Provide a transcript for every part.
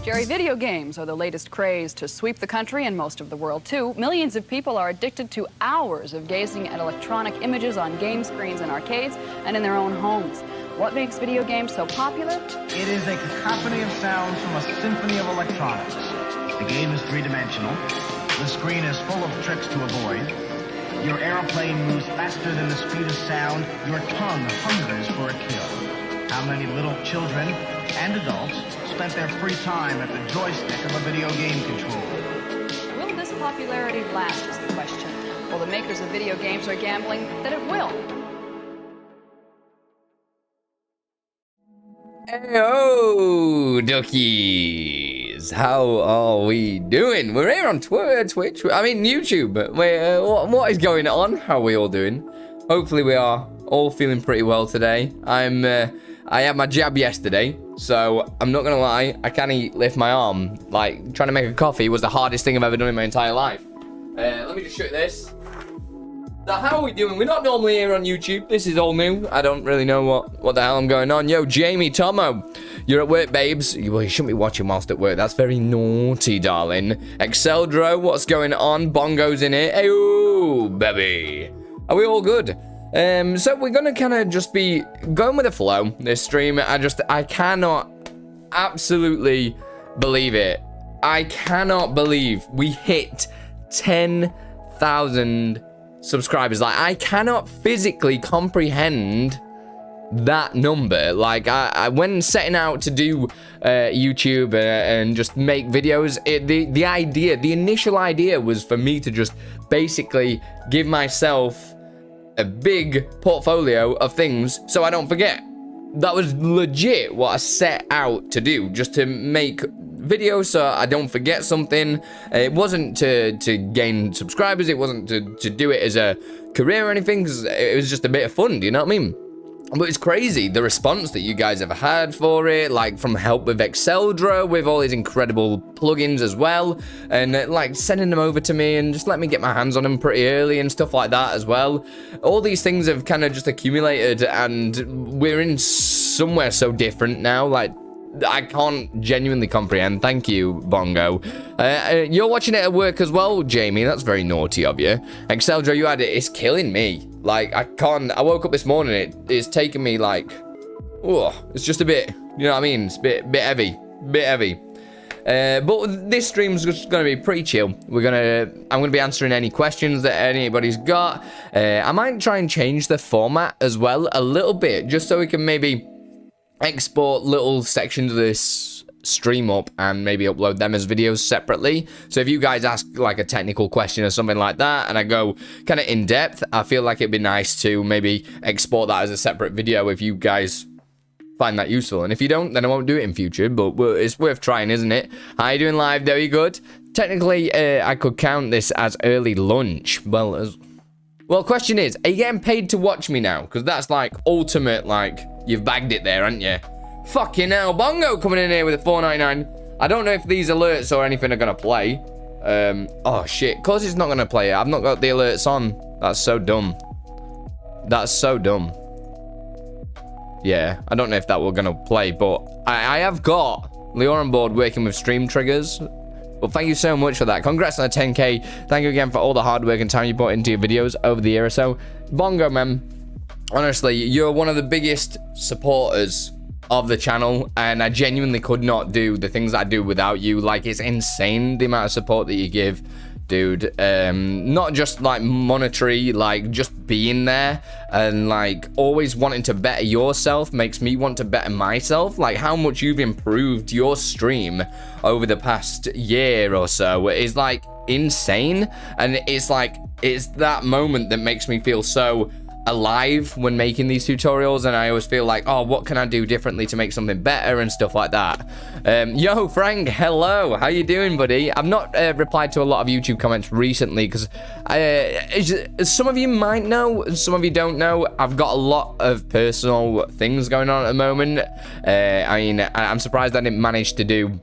Scary video games are the latest craze to sweep the country and most of the world, too. Millions of people are addicted to hours of gazing at electronic images on game screens in arcades and in their own homes. What makes video games so popular? It is a cacophony of sounds from a symphony of electronics. The game is three-dimensional. The screen is full of tricks to avoid. Your airplane moves faster than the speed of sound. Your tongue hungers for a kill. How many little children and adults spent their free time at the joystick of a video game controller? Will this popularity last is the question. Well, the makers of video games are gambling that it will. Hello, duckies. How are we doing? We're here on Twitch. I mean, YouTube. What is going on? How are we all doing? Hopefully, we are all feeling pretty well today. I had my jab yesterday, so I'm not gonna lie. I can't lift my arm. Like, trying to make a coffee was the hardest thing I've ever done in my entire life. Let me just show you this. So how are we doing? We're not normally here on YouTube. This is all new. I don't really know what the hell I'm going on. Yo, Jamie, Tomo, you're at work, babes. Well, you shouldn't be watching whilst at work. That's very naughty, darling. Exceldro, what's going on? Bongo's in it. Hey, baby. Are we all good? So we're gonna kind of just be going with the flow this stream. I cannot absolutely believe it. I cannot believe we hit 10,000 subscribers. Like, I cannot physically comprehend that number. Like, I when setting out to do YouTube and just make videos, the initial idea was for me to just basically give myself a big portfolio of things so I don't forget. That was legit what I set out to do, just to make videos so I don't forget something. It wasn't to gain subscribers, it wasn't to do it as a career or anything, because it was just a bit of fun, do you know what I mean? But it's crazy the response that you guys have had for it, like from help with Exceldro, with all these incredible plugins as well, and like sending them over to me and just let me get my hands on them pretty early and stuff like that as well. All these things have kind of just accumulated, and we're in somewhere so different now. Like, I can't genuinely comprehend. Thank you, Bongo. You're watching it at work as well, Jamie. That's very naughty of you. Exceldro, you had it. It's killing me. Like, I can't. I woke up this morning. It's taken me like, oh, it's just a bit. You know what I mean? It's a bit heavy. But this stream's just gonna be pretty chill. I'm gonna be answering any questions that anybody's got. I might try and change the format as well a little bit, just so we can maybe export little sections of this stream up and maybe upload them as videos separately. So if you guys ask like a technical question or something like that and I go kind of in depth, I feel like it'd be nice to maybe export that as a separate video if you guys find that useful. And if you don't, then I won't do it in future, but it's worth trying, isn't it? How you doing live? There you good? Technically, I could count this as early lunch. Well, question is, are you getting paid to watch me now? Because that's like ultimate, like, you've bagged it there, haven't you? Fucking hell, Bongo coming in here with a $4.99. I don't know if these alerts or anything are gonna play. Oh shit, of course it's not gonna play. I've not got the alerts on. That's so dumb. That's so dumb. Yeah, I don't know if that were gonna play, but I have got LioranBoard working with stream triggers. Well, thank you so much for that. Congrats on the 10K. Thank you again for all the hard work and time you put into your videos over the year or so. Bongo, man. Honestly, you're one of the biggest supporters of the channel, and I genuinely could not do the things I do without you. Like, it's insane the amount of support that you give, dude. Not just like monetary, like just being there and like always wanting to better yourself makes me want to better myself. Like, how much you've improved your stream over the past year or so is like insane, and it's like, it's that moment that makes me feel so alive when making these tutorials, and I always feel like, oh, what can I do differently to make something better and stuff like that. Yo, Frank, hello, how you doing, buddy? I've not replied to a lot of YouTube comments recently because some of you might know, some of you don't know, I've got a lot of personal things going on at the moment. I mean, I'm surprised I didn't manage to do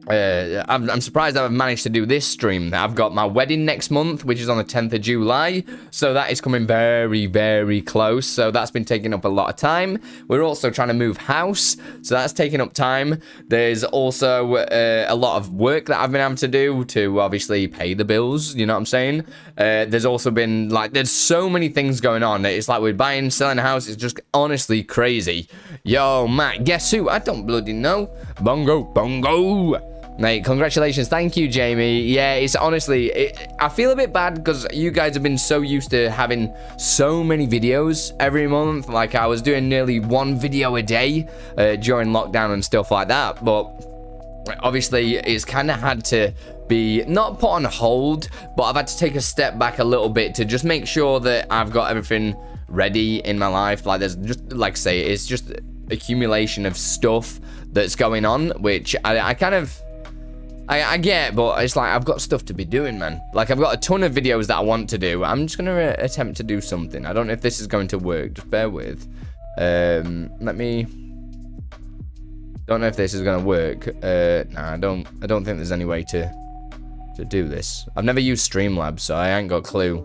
I'm surprised that I've managed to do this stream. I've got my wedding next month, which is on the 10th of July. So that is coming very, very close. So that's been taking up a lot of time. We're also trying to move house. So that's taking up time. There's also a lot of work that I've been able to do to obviously pay the bills. You know what I'm saying? There's also been like, there's so many things going on. It's like we're buying, selling a house. It's just honestly crazy. Yo, Matt, guess who? I don't bloody know. Bongo. Mate, congratulations. Thank you, Jamie. Yeah, it's honestly, I feel a bit bad because you guys have been so used to having so many videos every month. Like, I was doing nearly 1 video a day during lockdown and stuff like that. But obviously, it's kind of had to be not put on hold, but I've had to take a step back a little bit to just make sure that I've got everything ready in my life. Like, there's just, like I say, it's just accumulation of stuff that's going on, which I kind of... I get, but it's like, I've got stuff to be doing, man. Like, I've got a ton of videos that I want to do. I'm just going to attempt to do something. I don't know if this is going to work. Just bear with. Let me... Don't know if this is going to work. Nah, I don't think there's any way to do this. I've never used Streamlabs, so I ain't got a clue.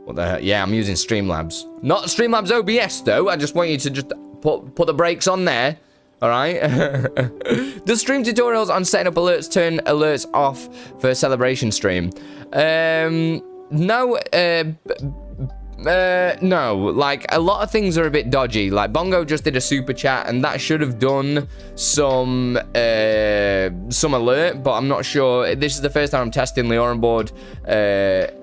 What the heck? Yeah, I'm using Streamlabs. Not Streamlabs OBS, though. I just want you to just put the brakes on there. All right. The stream tutorials on setting up alerts turn alerts off for celebration stream. No. No, like a lot of things are a bit dodgy. Like Bongo just did a super chat and that should have done some alert, but I'm not sure. This is the first time I'm testing LioranBoard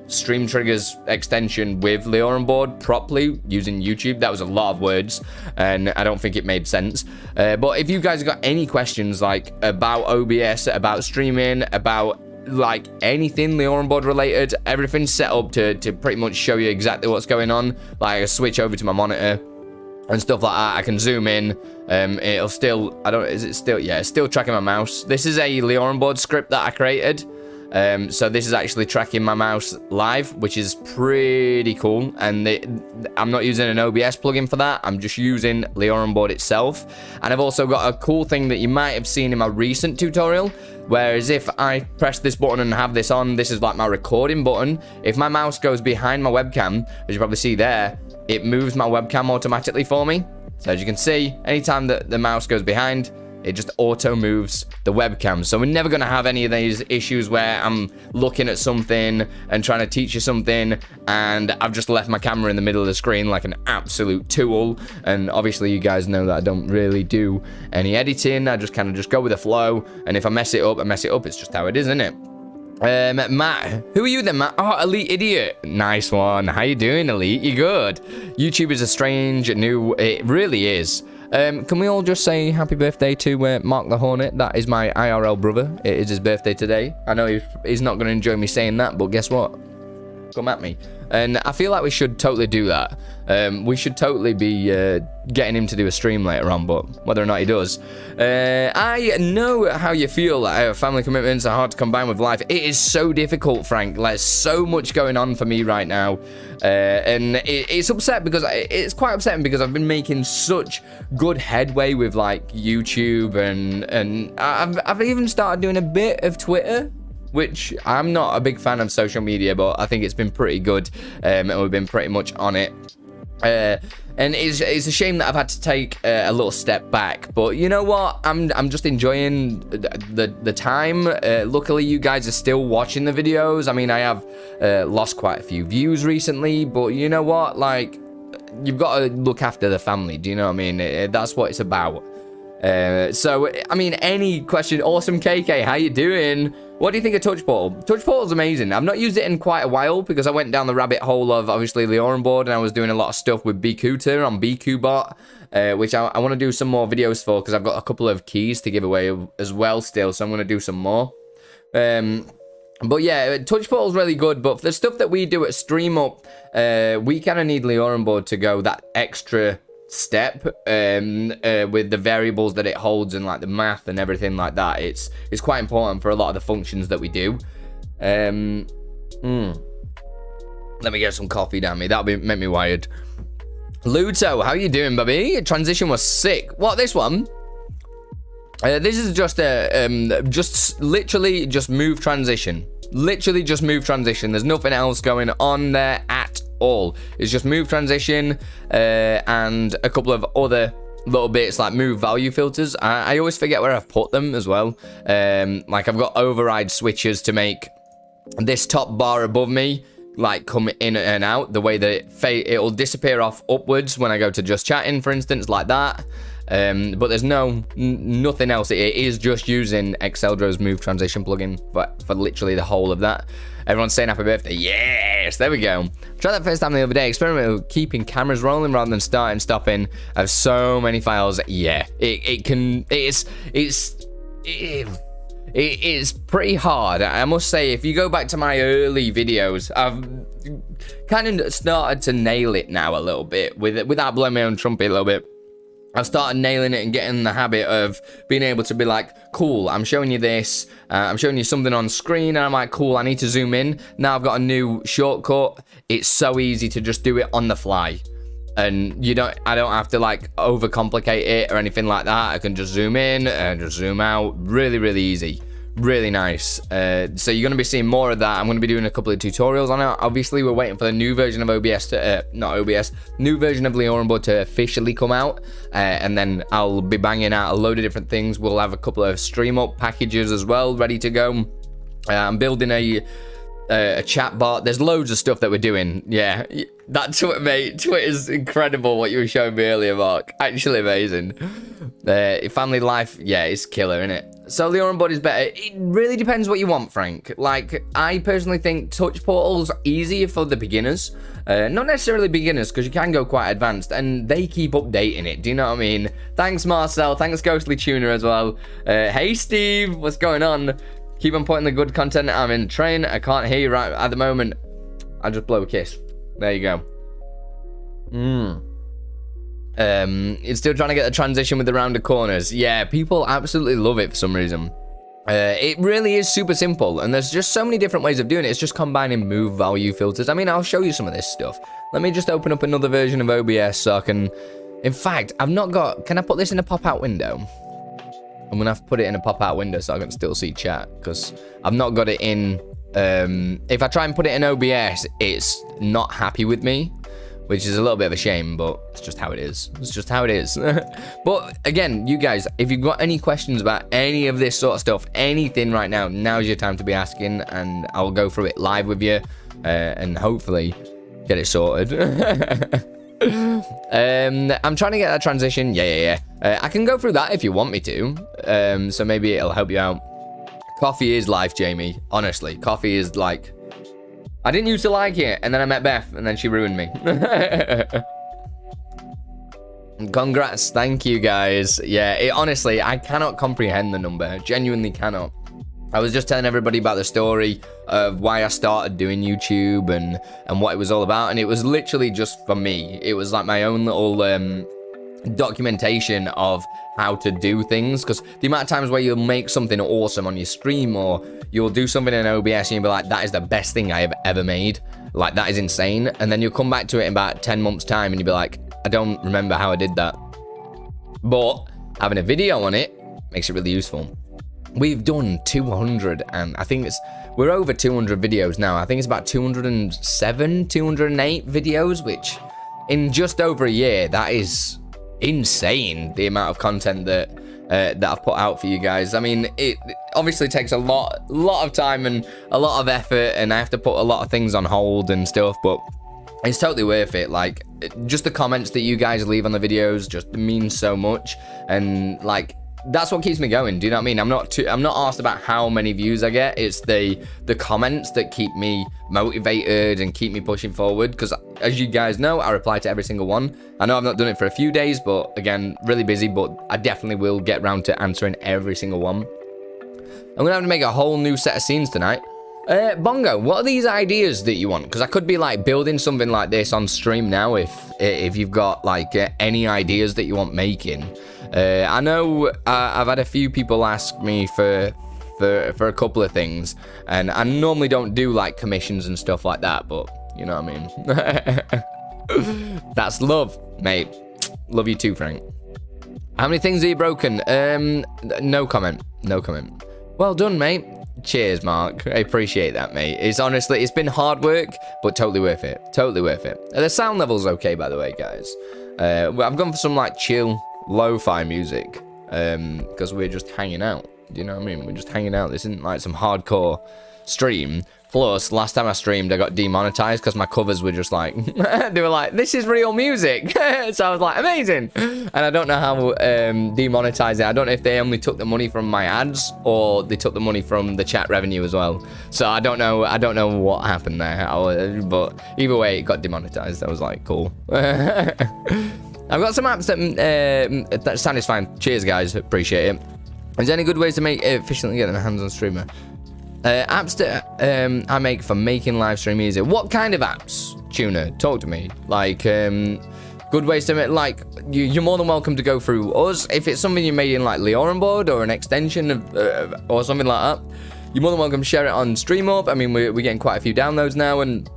stream triggers extension with LioranBoard properly using YouTube. That was a lot of words and I don't think it made sense. But if you guys got any questions like about OBS, about streaming, about like anything LioranBoard related, everything's set up to pretty much show you exactly what's going on. Like I switch over to my monitor and stuff like that. I can zoom in. It'll still, yeah, it's still tracking my mouse. This is a LioranBoard script that I created. So this is actually tracking my mouse live, which is pretty cool. And I'm not using an OBS plugin for that. I'm just using LioranBoard itself. And I've also got a cool thing that you might have seen in my recent tutorial. Whereas if I press this button and have this on, this is like my recording button. If my mouse goes behind my webcam, as you probably see there, it moves my webcam automatically for me. So as you can see, anytime that the mouse goes behind, it just auto moves the webcam. So we're never going to have any of these issues where I'm looking at something and trying to teach you something and I've just left my camera in the middle of the screen like an absolute tool. And obviously you guys know that I don't really do any editing. I just kind of just go with the flow. And if I mess it up, I mess it up. It's just how it is, isn't it? Matt, who are you then, Matt? Oh, Elite Idiot. Nice one. How you doing, Elite? You good? YouTube is a strange new... It really is. Can we all just say happy birthday to Mark the Hornet? That is my IRL brother. It is his birthday today. I know he's not going to enjoy me saying that, but guess what? Come at me. And I feel like we should totally do that. We should totally be getting him to do a stream later on, but whether or not he does. I know how you feel. Like, family commitments are hard to combine with life. It is so difficult, Frank. Like, so much going on for me right now. And it's upset because it's quite upsetting because I've been making such good headway with like YouTube and I've even started doing a bit of Twitter, which I'm not a big fan of social media, but I think it's been pretty good, and we've been pretty much on it. And it's a shame that I've had to take a little step back, but you know what? I'm just enjoying the time. Luckily, you guys are still watching the videos. I mean, I have lost quite a few views recently, but you know what? Like, you've got to look after the family. Do you know what I mean? That's what it's about. So, I mean, any question? Awesome KK, how you doing? What do you think of Touch Portal? Touch Portal's amazing. I've not used it in quite a while because I went down the rabbit hole of, obviously, LioranBoard, and I was doing a lot of stuff with Bkuta on Bq-bot, which I want to do some more videos for because I've got a couple of keys to give away as well still, so I'm going to do some more. But yeah, Touch Portal's really good, but for the stuff that we do at StreamUp, we kind of need LioranBoard to go that extra step with the variables that it holds and like the math and everything like that. It's quite important for a lot of the functions that we do. Let me get some coffee down me. That'll make me wired. Luto, how you doing, baby? Transition was sick. What, this one? This is just a literally just move transition. Literally just move transition. There's nothing else going on there at all. It's just move transition and a couple of other little bits like move value filters. I always forget where I've put them as well. Like I've got override switches to make this top bar above me like come in and out the way that it'll disappear off upwards when I go to just chatting, for instance, like that. But there's nothing else. It is just using Exceldro's move transition plugin for literally the whole of that. Everyone's saying happy birthday. Yes, there we go. Tried that first time the other day. Experimented with keeping cameras rolling rather than starting, stopping. I have so many files. Yeah, it's pretty hard. I must say, if you go back to my early videos, I've kind of started to nail it now a little bit without blowing my own trumpet a little bit. I've started nailing it and getting in the habit of being able to be like, cool, I'm showing you this, I'm showing you something on screen, and I'm like, cool, I need to zoom in. Now I've got a new shortcut. It's so easy to just do it on the fly. And I don't have to like overcomplicate it or anything like that. I can just zoom in and just zoom out. Really, really easy. Really nice. So you're going to be seeing more of that. I'm going to be doing a couple of tutorials on it. Obviously, we're waiting for the new version of OBS new version of LioranBoard to officially come out. And then I'll be banging out a load of different things. We'll have a couple of stream up packages as well, ready to go. I'm building a chat bot. There's loads of stuff that we're doing. Yeah, that Twitter, mate. Twitter's incredible. What you were showing me earlier, Mark. Actually amazing. Family life, yeah, it's killer, isn't it? So LioranBoard is better. It really depends what you want, Frank. Like, I personally think touch portals are easier for the beginners. Not necessarily beginners, because you can go quite advanced, and they keep updating it. Do you know what I mean? Thanks, Marcel. Thanks, Ghostly Tuner, as well. Hey, Steve. What's going on? Keep on putting the good content. I'm in train. I can't hear you right at the moment. I'll just blow a kiss. There you go. It's still trying to get the transition with the rounded corners. Yeah, people absolutely love it for some reason. It really is super simple, and there's just so many different ways of doing it. It's just combining move value filters. I mean, I'll show you some of this stuff. Let me just open up another version of OBS so I can... In fact, I've not got... Can I put this in a pop-out window? I'm gonna have to put it in a pop-out window so I can still see chat, because I've not got it in... if I try and put it in OBS, it's not happy with me, which is a little bit of a shame, but it's just how it is. It's just how it is. But again, you guys, if you've got any questions about any of this sort of stuff, anything right now, now's your time to be asking, and I'll go through it live with you, and hopefully get it sorted. I'm trying to get that transition. Yeah. I can go through that if you want me to. So maybe it'll help you out. Coffee is life, Jamie. Honestly, coffee is like... I didn't used to like it, and then I met Beth, and then she ruined me. Congrats. Thank you, guys. Yeah, honestly, I cannot comprehend the number. Genuinely cannot. I was just telling everybody about the story of why I started doing YouTube and what it was all about, and it was literally just for me. It was like my own little documentation of how to do things, because the amount of times where you'll make something awesome on your stream, or you'll do something in OBS and you'll be like, that is the best thing I have ever made, like that is insane, and then you'll come back to it in about 10 months time and you'll be like, I don't remember how I did that. But having a video on it makes it really useful. We've done 200, and I think we're over 200 videos now. I think it's about 207, 208 videos, which in just over a year, that is insane, the amount of content that I've put out for you guys. I mean, it obviously takes a lot of time and a lot of effort, and I have to put a lot of things on hold and stuff, but it's totally worth it. Like, just the comments that you guys leave on the videos just means so much, and like, that's what keeps me going. Do you know what I mean? I'm not asked about how many views I get. It's the comments that keep me motivated and keep me pushing forward, because as you guys know, I reply to every single one. I know I've not done it for a few days, but again, really busy, but I definitely will get round to answering every single one. I'm gonna have to make a whole new set of scenes tonight. Bongo, what are these ideas that you want? Because I could be like building something like this on stream now if you've got like any ideas that you want making. I know I've had a few people ask me for a couple of things, and I normally don't do like commissions and stuff like that, but you know what I mean. That's love, mate. Love you too, Frank. How many things are you broken? No comment. No comment. Well done, mate. Cheers, Mark. I appreciate that, mate. It's honestly, it's been hard work, but totally worth it. Totally worth it. The sound level's okay, by the way, guys. I've gone for some, like, chill, lo-fi music, because we're just hanging out. Do you know what I mean? We're just hanging out. This isn't, like, some hardcore stream. Plus, last time I streamed, I got demonetized because my covers were just like, they were like, this is real music. So I was like, amazing. And I don't know how demonetized it. I don't know if they only took the money from my ads or they took the money from the chat revenue as well. So I don't know what happened there. But either way, it got demonetized. I was like, cool. I've got some apps that sound is fine. Cheers, guys. Appreciate it. Is there any good ways to make it efficiently get their hands on Streamer? Apps that I make for making live stream easier. What kind of apps, Tuner? Talk to me. Like, good ways to make, like, you're more than welcome to go through us. If it's something you made in, like, LioranBoard or an extension of, or something like that, you're more than welcome to share it on Streamer.bot. I mean, we're getting quite a few downloads now, and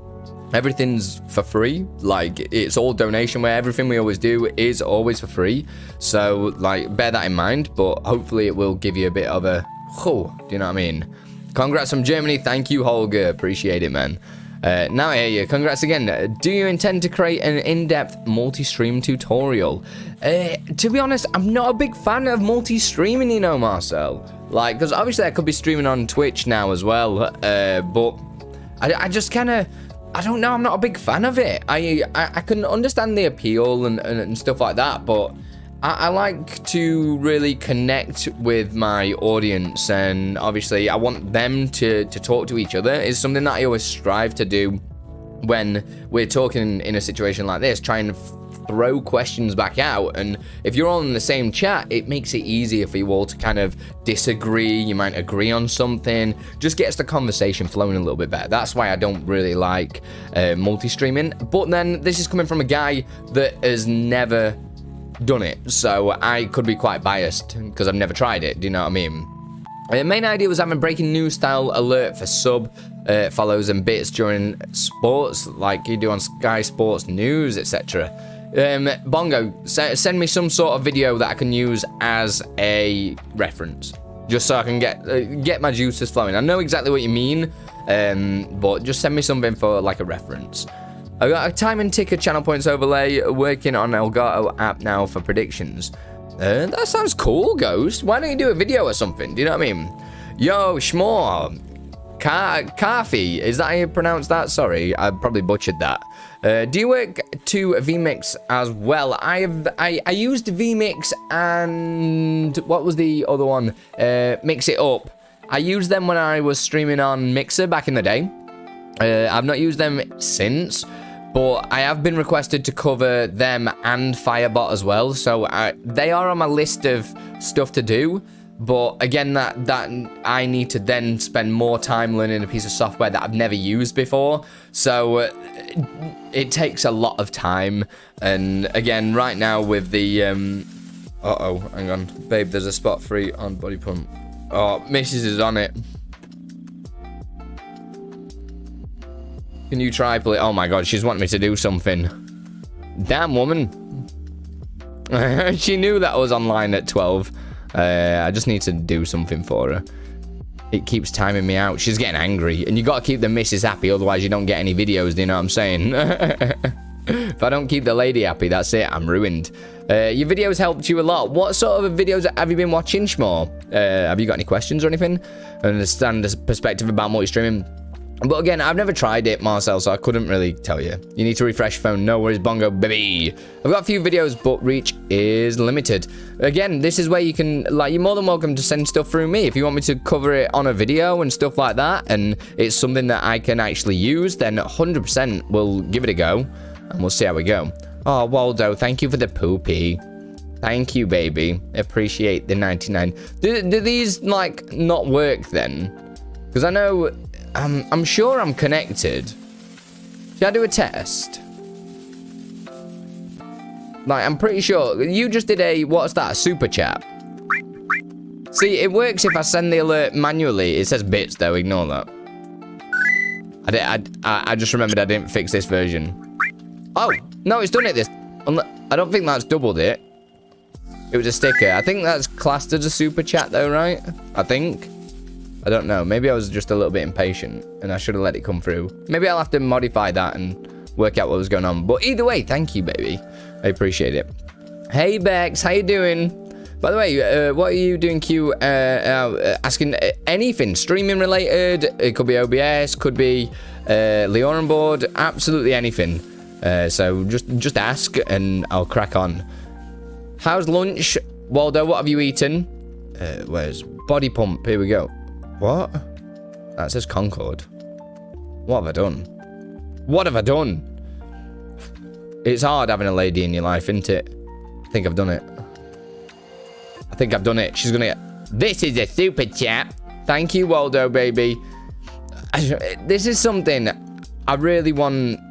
everything's for free. Like, it's all donation, where everything we always do is always for free. So, like, bear that in mind, but hopefully it will give you a bit of a, do you know what I mean? Congrats from Germany. Thank you, Holger. Appreciate it, man. Now I hear you. Congrats again. Do you intend to create an in-depth multi-stream tutorial? To be honest, I'm not a big fan of multi-streaming, you know, Marcel. Like, because obviously I could be streaming on Twitch now as well. But I just kind of, I don't know. I'm not a big fan of it. I can understand the appeal and stuff like that, but I like to really connect with my audience, and obviously I want them to talk to each other. It's something that I always strive to do when we're talking in a situation like this, trying to throw questions back out. And if you're all in the same chat, it makes it easier for you all to kind of disagree. You might agree on something, just gets the conversation flowing a little bit better. That's why I don't really like multi-streaming. But then this is coming from a guy that has never done it, so I could be quite biased because I've never tried it. Do you know what I mean? The main idea was having breaking news style alert for sub follows and bits during sports, like you do on Sky Sports News, etc. Bongo, send me some sort of video that I can use as a reference, just so I can get my juices flowing. I know exactly what you mean, but just send me something for like a reference. I got a time and ticker channel points overlay, working on Elgato app now for predictions. That sounds cool, Ghost. Why don't you do a video or something? Do you know what I mean? Yo, Schmore. Carfi, is that how you pronounce that? Sorry, I probably butchered that. Do you work to vMix as well? I used vMix and what was the other one? Mix It Up. I used them when I was streaming on Mixer back in the day. I've not used them since, but I have been requested to cover them and Firebot as well, so they are on my list of stuff to do. But again, that I need to then spend more time learning a piece of software that I've never used before, so it takes a lot of time. And again, right now with the hang on, babe, there's a spot free on Body Pump. Oh, Mrs. is on it. Can you try, please? Oh my god, she's wanting me to do something. Damn, woman. She knew that I was online at 12. I just need to do something for her. It keeps timing me out. She's getting angry. And you got to keep the missus happy, otherwise you don't get any videos, do you know what I'm saying? If I don't keep the lady happy, that's it. I'm ruined. Your videos helped you a lot. What sort of videos have you been watching, Schmore? Have you got any questions or anything? I understand the perspective about multi-streaming. But again, I've never tried it, Marcel, so I couldn't really tell you. You need to refresh phone. No worries, Bongo, baby. I've got a few videos, but reach is limited. Again, this is where you can, like, you're more than welcome to send stuff through me. If you want me to cover it on a video and stuff like that, and it's something that I can actually use, then 100% we'll give it a go, and we'll see how we go. Oh, Waldo, thank you for the poopy. Thank you, baby. Appreciate the 99. Do these, like, not work then? Because I know... I'm sure I'm connected. Should I do a test? Like, I'm pretty sure. You just did a, what's that, a super chat. See, it works if I send the alert manually. It says bits, though. Ignore that. I just remembered I didn't fix this version. Oh, no, it's done it this. I don't think that's doubled it. It was a sticker. I think that's classed as a super chat though, right? I think. I don't know. Maybe I was just a little bit impatient and I should have let it come through. Maybe I'll have to modify that and work out what was going on. But either way, thank you, baby. I appreciate it. Hey, Bex. How you doing? By the way, what are you doing, Q? Asking anything streaming related. It could be OBS, could be LioranBoard, absolutely anything. So just ask and I'll crack on. How's lunch, Waldo? What have you eaten? Where's body pump? Here we go. What? That says Concord. What have I done? What have I done? It's hard having a lady in your life, isn't it? I think I've done it. I think I've done it. She's gonna get... This is a super chat. Thank you, Waldo, baby. This is something I really want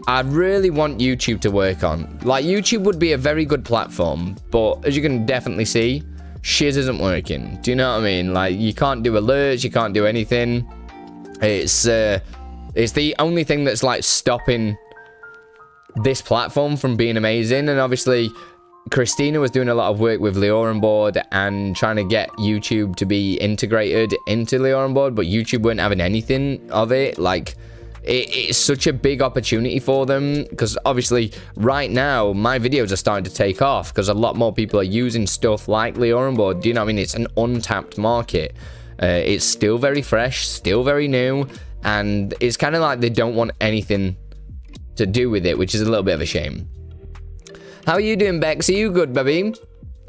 YouTube to work on. Like, YouTube would be a very good platform, but as you can definitely see, shiz isn't working. Do you know what I mean? Like, you can't do alerts, you can't do anything. It's the only thing that's like stopping this platform from being amazing. And obviously Christina was doing a lot of work with LioranBoard and trying to get YouTube to be integrated into LioranBoard, but YouTube weren't having anything of it. Like, it's such a big opportunity for them, because obviously right now my videos are starting to take off because a lot more people are using stuff like LioranBoard. Do you know what I mean? It's an untapped market. It's still very fresh, still very new, and it's kind of like they don't want anything to do with it, which is a little bit of a shame. How are you doing, Bex? Are you good, baby?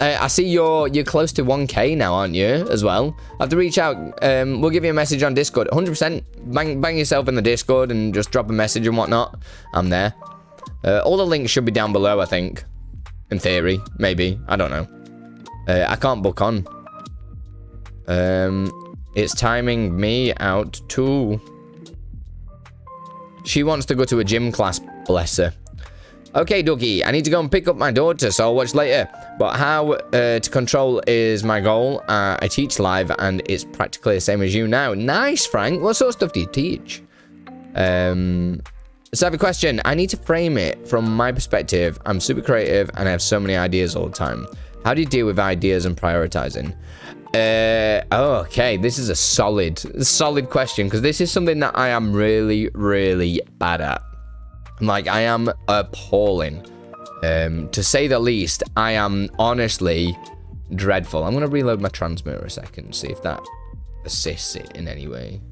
I see you're close to 1K now, aren't you, as well? I have to reach out. We'll give you a message on Discord. 100%. Bang yourself in the Discord and just drop a message and whatnot. I'm there. All the links should be down below, I think. In theory. Maybe. I don't know. I can't book on. It's timing me out too. She wants to go to a gym class, bless her. Okay, Dougie, I need to go and pick up my daughter, so I'll watch later. But how to control is my goal. I teach live, and it's practically the same as you now. Nice, Frank. What sort of stuff do you teach? So I have a question. I need to frame it from my perspective. I'm super creative, and I have so many ideas all the time. How do you deal with ideas and prioritizing? Okay, this is a solid question, because this is something that I am really, really bad at. Like, I am appalling. To say the least, I am honestly dreadful. I'm going to reload my transmitter a second, see if that assists it in any way.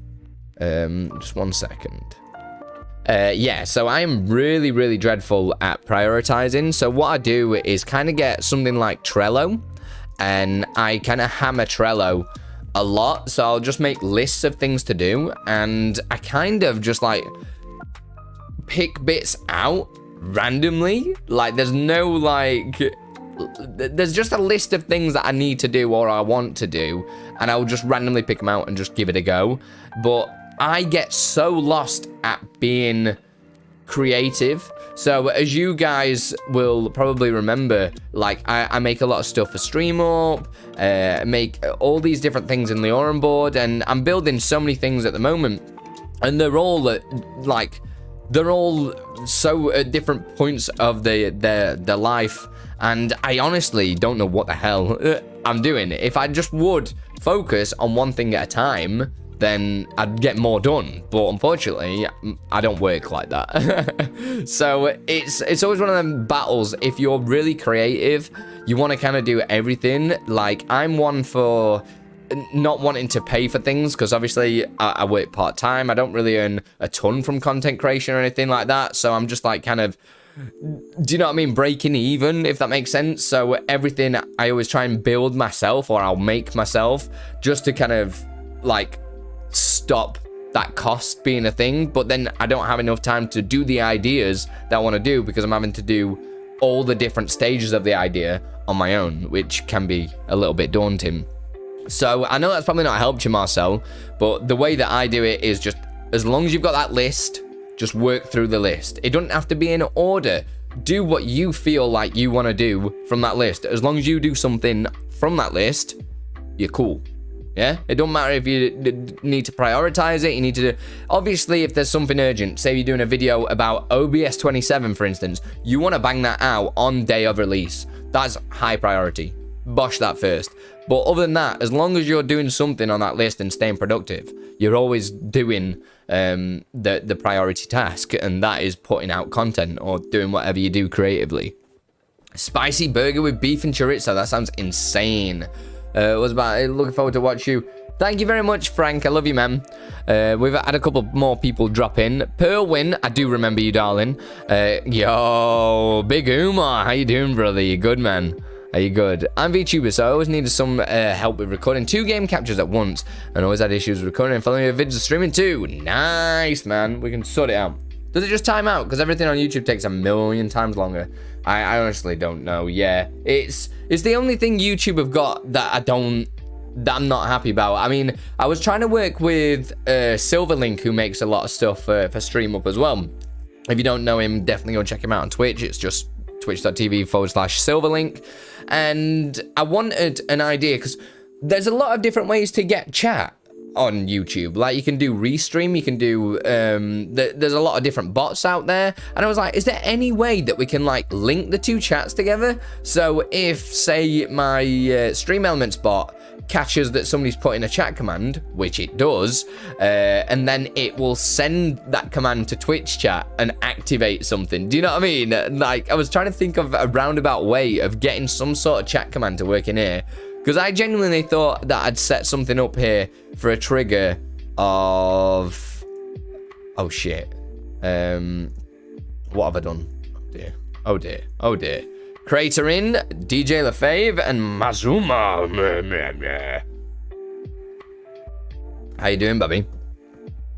Just 1 second. Yeah, so I am really, really dreadful at prioritizing. So what I do is kind of get something like Trello, and I kind of hammer Trello a lot. So I'll just make lists of things to do, and I kind of just like pick bits out randomly. Like, there's no like, there's just a list of things that I need to do or I want to do, and I'll just randomly pick them out and just give it a go. But I get so lost at being creative. So as you guys will probably remember, like, I make a lot of stuff for Streamer.bot, make all these different things in LioranBoard, and I'm building so many things at the moment, and they're all like, they're all so at different points of their life, and I honestly don't know what the hell I'm doing. If I just would focus on one thing at a time, then I'd get more done. But unfortunately, I don't work like that. So it's always one of them battles. If you're really creative, you want to kind of do everything. Like, I'm one for not wanting to pay for things, because obviously I work part-time. I don't really earn a ton from content creation or anything like that, so I'm just like kind of, do you know what I mean, breaking even, if that makes sense. So everything I always try and build myself, or I'll make myself, just to kind of like stop that cost being a thing. But then I don't have enough time to do the ideas that I want to do, because I'm having to do all the different stages of the idea on my own, which can be a little bit daunting. So I know that's probably not helped you, Marcel, but the way that I do it is just, as long as you've got that list, just work through the list. It doesn't have to be in order. Do what you feel like you want to do from that list. As long as you do something from that list, you're cool. Yeah? It don't matter if you need to prioritize it. You need to do... Obviously, if there's something urgent, say you're doing a video about OBS 27, for instance, you want to bang that out on day of release. That's high priority. Bosh that first. But other than that, as long as you're doing something on that list and staying productive, you're always doing the priority task, and that is putting out content or doing whatever you do creatively. Spicy burger with beef and chorizo. That sounds insane. Was about looking forward to watch you. Thank you very much, Frank. I love you, man. We've had a couple more people drop in. Perlwin, I do remember you, darling. Yo, Big Umar, how you doing, brother? You good, man? Are you good? I'm VTuber, so I always needed some help with recording 2 game captures at once, and always had issues with recording and following your videos and streaming too. Nice, man. We can sort it out. Does it just time out? Because everything on YouTube takes a million times longer. I honestly don't know. Yeah, it's the only thing YouTube have got that I'm not happy about. I mean, I was trying to work with Silverlink, who makes a lot of stuff for StreamUp as well. If you don't know him, definitely go check him out on Twitch. It's just twitch.tv/Silverlink. And I wanted an idea, because there's a lot of different ways to get chat on YouTube. Like, you can do restream, you can do there's a lot of different bots out there, and I was like, is there any way that we can like link the 2 chats together? So if, say, my Stream Elements bot catches that somebody's put in a chat command, which it does, and then it will send that command to Twitch chat and activate something. Do you know what I mean? Like, I was trying to think of a roundabout way of getting some sort of chat command to work in here, because I genuinely thought that I'd set something up here for a trigger of... Oh, shit. What have I done? Oh, dear. Oh, dear. Oh, dear. Creator in, DJ LaFave, and Mazuma. How you doing, Bobby?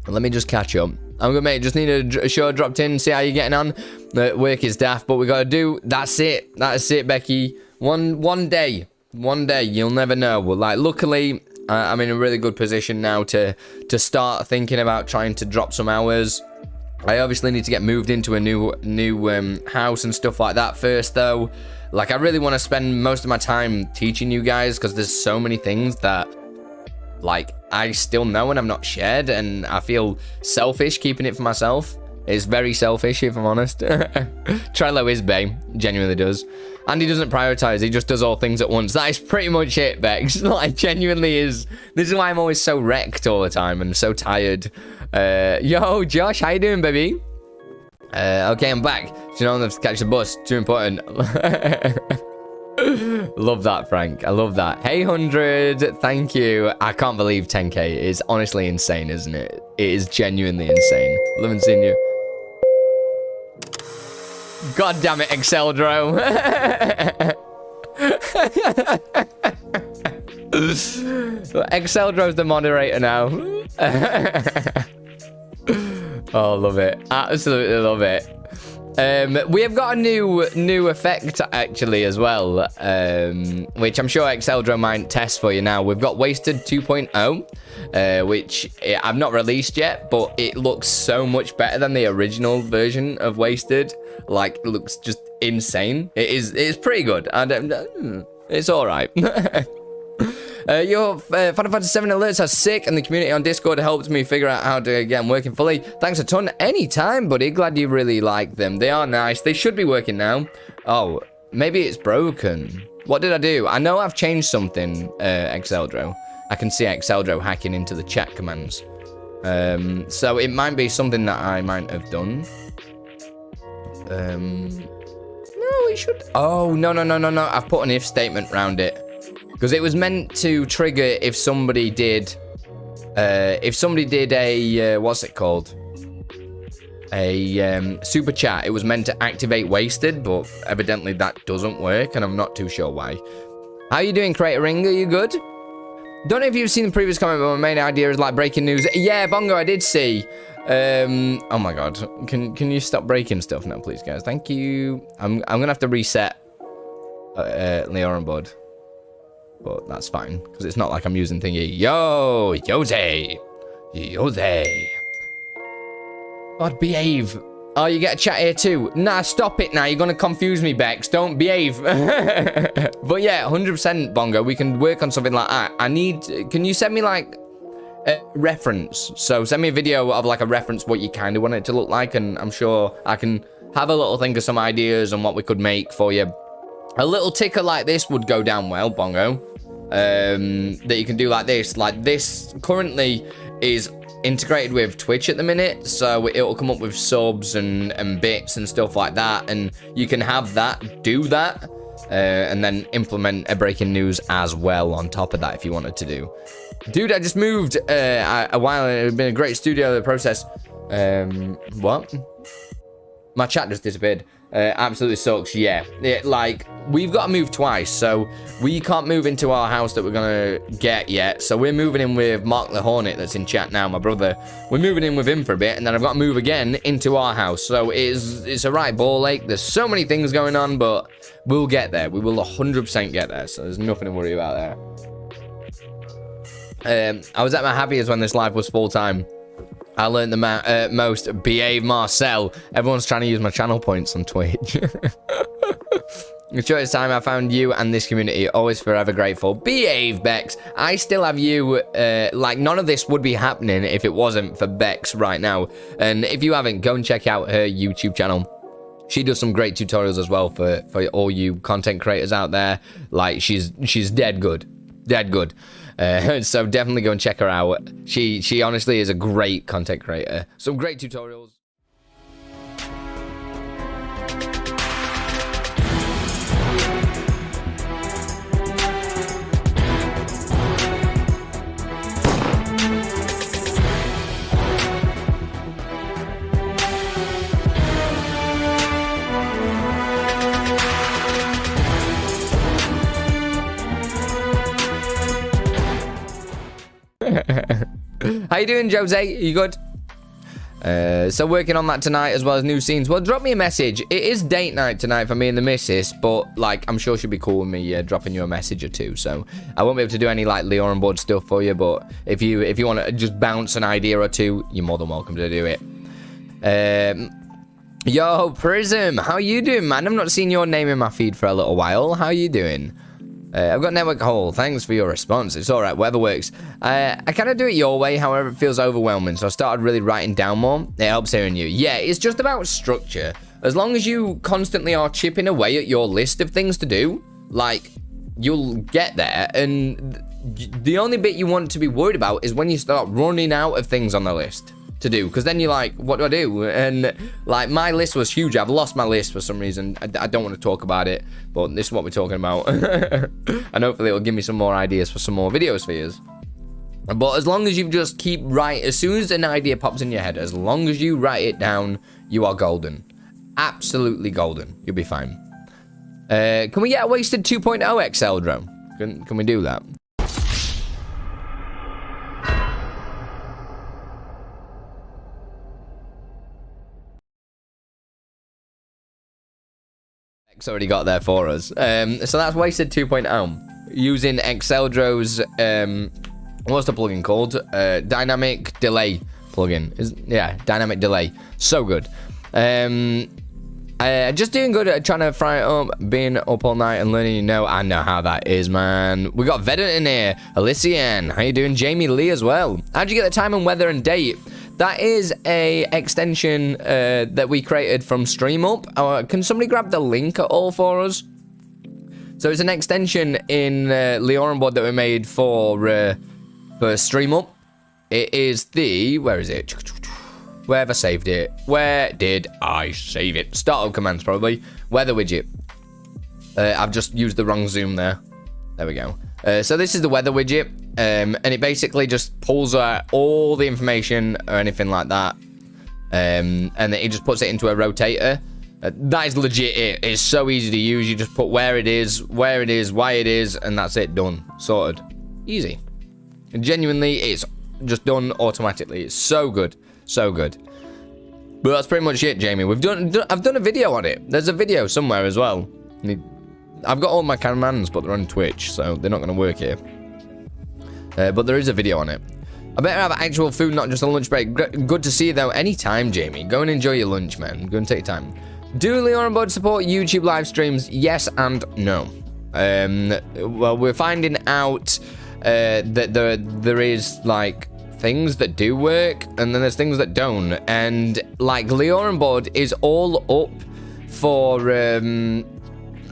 Let me just catch up. I'm good, mate. Just need a show dropped in, see how you're getting on. Work is daft, but we got to do... That's it. That's it, Becky. One day. One day. You'll never know. Well, like, luckily, I'm in a really good position now to start thinking about trying to drop some hours. I obviously need to get moved into a new house and stuff like that first, though. Like, I really want to spend most of my time teaching you guys, because there's so many things that, like, I still know and I'm not shared, and I feel selfish keeping it for myself. It's very selfish, if I'm honest. Trello is bae, genuinely does. Andy doesn't prioritize, he just does all things at once. That is pretty much it, Bex. Like, genuinely is. This is why I'm always so wrecked all the time and so tired. Yo, Josh, how you doing, baby? Okay, I'm back. You know, I have to catch the bus. Too important. Love that, Frank. I love that. Hey, 100. Thank you. I can't believe 10k. It is honestly insane, isn't it? It is genuinely insane. Love and seeing you. God damn it, Exceldro. Exceldro's the moderator now. Oh, love it. Absolutely love it. We have got a new effect actually as well, which I'm sure Exceldro might test for you now. We've got Wasted 2.0, which I've not released yet, but it looks so much better than the original version of Wasted. Like, it looks just insane. It's pretty good. And it's all right. Your Final Fantasy 7 alerts are sick, and the community on Discord helped me figure out how to get them working fully. Thanks a ton. Anytime, buddy. Glad you really like them. They are nice. They should be working now. Oh, maybe it's broken. What did I do? I know I've changed something, Exceldro. I can see Exceldro hacking into the chat commands. So it might be something that I might have done. No, it should... Oh, no. I've put an if statement around it. Because it was meant to trigger if somebody did a, what's it called? A super chat. It was meant to activate Wasted, but evidently that doesn't work, and I'm not too sure why. How you doing, Creator Ring? Are you good? Don't know if you've seen the previous comment, but my main idea is like breaking news. Yeah, Bongo, I did see. Oh my god. Can you stop breaking stuff now, please, guys? Thank you. I'm gonna have to reset LioranBoard. But that's fine, because it's not like I'm using thingy. Yo, Jose. God, behave. Oh, you get a chat here too. Nah, stop it now. You're going to confuse me, Bex. Don't behave. But yeah, 100% Bongo. We can work on something like that. Can you send me like a reference? So send me a video of like a reference, what you kind of want it to look like. And I'm sure I can have a little think of some ideas on what we could make for you. A little ticker like this would go down well, Bongo. That you can do like this. Like this currently is integrated with Twitch at the minute, so it'll come up with subs and bits and stuff like that, and you can have that, do that, and then implement a breaking news as well on top of that if you wanted to do. Dude, I just moved a while, and it's been a great studio process. What? My chat just disappeared. Absolutely sucks. Yeah, like we've got to move twice, so we can't move into our house that we're gonna get yet. So we're moving in with Mark the Hornet that's in chat now, my brother. We're moving in with him for a bit, and then I've got to move again into our house. So it's a right ball ache. There's so many things going on, but we'll get there. We will 100% get there. So there's nothing to worry about there. I was at my happiest when this live was full time. I learned the most. Behave, Marcel. Everyone's trying to use my channel points on Twitch. The shortest time I found you and this community. Always forever grateful. Behave, Bex. I still have you. Like, none of this would be happening if it wasn't for Bex right now. And if you haven't, go and check out her YouTube channel. She does some great tutorials as well for all you content creators out there. Like, she's dead good. Dead good. So definitely go and check her out. She honestly is a great content creator. Some great tutorials. How you doing, Jose? You good? So working on that tonight as well as new scenes. Well, drop me a message. It is date night tonight for me and the missus, but like I'm sure she'll be cool with me dropping you a message or two. So I won't be able to do any like LioranBoard stuff for you, but if you want to just bounce an idea or two, you're more than welcome to do it. Yo, Prism, how you doing, man? I've not seen your name in my feed for a little while. How you doing? I've got network hole. Thanks for your response. It's all right. Whatever works. I kind of do it your way. However, it feels overwhelming. So I started really writing down more. It helps hearing you. Yeah, it's just about structure. As long as you constantly are chipping away at your list of things to do, like, you'll get there. And the only bit you want to be worried about is when you start running out of things on the list to do, because then you're like, what do I do? And like, my list was huge. I've lost my list for some reason. I don't want to talk about it, but this is what we're talking about. And hopefully it'll give me some more ideas for some more videos for you. But as long as you just keep as soon as an idea pops in your head, as long as you write it down, you are golden. Absolutely golden. You'll be fine. Can we get a wasted 2.0 XL drone? Can we do that? Already got there for us. So that's wasted 2.0 using Exceldro's what's the plugin called? Dynamic delay plugin. Dynamic delay. So good. Just doing good at trying to fry it up, being up all night and learning. I know how that is, man. We got Vedant in here. Alycian, how you doing? Jamie Lee as well. How'd you get the time and weather and date? That is a extension that we created from Streamer.bot. Can somebody grab the link at all for us? So it's an extension in LioranBoard that we made for Streamer.bot. It is where is it? Where have I saved it? Where did I save it? Startup commands probably. Weather widget. I've just used the wrong zoom there. There we go. So this is the weather widget. And it basically just pulls out all the information or anything like that. And then it just puts it into a rotator. That is legit it. It's so easy to use. You just put where it is, why it is, and that's it. Done. Sorted. Easy. And genuinely, it's just done automatically. It's so good. So good. But that's pretty much it, Jamie. I've done a video on it. There's a video somewhere as well. I've got all my commands, but they're on Twitch, so they're not going to work here. But there is a video on it. I better have actual food, not just a lunch break. Good to see you, though. Anytime, Jamie. Go and enjoy your lunch, man. Go and take your time. Do LioranBoard support YouTube live streams? Yes and no. Well, we're finding out that there is, like, things that do work, and then there's things that don't. And, like, LioranBoard is all up for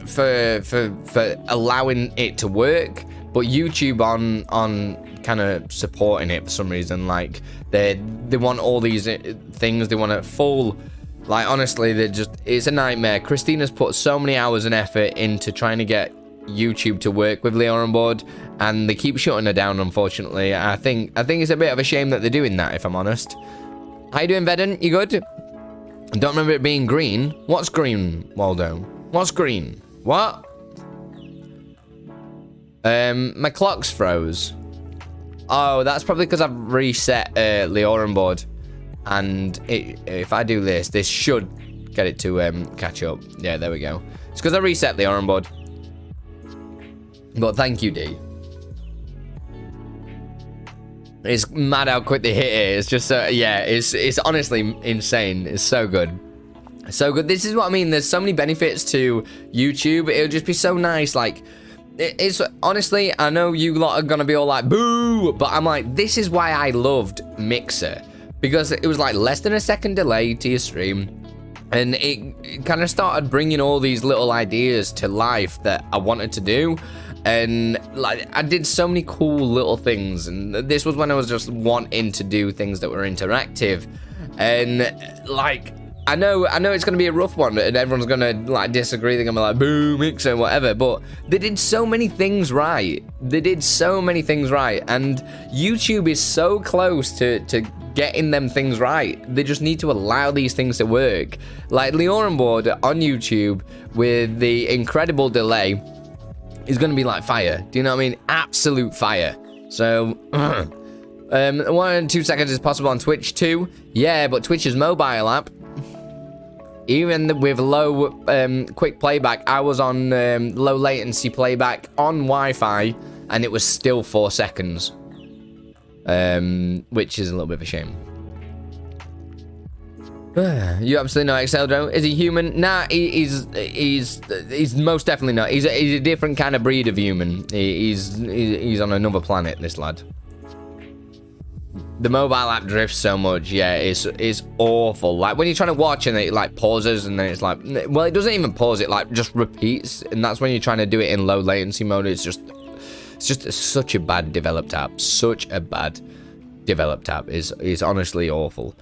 for allowing it to work, but YouTube on kind of supporting it for some reason. Like they want all these things. They want a full. Like, honestly, it's a nightmare. Christina's put so many hours and effort into trying to get YouTube to work with LioranBoard, and they keep shutting her down, unfortunately. I think it's a bit of a shame that they're doing that, if I'm honest. How you doing, Vedden? You good? I don't remember it being green. What's green, Waldo? What's green? What? My clock's froze. Oh, that's probably because I've reset LioranBoard. And if I do this should get it to catch up. Yeah, there we go. It's because I reset LioranBoard. But thank you, D. It's mad how quick they hit it. It's just yeah, it's honestly insane. It's so good. So good. This is what I mean. There's so many benefits to YouTube. It'll just be so nice. Like, it's honestly, I know you lot are gonna be all like, boo, but I'm like, this is why I loved Mixer. Because it was like less than a second delay to your stream. And it kind of started bringing all these little ideas to life that I wanted to do. And like, I did so many cool little things. And this was when I was just wanting to do things that were interactive. And like, I know it's going to be a rough one. And everyone's going to like disagree. They're going to be like, boo, Mixer, whatever. But they did so many things right. They did so many things right. And YouTube is so close to getting them things right. They just need to allow these things to work. Like LioranBoard on YouTube with the incredible delay is going to be like fire. Do you know what I mean? Absolute fire. So 1 and 2 seconds is possible on Twitch too. Yeah, but Twitch's mobile app, even with low quick playback, I was on low latency playback on Wi-Fi and it was still 4 seconds. Which is a little bit of a shame. You absolutely know Exceldro. Is he human? Nah, he's most definitely not. He's a different kind of breed of human. He's on another planet, this lad. The mobile app drifts so much. Yeah, it's awful. Like when you're trying to watch and it like pauses and then it's like, well, it doesn't even pause. It like just repeats, and that's when you're trying to do it in low latency mode. It's just such a bad developed app. Such a bad developed app is honestly awful.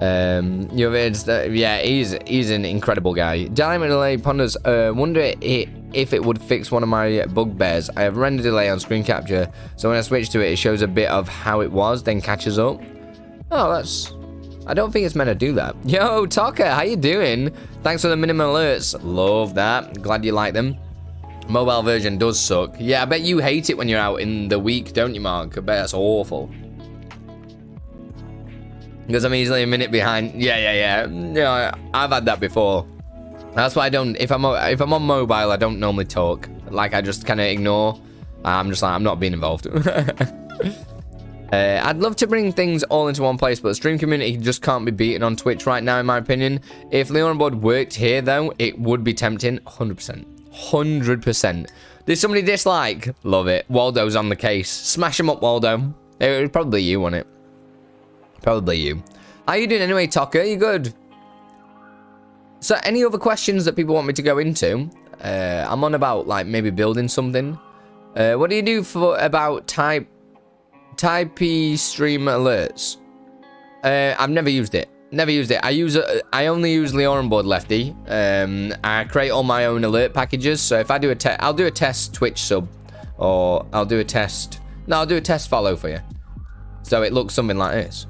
Yeah, he's an incredible guy. Diamond Delay Ponders, wonder if it would fix one of my bugbears. I have render delay on screen capture, so when I switch to it, it shows a bit of how it was, then catches up. Oh, I don't think it's meant to do that. Yo, Taka, how you doing? Thanks for the minimum alerts. Love that. Glad you like them. Mobile version does suck. Yeah, I bet you hate it when you're out in the week, don't you, Mark? I bet that's awful. Because I'm easily a minute behind. Yeah. You know, I've had that before. That's why I don't. If I'm on mobile, I don't normally talk. Like I just kind of ignore. I'm just like, I'm not being involved. I'd love to bring things all into one place, but the stream community just can't be beaten on Twitch right now, in my opinion. If LioranBoard worked here, though, it would be tempting. 100%. 100%. Did somebody dislike? Love it. Waldo's on the case. Smash him up, Waldo. It was probably you, wasn't it? Probably you. How you doing anyway, Taka? You good? So, any other questions that people want me to go into? I'm on about, like, maybe building something. What do you do about Type stream alerts? I've never used it. Never used it. I only use LioranBoard, Lefty. I create all my own alert packages. So if I do I'll do a test Twitch sub, or I'll do a test. No, I'll do a test follow for you. So it looks something like this.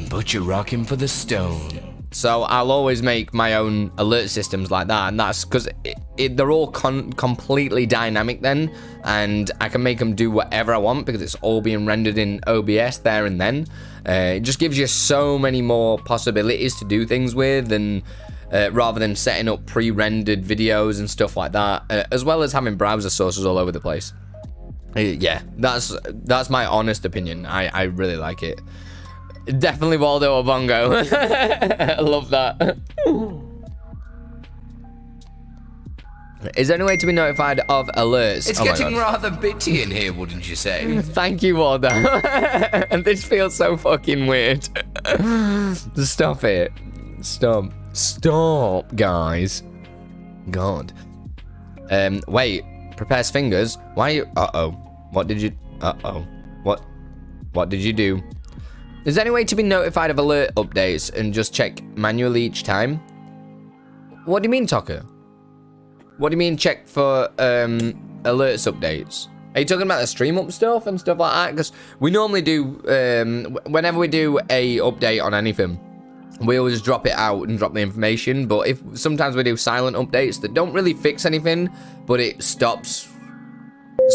But you're rocking for the stone. So I'll always make my own alert systems like that, and that's because they're all completely dynamic then, and I can make them do whatever I want because it's all being rendered in OBS there and then. It just gives you so many more possibilities to do things with, and rather than setting up pre-rendered videos and stuff like that, as well as having browser sources all over the place. Yeah, that's my honest opinion. I really like it. Definitely Waldo or Bongo. I love that. Is there any way to be notified of alerts? It's getting rather bitty in here, wouldn't you say? Thank you, Waldo. And this feels so fucking weird. Stop it. Stop, guys. God. Wait, prepares fingers. Why are you? Uh-oh. What did you? Uh-oh. What did you do? Is there any way to be notified of alert updates and just check manually each time? What do you mean, Tucker? What do you mean check for alerts updates? Are you talking about the stream up stuff and stuff like that? Because we normally do, whenever we do a update on anything, we always drop it out and drop the information. But if sometimes we do silent updates that don't really fix anything, but it stops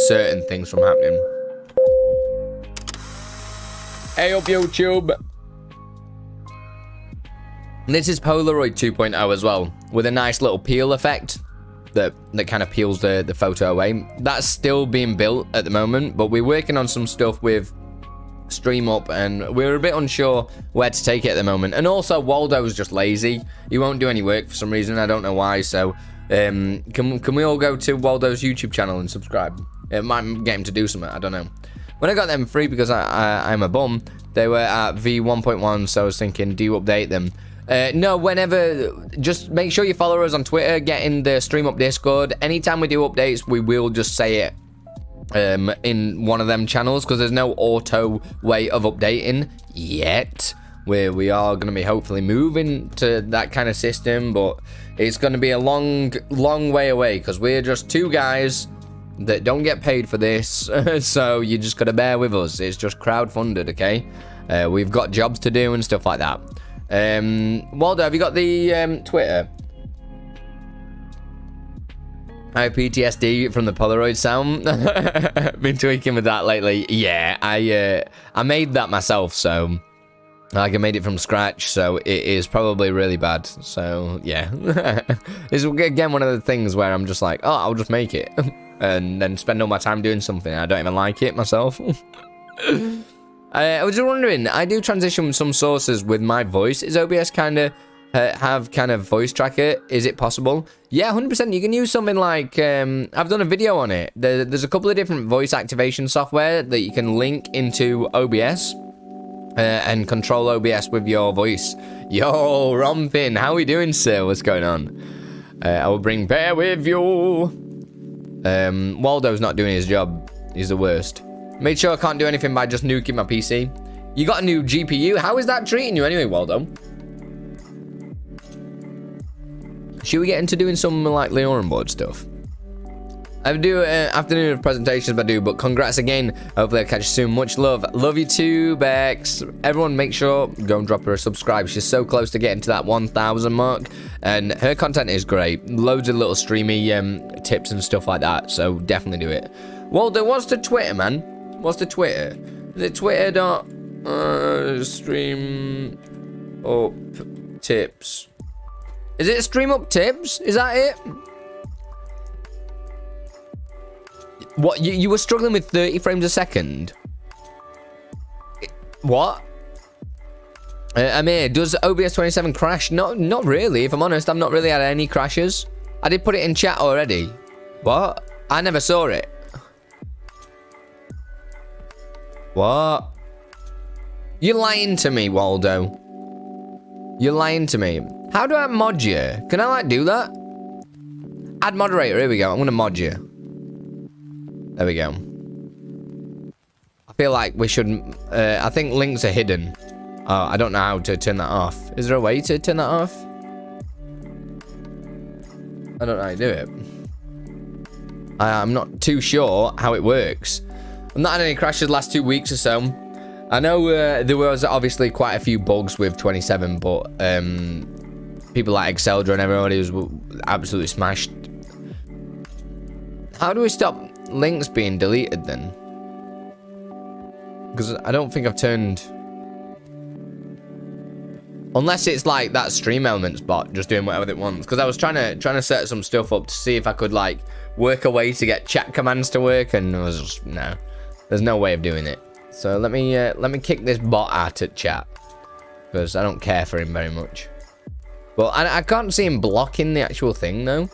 certain things from happening. Hey up YouTube. This is Polaroid 2.0 as well, with a nice little peel effect that kind of peels the photo away. That's still being built at the moment, but we're working on some stuff with Stream Up, and we're a bit unsure where to take it at the moment. And also Waldo's just lazy. He won't do any work for some reason. I don't know why. So can we all go to Waldo's YouTube channel and subscribe? It might get him to do something. I don't know. When I got them free, because I'm a bum, they were at V1.1, so I was thinking, do you update them? No, whenever, just make sure you follow us on Twitter, get in the Stream Up Discord. Anytime we do updates, we will just say it in one of them channels, because there's no auto way of updating yet. We are going to be hopefully moving to that kind of system, but it's going to be a long way away, because we're just two guys that don't get paid for this, so you just gotta bear with us. It's just crowdfunded, okay? We've got jobs to do and stuff like that. Waldo, have you got the Twitter? I have PTSD from the Polaroid sound. Been tweaking with that lately. Yeah, I made that myself, so like I made it from scratch, so it is probably really bad. So yeah, it's again one of the things where I'm just like, oh, I'll just make it. And then spend all my time doing something. I don't even like it myself. I was just wondering, I do transition some sources with my voice. Is OBS kind of have kind of voice tracker? Is it possible? Yeah, 100%. You can use something like, I've done a video on it. There's a couple of different voice activation software that you can link into OBS and control OBS with your voice. Yo, Rompin, how are we doing, sir? What's going on? I will bring bear with you. Waldo's not doing his job. He's the worst. Made sure I can't do anything by just nuking my PC. You got a new GPU? How is that treating you anyway, Waldo? Should we get into doing some like LioranBoard stuff? I do afternoon of presentations, I do, but congrats again. Hopefully I'll catch you soon. Much love. Love you too, Bex. Everyone make sure, go and drop her a subscribe. She's so close to getting to that 1,000 mark. And her content is great. Loads of little streamy tips and stuff like that. So definitely do it. Waldo, what's the Twitter, man? What's the Twitter? Is it Twitter.stream up tips? Is it Stream Up Tips? Is that it? What, you were struggling with 30 frames a second? What? Amir, does OBS 27 crash? Not really, if I'm honest. I've not really had any crashes. I did put it in chat already. What? I never saw it. What? You're lying to me, Waldo. You're lying to me. How do I mod you? Can I, like, do that? Add moderator. Here we go. I'm going to mod you. There we go. I feel like we shouldn't... I think links are hidden. Oh, I don't know how to turn that off. Is there a way to turn that off? I don't know how to do it. I'm not too sure how it works. I've not had any crashes the last 2 weeks or so. I know there was obviously quite a few bugs with 27, but people like Exceldra and everybody was absolutely smashed. How do we stop links being deleted then? Because I don't think I've turned... Unless it's like that Stream Elements bot just doing whatever it wants. Because I was trying to set some stuff up to see if I could like work a way to get chat commands to work, and it was just, no. There's no way of doing it. So let me kick this bot out at chat, because I don't care for him very much. Well, I can't see him blocking the actual thing though,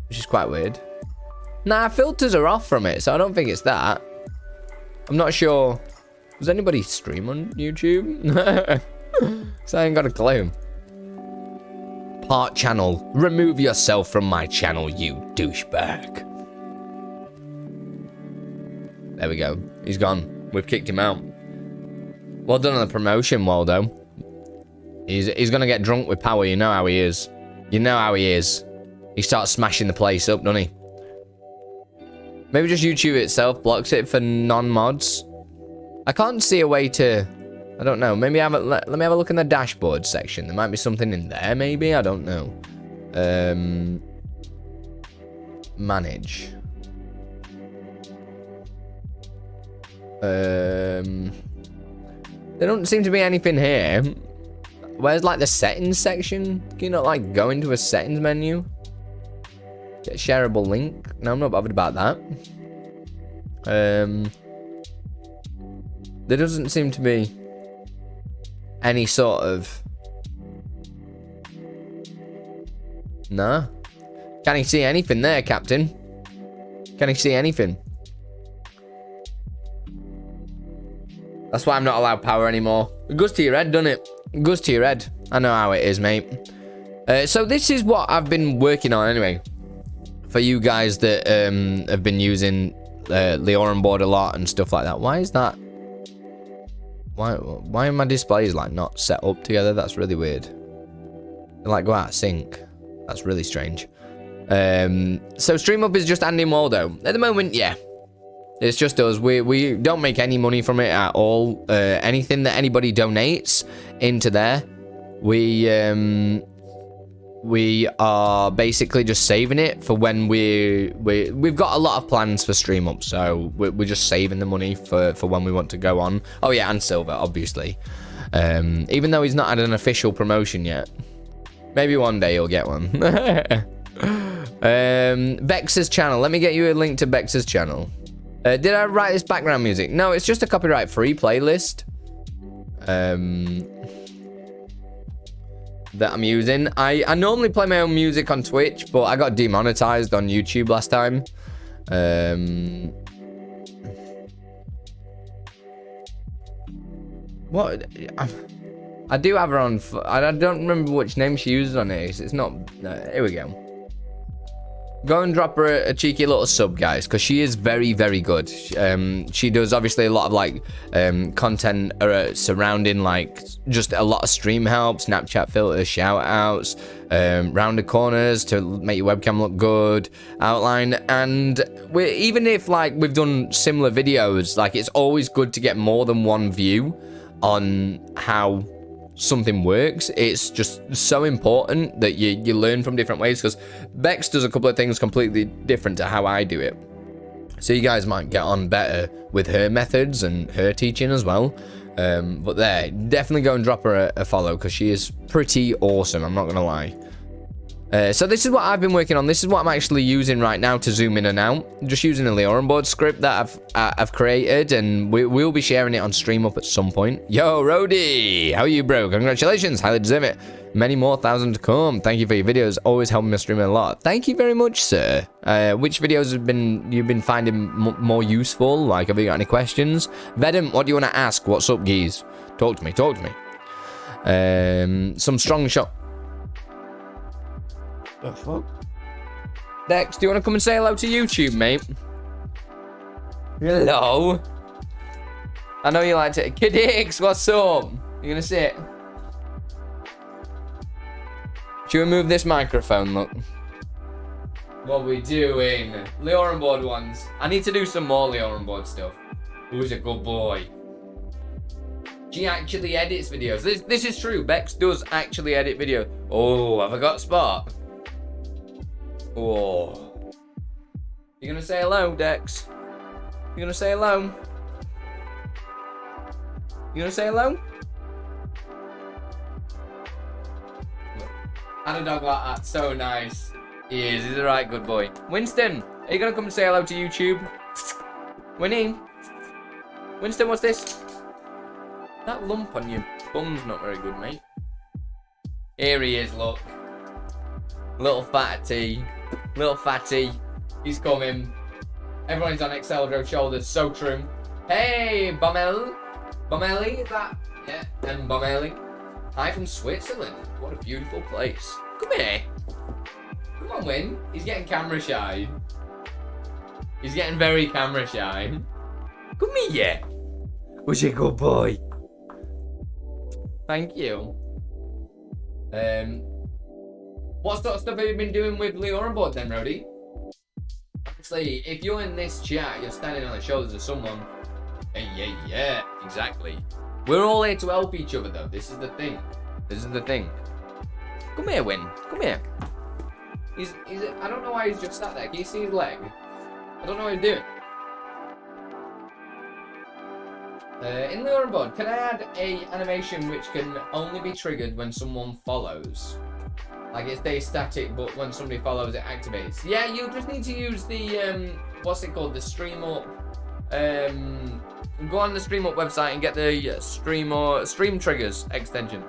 which is quite weird. Nah, filters are off from it, so I don't think it's that. I'm not sure. Does anybody stream on YouTube? So I ain't got a clue. part channel. Remove yourself from my channel, you douchebag. There we go. He's gone. We've kicked him out. Well done on the promotion, Waldo. He's gonna get drunk with power. You know how he is. You know how he is. He starts smashing the place up, doesn't he? Maybe just YouTube itself blocks it for non-mods. I can't see a way to... I don't know. Maybe let me have a look in the dashboard section. There might be something in there, maybe. I don't know. Manage. There don't seem to be anything here. Where's like the settings section? Can you not like go into a settings menu? Get a shareable link? No, I'm not bothered about that. There doesn't seem to be any sort of... Nah. Can you see anything there, Captain? Can you see anything? That's why I'm not allowed power anymore. It goes to your head, doesn't it? It goes to your head. I know how it is, mate. So this is what I've been working on anyway. For you guys that have been using LioranBoard a lot and stuff like that. Why is that? Why are my displays like not set up together? That's really weird. They like go out of sync. That's really strange. So Stream.bot is just Andi and Waldo. At the moment, yeah. It's just us. We don't make any money from it at all. Anything that anybody donates into there, we are basically just saving it for when we've got a lot of plans for Stream.bot, so we're just saving the money for when we want to go on. Oh yeah, and Silver, obviously. Even though he's not had an official promotion yet. Maybe one day he'll get one. Bex's channel. Let me get you a link to Bex's channel. Did I write this background music? No, it's just a copyright-free playlist that I'm using. I normally play my own music on Twitch, but I got demonetized on YouTube last time. What? I do have her on... I don't remember which name she uses on it. It's not... here we go. Go and drop her a cheeky little sub, guys, because she is very, very good. She does obviously a lot of like content surrounding like just a lot of stream help, Snapchat filters, shout outs, rounded corners to make your webcam look good, outline, and even if like we've done similar videos, like it's always good to get more than one view on how something works. It's just so important that you learn from different ways, because Bex does a couple of things completely different to how I do it, so you guys might get on better with her methods and her teaching as well. But there, definitely go and drop her a follow, because she is pretty awesome, I'm not gonna lie. So this is what I've been working on. This is what I'm actually using right now to zoom in and out. Just using a LioranBoard script that I've created, and we'll be sharing it on Stream.bot at some point. Yo, Rody, how are you, bro? Congratulations, highly deserve it. Many more thousands to come. Thank you for your videos, always helping me stream a lot. Thank you very much, sir. Which videos you've been finding more useful? Like, have you got any questions? Vedum, what do you want to ask? What's up, geez? Talk to me. Some strong shot. The fuck? Dex, do you want to come and say hello to YouTube, mate? Hello. I know you like it. Kidix, what's up? You gonna sit? Should we move this microphone, look? What we doing? LioranBoard ones. I need to do some more LioranBoard stuff. Who's a good boy? She actually edits videos. This is true. Bex does actually edit videos. Oh, have I got a spot? Oh. You gonna say hello, Dex? You gonna say hello? You gonna say hello? And a dog like that, so nice. He is, he's a right good boy. Winston, are you gonna come and say hello to YouTube? Winnie? Winston, what's this? That lump on your bum's not very good, mate. Here he is, look. Little fatty. Little fatty. He's coming. Everyone's on Excelro's shoulders, so true. Hey, Bomel. Bomeli, is that? Yeah, and Bomeli. Hi from Switzerland. What a beautiful place. Come here. Come on, Win. He's getting camera shy. He's getting very camera shy. Come here. Who's a good boy? Thank you. What sort of stuff have you been doing with LioranBoard then, Rody? Obviously, if you're in this chat, you're standing on the shoulders of someone. Yeah, exactly. We're all here to help each other, though. This is the thing. Come here, Win. Come here. I don't know why he's just sat there. Can you see his leg? I don't know what he's doing. In LioranBoard, can I add a animation which can only be triggered when someone follows? Like it stays static, but when somebody follows, it activates. Yeah, you'll just need to use the what's it called? The Stream.up. Go on the Stream.up website and get the Stream Triggers extension.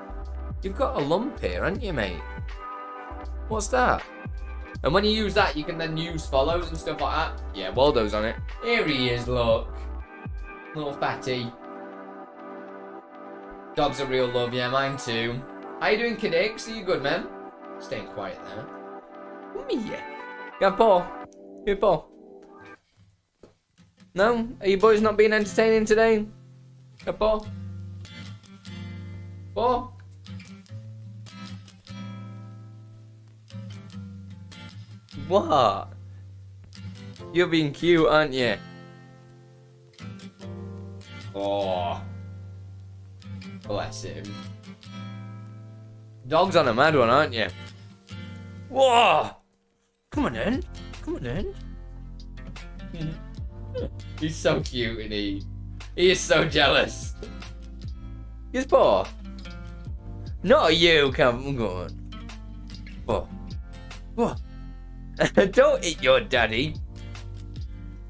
You've got a lump here, haven't you, mate? What's that? And when you use that, you can then use follows and stuff like that. Yeah, Waldo's on it. Here he is, look. Little fatty. Dog's a real love, yeah, mine too. How you doing, Kidix? Are you good, man? Staying quiet there. Come here. Go, Paul. Here, Paul. No? Are you boys not being entertaining today? Go, Paul. Paul? What? You're being cute, aren't you? Oh. Bless him. Dog's on a mad one, aren't you? Whoa! Come on in. Come on in. He's so cute, isn't he? He is so jealous. His paw. Not you, come on. Whoa. Whoa. Don't eat your daddy.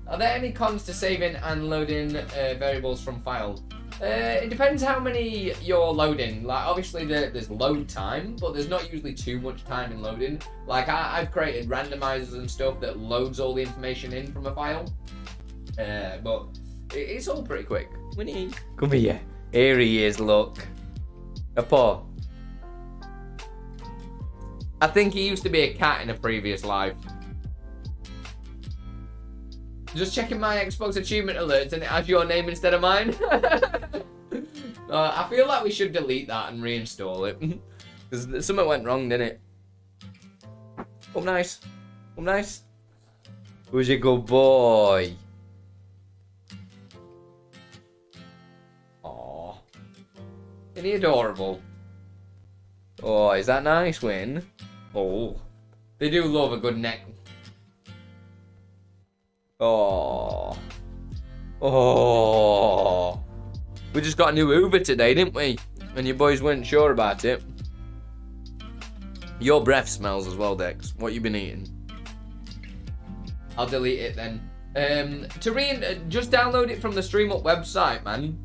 Are there any cons to saving and loading variables from file? It depends how many you're loading. Like, obviously there's load time, but there's not usually too much time in loading. Like, I've created randomizers and stuff that loads all the information in from a file. But it's all pretty quick. Winnie, come here. Here he is, look. A paw. I think he used to be a cat in a previous life. Just checking my Xbox achievement alerts and it has your name instead of mine. I feel like we should delete that and reinstall it. Because something went wrong, didn't it? Oh, nice. Oh, nice. Who's a good boy? Aww. Isn't he adorable? Oh, is that nice, Win? Oh. They do love a good neck. Oh. Oh. We just got a new Uber today, didn't we? And your boys weren't sure about it. Your breath smells as well, Dex. What you been eating? I'll delete it then. Just download it from the Stream.up website, man.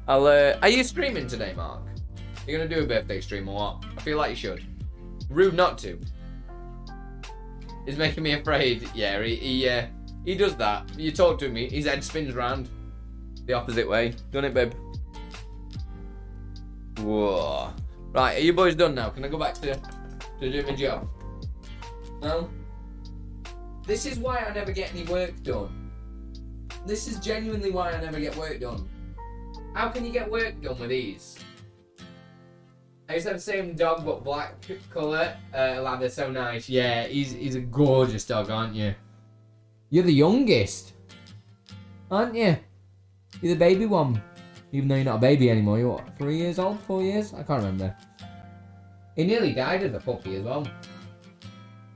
Are you streaming today, Mark? You gonna do a birthday stream or what? I feel like you should. Rude not to. He's making me afraid. Yeah, he does that. You talk to him, his head spins round the opposite way. Done it, babe. Whoa. Right, are you boys done now? Can I go back to doing my job? No? This is why I never get any work done. This is genuinely why I never get work done. How can you get work done with these? I used to have the same dog but black colour. Lad, they're so nice. Yeah, he's a gorgeous dog, aren't you? You're the youngest, aren't you? You're the baby one. Even though you're not a baby anymore. You're what, 3 years old? 4 years? I can't remember. He nearly died as a puppy as well.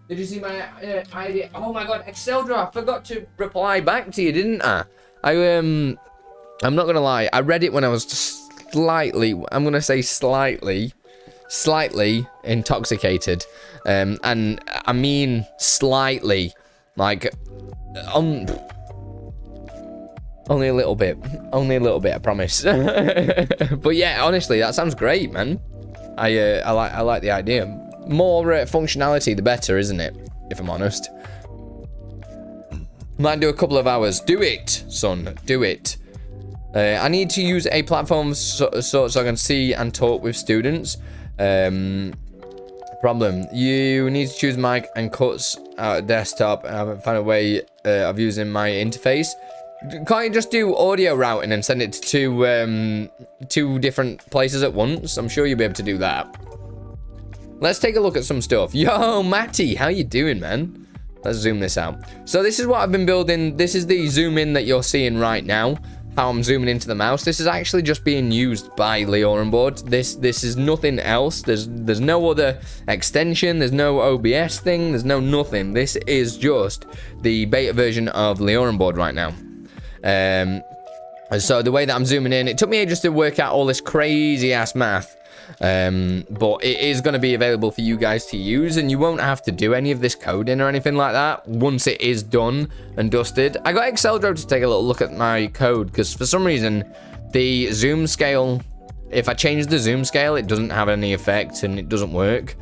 Did you see my idea? Oh my god, Exceldra, I forgot to reply back to you, didn't I? I'm not gonna lie, I read it when I was slightly, I'm gonna say slightly intoxicated. And I mean slightly. Like, only a little bit, I promise. But yeah, honestly, that sounds great, man. I like the idea. More functionality, the better, isn't it? If I'm honest. Might do a couple of hours. Do it, son. Do it. I need to use a platform so I can see and talk with students. Problem. You need to choose mic and cuts out desktop. I haven't found a way of using my interface. Can't you just do audio routing and send it to two different places at once? I'm sure you'll be able to do that. Let's take a look at some stuff. Yo, Matty, how you doing, man? Let's zoom this out. So this is what I've been building. This is the zoom in that you're seeing right now. How I'm zooming into the mouse. This is actually just being used by LioranBoard. This is nothing else. There's no other extension. There's no OBS thing. There's no nothing. This is just the beta version of LioranBoard right now. So the way that I'm zooming in, it took me ages to work out all this crazy ass math. But it is going to be available for you guys to use, and you won't have to do any of this coding or anything like that once it is done and dusted. I got Exceldro to take a little look at my code, because for some reason the zoom scale, if I change the zoom scale, it doesn't have any effect and it doesn't work.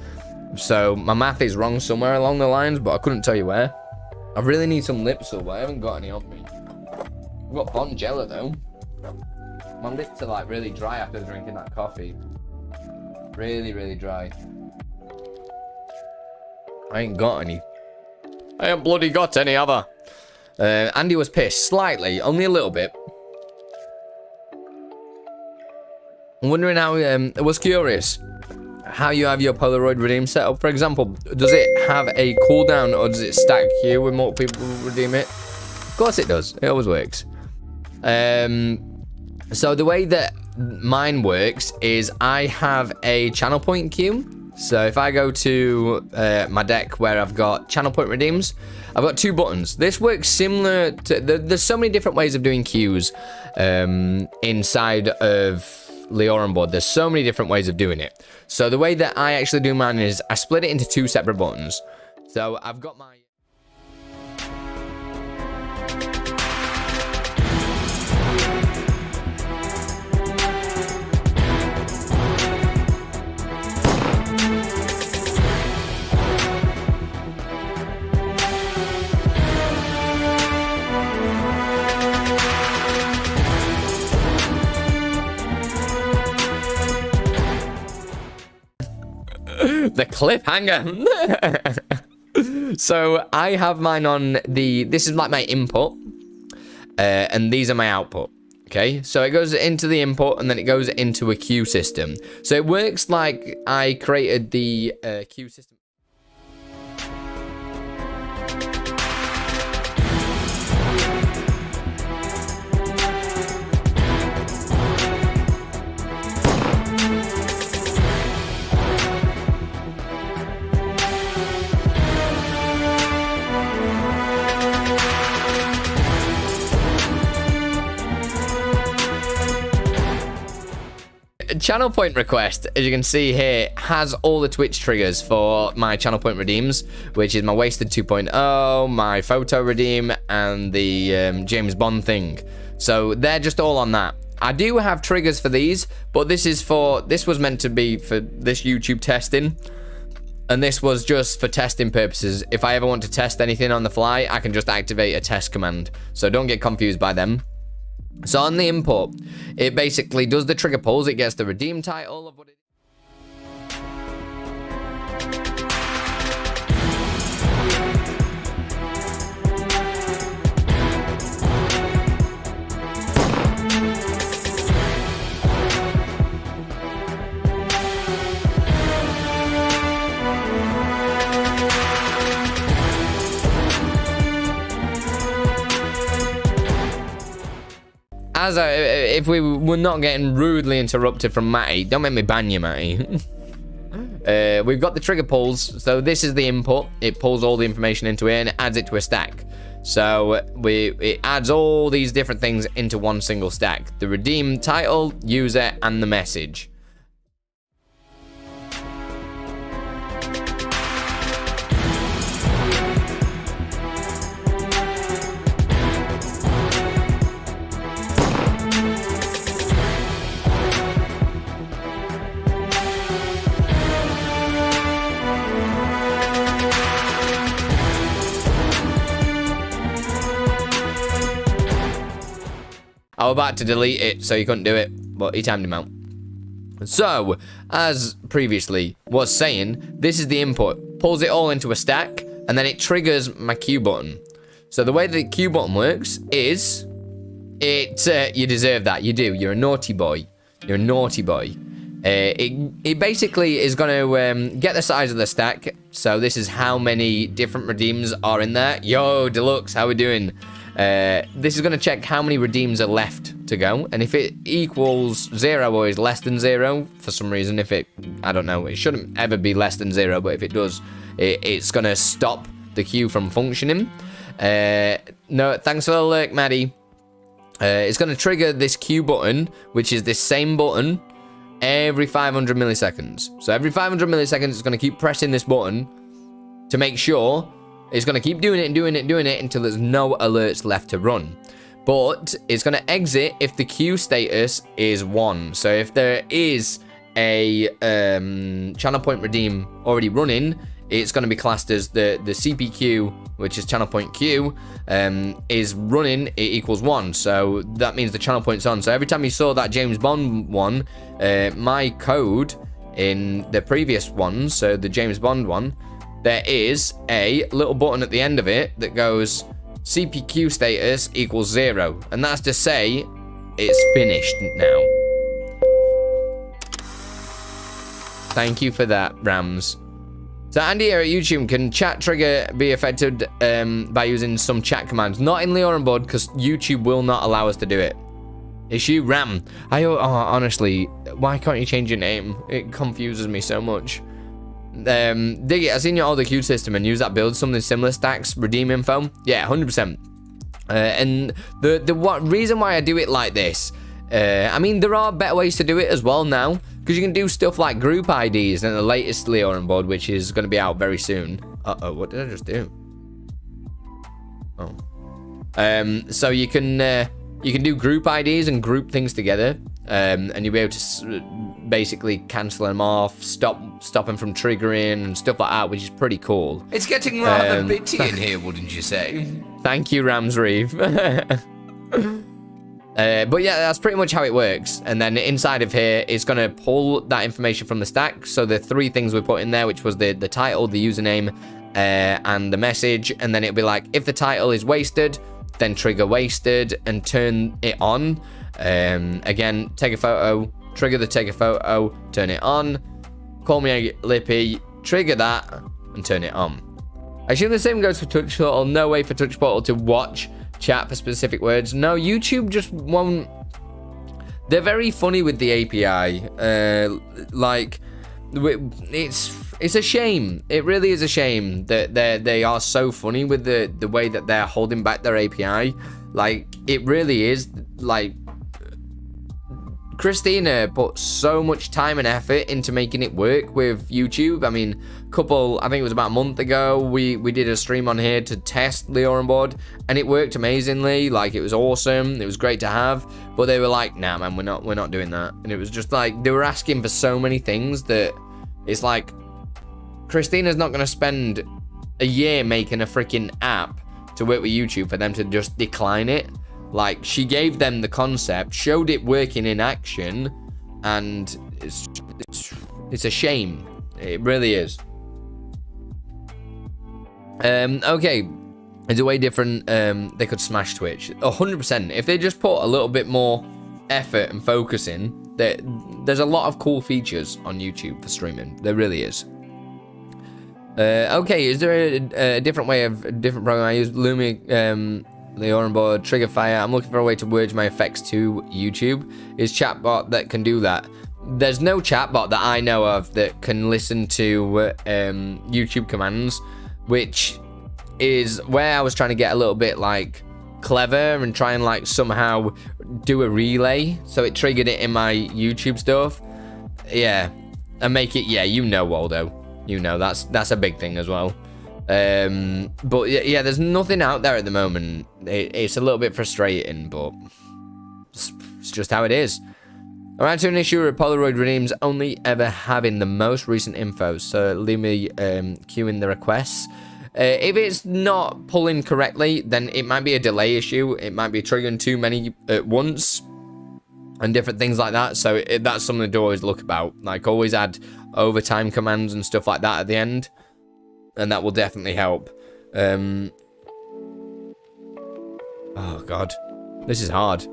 So my math is wrong somewhere along the lines, but I couldn't tell you where. I really need some Lipsil, but I haven't got any on me. I've got Bonjela though. My lips are like really dry after drinking that coffee. Really dry. I ain't got any. I ain't bloody got any other. Andy was pissed slightly, only a little bit. I'm wondering how, I was curious how you have your Polaroid redeem set up. For example, does it have a cooldown or does it stack here when more people redeem it? Of course it does. It always works. So the way that mine works is I have a channel point queue. So if I go to my deck where I've got channel point redeems, I've got two buttons. This works similar to, there's so many different ways of doing queues inside of LioranBoard. There's so many different ways of doing it. So the way that I actually do mine is I split it into two separate buttons. So I've got my... The cliffhanger. So I have mine on the, this is like my input, and these are my output. Okay, so it goes into the input and then it goes into a queue system. So it works like I created the queue system. Channel point request, as you can see here, has all the Twitch triggers for my channel point redeems, which is my wasted 2.0, my photo redeem, and the James Bond thing. So they're just all on that. I do have triggers for these, but this was meant to be for this YouTube testing, and this was just for testing purposes. If I ever want to test anything on the fly, I can just activate a test command. So don't get confused by them. So on the input, it basically does the trigger pulls. It gets the redeem title of what it is. As if we were not getting rudely interrupted from Matty, don't make me ban you, Matty. We've got the trigger pulls. So this is the input. It pulls all the information into it and it adds it to a stack. So it adds all these different things into one single stack. The redeem title, user, and the message. I was about to delete it so you couldn't do it, but he timed him out. So, as previously was saying, this is the input. Pulls it all into a stack, and then it triggers my Q button. So the way the Q button works is, you deserve that. You do. You're a naughty boy. You're a naughty boy. It basically is going to get the size of the stack. So this is how many different redeems are in there. Yo, Deluxe, how we doing? This is going to check how many redeems are left to go, and if it equals 0 or is less than 0 for some reason, I don't know, it shouldn't ever be less than 0, but if it does, it's going to stop the queue from functioning. No, thanks for the lurk, Maddie. It's going to trigger this Q button, which is this same button, every 500 milliseconds. So every 500 milliseconds, it's going to keep pressing this button to make sure. It's going to keep doing it and doing it and doing it until there's no alerts left to run. But it's going to exit if the queue status is 1. So if there is a channel point redeem already running, it's going to be classed as the CPQ, which is channel point queue, is running, it equals 1. So that means the channel point's on. So every time you saw that James Bond one, my code in the previous ones, so the James Bond one, there is a little button at the end of it that goes CPQ status equals 0. And that's to say it's finished now. Thank you for that, Rams. So Andy here at YouTube, can chat trigger be affected by using some chat commands? Not in LioranBoard, because YouTube will not allow us to do it. Issue Ram. Honestly, why can't you change your name? It confuses me so much. Dig it, I've seen your older queue system and use that build something similar, stacks, redeem info. Yeah, 100%. And the reason why I do it like this, I mean, there are better ways to do it as well now, because you can do stuff like group IDs and the latest LioranBoard, which is going to be out very soon. What did I just do? So you can do group IDs and group things together, and you'll be able to basically cancel them off, stop them from triggering and stuff like that, which is pretty cool. It's getting rather bitty in here, wouldn't you say? Thank you, Rams Reeve. But yeah, that's pretty much how it works. And then inside of here, it's going to pull that information from the stack. So the 3 things we put in there, which was the title, the username, and the message. And then it'll be like, if the title is wasted, then trigger wasted and turn it on. Again, take a photo, trigger the take a photo, turn it on, call me a lippy, trigger that, and turn it on. I assume the same goes for Touch Portal. No way for Touch Portal to watch chat for specific words. No, YouTube just won't. They're very funny with the API. It's a shame. It really is a shame that they are so funny with the way that they're holding back their API. Like, it really is. Like, Christina put so much time and effort into making it work with YouTube. I mean, I think it was about a month ago, we did a stream on here to test LioranBoard, and it worked amazingly. Like, it was awesome. It was great to have. But they were like, nah, man, we're not doing that. And it was just like, they were asking for so many things that it's like, Christina's not going to spend a year making a freaking app to work with YouTube for them to just decline it. Like, she gave them the concept, showed it working in action, and it's a shame. It really is. Okay, it's a way different. They could smash Twitch 100%. If they just put a little bit more effort and focus in, there's a lot of cool features on YouTube for streaming. There really is. Okay, is there a different way of a different program? I use Lumi, LioranBoard, Trigger Fire. I'm looking for a way to merge my effects to YouTube. Is chatbot that can do that? There's no chatbot that I know of that can listen to YouTube commands, which is where I was trying to get a little bit like clever and try and like somehow do a relay, so it triggered it in my YouTube stuff. Yeah, and make it. Yeah, you know, Waldo. You know, that's a big thing as well. But yeah, there's nothing out there at the moment. It's a little bit frustrating, but it's just how it is. Around to an issue with Polaroid redeems only ever having the most recent info, so leave me queuing the requests. If it's not pulling correctly, then it might be a delay issue. It might be triggering too many at once. and different things like that. So that's something to always look about. Like, always add overtime commands and stuff like that at the end, and that will definitely help. Oh god, this is hard.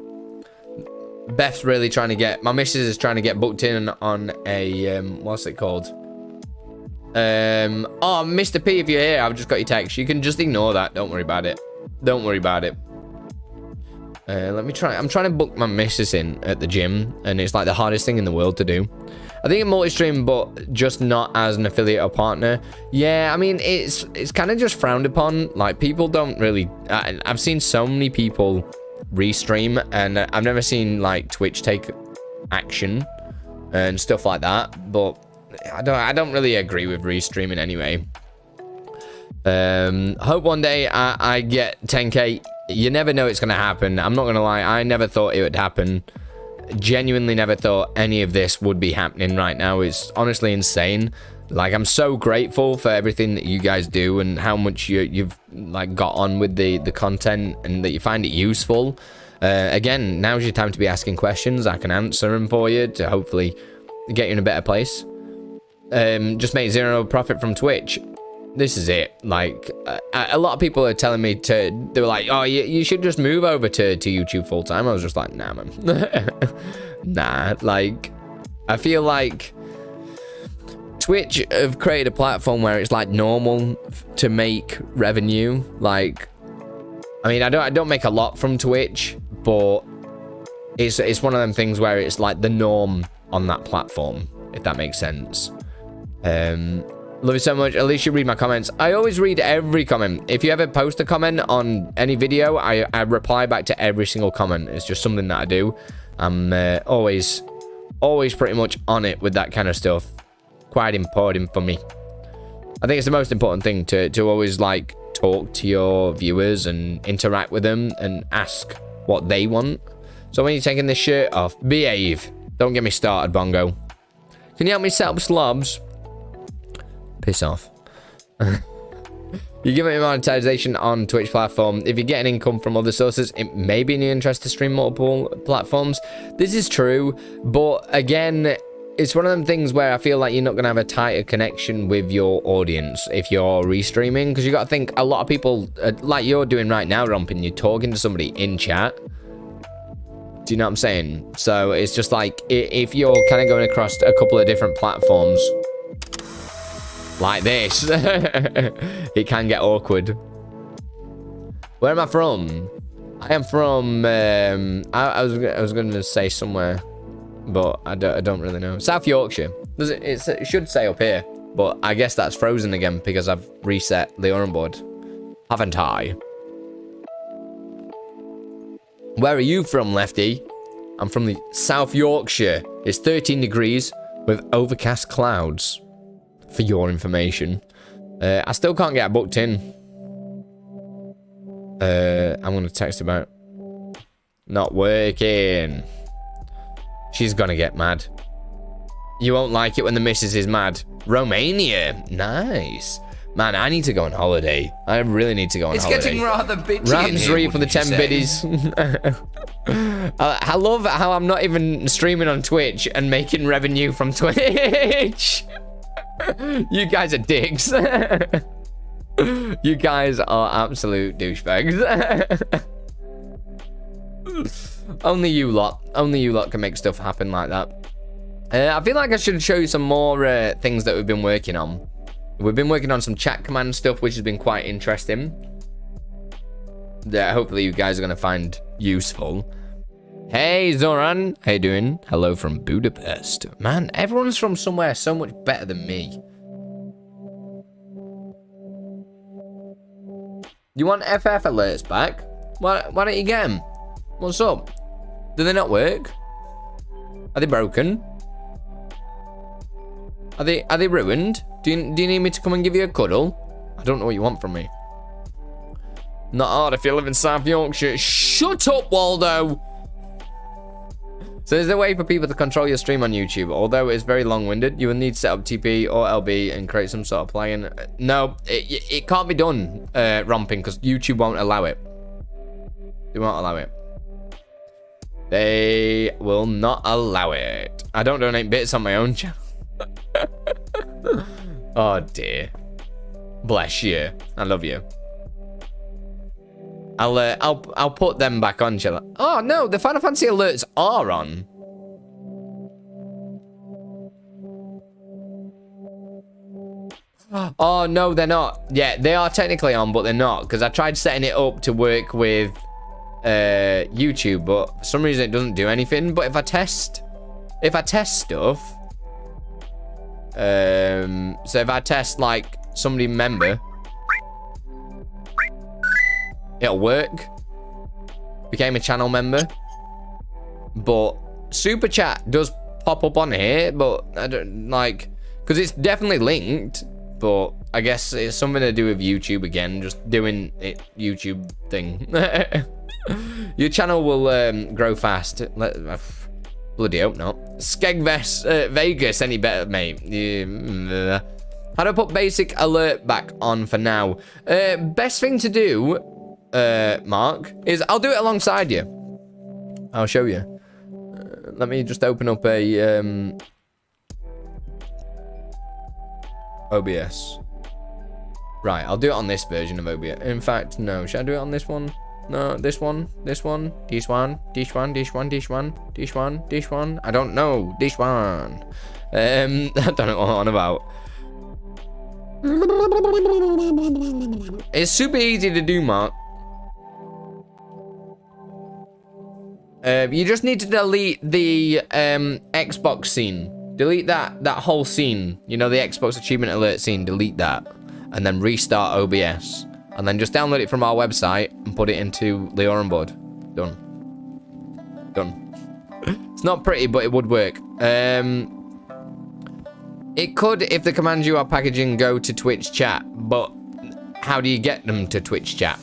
Beth's really trying to get, my missus is trying to get booked in on a what's it called? Oh, Mr. P, if you're here, I've just got your text. You can just ignore that. Don't worry about it. Don't worry about it. Let me try. I'm trying to book my missus in at the gym, and it's like the hardest thing in the world to do. I think in multi-stream, but just not as an affiliate or partner. Yeah, I mean, it's kind of just frowned upon. Like, people don't really... I've seen so many people restream, and I've never seen, like, Twitch take action and stuff like that. But I don't really agree with restreaming anyway. Hope one day I get 10k. You never know it's going to happen. I'm not going to lie. I never thought it would happen. Genuinely never thought any of this would be happening right now. It's honestly insane. Like, I'm so grateful for everything that you guys do and how much you've like got on with the content and that you find it useful. Again, now's your time to be asking questions. I can answer them for you to hopefully get you in a better place. Just make zero profit from Twitch. This is it. Like, a lot of people are telling me they were like, oh, you should just move over to YouTube full time. I was just like, nah, man. Nah, like, I feel like Twitch have created a platform where it's like normal to make revenue. Like, I mean, I don't make a lot from Twitch, but it's one of them things where it's like the norm on that platform, if that makes sense. Love you so much. At least you read my comments. I always read every comment. If you ever post a comment on any video, I reply back to every single comment. It's just something that I do. I'm always pretty much on it with that kind of stuff. Quite important for me. I think it's the most important thing to always like talk to your viewers and interact with them and ask what they want. So when you're taking this shirt off, behave. Don't get me started, Bongo. Can you help me set up slobs? Piss off. You give me monetization on Twitch platform. If you get an income from other sources, it may be in your interest to stream multiple platforms. This is true, but again, it's one of them things where I feel like you're not going to have a tighter connection with your audience if you're restreaming, because you got to think a lot of people, like you're doing right now, Rompin, you're talking to somebody in chat. Do you know what I'm saying? So it's just like, if you're kind of going across a couple of different platforms like this, it can get awkward. Where am I from? I am from I was going to say somewhere, but I don't really know. South Yorkshire. It should say up here, but I guess that's frozen again because I've reset LioranBoard, haven't I? Where are you from, Lefty? I'm from the South Yorkshire. It's 13 degrees with overcast clouds. For your information, I still can't get booked in. I'm gonna text about not working. She's gonna get mad. You won't like it when the missus is mad. Romania, nice. Man, I need to go on holiday. I really need to go on holiday. It's getting rather bitchy. Ramsry for the 10 biddies. I love how I'm not even streaming on Twitch and making revenue from Twitch. You guys are dicks. You guys are absolute douchebags. Only you lot can make stuff happen like that. I feel like I should show you some more things that we've been working on. We've been working on some chat command stuff, which has been quite interesting. That hopefully you guys are going to find useful. Hey, Zoran. How you doing? Hello from Budapest. Man, everyone's from somewhere so much better than me. You want FF alerts back? Why don't you get them? What's up? Do they not work? Are they broken? Are they ruined? Do you need me to come and give you a cuddle? I don't know what you want from me. Not hard if you live in South Yorkshire. Shut up, Waldo! So there's a way for people to control your stream on YouTube. Although it's very long-winded, you will need to set up TP or LB and create some sort of plugin. No, it can't be done, Romping, because YouTube won't allow it. They won't allow it. They will not allow it. I don't donate bits on my own channel. Oh dear. Bless you. I love you. I'll put them back on, shall I? Oh no, the Final Fantasy alerts are on. Oh no, they're not. Yeah, they are technically on, but they're not, because I tried setting it up to work with YouTube, but for some reason it doesn't do anything. But if I test stuff, so if I test like somebody member, it'll work. Became a channel member, but super chat does pop up on here, but I don't like, because it's definitely linked, but I guess it's something to do with YouTube again, just doing it YouTube thing. Your channel will grow fast. Bloody hope not. Skegvest Vegas, any better, mate? Yeah. How do I put basic alert back on for now? Best thing to do, Mark, is I'll do it alongside you. I'll show you. Let me just open up a OBS. Right, I'll do it on this version of OBS. In fact, no. Should I do it on this one? No, this one, this one, this one, this one, this one, this one, this one, this one. I don't know. This one. I don't know what I'm on about. It's super easy to do, Mark. You just need to delete the Xbox scene. Delete that whole scene. You know, the Xbox achievement alert scene. Delete that. And then restart OBS. And then just download it from our website and put it into LioranBoard. Done. Done. It's not pretty, but it would work. It could, if the commands you are packaging go to Twitch chat, but how do you get them to Twitch chat?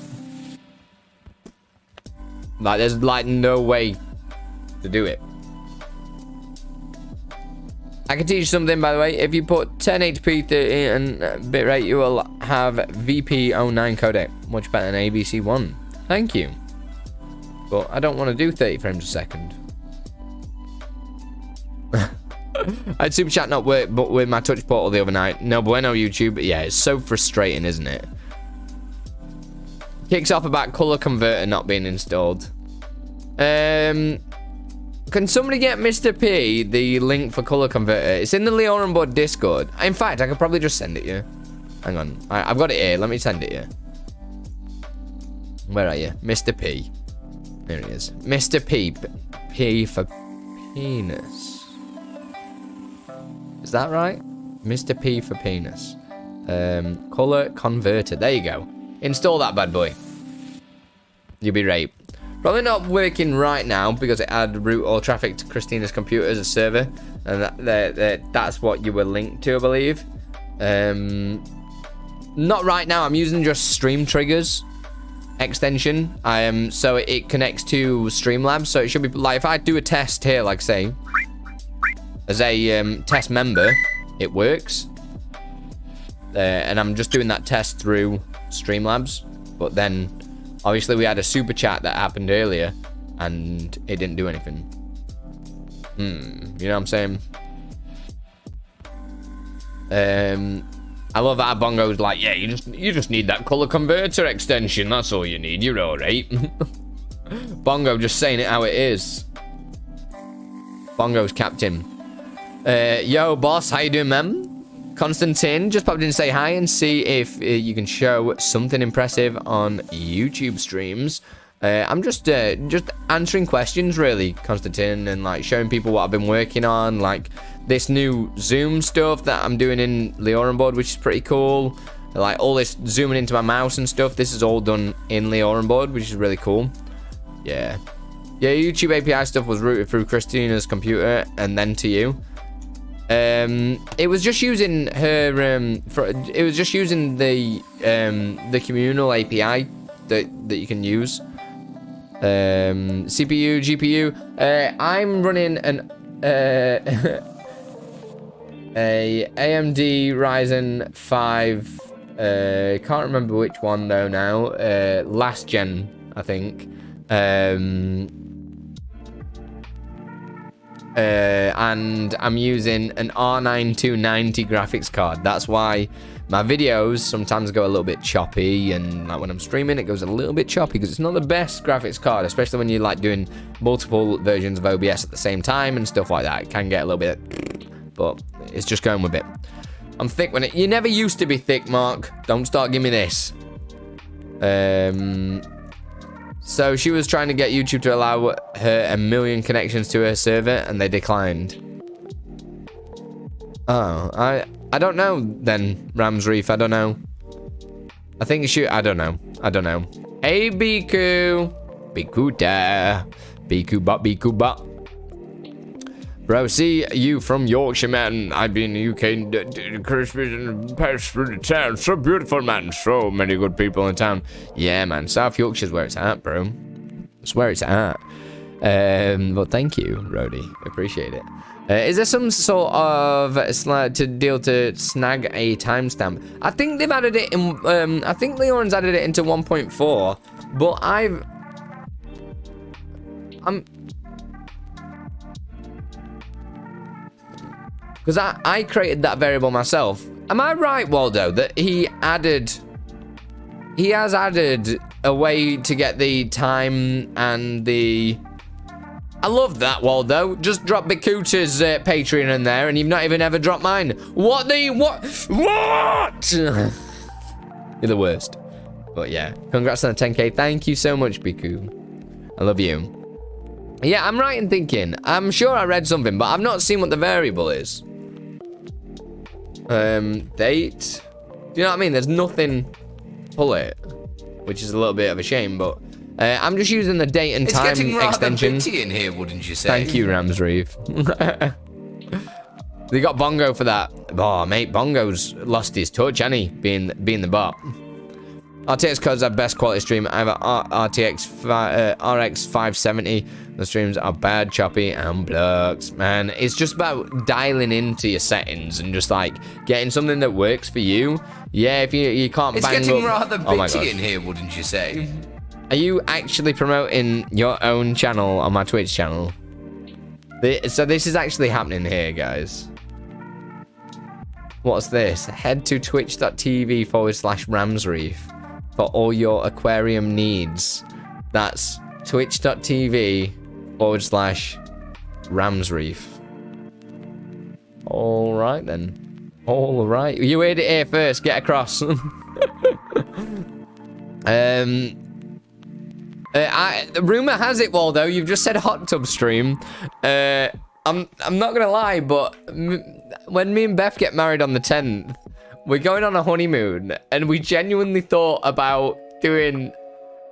Like, there's like no way to do it. I can teach you something, by the way. If you put 1080p 30 and bitrate, you will have VP09 codec, much better than ABC1. Thank you. But I don't want to do 30 frames a second. I had Super Chat not work, but with my touch portal the other night. No bueno, YouTube. Yeah, it's so frustrating, isn't it? Kicks off about color converter not being installed. Can somebody get Mr. P the link for color converter? It's in the LioranBoard Discord. In fact, I could probably just send it you. Hang on. I've got it here. Let me send it you. Where are you? Mr. P. There he is. Mr. P. P for penis. Is that right? Mr. P for penis. Color converter. There you go. Install that bad boy. You'll be right. Probably not working right now because it had route all traffic to Christina's computer as a server, and that's what you were linked to, I believe. Not right now. I'm using just Stream Triggers extension. So it connects to Streamlabs, so it should be like if I do a test here, like say as a test member, it works. And I'm just doing that test through Streamlabs, but then obviously we had a super chat that happened earlier and it didn't do anything. You know what I'm saying? I love how Bongo's like, yeah, you just need that color converter extension. That's all you need. You're all right. Bongo just saying it how it is. Bongo's captain. Yo, boss, how you doing, man? Constantine just popped in to say hi and see if you can show something impressive on YouTube streams. I'm just answering questions, really, Constantine, and like showing people what I've been working on, like this new Zoom stuff that I'm doing in LioranBoard, which is pretty cool. Like all this zooming into my mouse and stuff. This is all done in LioranBoard, which is really cool. Yeah, YouTube API stuff was routed through Christina's computer and then to you. It was just using her it was just using the communal API that you can use. CPU, GPU. I'm running an a AMD Ryzen 5. Can't remember which one though now. Last gen, I think. and I'm using an R9 290 graphics card. That's why my videos sometimes go a little bit choppy, and like when I'm streaming, it goes a little bit choppy because it's not the best graphics card, especially when you're like doing multiple versions of OBS at the same time and stuff like that. It can get a little bit, but it's just going with it. I'm thick when it. You never used to be thick, Mark. Don't start giving me this. So she was trying to get YouTube to allow her 1 million connections to her server, and they declined. Oh, I don't know then, Rams Reef. I don't know. I think you should. I don't know. Hey, Biku. Biku da. Biku bot. Bro, see you from Yorkshire, man. I've been in the UK, Christmas and passed through the town. So beautiful, man. So many good people in town. Yeah, man. South Yorkshire's where it's at, bro. It's where it's at. But thank you, Rody. Appreciate it. Is there some sort of deal to snag a timestamp? I think they've added it in. I think Leon's added it into 1.4, but because I created that variable myself. Am I right, Waldo, that he has added a way to get the time and the... I love that, Waldo. Just drop Bikuta's Patreon in there, and you've not even ever dropped mine. What? You're the worst. But yeah, congrats on the 10k. Thank you so much, Biku. I love you. Yeah, I'm right in thinking. I'm sure I read something, but I've not seen what the variable is. Date. Do you know what I mean? There's nothing. Pull it, which is a little bit of a shame, but I'm just using the date and time extension. It's getting rather bitty in here, wouldn't you say? Thank you, Rams Reef. They got Bongo for that. Oh, mate, Bongo's lost his touch, hasn't he? Being the bot. RTX cards have best quality stream. I have a RX 570. The streams are bad, choppy, and blocks. Man, it's just about dialing into your settings and just like getting something that works for you. Yeah, if you can't bang up. It's getting rather bitty in here, wouldn't you say? Are you actually promoting your own channel on my Twitch channel? So this is actually happening here, guys. What's this? Head to twitch.tv/ramsreef for all your aquarium needs. That's twitch.tv/ramsreef. All right then. All right. You heard it here first. Get across. Rumor has it, Waldo, you've just said hot tub stream. I'm not gonna lie, but when me and Beth get married on the 10th, we're going on a honeymoon, and we genuinely thought about doing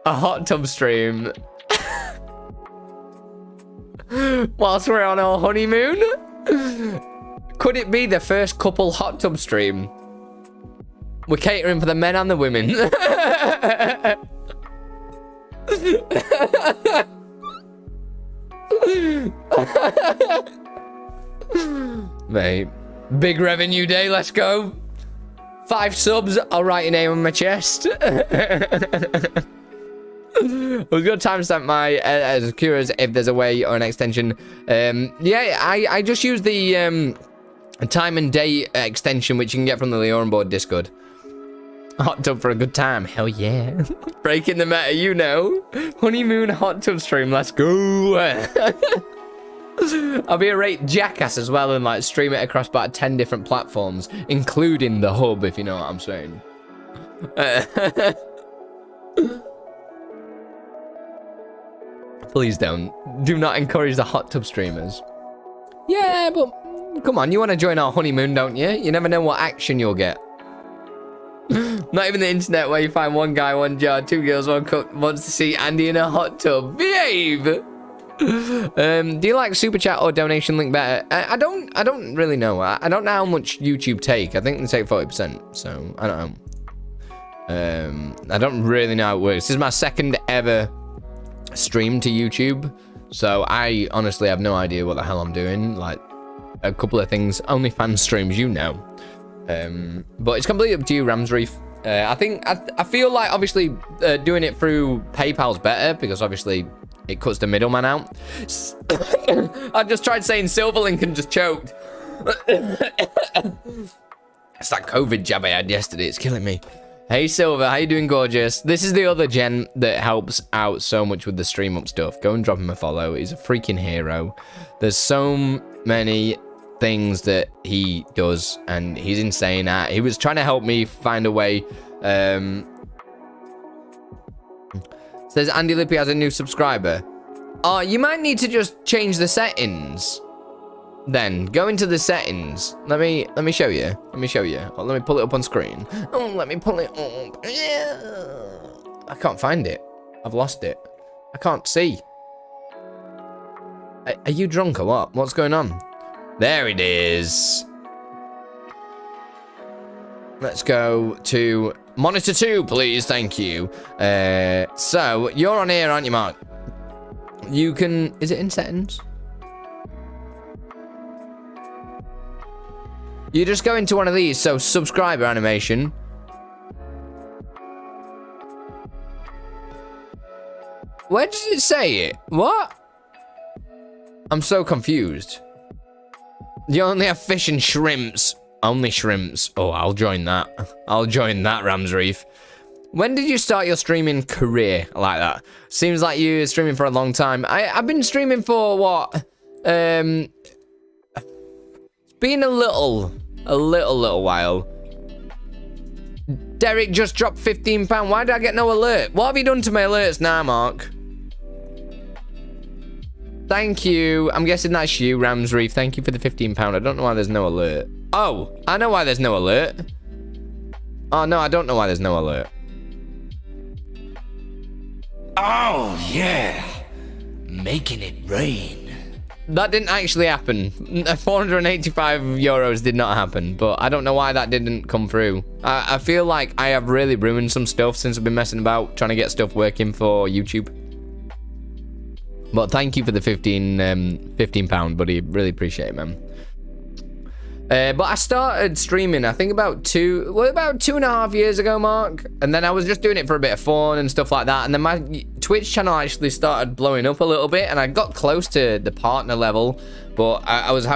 a hot tub stream whilst we're on our honeymoon. Could it be the first couple hot tub stream? We're catering for the men and the women. Mate, big revenue day, let's go. 5 subs, I'll write your name on my chest. I was gonna timestamp my as curious if there's a way or an extension. Yeah, I just use the time and day extension, which you can get from the LioranBoard Discord. Hot tub for a good time, hell yeah. Breaking the meta, you know. Honeymoon hot tub stream, let's go. I'll be a rate jackass as well and like stream it across about 10 different platforms, including the hub, if you know what I'm saying. Please do not encourage the hot tub streamers. Yeah, but come on, you want to join our honeymoon, don't you? You never know what action you'll get. Not even the internet where you find one guy, one jar, 2 girls, 1 cup wants to see Andi in a hot tub. Behave! Do you like super chat or donation link better? I don't really know. I don't know how much YouTube take. I think they take 40%, so I don't know. I don't really know how it works. This is my second ever stream to YouTube, so I honestly have no idea what the hell I'm doing. Like a couple of things, OnlyFans streams, you know. But it's completely up to you, Ramsreef. I feel like obviously doing it through PayPal's better because obviously it cuts the middleman out. I just tried saying Silverlink and just choked. It's that COVID jab I had yesterday. It's killing me. Hey, Silver. How you doing, gorgeous? This is the other gen that helps out so much with the stream up stuff. Go and drop him a follow. He's a freaking hero. There's so many things that he does, and he's insane at. He was trying to help me find a way. Says Andy Lippy has a new subscriber. Oh, you might need to just change the settings. Then go into the settings. Let me show you. Let me show you. Oh, let me pull it up on screen. Oh, let me pull it up. Yeah. I can't find it. I've lost it. I can't see. Are you drunk or what? What's going on? There it is. Let's go to monitor 2, please. Thank you. So you're on here, aren't you, Mark? You can. Is it in settings? You just go into one of these. So subscriber animation. Where does it say it? What? I'm so confused. You only have fish and shrimps. Only shrimps. Oh, I'll join that. I'll join that, Rams Reef. When did you start your streaming career like that? Seems like you're streaming for a long time. I've been streaming for what? It's been a little while. Derek just dropped £15. Why did I get no alert? What have you done to my alerts now, Mark? Thank you. I'm guessing that's you, Rams Reef. Thank you for the £15. I don't know why there's no alert. Oh, I know why there's no alert. Oh, no, I don't know why there's no alert. Oh, yeah. Making it rain. That didn't actually happen. 485 euros did not happen, but I don't know why that didn't come through. I feel like I have really ruined some stuff since I've been messing about trying to get stuff working for YouTube. But thank you for the £15, buddy. Really appreciate it, man. But I started streaming, I think about 2.5 years ago, Mark. And then I was just doing it for a bit of fun and stuff like that. And then my Twitch channel actually started blowing up a little bit. And I got close to the partner level. But I was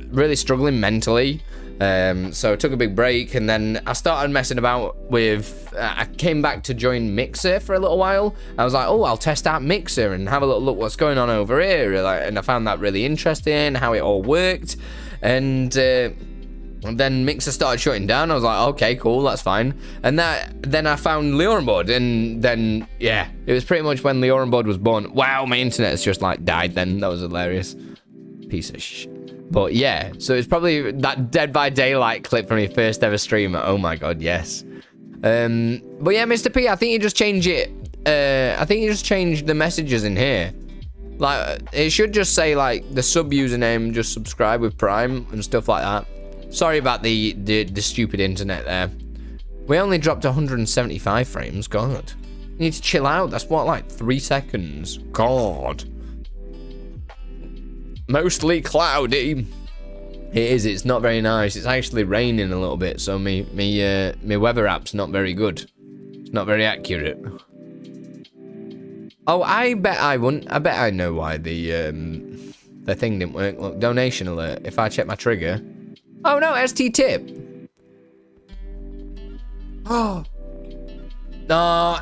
really struggling mentally. So I took a big break. And then I started messing about with... I came back to join Mixer for a little while. I was like, oh, I'll test out Mixer and have a little look what's going on over here. And I found that really interesting, how it all worked. And then Mixer started shutting down. I was like, okay, cool, that's fine. And then I found LioranBoard, and then yeah, it was pretty much when LioranBoard was born. Wow, my internet's just like died then. That was hilarious. Piece of shit. But yeah, so it's probably that Dead by Daylight clip from your first ever stream. Oh my god, yes. But yeah, Mr. P, I think you just change it. I think you just change the messages in here. Like, it should just say, like, the sub username, just subscribe with Prime and stuff like that. Sorry about the stupid internet there. We only dropped 175 frames. God. You need to chill out. That's what, like, 3 seconds. God. Mostly cloudy. It is. It's not very nice. It's actually raining a little bit, so me weather app's not very good. It's not very accurate. Oh, I bet I wouldn't. I bet I know why the thing didn't work. Look, donation alert. If I check my trigger. Oh no, ST tip. Oh. No.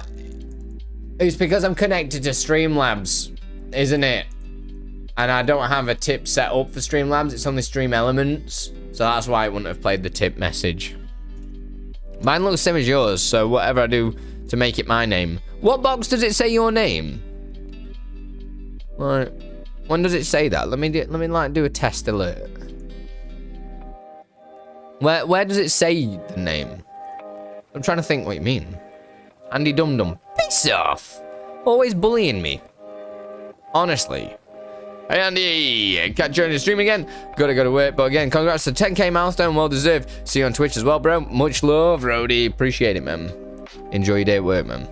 It's because I'm connected to Streamlabs, isn't it? And I don't have a tip set up for Streamlabs. It's only Stream Elements. So that's why it wouldn't have played the tip message. Mine looks the same as yours, so whatever I do to make it my name. What box does it say your name? Right. When does it say that? Let me like do a test alert. Where does it say the name? I'm trying to think what you mean. Andy Dum Dum. Piss off. Always bullying me. Honestly. Hey Andy, catch you on your stream again. Gotta go to work, but again, congrats to 10k milestone, well deserved. See you on Twitch as well, bro. Much love, Rody. Appreciate it, man. Enjoy your day at work, man.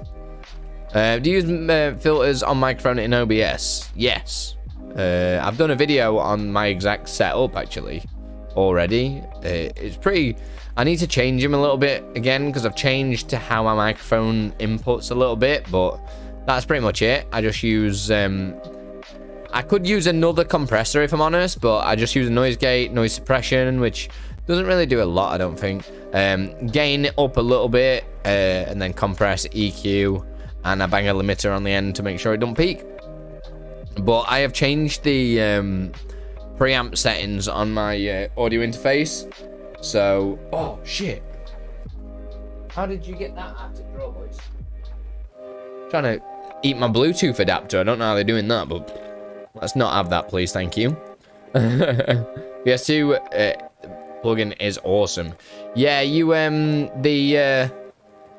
Do you use filters on microphone in OBS? Yes. I've done a video on my exact setup actually already. It's pretty. I need to change them a little bit again because I've changed to how my microphone inputs a little bit, but That's pretty much it. I just use I could use another compressor if I'm honest, but I just use a noise gate, noise suppression, which doesn't really do a lot, I don't think. Gain it up a little bit, and then compress, EQ, and I bang a limiter on the end to make sure it don't peak. But I have changed the preamp settings on my audio interface. So, oh shit. How did you get that out to draw, boys? Trying to eat my Bluetooth adapter. I don't know how they're doing that, but let's not have that, please. Thank you. PS2 plugin is awesome. Yeah, the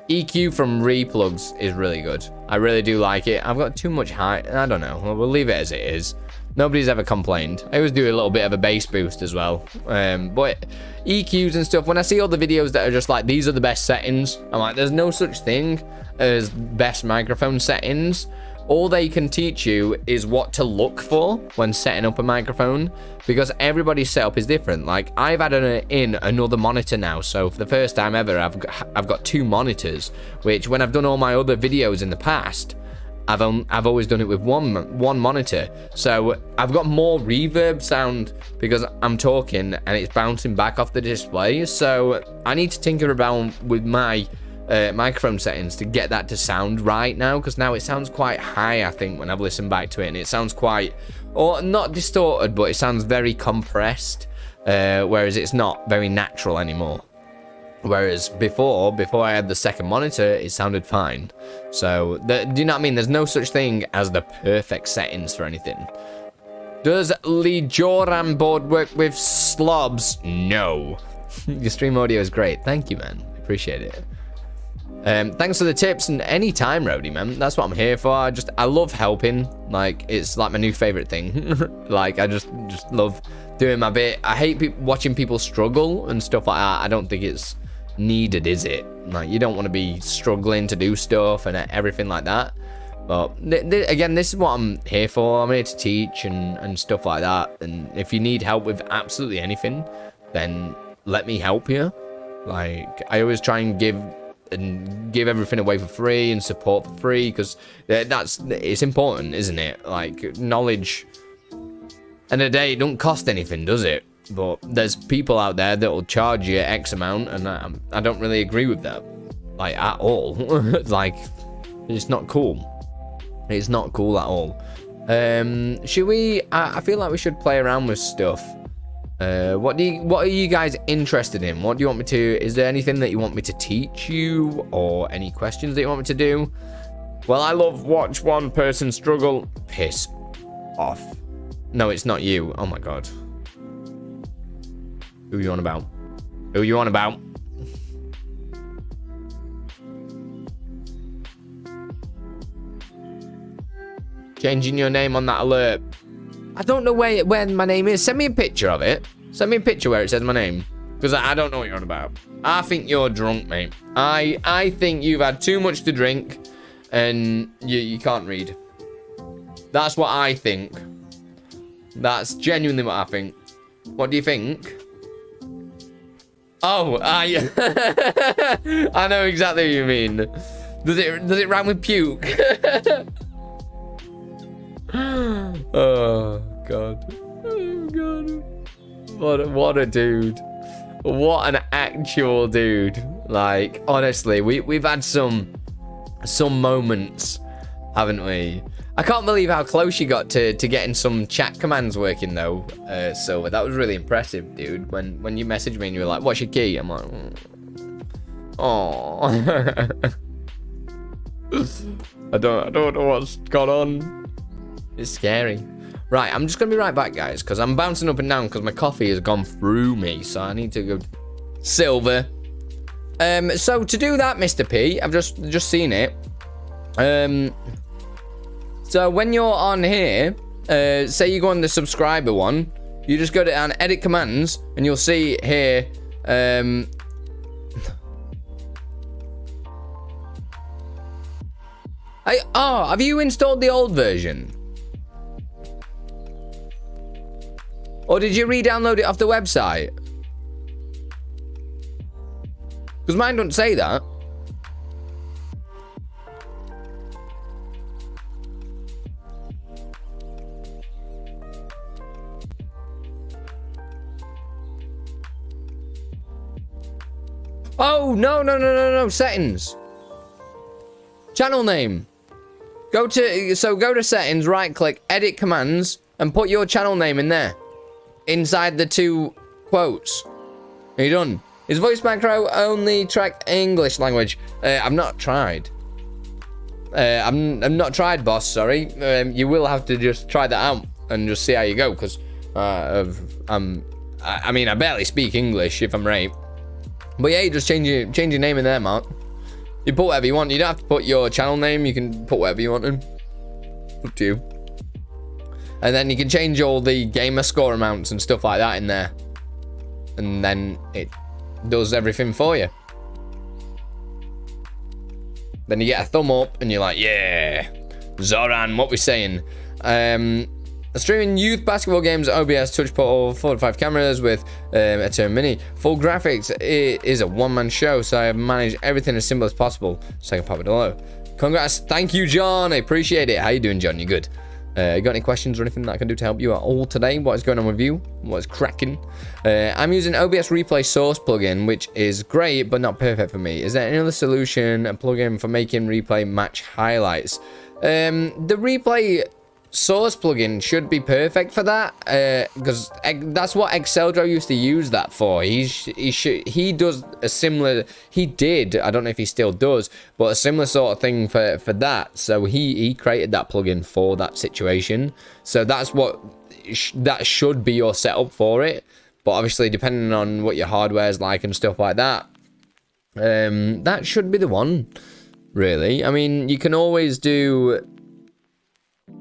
EQ from Replugs is really good. I really do like it. I've got too much high. I don't know. We'll leave it as it is. Nobody's ever complained. I always do a little bit of a bass boost as well. But EQs and stuff, when I see all the videos that are just like, these are the best settings, I'm like, there's no such thing as best microphone settings. All they can teach you is what to look for when setting up a microphone, because everybody's setup is different. Like, I've added in another monitor now, so for the first time ever, I've got 2 monitors, which when I've done all my other videos in the past, I've always done it with one monitor. So I've got more reverb sound because I'm talking and it's bouncing back off the display. So I need to tinker around with my microphone settings to get that to sound right now, because now it sounds quite high, I think, when I've listened back to it, and it sounds quite, or not distorted, but it sounds very compressed, whereas it's not very natural anymore. Whereas before I had the second monitor, it sounded fine. So, do you know what I mean? There's no such thing as the perfect settings for anything. Does LioranBoard work with slobs? No. Your stream audio is great. Thank you, man. Appreciate it. Thanks for the tips, and any time, Rody, man. That's what I'm here for. I love helping. Like, it's like my new favorite thing. Like, I just love doing my bit. I hate watching people struggle and stuff like that. I don't think it's needed, is it? Like, you don't want to be struggling to do stuff and everything like that. But again, this is what I'm here for. I'm here to teach and stuff like that. And if you need help with absolutely anything, then let me help you. Like, I always try and give everything away for free and support for free, because it's important, isn't it? Like, knowledge, and a day, it don't cost anything, does it? But there's people out there that will charge you X amount, and I don't really agree with that, like, at all. Like, it's not cool. It's not cool at all. Should we? I feel like we should play around with stuff. What are you guys interested in? What do you want me to? Is there anything that you want me to teach you, or any questions that you want me to do? Well, I love watch one person struggle. Piss off. No, it's not you. Oh my god. Who you on about? Who you on about? Changing your name on that alert. I don't know where my name is. Send me a picture of it. Send me a picture where it says my name, because I don't know what you're on about. I think you're drunk, mate. I think you've had too much to drink and you can't read. That's what I think. That's genuinely what I think. What do you think? Oh, I know exactly what you mean. Does it rhyme with puke? Oh god. Oh god. What a dude. What an actual dude. Like, honestly, we've had some moments, haven't we? I can't believe how close you got to getting some chat commands working though, Silver. That was really impressive, dude. When you messaged me and you were like, "What's your key?" I'm like, "Oh." I don't know what's gone on. It's scary. Right, I'm just gonna be right back, guys, because I'm bouncing up and down because my coffee has gone through me, so I need to go. Silver. So to do that, Mr. P, I've just seen it. So when you're on here, say you go on the subscriber one, you just go down edit commands, and you'll see here. Have you installed the old version? Or did you re-download it off the website? Because mine don't say that. Oh, no. Settings. Channel name. Go to settings, right click, edit commands, and put your channel name in there. Inside the 2 quotes. Are you done? Is voice macro only track English language? I've not tried. I've not tried, boss, sorry. You will have to just try that out and just see how you go, because I mean, I barely speak English, if I'm right. But yeah, you just change your name in there, Mark. You put whatever you want. You don't have to put your channel name. You can put whatever you want in. Up to you. And then you can change all the gamer score amounts and stuff like that in there. And then it does everything for you. Then you get a thumb up and you're like, yeah, Zoran, what we saying? Streaming youth basketball games, OBS, touch portal, 4 to 5 cameras with a turn mini. Full graphics. It is a one-man show, so I have managed everything as simple as possible. Second pop it below. Congrats. Thank you, John. I appreciate it. How you doing, John? You good? You got any questions or anything that I can do to help you at all today? What is going on with you? What's cracking? I'm using OBS Replay Source plugin, which is great, but not perfect for me. Is there any other solution, a plugin for making replay match highlights? The Replay Source plugin should be perfect for that, because that's what Exceldro used to use that for. He does a similar, he did, I don't know if he still does, but a similar sort of thing for that. So he created that plugin for that situation. So that's what that should be your setup for it. But obviously, depending on what your hardware is like and stuff like that, that should be the one, really. I mean, you can always do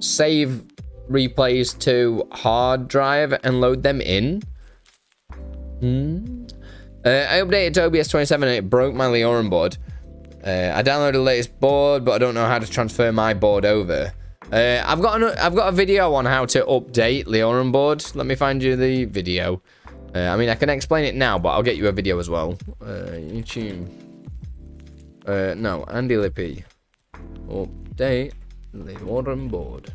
save replays to hard drive and load them in. I updated to OBS 27 and it broke my LioranBoard. I downloaded the latest board, but I don't know how to transfer my board over. I've got a video on how to update LioranBoard. Let me find you the video. I mean, I can explain it now, but I'll get you a video as well. YouTube. No, Andi Lippy. Update LioranBoard.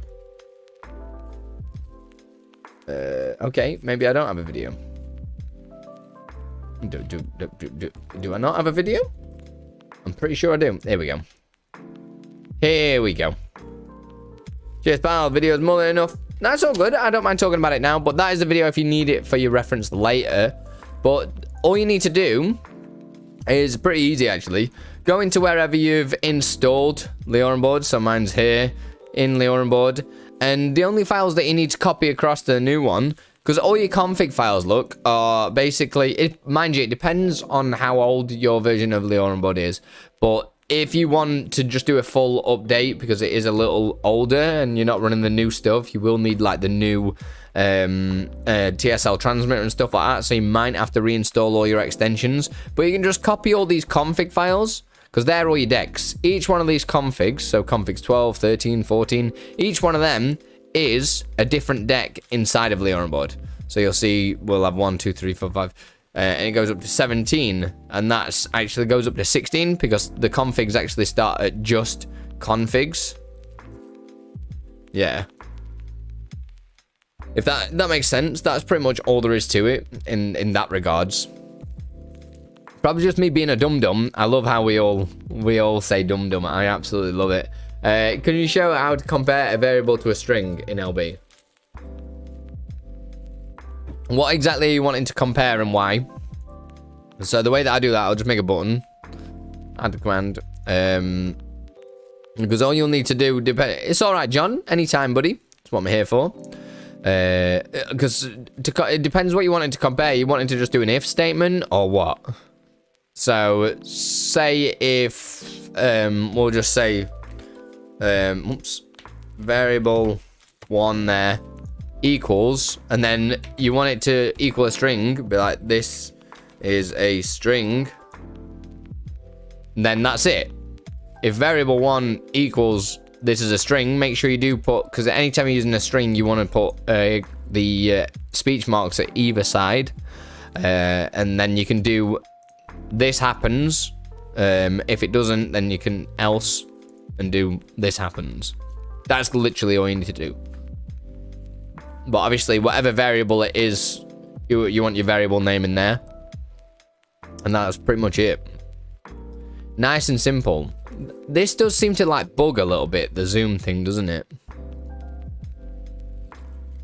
Okay, maybe I don't have a video. Do I not have a video? I'm pretty sure I do. Here we go. Here we go. Cheers, pal. Video is more than enough. That's all good. I don't mind talking about it now, but that is the video if you need it for your reference later. But all you need to do is pretty easy, actually. Go into wherever you've installed LioranBoard. So mine's here in LioranBoard. And the only files that you need to copy across to the new one, because all your config files, look, are basically, mind you, it depends on how old your version of LioranBoard is. But if you want to just do a full update, because it is a little older and you're not running the new stuff, you will need like the new TSL transmitter and stuff like that. So you might have to reinstall all your extensions. But you can just copy all these config files, because they're all your decks. Each one of these configs, so configs 12, 13, 14, each one of them is a different deck inside of LioranBoard. So you'll see we'll have 1, 2, 3, 4, 5, and it goes up to 17, and that's actually goes up to 16 because the configs actually start at just configs. Yeah. If that makes sense, that's pretty much all there is to it in that regards. Probably just me being a dum-dum. I love how we all say dum-dum. I absolutely love it. Can you show how to compare a variable to a string in LB? What exactly are you wanting to compare and why? So the way that I do that, I'll just make a button. Add a command. Because all you'll need to do... It's alright, John. Anytime, buddy. That's what I'm here for. Because it depends what you wanted to compare. You wanted to just do an if statement or what? So, say if, we'll just say, variable 1 there equals, and then you want it to equal a string, be like, this is a string, then that's it. If variable 1 equals, this is a string, make sure you do put, because anytime you're using a string, you want to put the speech marks at either side, and then you can do this happens. If it doesn't, then you can else and do this happens. That's literally all you need to do. But obviously, whatever variable it is, you want your variable name in there. And that's pretty much it. Nice and simple. This does seem to like bug a little bit, the zoom thing, doesn't it?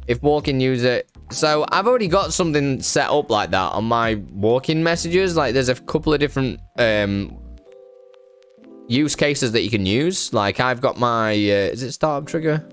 If walk-in user... So I've already got something set up like that on my walk-in messages. Like there's a couple of different use cases that you can use. Like I've got my... is it startup trigger?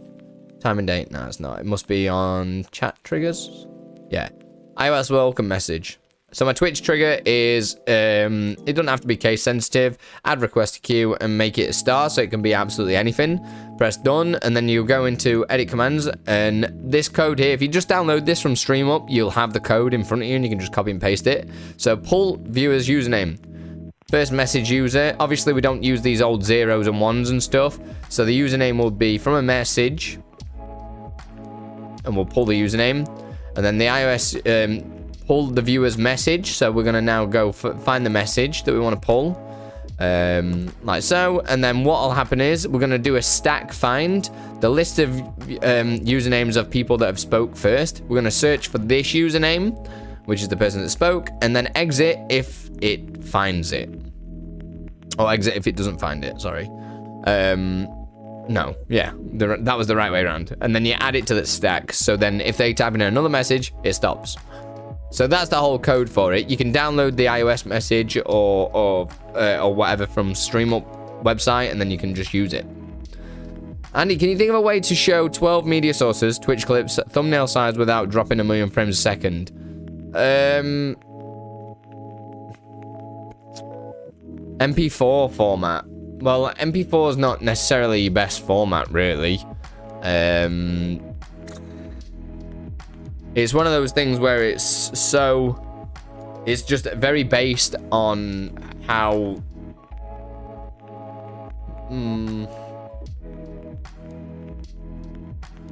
Time and date? No, it's not. It must be on chat triggers. Yeah. iOS welcome message. So my Twitch trigger is, it doesn't have to be case sensitive. Add request to queue and make it a star, so it can be absolutely anything. Press done, and then you go into edit commands, and this code here, if you just download this from Streamer.bot, you'll have the code in front of you, and you can just copy and paste it. So pull viewer's username. First message user. Obviously, we don't use these old zeros and ones and stuff. So the username will be from a message, and we'll pull the username. And then the iOS... pull the viewer's message, so we're going to now go find the message that we want to pull, like so, and then what will happen is we're going to do a stack find the list of usernames of people that have spoke first. We're going to search for this username, which is the person that spoke, and then exit if it finds it, or exit if it doesn't find it. Sorry. No, yeah, that was the right way around. And then you add it to the stack, so then if they type in another message, it stops. So that's the whole code for it. You can download the iOS message or whatever from Streamer.bot website, and then you can just use it. Andy, can you think of a way to show 12 media sources, Twitch clips, thumbnail size without dropping 1 million frames a second? MP4 format. Well, MP4 is not necessarily your best format, really. It's one of those things where it's just very based on how...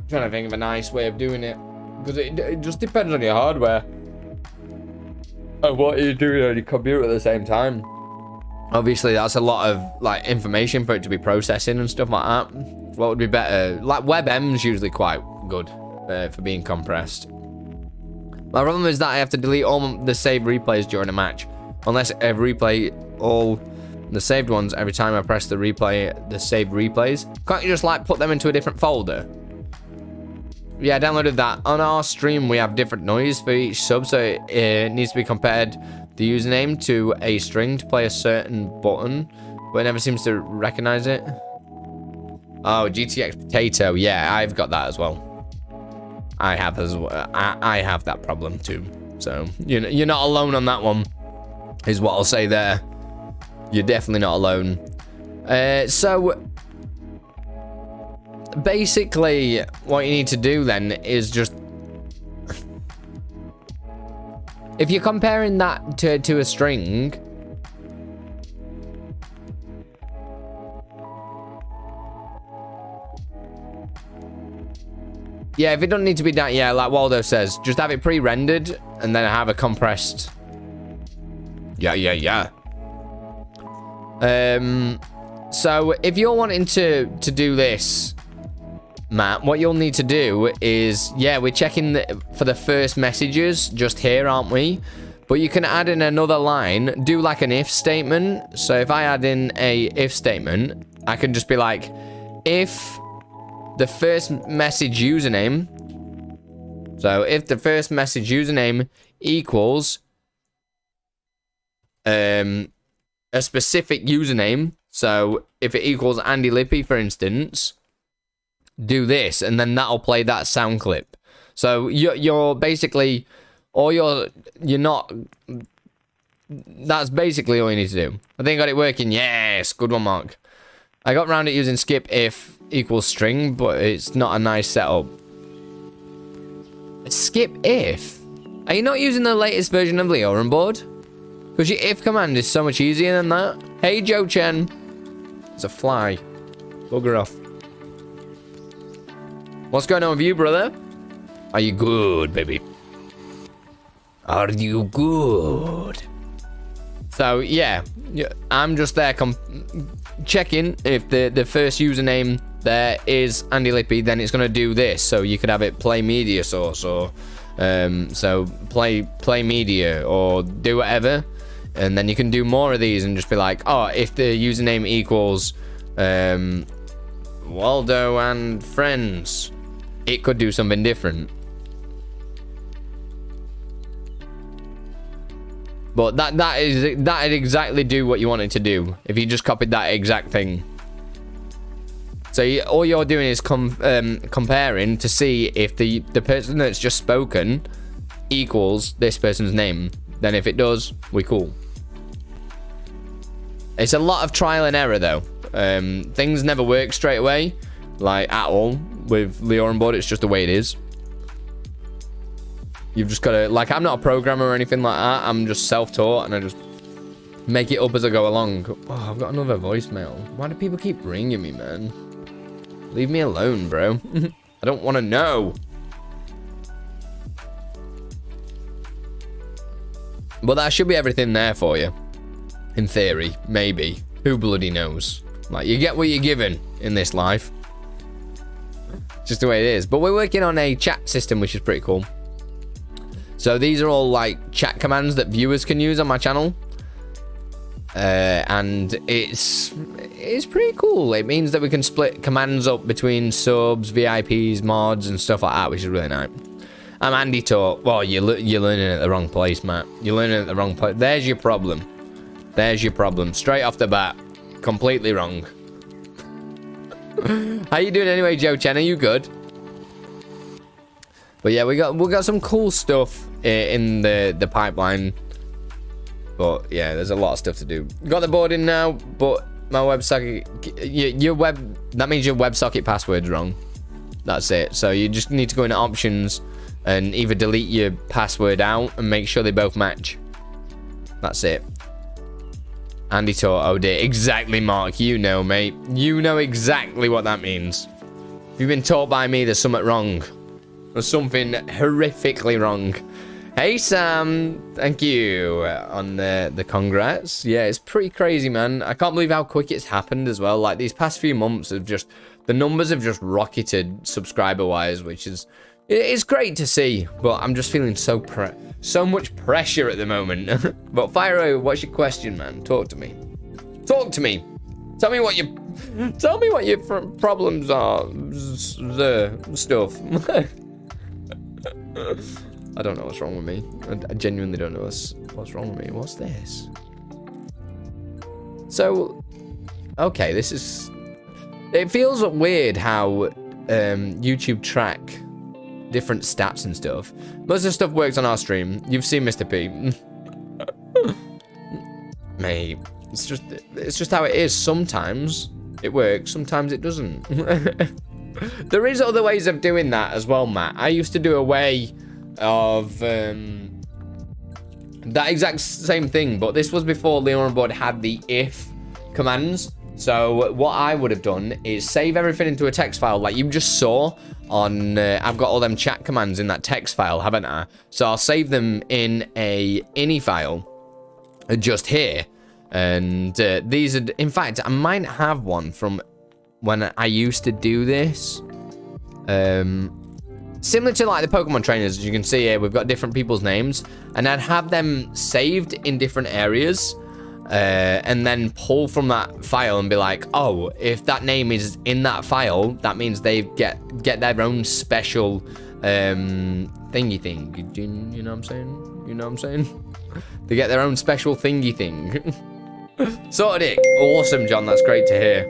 trying to think of a nice way of doing it. Because it just depends on your hardware. And what you're doing on your computer at the same time. Obviously, that's a lot of like information for it to be processing and stuff like that. What would be better? Like WebM's usually quite good for being compressed. My problem is that I have to delete all the saved replays during a match. Unless I replay all the saved ones every time I press the saved replays. Can't you just like put them into a different folder? Yeah, I downloaded that. On our stream, we have different noise for each sub, so it needs to be compared the username to a string to play a certain button, but it never seems to recognize it. Oh, GTX Potato. Yeah, I've got that as well. I have as well. I have that problem too. So you're not alone on that one, is what I'll say there. You're definitely not alone. So basically, what you need to do then is just, if you're comparing that to a string, yeah, if it doesn't need to be that, yeah, like Waldo says, just have it pre-rendered and then have a compressed. Yeah. So if you're wanting to do this, Matt, what you'll need to do is, yeah, we're checking for the first messages just here, aren't we? But you can add in another line, do like an if statement. So if I add in a if statement, I can just be like, if the first message username, so if the first message username equals a specific username, so if it equals Andy Lippy, for instance, do this, and then that'll play that sound clip. So you're basically, or you're not, that's basically all you need to do. I think I got it working. Yes, good one, Mark. I got around it using skip if equals string, but it's not a nice setup. Skip if? Are you not using the latest version of LioranBoard? Because your if command is so much easier than that. Hey, Joe Chen. It's a fly. Bugger off. What's going on with you, brother? Are you good, baby? Are you good? So, yeah. I'm just there checking if the first username there is Andy Lippy, then it's going to do this. So you could have it play media source, or so play media, or do whatever. And then you can do more of these and just be like, oh, if the username equals Waldo and friends, it could do something different. But that'd exactly do what you want it to do if you just copied that exact thing. So all you're doing is comparing to see if the person that's just spoken equals this person's name. Then if it does, we cool. It's a lot of trial and error though. Things never work straight away, like at all. With LioranBoard, it's just the way it is. You've just got to, like, I'm not a programmer or anything like that. I'm just self-taught and I just make it up as I go along. Oh, I've got another voicemail. Why do people keep ringing me, man? Leave me alone, bro. I don't want to know. But that should be everything there for you. In theory, maybe. Who bloody knows? Like, you get what you're given in this life. Just the way it is. But we're working on a chat system, which is pretty cool. So these are all like chat commands that viewers can use on my channel. And it's pretty cool. It means that we can split commands up between subs, VIPs, mods, and stuff like that, which is really nice. I'm Andi Talk. Well, you're learning at the wrong place, Matt. You're learning at the wrong place. There's your problem. There's your problem. Straight off the bat. Completely wrong. How you doing anyway, Joe Chen? Are you good? But yeah, we got some cool stuff in the pipeline. But yeah, there's a lot of stuff to do. Got the board in now, but my WebSocket, that means your WebSocket password's wrong. That's it. So you just need to go into options and either delete your password out and make sure they both match. That's it. Andi taught, oh dear. Exactly, Mark. You know, mate. You know exactly what that means. If you've been taught by me, there's something wrong. There's something horrifically wrong. Hey, Sam. Thank you on the congrats. Yeah, it's pretty crazy, man. I can't believe how quick it's happened as well. Like, these past few months have just... The numbers have just rocketed subscriber-wise, which is... It's great to see, but I'm just feeling so much pressure at the moment. But fire away, what's your question, man? Talk to me. Talk to me. Tell me what your problems are. The stuff. I don't know what's wrong with me. I genuinely don't know what's wrong with me. What's this? So, okay, this is... It feels weird how YouTube track different stats and stuff. Most of the stuff works on our stream. You've seen Mr. P. Mate, it's just how it is. Sometimes it works, sometimes it doesn't. There is other ways of doing that as well, Matt. I used to do a way of that exact same thing, but this was before LioranBoard had the if commands. So what I would have done is save everything into a text file like you just saw on... I've got all them chat commands in that text file, haven't I? So I'll save them in a ini file just here. And these are... In fact, I might have one from when I used to do this. Similar to like the Pokemon trainers, as you can see here, we've got different people's names. And I'd have them saved in different areas. And then pull from that file and be like, oh, if that name is in that file, that means they get their own special thingy thing. You know what I'm saying? You know what I'm saying? They get their own special thingy thing. Sorted it. Awesome, John. That's great to hear.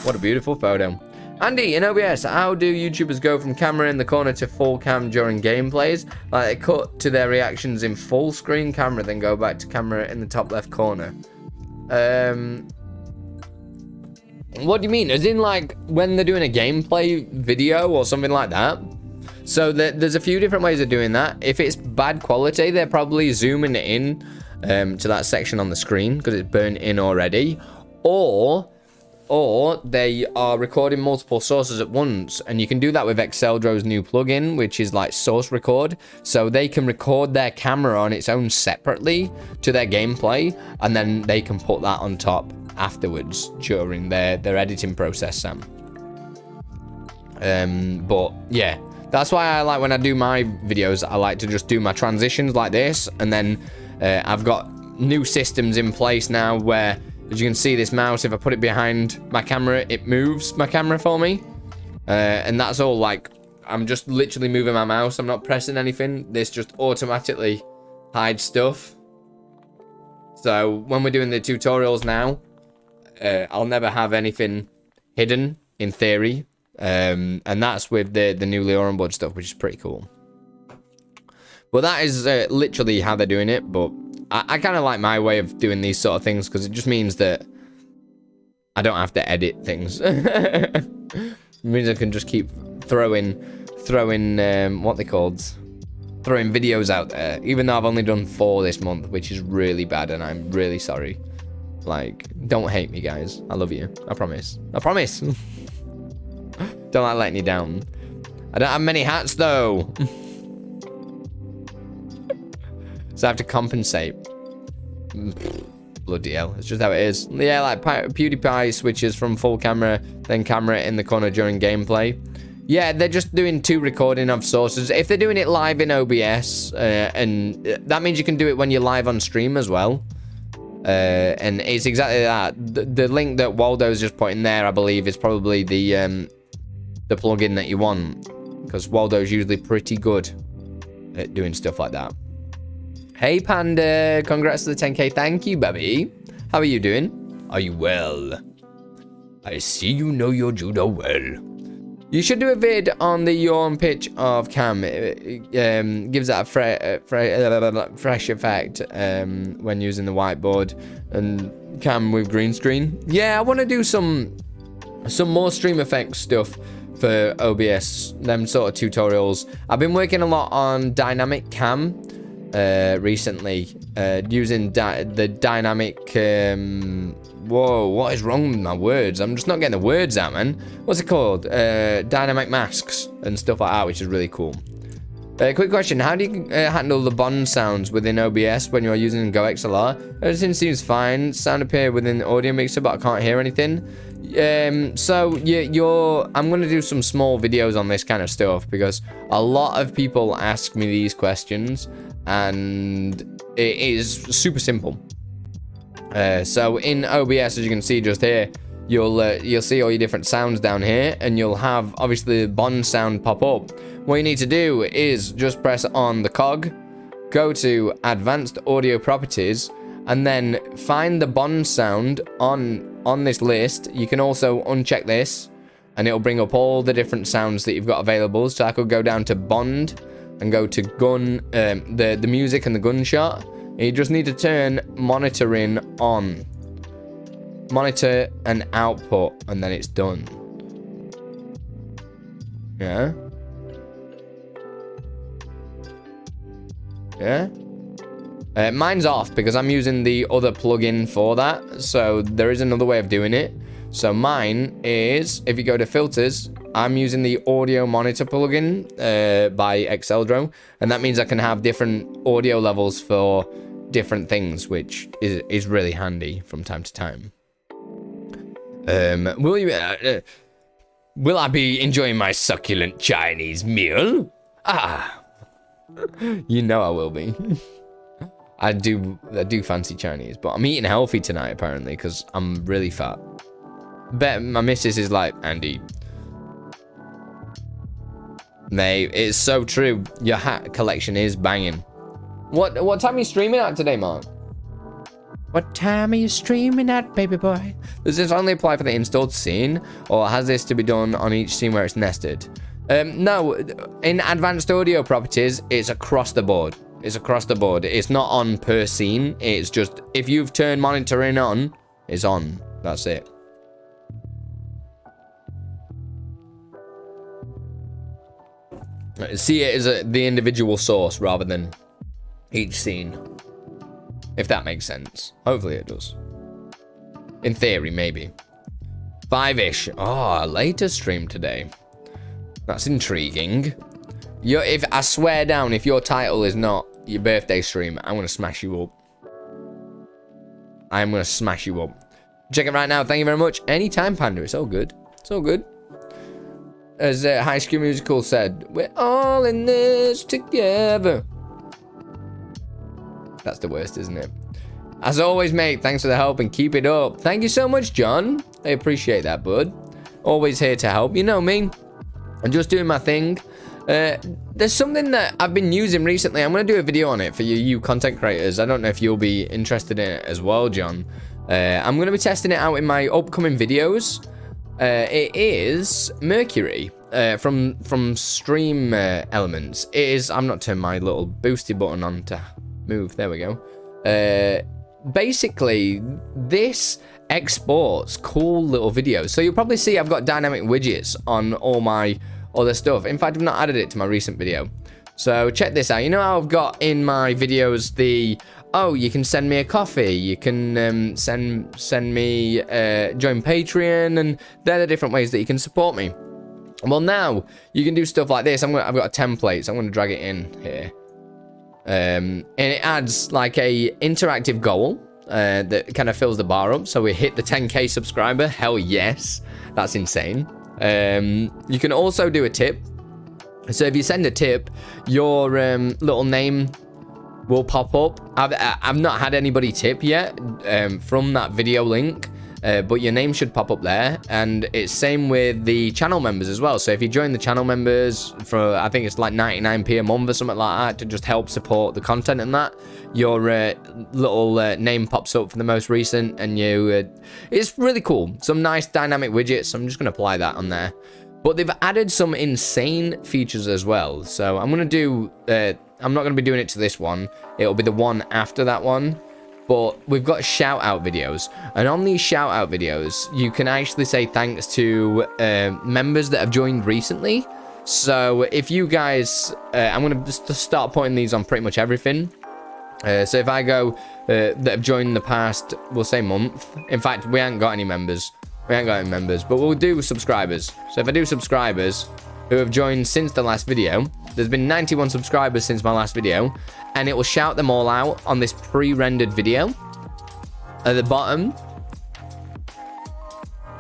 What a beautiful photo. Andy, in OBS, how do YouTubers go from camera in the corner to full cam during gameplays? Like, they cut to their reactions in full screen camera, then go back to camera in the top left corner. What do you mean? As in, like, when they're doing a gameplay video or something like that? So, there's a few different ways of doing that. If it's bad quality, they're probably zooming it in to that section on the screen because it's burnt in already. Or they are recording multiple sources at once, and you can do that with Exceldro's new plugin, which is like source record. So they can record their camera on its own separately to their gameplay, and then they can put that on top afterwards during their editing process, Sam. But yeah, That's why I like when I do my videos, I like to just do my transitions like this. And then I've got new systems in place now where, as you can see, this mouse, if I put it behind my camera, it moves my camera for me. And that's all like, I'm just literally moving my mouse. I'm not pressing anything. This just automatically hides stuff. So when we're doing the tutorials now, I'll never have anything hidden in theory. And that's with the new LioranBoard stuff, which is pretty cool. But that is literally how they're doing it. But I kind of like my way of doing these sort of things because it just means that I don't have to edit things. It means I can just keep throwing what they called, throwing videos out there. Even though I've only done 4 this month, which is really bad, and I'm really sorry. Like, don't hate me, guys. I love you. I promise. I promise. Don't like letting you down. I don't have many hats though. So I have to compensate. Bloody hell. It's just how it is. Yeah, like PewDiePie switches from full camera, then camera in the corner during gameplay. Yeah, they're just doing 2 recording of sources. If they're doing it live in OBS, and that means you can do it when you're live on stream as well. And it's exactly that. The link that Waldo's just put in there, I believe, is probably the plugin that you want, because Waldo's usually pretty good at doing stuff like that. Hey Panda, congrats to the 10k. Thank you, baby. How are you doing? Are you well? I see you know your judo well. You should do a vid on the yawn pitch of Cam. It gives that a fresh effect when using the whiteboard and Cam with green screen. Yeah, I want to do some more stream effects stuff for OBS, them sort of tutorials. I've been working a lot on dynamic cam recently, using the dynamic whoa, what is wrong with my words? I'm just not getting the words out, man. What's it called? Dynamic masks and stuff like that, which is really cool. Quick question, how do you handle the Bond sounds within OBS when you're using Go XLR? Everything seems fine. Sound appear within the audio mixer, but I can't hear anything. So I'm going to do some small videos on this kind of stuff because a lot of people ask me these questions and it is super simple. So in OBS, as you can see just here, you'll see all your different sounds down here, and you'll have obviously the Bond sound pop up. What you need to do is just press on the cog, go to Advanced Audio Properties, and then find the Bond sound on this list. You can also uncheck this, and it'll bring up all the different sounds that you've got available. So I could go down to Bond and go to gun, the music and the gunshot. You just need to turn monitoring on. Monitor and output, and then it's done. Yeah. Yeah. Mine's off because I'm using the other plugin for that. So there is another way of doing it. So mine is, if you go to filters, I'm using the audio monitor plugin by Exceldro, and that means I can have different audio levels for different things, which is really handy from time to time. Will I be enjoying my succulent Chinese meal? Ah, you know I will be. I do fancy Chinese, but I'm eating healthy tonight apparently because I'm really fat. Bet my missus is like, Andy, mate, it's so true. Your hat collection is banging. What time are you streaming at today, Mark? What time are you streaming at, baby boy? Does this only apply for the installed scene, or has this to be done on each scene where it's nested? No, in advanced audio properties, it's across the board. It's across the board. It's not on per scene. It's just, if you've turned monitoring on, it's on. That's it. See it as the individual source rather than each scene. If that makes sense. Hopefully it does. In theory, maybe. 5-ish. Oh, later stream today. That's intriguing. If I swear down, if your title is not your birthday stream, I'm going to smash you up. I'm going to smash you up. Check it right now. Thank you very much. Anytime, Panda. It's all good. It's all good. as High School Musical said, we're all in this together. That's the worst, isn't it? As always, mate, thanks for the help and keep it up. Thank you so much, John. I appreciate that, bud. Always here to help. You know me. I'm just doing my thing. There's something that I've been using recently. I'm going to do a video on it for you content creators. I don't know if you'll be interested in it as well, John. I'm going to be testing it out in my upcoming videos. It is Mercury from Stream Elements. It is. I'm not turning my little boosty button on to move. There we go. Basically, this exports cool little videos. So you'll probably see I've got dynamic widgets on all my other stuff. In fact, I've not added it to my recent video. So check this out. You know how I've got in my videos the, oh, you can send me a coffee, you can send me join Patreon, and they're the different ways that you can support me. Well, now you can do stuff like this. I've got a template, so I'm going to drag it in here. And it adds like a interactive goal that kind of fills the bar up. So we hit the 10k subscriber. Hell yes, that's insane. You can also do a tip. So if you send a tip, your little name will pop up. I've not had anybody tip yet from that video link, but your name should pop up there. And it's same with the channel members as well. So if you join the channel members for, I think it's like 99p a month or something like that, to just help support the content and that, your little name pops up for the most recent, and it's really cool. Some nice dynamic widgets. I'm just going to apply that on there. But they've added some insane features as well. So I'm going to do, I'm not going to be doing it to this one. It'll be the one after that one. But we've got shout out videos, and on these shout out videos you can actually say thanks to members that have joined recently. So if you guys, I'm gonna just start putting these on pretty much everything. So if I go that have joined in the past, we'll say month. In fact, we ain't got any members, but we'll do subscribers. So if I do subscribers who have joined since the last video, there's been 91 subscribers since my last video, and it will shout them all out on this pre-rendered video at the bottom,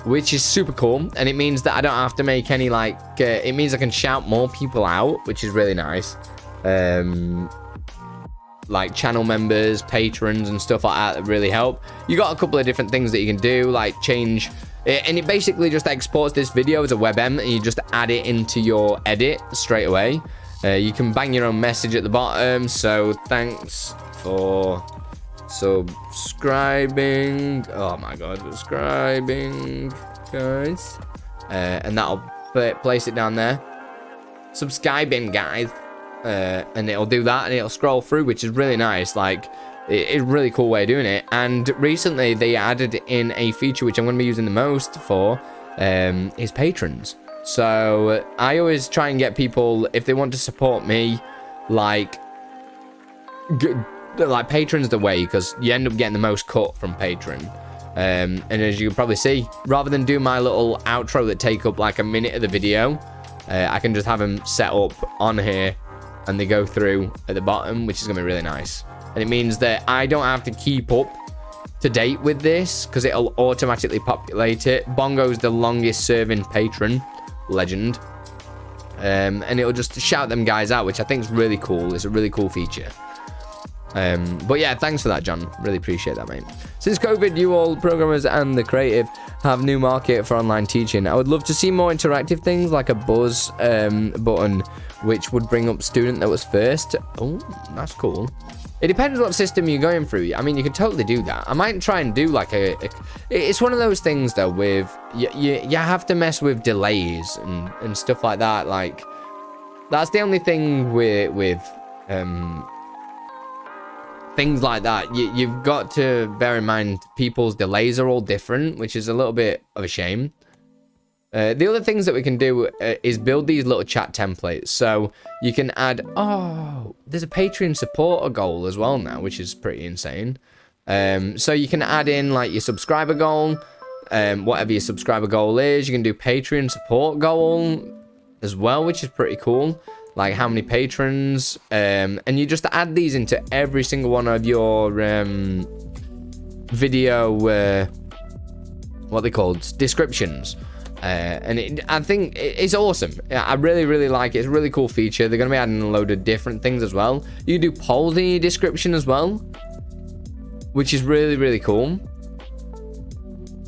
which is super cool. And it means that I don't have to make any like it means I can shout more people out, which is really nice. Like channel members, patrons, and stuff like that really help. You got a couple of different things that you can do, like change it, and it basically just exports this video as a WebM, and you just add it into your edit straight away. You can bang your own message at the bottom. So thanks for subscribing. Oh my god, subscribing, guys. And that'll place it down there. Subscribing, guys. And it'll do that, and it'll scroll through, which is really nice. Like, it's a really cool way of doing it. And recently they added in a feature which I'm going to be using the most for is patrons. So I always try and get people, if they want to support me, like patrons the way, because you end up getting the most cut from patron. And as you can probably see, rather than do my little outro that take up like a minute of the video, I can just have them set up on here, and they go through at the bottom, which is going to be really nice. And it means that I don't have to keep up to date with this, because it'll automatically populate it. Bongo's the longest serving patron, legend. And it'll just shout them guys out, which I think is really cool. It's a really cool feature. But yeah, thanks for that, John. Really appreciate that, mate. Since COVID, you all programmers and the creative have new market for online teaching. I would love to see more interactive things like a buzz button, which would bring up student that was first. Oh, that's cool. It depends what system you're going through. I mean, you can totally do that. I might try and do like it's one of those things though, with you have to mess with delays and stuff like that. Like, that's the only thing with things like that. You've got to bear in mind people's delays are all different, which is a little bit of a shame. The other things that we can do is build these little chat templates. So you can add, oh, there's a Patreon supporter goal as well now, which is pretty insane. So you can add in like your subscriber goal, whatever your subscriber goal is. You can do Patreon support goal as well, which is pretty cool. Like how many patrons, and you just add these into every single one of your video, what they called, descriptions. And I think it's awesome. I really, really like it. It's a really cool feature. They're going to be adding a load of different things as well. You can do polls in your description as well, which is really, really cool.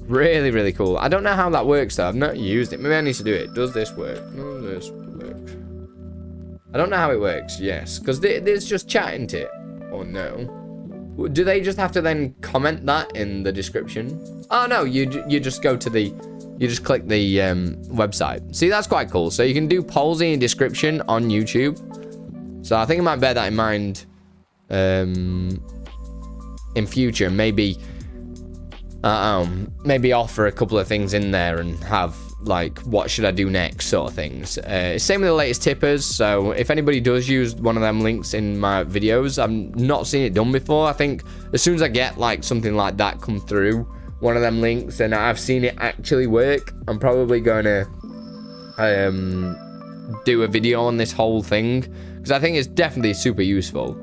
Really, really cool. I don't know how that works though. I've not used it. Maybe I need to do it. Does this work? Does this work? I don't know how it works. Yes, because there's just chat, isn't it? Or no? Do they just have to then comment that in the description? Oh no, you just go to the, you just click the website. See, that's quite cool. So you can do polls in your description on YouTube. So I think I might bear that in mind in future. Maybe maybe offer a couple of things in there and have like, what should I do next sort of things. Same with the latest tippers. So if anybody does use one of them links in my videos, I've not seen it done before. I think as soon as I get like something like that come through, one of them links, and I've seen it actually work, I'm probably going to do a video on this whole thing, because I think it's definitely super useful.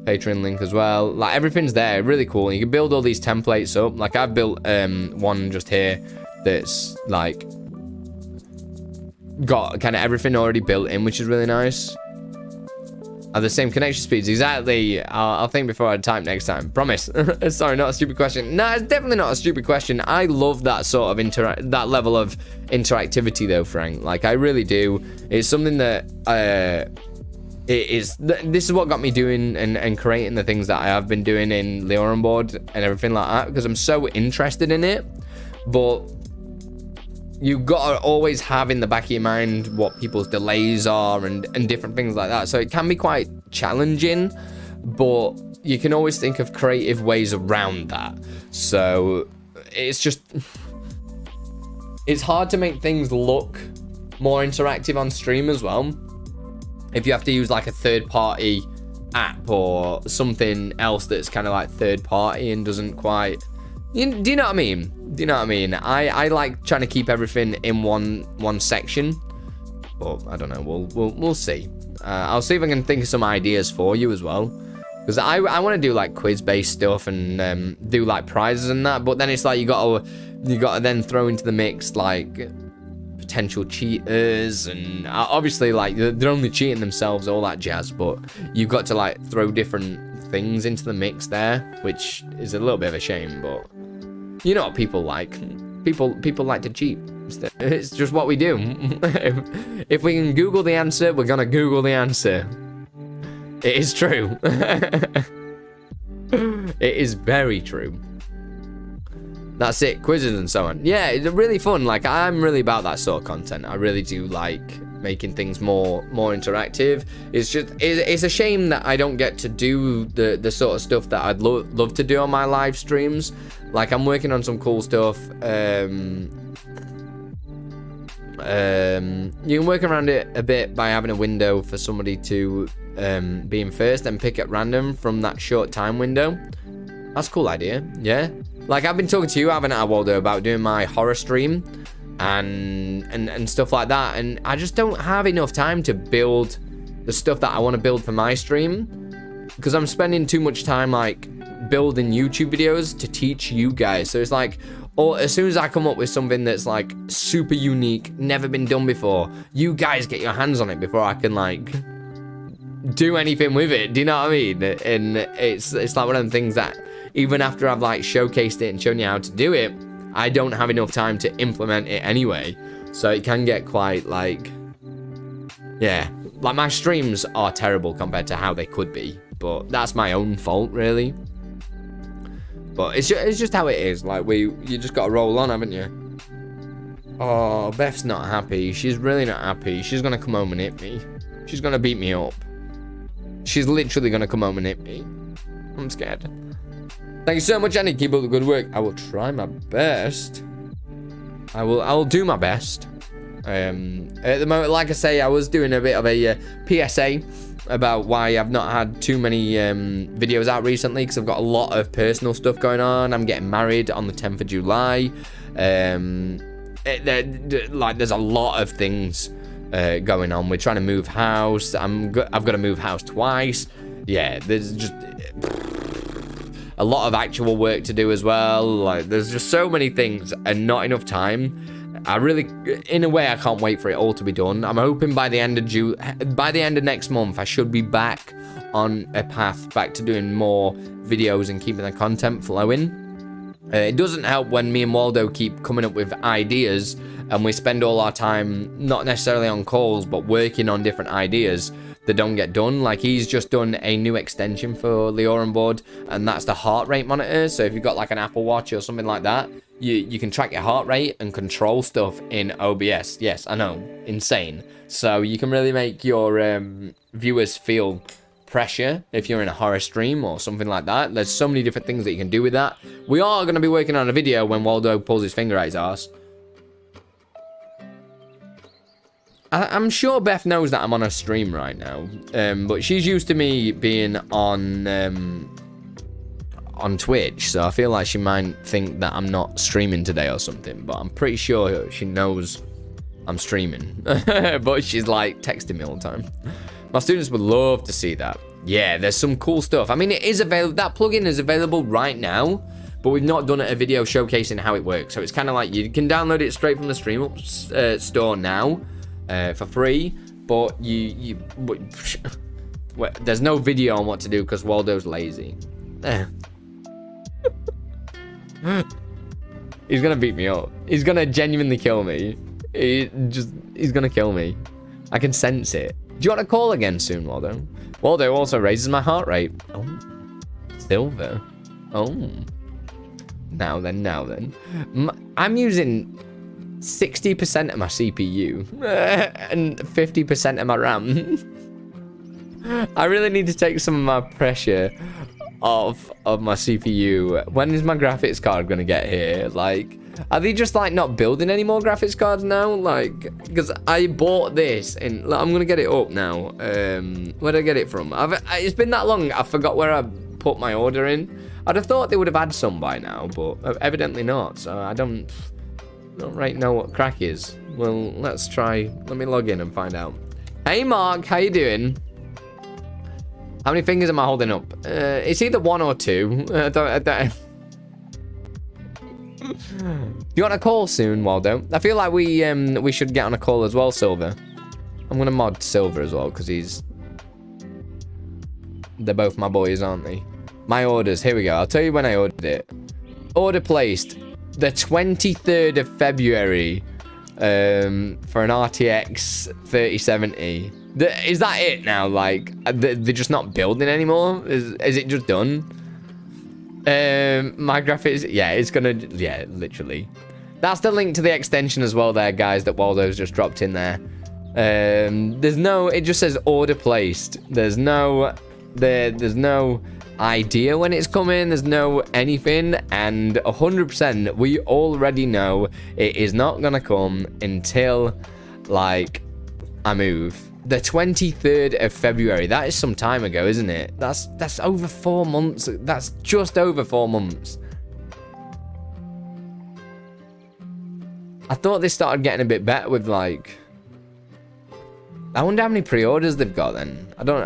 Patreon link as well. Like, everything's there, really cool. You can build all these templates up. Like, I've built one just here that's like got kind of everything already built in, which is really nice. Are the same connection speeds? Exactly. I'll think before I type next time. Promise. Sorry, not a stupid question. No, it's definitely not a stupid question. I love that sort of that level of interactivity though, Frank. Like, I really do. It's something that this is what got me doing and creating the things that I have been doing in LioranBoard and everything like that, because I'm so interested in it. But you've got to always have in the back of your mind what people's delays are and different things like that. So it can be quite challenging, but you can always think of creative ways around that. So it's hard to make things look more interactive on stream as well. If you have to use like a third-party app or something else that's kind of like third-party and doesn't quite... do you know what I mean? Do you know what I mean? I like trying to keep everything in one section. But I don't know. We'll see. I'll see if I can think of some ideas for you as well. Because I want to do like quiz-based stuff and do like prizes and that. But then it's like you got to then throw into the mix like potential cheaters, and obviously like they're only cheating themselves, all that jazz, but you've got to like throw different things into the mix there, which is a little bit of a shame. But you know what people like. People like to cheat. It's just what we do. If we can Google the answer, we're gonna Google the answer. It is true. It is very true. That's it, quizzes and so on. Yeah, it's really fun. Like, I'm really about that sort of content. I really do like making things more interactive. It's just, it's a shame that I don't get to do the sort of stuff that I'd love to do on my live streams. Like, I'm working on some cool stuff. You can work around it a bit by having a window for somebody to be in first and pick at random from that short time window. That's a cool idea, yeah. Like, I've been talking to you, haven't I, Waldo, about doing my horror stream and stuff like that, and I just don't have enough time to build the stuff that I want to build for my stream, because I'm spending too much time like building YouTube videos to teach you guys. So it's like, or as soon as I come up with something that's like super unique, never been done before, you guys get your hands on it before I can like do anything with it. Do you know what I mean? And it's like one of them things that even after I've like showcased it and shown you how to do it, I don't have enough time to implement it anyway. So it can get quite like, yeah, like my streams are terrible compared to how they could be, but that's my own fault really. But it's just how it is. Like, you just got to roll on, haven't you? Oh, Beth's not happy. She's really not happy. She's gonna come home and hit me. She's gonna beat me up. She's literally gonna come home and hit me. I'm scared. Thank you so much, Andi. Keep up the good work. I will try my best. I will do my best. At the moment, like I say, I was doing a bit of a PSA about why I've not had too many videos out recently, because I've got a lot of personal stuff going on. I'm getting married on the 10th of July. Like, there's a lot of things going on. We're trying to move house. I've got to move house twice. Yeah, there's just a lot of actual work to do as well. Like, there's just so many things and not enough time I really, in a way, I can't wait for it all to be done. I'm hoping by the end of next month, I should be back on a path back to doing more videos and keeping the content flowing. It doesn't help when me and Waldo keep coming up with ideas and we spend all our time not necessarily on calls but working on different ideas that don't get done. Like, he's just done a new extension for LioranBoard, and that's the heart rate monitor. So if you've got like an Apple Watch or something like that, you can track your heart rate and control stuff in OBS. Yes, I know, insane. So you can really make your viewers feel pressure if you're in a horror stream or something like that. There's so many different things that you can do with that. We are going to be working on a video when Waldo pulls his finger out his arse. I'm sure Beth knows that I'm on a stream right now, but she's used to me being on Twitch, so I feel like she might think that I'm not streaming today or something, but I'm pretty sure she knows I'm streaming. But she's like texting me all the time. My students would love to see that. Yeah, there's some cool stuff. I mean, it is available. That plugin is available right now, but we've not done a video showcasing how it works. So it's kind of like you can download it straight from the Streamer store now for free, but there's no video on what to do because Waldo's lazy. He's gonna beat me up. He's gonna genuinely kill me. He's gonna kill me. I can sense it. Do you want to call again soon, Waldo? Waldo also raises my heart rate. Oh, silver. Oh. Now then. I'm using 60% of my CPU and 50% of my RAM. I really need to take some of my pressure off of my CPU. When is my graphics card gonna get here? Like, are they just like not building any more graphics cards now? Like, because I bought this and I'm gonna get it up now. Where'd I get it from? It's been that long, I forgot where I put my order in. I'd have thought they would have had some by now, but evidently not. So I don't right know what crack is. Well, let's try. Let me log in and find out. Hey Mark, how you doing? How many fingers am I holding up? It's either 1 or 2. I don't. You want a call soon, Waldo? I feel like we should get on a call as well, Silver. I'm gonna mod Silver as well because they're both my boys, aren't they? My orders. Here we go. I'll tell you when I ordered it. Order placed the 23rd of February for an RTX 3070. Is that it now? Like, they're just not building anymore? Is it just done? My graphics, yeah, it's gonna, yeah, literally. That's the link to the extension as well there, guys, that Waldo's just dropped in there. There's no, it just says order placed. There's no idea when it's coming. There's no anything, and 100% we already know it is not gonna come until, like, I move. The 23rd of February. That is some time ago, isn't it? That's over 4 months. That's just over 4 months. I thought they started getting a bit better with, like, I wonder how many pre-orders they've got then. I don't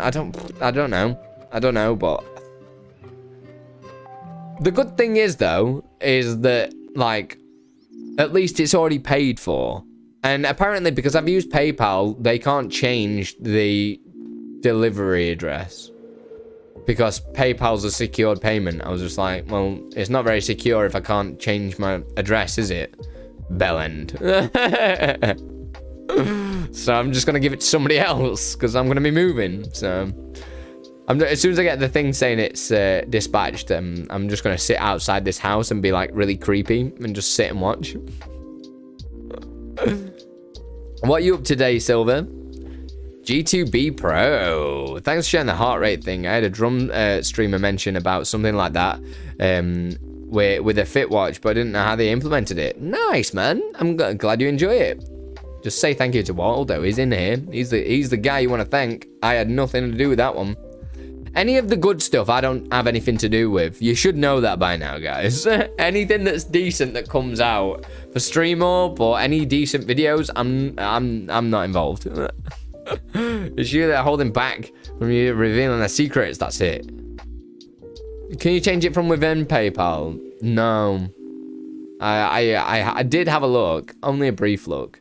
know, but the good thing is though is that, like, at least it's already paid for. And apparently, because I've used PayPal, they can't change the delivery address. Because PayPal's a secured payment. I was just like, well, it's not very secure if I can't change my address, is it? Bellend. So I'm just going to give it to somebody else, because I'm going to be moving. So as soon as I get the thing saying it's dispatched, I'm just going to sit outside this house and be, like, really creepy and just sit and watch. What are you up today, Silver? G2B Pro. Thanks for sharing the heart rate thing. I had a drum streamer mention about something like that with a fit watch, but I didn't know how they implemented it. Nice, man. I'm glad you enjoy it. Just say thank you to Waldo. He's in here. He's the guy you want to thank. I had nothing to do with that one. Any of the good stuff I don't have anything to do with. You should know that by now, guys. Anything that's decent that comes out for Streamer or any decent videos, I'm not involved. It's you that are holding back from you revealing the secrets. That's it. Can you change it from within PayPal? No. I did have a look, only a brief look.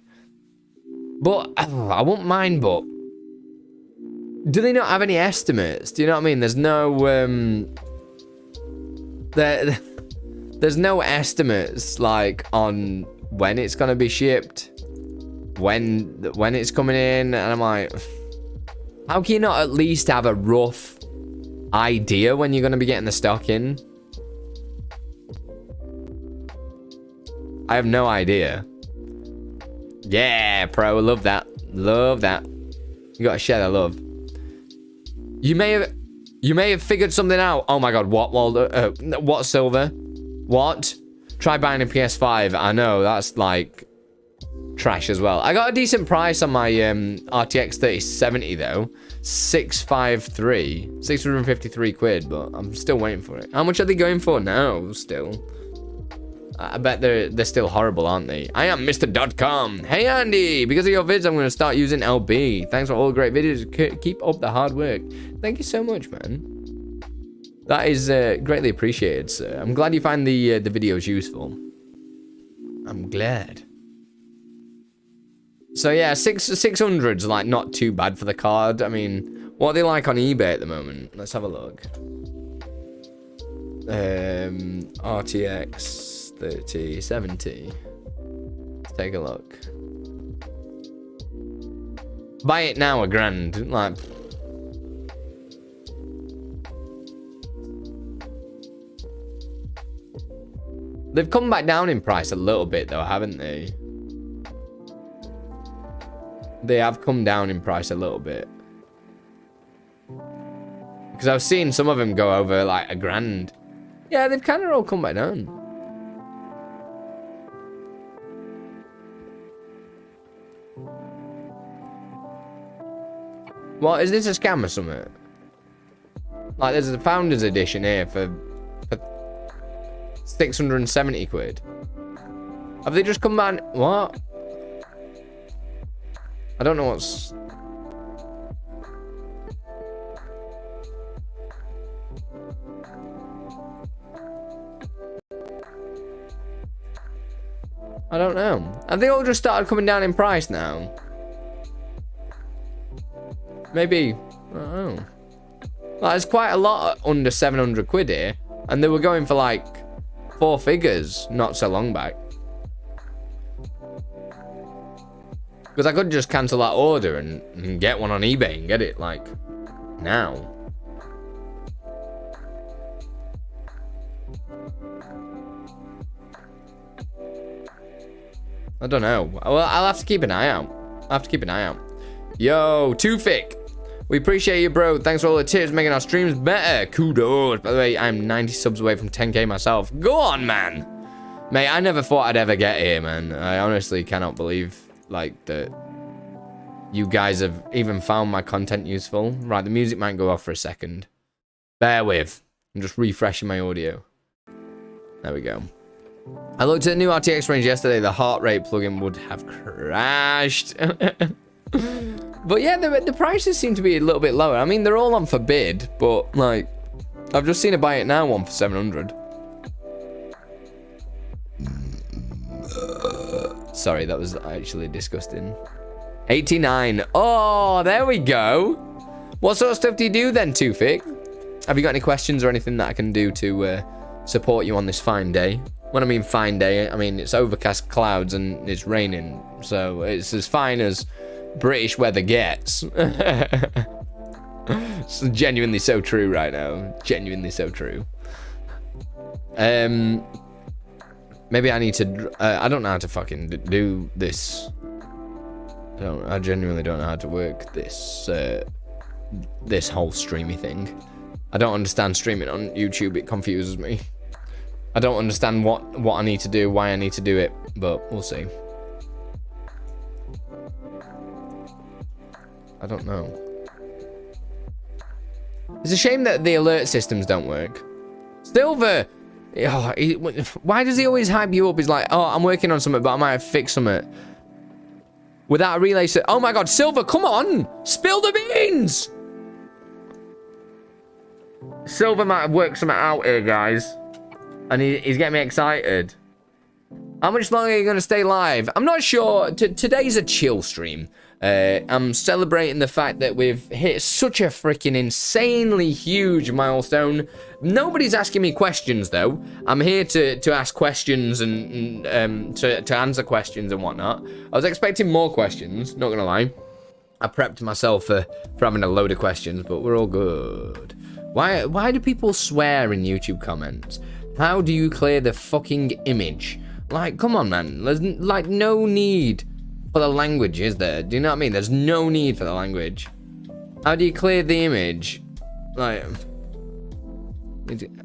But I won't mind. But do they not have any estimates? Do you know what I mean? There's no there's no estimates like on when it's gonna be shipped, when it's coming in, and I'm like, how can you not at least have a rough idea when you're gonna be getting the stock in? I have no idea. Yeah, pro, love that. Love that. You gotta share that love. You may have figured something out. Oh my god, what, Waldo? What, Silver? What? Try buying a PS5. I know, that's like trash as well. I got a decent price on my RTX 3070 though. 653 quid, but I'm still waiting for it. How much are they going for now still? I bet they're still horrible, aren't they? I am Mr.com. Hey, Andi. Because of your vids, I'm going to start using LB. Thanks for all the great videos. Keep up the hard work. Thank you so much, man. That is greatly appreciated, sir. I'm glad you find the videos useful. I'm glad. So, yeah, 600's like not too bad for the card. I mean, what are they like on eBay at the moment? Let's have a look. RTX 3070. Let's take a look. Buy it now, $1,000. Like, they've come back down in price a little bit though, haven't they? They have come down in price a little bit. Because I've seen some of them go over like $1,000. Yeah, they've kind of all come back down. What, is this a scam or something? Like, there's a Founders Edition here for 670 quid. Have they just come back? What? I don't know what's... I don't know. Have they all just started coming down in price now? Maybe. I don't know. Like, there's quite a lot under 700 quid here. And they were going for like 4 figures not so long back. Because I could just cancel that order and get one on eBay and get it like now. I don't know. Well, I'll have to keep an eye out. Yo, Toofic. We appreciate you, bro. Thanks for all the tips, making our streams better. Kudos. By the way, I'm 90 subs away from 10k myself. Go on, man. Mate, I never thought I'd ever get here, man. I honestly cannot believe, like, that you guys have even found my content useful. Right, the music might go off for a second. Bear with. I'm just refreshing my audio. There we go. I looked at the new RTX range yesterday. The heart rate plugin would have crashed. But yeah, the prices seem to be a little bit lower. I mean, they're all on for bid, but like, I've just seen a buy it now one for 700. Sorry, that was actually disgusting. 89. Oh, there we go. What sort of stuff do you do then, Toofic? Have you got any questions or anything that I can do to support you on this fine day? When I mean fine day, I mean it's overcast clouds and it's raining, so it's as fine as British weather gets. It's genuinely so true right now. Genuinely so true. Maybe I need to... I don't know how to fucking do this. I genuinely don't know how to work this this whole streamy thing. I don't understand streaming on YouTube. It confuses me. I don't understand what I need to do, why I need to do it, but we'll see. I don't know. It's a shame that the alert systems don't work. Silver! Oh, why does he always hype you up? He's like, oh, I'm working on something, but I might have fixed something. Without a relay set. Oh my god, Silver, come on! Spill the beans! Silver might have worked something out here, guys. And he's getting me excited. How much longer are you going to stay live? I'm not sure. Today's a chill stream. I'm celebrating the fact that we've hit such a freaking insanely huge milestone. Nobody's asking me questions, though. I'm here to ask questions and to answer questions and whatnot. I was expecting more questions, not going to lie. I prepped myself for having a load of questions, but we're all good. Why do people swear in YouTube comments? How do you clear the fucking image? Like, come on, man. There's, like, no need for the language, is there? Do you know what I mean? There's no need for the language. How do you clear the image? Like,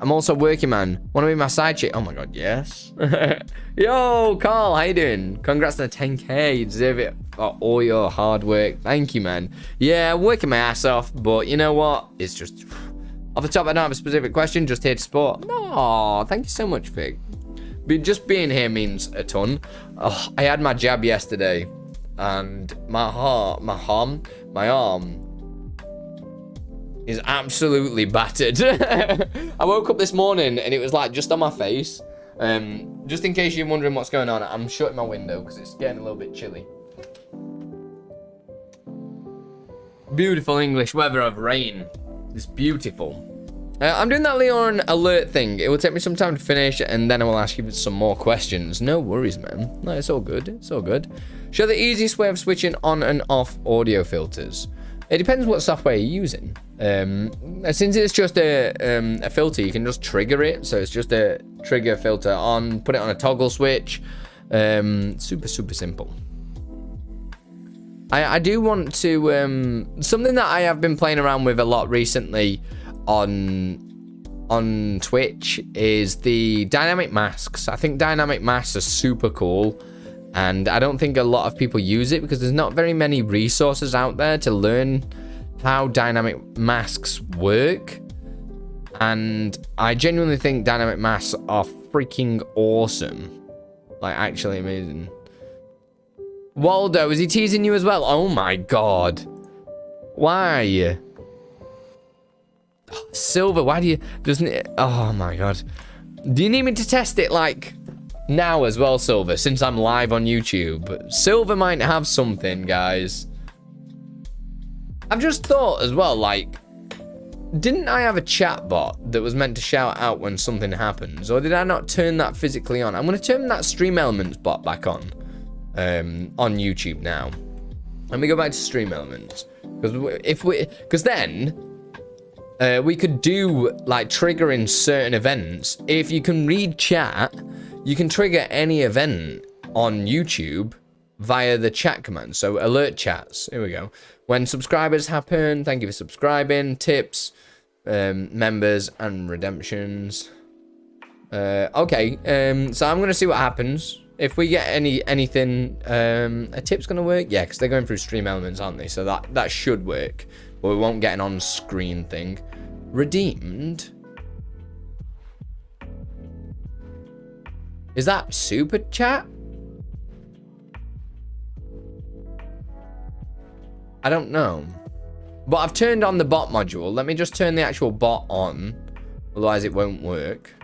I'm also working, man. Want to be my side chick? Oh, my God, yes. Yo, Carl, how you doing? Congrats on the 10K. You deserve it for all your hard work. Thank you, man. Yeah, I'm working my ass off, but you know what? It's just... Off the top, I don't have a specific question. Just here to support. No, thank you so much, Fig. But just being here means a ton. Oh, I had my jab yesterday, and my arm is absolutely battered. I woke up this morning and it was like just on my face. Just in case you're wondering what's going on, I'm shutting my window because it's getting a little bit chilly. Beautiful English weather of rain. It's beautiful. I'm doing that Leon alert thing. It will take me some time to finish, and then I will ask you some more questions. No worries, man. No, it's all good. It's all good. Show the easiest way of switching on and off audio filters. It depends what software you're using. Since it's just a filter, you can just trigger it. So it's just a trigger filter on, put it on a toggle switch. Super simple. I do want to, something that I have been playing around with a lot recently on Twitch is the dynamic masks. I think dynamic masks are super cool, and I don't think a lot of people use it because there's not very many resources out there to learn how dynamic masks work. And I genuinely think dynamic masks are freaking awesome. Like, actually amazing. Waldo, is he teasing you as well? Oh my God. Why? Silver, why do you... Doesn't it... Oh my God. Do you need me to test it, like, now as well, Silver, since I'm live on YouTube? Silver might have something, guys. I've just thought as well, like, didn't I have a chat bot that was meant to shout out when something happens? Or did I not turn that physically on? I'm going to turn that Stream Elements bot back on YouTube now. Let me go back to Stream Elements. Because then... we could do, like, triggering certain events. If you can read chat, you can trigger any event on YouTube via the chat command. So, alert chats. Here we go. When subscribers happen, thank you for subscribing. Tips, members, and redemptions. Okay, so I'm going to see what happens. If we get anything, a tip's going to work? Yeah, because they're going through Stream Elements, aren't they? So that should work. But we won't get an on-screen thing. Redeemed? Is that super chat? I don't know. But I've turned on the bot module. Let me just turn the actual bot on. Otherwise it won't work.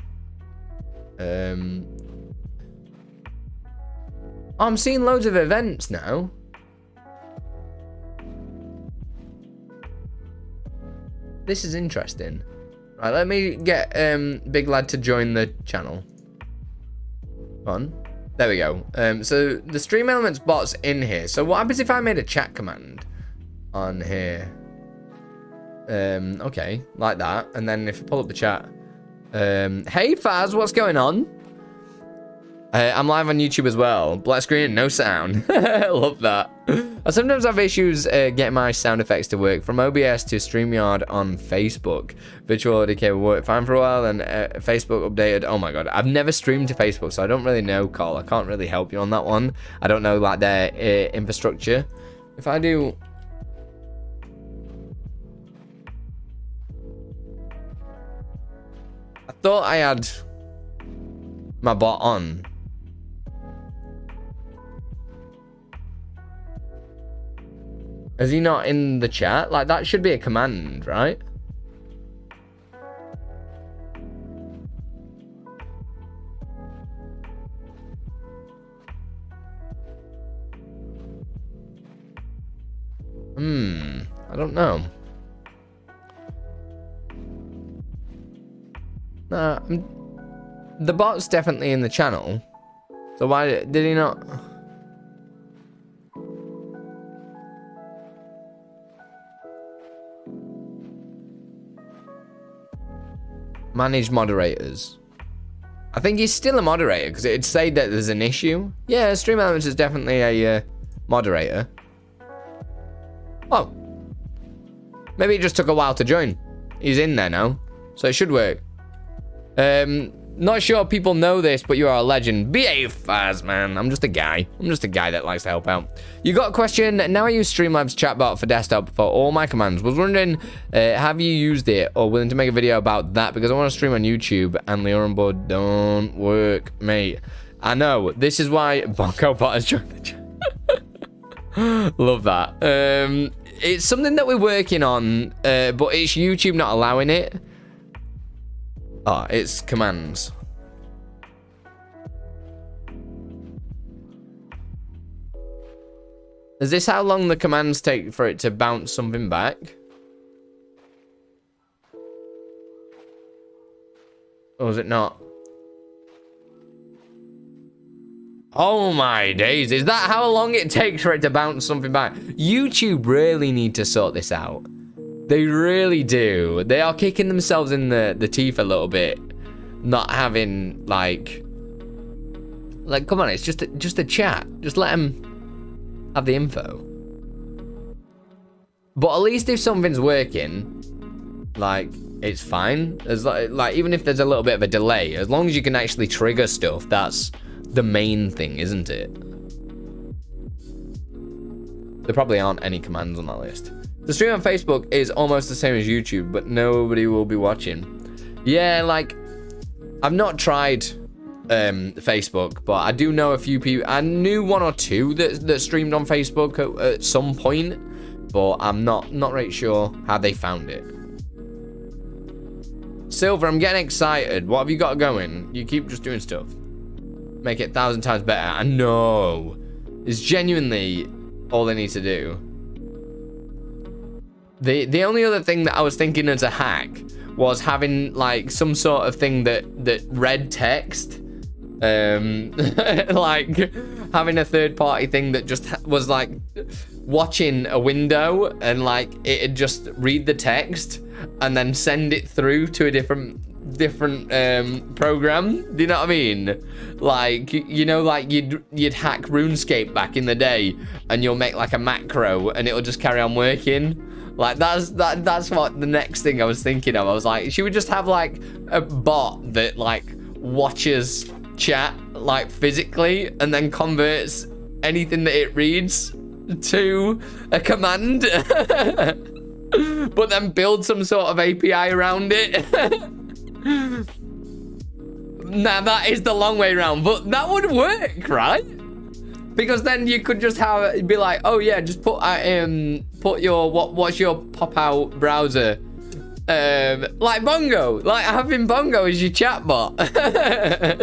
I'm seeing loads of events now. This is interesting. Right, let me get Big Lad to join the channel. On. There we go. So the Stream Elements bot's in here. So what happens if I made a chat command on here? Okay, like that. And then if I pull up the chat. Hey Faz, what's going on? I'm live on YouTube as well. Black screen, no sound. Love that. I sometimes have issues getting my sound effects to work. From OBS to StreamYard on Facebook. Virtual audio cable worked fine for a while, and Facebook updated. Oh my God, I've never streamed to Facebook, so I don't really know, Carl. I can't really help you on that one. I don't know, like, their infrastructure. If I do... I thought I had my bot on. Is he not in the chat? Like, that should be a command, right? I don't know. Nah, the bot's definitely in the channel. So why did he not? Manage moderators. I think he's still a moderator because it'd say that there's an issue. Yeah, Stream Elements is definitely a moderator. Oh. Maybe it just took a while to join. He's in there now, so it should work. Not sure people know this, but you are a legend. Behave fast, man. I'm just a guy. I'm just a guy that likes to help out. You got a question? Now I use Streamlabs chatbot for desktop for all my commands. Was wondering, have you used it or willing to make a video about that? Because I want to stream on YouTube and LioranBoard don't work, mate. I know. This is why BongoBot has joined the chat. Love that. It's something that we're working on, but it's YouTube not allowing it. Oh, it's commands. Is this how long the commands take for it to bounce something back? Or is it not? Oh my days, is that how long it takes for it to bounce something back? YouTube really need to sort this out. They really do. They are kicking themselves in the teeth a little bit. Not having, like, come on, it's just a chat. Just let them have the info. But at least if something's working, like, it's fine. As like even if there's a little bit of a delay, as long as you can actually trigger stuff, that's the main thing, isn't it? There probably aren't any commands on that list. The stream on Facebook is almost the same as YouTube, but nobody will be watching. Yeah, like, I've not tried Facebook, but I do know a few people. I knew one or two that streamed on Facebook at some point, but I'm not really sure how they found it. Silver, I'm getting excited. What have you got going? You keep just doing stuff. Make it 1,000 times better. I know. It's genuinely all they need to do. The only other thing that I was thinking as a hack was having like some sort of thing that read text, like having a third-party thing that just was like watching a window and like it'd just read the text and then send it through to a different program. Do you know what I mean? Like, you know, like you'd hack RuneScape back in the day and you'll make like a macro and it'll just carry on working. Like that's what the next thing I was thinking of. I was like, should we just have like a bot that like watches chat like physically and then converts anything that it reads to a command, but then build some sort of API around it? Now that is the long way around, but that would work, right? Because then you could just have it be like, oh yeah, just put your what's your pop-out browser, like Bongo, like having Bongo as your chatbot.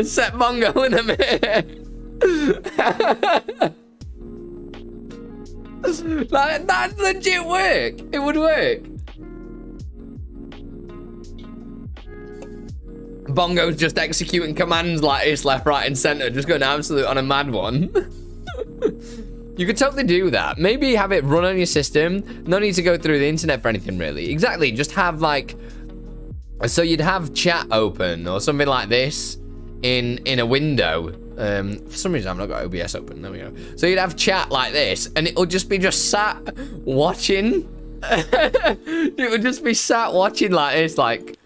Set Bongo in a minute. Like that legit work. It would work. Bongo's just executing commands like this, left, right, and center, just going absolute on a mad one. You could totally do that. Maybe have it run on your system. No need to go through the internet for anything, really. Exactly. Just have like, so you'd have chat open or something like this in a window. For some reason I've not got OBS open. There we go. So you'd have chat like this, and it'll just be sat watching. It would just be sat watching like this, like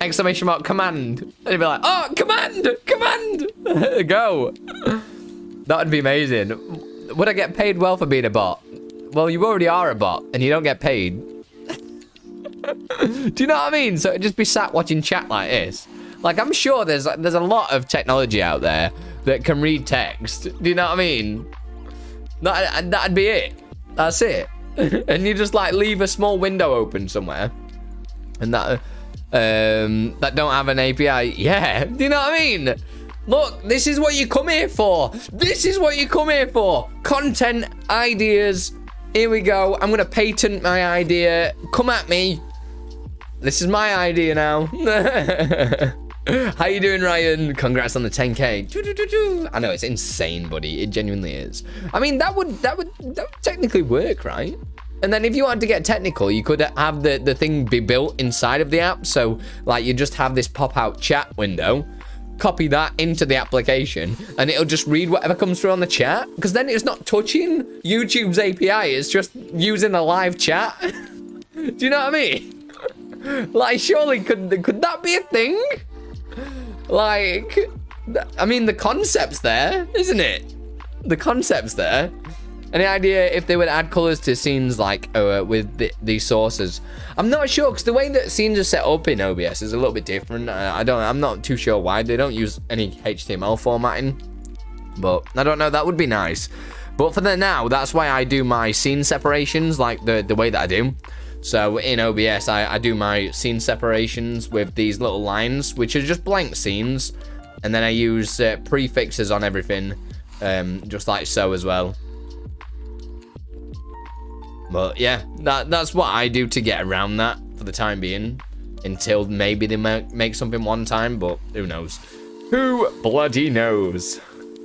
exclamation mark command, and it'd be like, oh, command, go. That would be amazing. Would I get paid well for being a bot? Well, you already are a bot, and you don't get paid. Do you know what I mean? So it'd just be sat watching chat like this. Like, I'm sure there's a lot of technology out there that can read text. Do you know what I mean? That'd be it. That's it. And you just like leave a small window open somewhere, and that don't have an API. Yeah. Do you know what I mean? Look, this is what you come here for. This is what you come here for. Content, ideas, Here we go. I'm going to patent my idea. Come at me. This is my idea now. How you doing, Ryan? Congrats on the 10K. I know, it's insane, buddy. It genuinely is. I mean, that would technically work, right? And then if you wanted to get technical, you could have the thing be built inside of the app. So, like, you just have this pop-out chat window. Copy that into the application, and it'll just read whatever comes through on the chat. Because then it's not touching YouTube's API. It's just using a live chat. Do you know what I mean? Like, surely could that be a thing? Like, I mean, the concept's there, isn't it? The concept's there. Any idea if they would add colors to scenes like with these sources? I'm not sure, because the way that scenes are set up in OBS is a little bit different. I'm not too sure why they don't use any HTML formatting, but I don't know. That would be nice. But for now, that's why I do my scene separations like the way that I do. So in OBS, I do my scene separations with these little lines, which are just blank scenes. And then I use prefixes on everything, just like so as well. But yeah, that's what I do to get around that for the time being. Until maybe they make something one time, but who knows? Who bloody knows?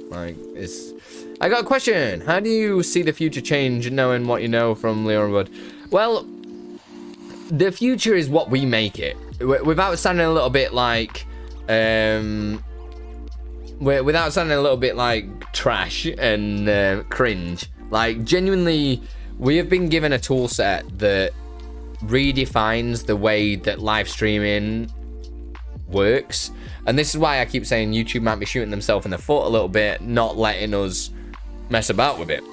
Like, I got a question. How do you see the future change knowing what you know from LioranBoard? Well, the future is what we make it. Without sounding a little bit like, without sounding a little bit like trash and cringe. Like, genuinely, we have been given a tool set that redefines the way that live streaming works. And this is why I keep saying YouTube might be shooting themselves in the foot a little bit, not letting us mess about with it.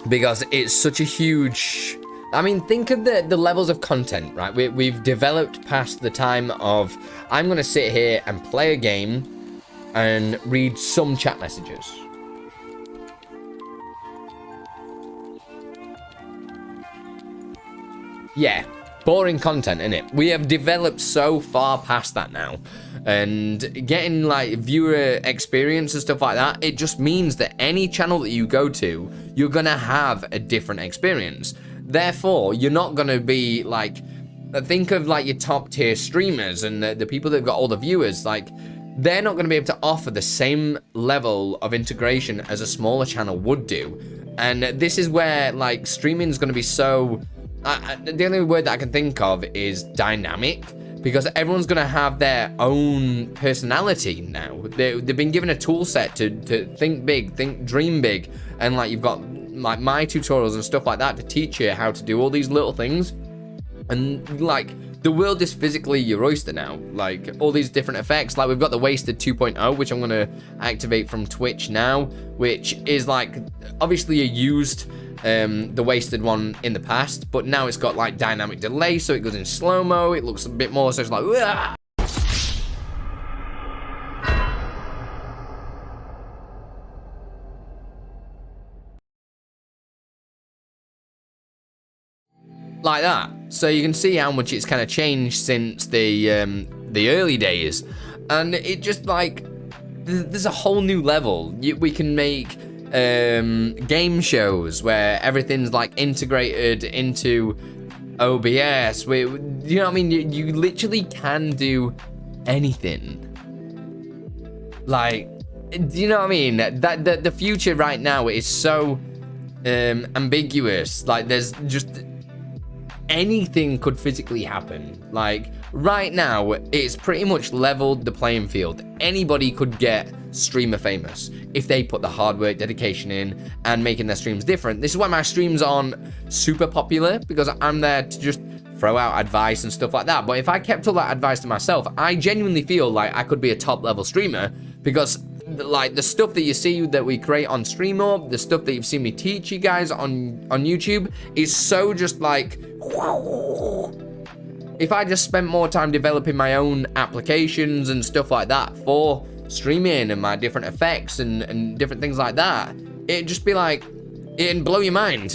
Because it's such a huge... I mean, think of the levels of content, right? We've developed past the time of, I'm going to sit here and play a game and read some chat messages. Yeah, boring content, innit? We have developed so far past that now. And getting, like, viewer experience and stuff like that, it just means that any channel that you go to, you're going to have a different experience. Therefore, you're not going to be, like, think of, like, your top tier streamers and the people that have got all the viewers. Like, they're not going to be able to offer the same level of integration as a smaller channel would do. And this is where, like, streaming is going to be so... the only word that I can think of is dynamic, because everyone's going to have their own personality now. They've been given a tool set to think big, dream big, and like you've got like my tutorials and stuff like that to teach you how to do all these little things. And like the world is physically your oyster now. Like all these different effects, like we've got the Wasted 2.0, which I'm going to activate from Twitch now, which is like obviously a used the Wasted one in the past, but now it's got like dynamic delay, so it goes in slow-mo. It looks a bit more, so it's like Wah! Like that. So you can see how much it's kind of changed since the early days, and it just like there's a whole new level. We can make game shows where everything's like integrated into OBS. You know what I mean? You literally can do anything. Like, do you know what I mean? That the future right now is so ambiguous. Like, there's just anything could physically happen. Like right now, it's pretty much leveled the playing field. Anybody could get streamer famous if they put the hard work, dedication in, and making their streams different. This is why my streams aren't super popular, because I'm there to just throw out advice and stuff like that. But if I kept all that advice to myself, I genuinely feel like I could be a top level streamer, because like the stuff that you see that we create on Streamer, the stuff that you've seen me teach you guys on YouTube is so just like, if I just spent more time developing my own applications and stuff like that for streaming and my different effects and different things like that, it'd just be like, it'd blow your mind.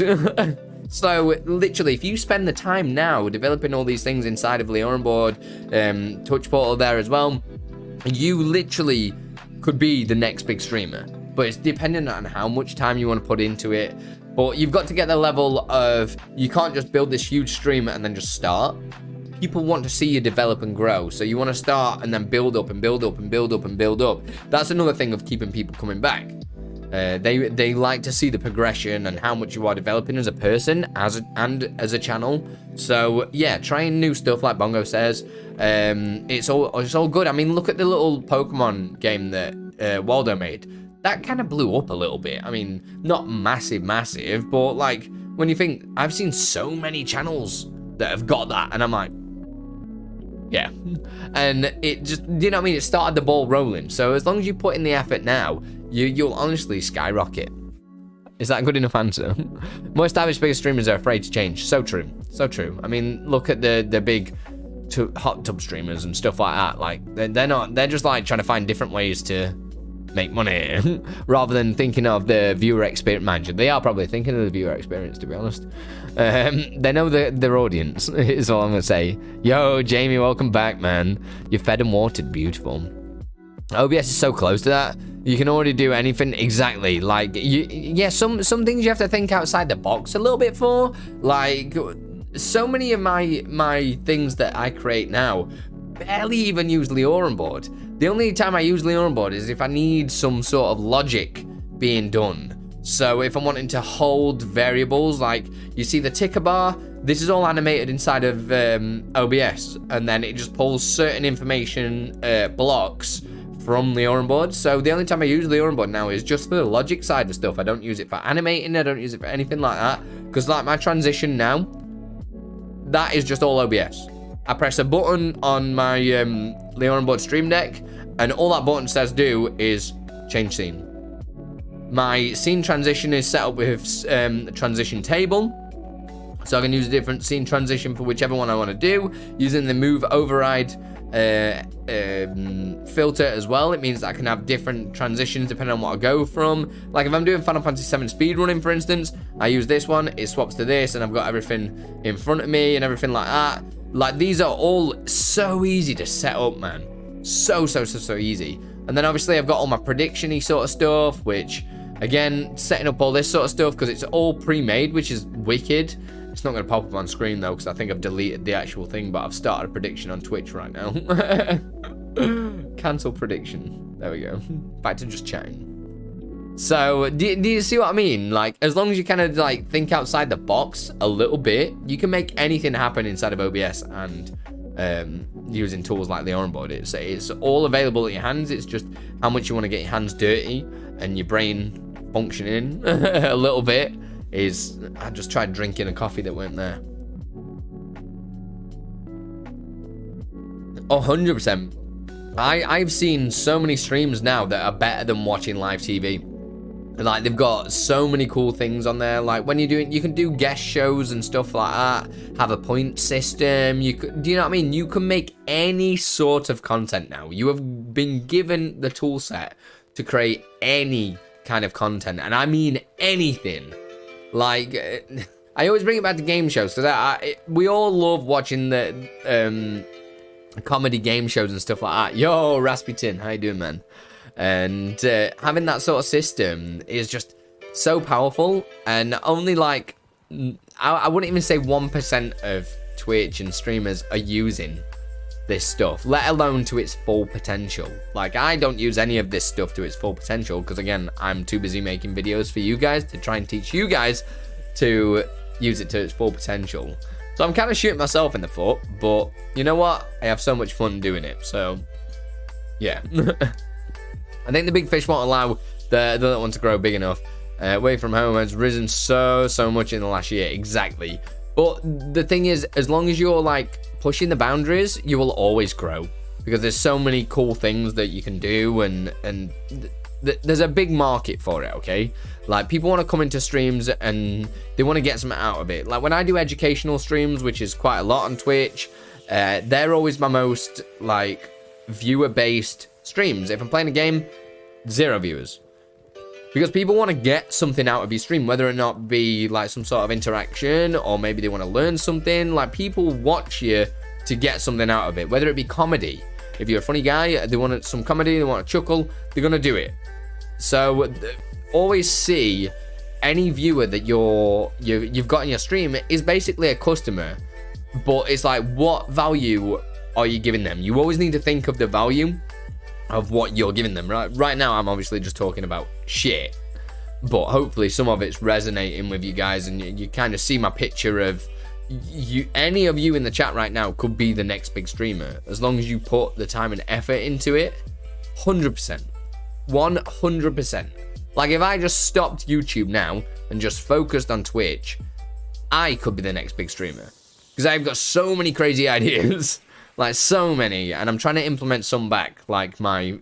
So literally, if you spend the time now developing all these things inside of LioranBoard, Touch Portal there as well, you literally could be the next big streamer. But it's dependent on how much time you want to put into it, But you've got to get the level of, you can't just build this huge stream and then just start. People want to see you develop and grow. So you want to start and then build up and build up and build up and build up. That's another thing of keeping people coming back. They like to see the progression and how much you are developing as a person and as a channel. So yeah, trying new stuff like Bongo says. It's all good. I mean, look at the little Pokemon game that Waldo made. That kind of blew up a little bit. I mean, not massive, but like when you think, I've seen so many channels that have got that, and I'm like, yeah. And it just, you know what I mean? It started the ball rolling. So as long as you put in the effort now, you'll honestly skyrocket. Is that a good enough answer? Most average bigger streamers are afraid to change. So true. So true. I mean, look at the big hot tub streamers and stuff like that. Like, they're just like trying to find different ways to make money rather than thinking of the viewer experience. Mind you, they are probably thinking of the viewer experience, to be honest. They know their audience is all I'm gonna say. Yo, Jamie, welcome back, man. You're fed and watered. Beautiful. OBS is so close to that. You can already do anything. Exactly. Like, yeah, some things you have to think outside the box a little bit for. Like, so many of my things that I create now barely even use LioranBoard. The only time I use LioranBoard is if I need some sort of logic being done. So if I'm wanting to hold variables, like you see the ticker bar, this is all animated inside of OBS, and then it just pulls certain information blocks from LioranBoard. So the only time I use LioranBoard now is just for the logic side of stuff. I don't use it for animating, I don't use it for anything like that, because like my transition now, that is just all OBS. I press a button on my LioranBoard Stream Deck, and all that button says do is change scene. My scene transition is set up with a transition table, so I can use a different scene transition for whichever one I want to do, using the move override filter as well. It means that I can have different transitions depending on what I go from. Like if I'm doing Final Fantasy VII speedrunning, for instance, I use this one, it swaps to this, and I've got everything in front of me and everything like that. Like, these are all so easy to set up, man. So easy. And then obviously I've got all my prediction-y sort of stuff, which, again, setting up all this sort of stuff, because it's all pre-made, which is wicked. It's not going to pop up on screen, though, because I think I've deleted the actual thing, but I've started a prediction on Twitch right now. Cancel prediction. There we go. Back to just chatting. So, do you see what I mean? Like, as long as you kind of, like, think outside the box a little bit, you can make anything happen inside of OBS and using tools like LioranBoard. It's all available at your hands. It's just how much you want to get your hands dirty and your brain functioning a little bit. I just tried drinking a coffee that weren't there. 100%. I've seen so many streams now that are better than watching live TV. Like, they've got so many cool things on there. Like, when you can do guest shows and stuff like that, have a point system. Do you know what I mean? You can make any sort of content now. You have been given the tool set to create any kind of content, and I mean anything. Like, I always bring it back to game shows, because we all love watching the comedy game shows and stuff like that. Yo, Raspy Tin, how you doing, man? And having that sort of system is just so powerful, and only like I wouldn't even say 1% of Twitch and streamers are using this stuff, let alone to its full potential. Like, I don't use any of this stuff to its full potential, because again, I'm too busy making videos for you guys to try and teach you guys to use it to its full potential. So I'm kind of shooting myself in the foot, but you know what? I have so much fun doing it, so yeah. I think the big fish won't allow the little one to grow big enough. Away from home has risen so much in the last year. Exactly. But the thing is, as long as you're like pushing the boundaries, you will always grow, because there's so many cool things that you can do, and there's a big market for it, okay? Like, people want to come into streams and they want to get something out of it. Like, when I do educational streams, which is quite a lot on Twitch, they're always my most like viewer-based streams. If I'm playing a game, 0 viewers, because people want to get something out of your stream, whether or not be like some sort of interaction, or maybe they want to learn something. Like, people watch you to get something out of it, whether it be comedy. If you're a funny guy, they want some comedy, they want to chuckle, they're gonna do it. So always see any viewer that you've got in your stream is basically a customer. But it's like, what value are you giving them? You always need to think of the value of what you're giving them. Right now, I'm obviously just talking about shit, but hopefully some of it's resonating with you guys, and you kind of see my picture of you. Any of you in the chat right now could be the next big streamer, as long as you put the time and effort into it. 100%. 100%. Like, if I just stopped YouTube now and just focused on Twitch, I could be the next big streamer. Because I've got so many crazy ideas. Like, so many. And I'm trying to implement some back, like my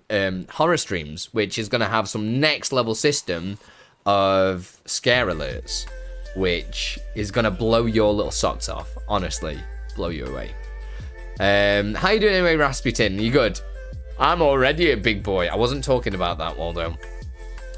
horror streams, which is going to have some next level system of scare alerts, which is going to blow your little socks off. Honestly, blow you away. How you doing anyway, Rasputin? You good? I'm already a big boy. I wasn't talking about that, Waldo.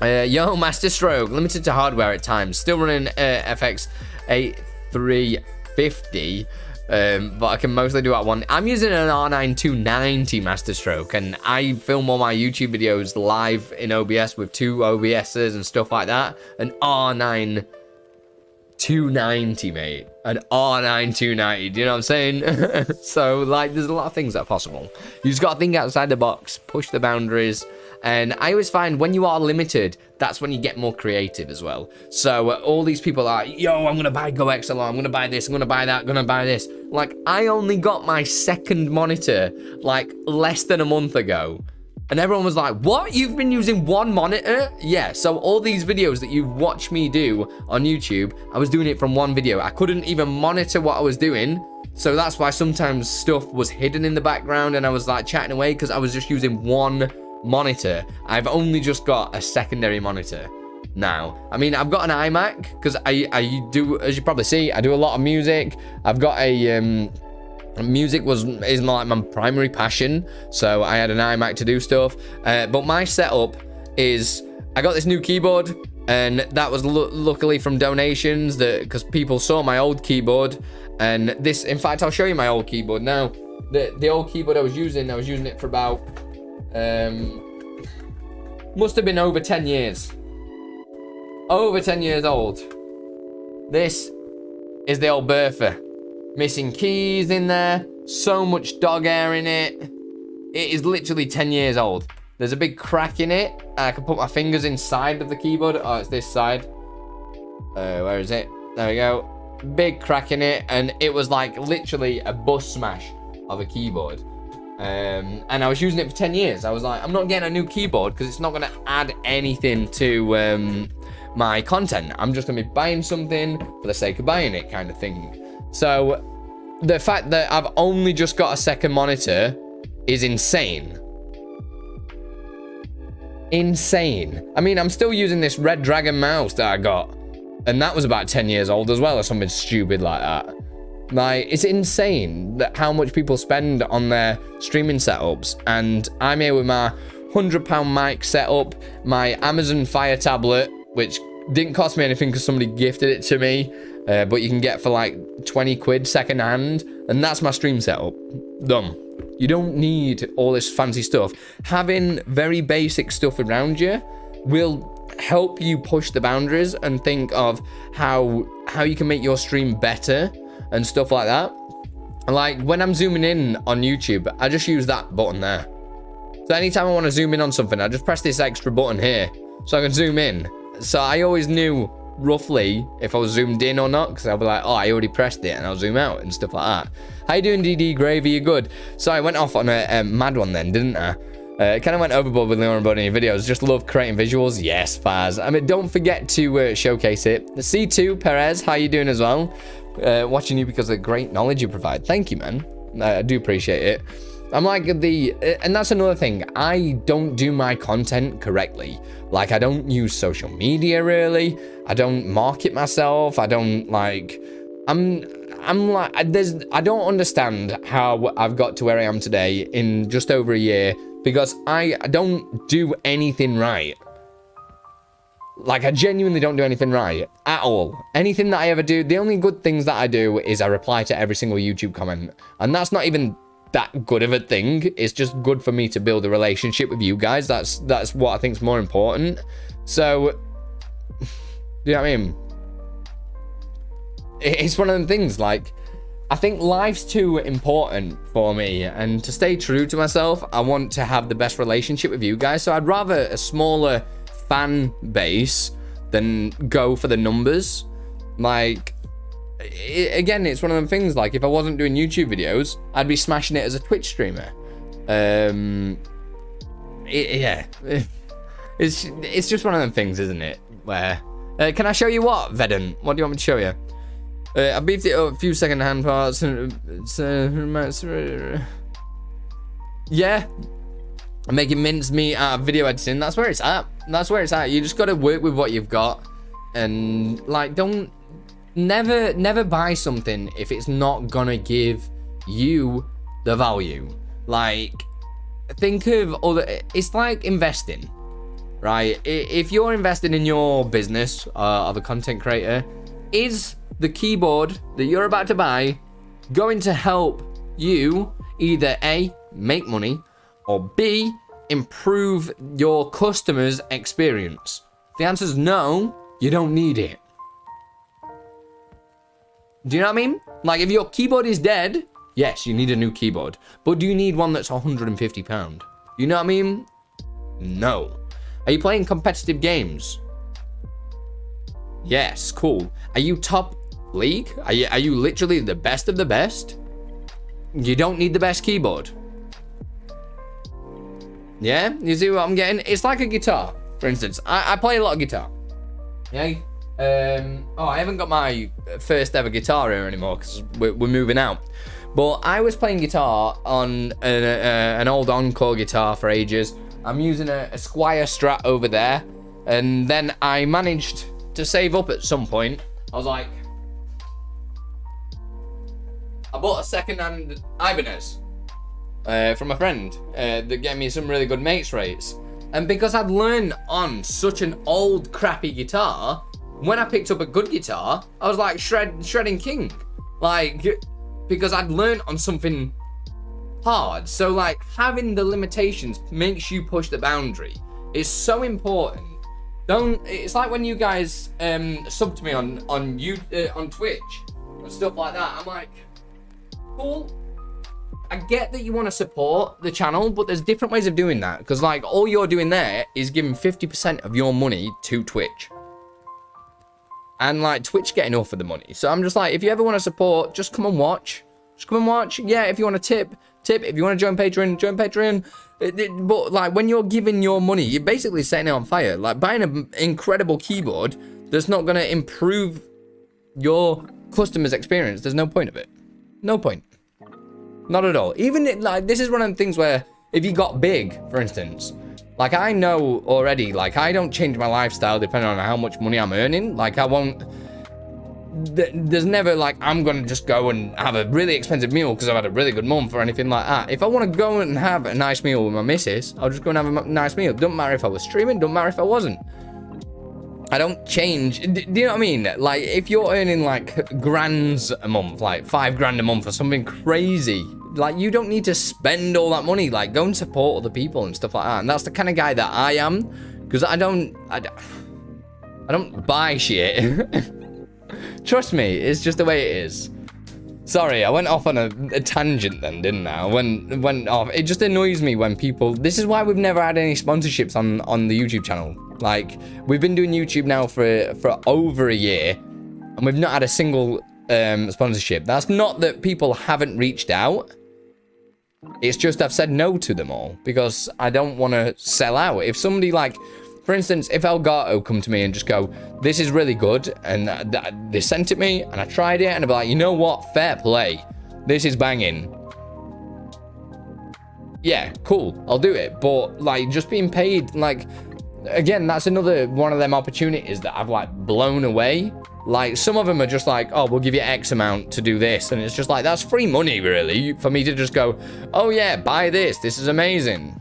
Yo, Master Stroke, limited to hardware at times. Still running FX 8350, but I can mostly do at one. I'm using an R9 290 Master Stroke, and I film all my YouTube videos live in OBS with 2 OBSs and stuff like that. An R9 290, mate. An R9 290. Do you know what I'm saying? So, like, there's a lot of things that are possible. You just got to think outside the box, push the boundaries. And I always find when you are limited, that's when you get more creative as well. So all these people are, yo, I'm going to buy Go XLR, I'm going to buy this, I'm going to buy that, I'm going to buy this. Like, I only got my second monitor, like, less than a month ago. And everyone was like, what? You've been using one monitor? Yeah, so all these videos that you've watched me do on YouTube, I was doing it from one video. I couldn't even monitor what I was doing. So that's why sometimes stuff was hidden in the background and I was like chatting away because I was just using one monitor. I've only just got a secondary monitor now. I mean, I've got an iMac because I do, as you probably see, I do a lot of music. I've got a music is like my primary passion, so I had an iMac to do stuff. But my setup is, I got this new keyboard, and that was luckily from donations, because people saw my old keyboard. And this, in fact, I'll show you my old keyboard now. The old keyboard I was using it for about must have been over 10 years. Over 10 years old. This is the old Bertha. Missing keys in there. So much dog hair in it. It is literally 10 years old. There's a big crack in it. I can put my fingers inside of the keyboard. Oh, it's this side. Where is it? There we go. Big crack in it. And it was like literally a bus smash of a keyboard. And I was using it for 10 years. I was like, I'm not getting a new keyboard because it's not going to add anything to my content. I'm just going to be buying something for the sake of buying it, kind of thing. So the fact that I've only just got a second monitor is insane. Insane. I mean, I'm still using this Red Dragon mouse that I got, and that was about 10 years old as well, or something stupid like that. Like, it's insane that how much people spend on their streaming setups, and I'm here with my £100 mic setup, my Amazon Fire tablet, which didn't cost me anything because somebody gifted it to me, but you can get for like 20 quid second hand, and that's my stream setup. Done. You don't need all this fancy stuff. Having very basic stuff around you will help you push the boundaries and think of how you can make your stream better and stuff like that. Like when I'm zooming in on YouTube, I just use that button there. So anytime I want to zoom in on something, I just press this extra button here so I can zoom in. So I always knew roughly if I was zoomed in or not, because I'll be like, oh, I already pressed it, and I'll zoom out and stuff like that. How you doing, DD Gravy? You good? So I went off on a mad one then, didn't I? Kind of went overboard with LioranBoard in your videos. Just love creating visuals. Yes, Faz. I mean, don't forget to showcase it. C2 Perez, how you doing as well? Watching you because of the great knowledge you provide. Thank you, man. I do appreciate it. I'm like and that's another thing. I don't do my content correctly. Like, I don't use social media really. I don't market myself. I don't like, I'm like, I don't understand how I've got to where I am today in just over a year, because I don't do anything right. Like, I genuinely don't do anything right at all. Anything that I ever do, the only good things that I do is I reply to every single YouTube comment. And that's not even that good of a thing. It's just good for me to build a relationship with you guys. That's what I think is more important. So Do you know what I mean? It's one of them things, like, I think life's too important for me, and to stay true to myself, I want to have the best relationship with you guys, so I'd rather a smaller fan base than go for the numbers. Like, again, it's one of them things, like, if I wasn't doing YouTube videos, I'd be smashing it as a Twitch streamer. Yeah. It's just one of them things, isn't it? Where, can I show you what, Vedant? What do you want me to show you? I beefed it up a few second-hand parts. Yeah. I'm making mincemeat out of video editing. That's where it's at. That's where it's at. You just got to work with what you've got. And, like, never buy something if it's not going to give you the value. Like, think of it's like investing, right? If you're investing in your business of a content creator, is the keyboard that you're about to buy going to help you either A, make money, or B, improve your customers' experience? If the answer is no, you don't need it. Do you know what I mean? Like, if your keyboard is dead, yes, you need a new keyboard. But do you need one that's £150? You know what I mean? No. Are you playing competitive games? Yes, cool. Are you top league? Are you literally the best of the best? You don't need the best keyboard. Yeah, you see what I'm getting? It's like a guitar, for instance. I play a lot of guitar. Yeah. Oh, I haven't got my first ever guitar here anymore because we're moving out. But I was playing guitar on an old Encore guitar for ages. I'm using a Squire Strat over there, and then I managed to save up at some point. I was like, I bought a second-hand Ibanez from a friend that gave me some really good mates rates. And because I'd learned on such an old, crappy guitar, when I picked up a good guitar, I was like shredding king. Like, because I'd learned on something hard. So, like, having the limitations makes you push the boundary. It's so important. It's like when you guys sub to me on Twitch and stuff like that. I'm like, cool. I get that you want to support the channel, but there's different ways of doing that. Because, like, all you're doing there is giving 50% of your money to Twitch. And, like, Twitch getting off of the money. So I'm just like, if you ever want to support, just come and watch. Just come and watch. Yeah, if you want to tip. If you want to join Patreon. But, like, when you're giving your money, you're basically setting it on fire. Like, buying an incredible keyboard that's not going to improve your customer's experience. There's no point of it. No point. Not at all. Even, like, this is one of the things where if you got big, for instance, like, I know already, like, I don't change my lifestyle depending on how much money I'm earning. Like, I won't... There's never, like, I'm going to just go and have a really expensive meal because I've had a really good month or anything like that. If I want to go and have a nice meal with my missus, I'll just go and have a nice meal. Doesn't matter if I was streaming, doesn't matter if I wasn't. I don't change. Do you know what I mean? Like, if you're earning, like, grands a month, like $5 a month or something crazy, like, you don't need to spend all that money. Like, go and support other people and stuff like that. And that's the kind of guy that I am, because I don't buy shit. Trust me, it's just the way it is. Sorry, I went off on a tangent then, didn't I? Went off. It just annoys me when people... This is why we've never had any sponsorships on the YouTube channel. Like, we've been doing YouTube now for over a year, and we've not had a single sponsorship. That's not that people haven't reached out. It's just I've said no to them all, because I don't want to sell out. If somebody, like... For instance, if Elgato come to me and just go, this is really good, and they sent it me, and I tried it, and I'd be like, you know what, fair play. This is banging. Yeah, cool, I'll do it. But, like, just being paid, like, again, that's another one of them opportunities that I've, like, blown away. Like, some of them are just like, oh, we'll give you X amount to do this, and it's just like, that's free money, really, for me to just go, oh, yeah, buy this, this is amazing.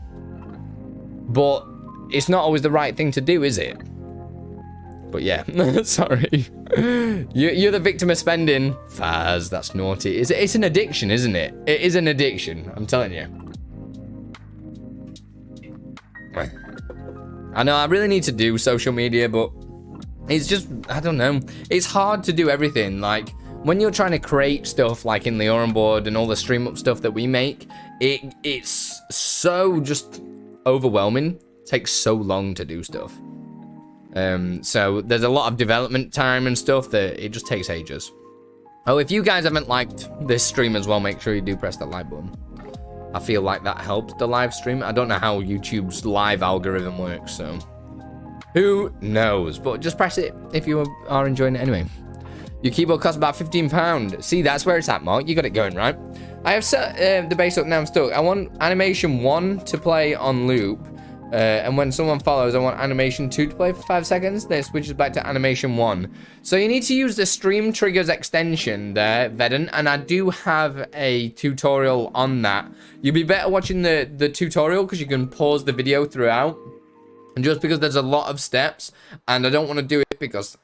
But... it's not always the right thing to do, is it? But yeah, sorry. You're the victim of spending. Faz, that's naughty. It's an addiction, isn't it? It is an addiction, I'm telling you. I know I really need to do social media, but it's just, I don't know. It's hard to do everything. Like, when you're trying to create stuff like in LioranBoard and all the stream up stuff that we make, it's so just overwhelming. It takes so long to do stuff. So there's a lot of development time and stuff that it just takes ages. Oh, if you guys haven't liked this stream as well, make sure you do press that like button. I feel like that helped the live stream. I don't know how YouTube's live algorithm works, so who knows? But just press it if you are enjoying it anyway. Your keyboard costs about £15. See, that's where it's at, Mark. You got it going, right? I have set the base up now. I'm stuck. I want animation 1 to play on loop. And when someone follows, I want animation 2 to play for 5 seconds. Then it switches back to animation 1. So you need to use the stream triggers extension there, Veden. And I do have a tutorial on that. You'll be better watching the tutorial because you can pause the video throughout. And just because there's a lot of steps, and I don't want to do it because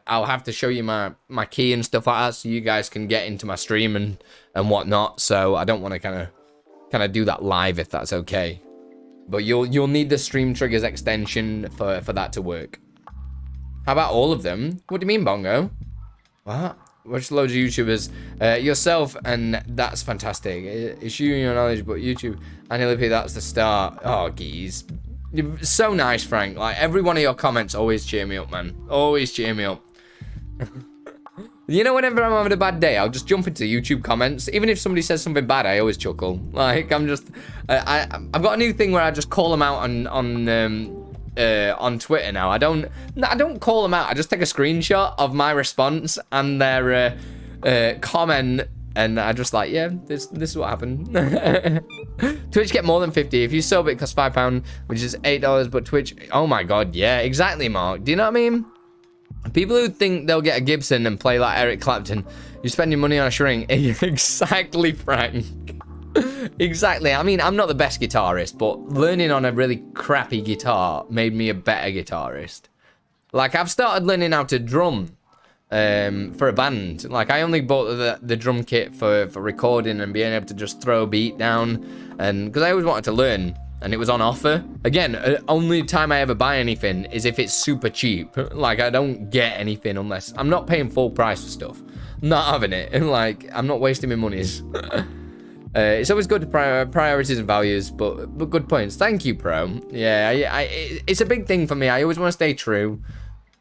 I'll have to show you my key and stuff like that, so you guys can get into my stream and whatnot. So I don't want to kind of do that live if that's okay. But you'll need the stream triggers extension for that to work. How about all of them? What do you mean, Bongo? What? Watch loads of YouTubers. Yourself, and that's fantastic. It's you and your knowledge, but YouTube. And Lippy, that's the start. Oh, geez. You're so nice, Frank. Like, every one of your comments always cheer me up, man. Always cheer me up. You know, whenever I'm having a bad day, I'll just jump into YouTube comments. Even if somebody says something bad, I always chuckle. Like, I'm just... I've got a new thing where I just call them out on Twitter now. I don't call them out. I just take a screenshot of my response and their comment, and I just like, yeah, this is what happened. Twitch get more than 50. If you sub, it costs £5, which is $8. But Twitch, oh my god, yeah, exactly, Mark. Do you know what I mean? People who think they'll get a Gibson and play like Eric Clapton, you're spending money on a shrink. Exactly, Frank. Exactly. I mean, I'm not the best guitarist, but learning on a really crappy guitar made me a better guitarist. Like, I've started learning how to drum for a band. Like, I only bought the drum kit for recording and being able to just throw a beat down, and because I always wanted to learn, and it was on offer. Again, only time I ever buy anything is if it's super cheap. Like, I don't get anything unless I'm not paying full price for stuff. I'm not having it. Like, I'm not wasting my monies. It's always good to priorities and values, but good points. Thank you, Pro. Yeah, it's a big thing for me. I always want to stay true.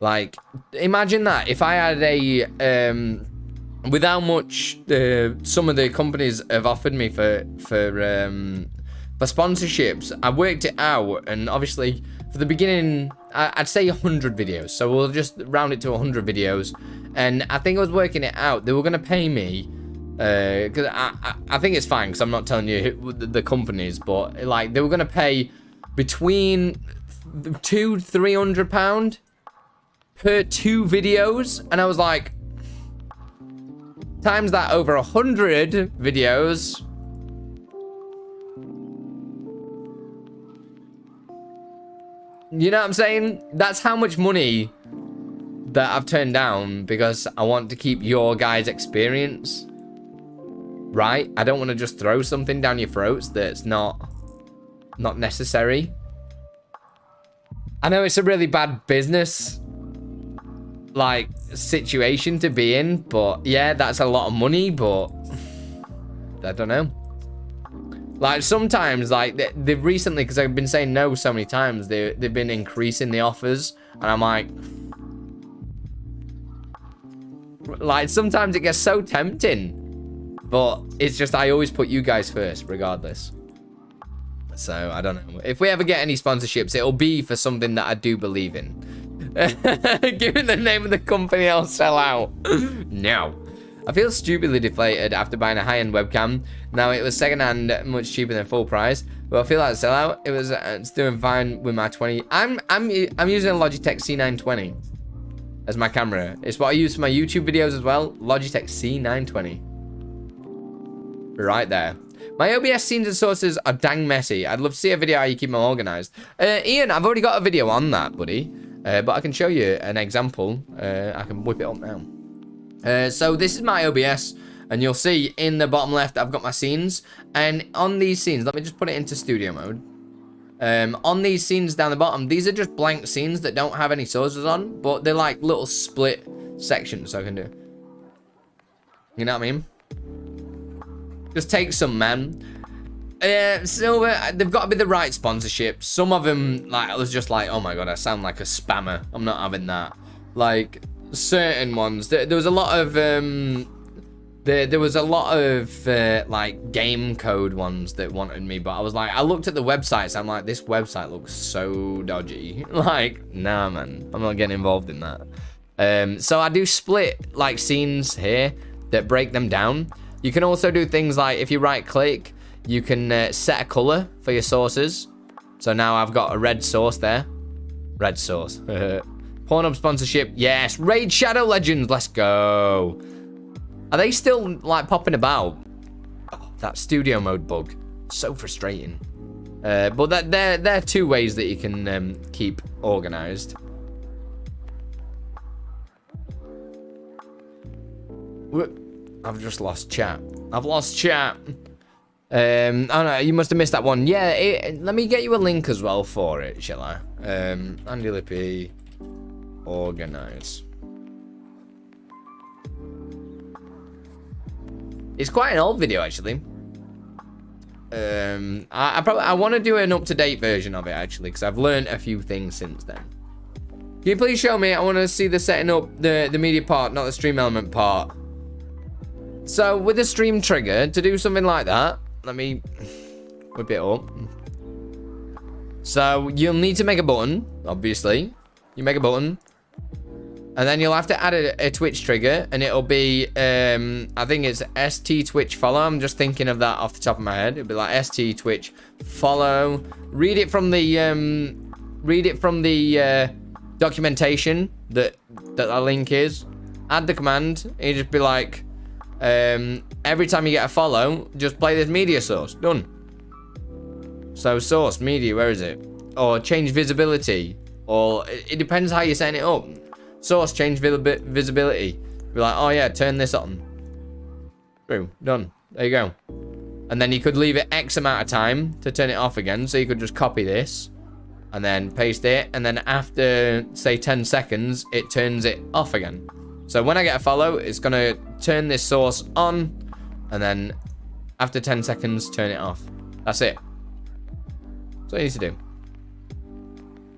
Like, imagine that if I had a with how much some of the companies have offered me for sponsorships, I worked it out, and obviously for the beginning, I'd say 100 videos. So we'll just round it to 100 videos, and I think I was working it out. They were gonna pay me, because I think it's fine because I'm not telling you the companies, but like they were gonna pay between £200-300 per 2 videos, and I was like, times that over 100 videos. You know what I'm saying? That's how much money that I've turned down because I want to keep your guys' experience. Right? I don't want to just throw something down your throats that's not necessary. I know it's a really bad business like situation to be in, but yeah, that's a lot of money, but I don't know. Like, sometimes, like, they've recently, because I've been saying no so many times, they've been increasing the offers, and I'm like, sometimes it gets so tempting, but it's just, I always put you guys first, regardless. So, I don't know. If we ever get any sponsorships, it'll be for something that I do believe in. Given the name of the company, I'll sell out. No. I feel stupidly deflated after buying a high-end webcam. Now, it was second-hand, much cheaper than full price, but I feel like a sellout. It was it's doing fine with my 20. I'm using a Logitech C920 as my camera. It's what I use for my YouTube videos as well. Logitech C920. Right there. My OBS scenes and sources are dang messy. I'd love to see a video how you keep them organized. Ian, I've already got a video on that, buddy. But I can show you an example. I can whip it up now. So this is my OBS, and you'll see in the bottom left I've got my scenes, and on these scenes, let me just put it into studio mode. On these scenes down the bottom, these are just blank scenes that don't have any sources on, but they're like little split sections I can do. You know what I mean? Just take some, man. Silver, they've got to be the right sponsorship. Some of them, like, I was just like, oh my god, I sound like a spammer. I'm not having that. Like, certain ones. There was a lot of, there was a lot of, like, game code ones that wanted me, but I was like, I looked at the websites, I'm like, this website looks so dodgy. Like, nah, man, I'm not getting involved in that. So I do split, like, scenes here that break them down. You can also do things like, if you right-click, you can set a color for your sources. So now I've got a red source there. Red source. Pornhub sponsorship. Yes. Raid Shadow Legends. Let's go. Are they still, like, popping about? Oh, that studio mode bug. So frustrating. But they're two ways that you can keep organized. I've just lost chat. I've lost chat. Oh no, you must have missed that one. Yeah, let me get you a link as well for it, shall I? Andi Lippy, organize. It's quite an old video, actually. I want to do an up-to-date version of it, actually, because I've learned a few things since then. Can you please show me? I want to see the setting up, the media part, not the stream element part. So, with the stream trigger, to do something like that, let me whip it up. So, you'll need to make a button, obviously. You make a button. And then you'll have to add a Twitch trigger, and it'll be, I think it's ST Twitch follow. I'm just thinking of that off the top of my head. It'll be like ST Twitch follow. Read it from the documentation that link is. Add the command. And you just be like, every time you get a follow, just play this media source. Done. So source, media, where is it? Or change visibility. Or it depends how you're setting it up. Source, change visibility. Be like, oh yeah, turn this on. True, done. There you go. And then you could leave it X amount of time to turn it off again. So you could just copy this and then paste it. And then after, say, 10 seconds, it turns it off again. So when I get a follow, it's going to turn this source on. And then after 10 seconds, turn it off. That's it. That's what you need to do.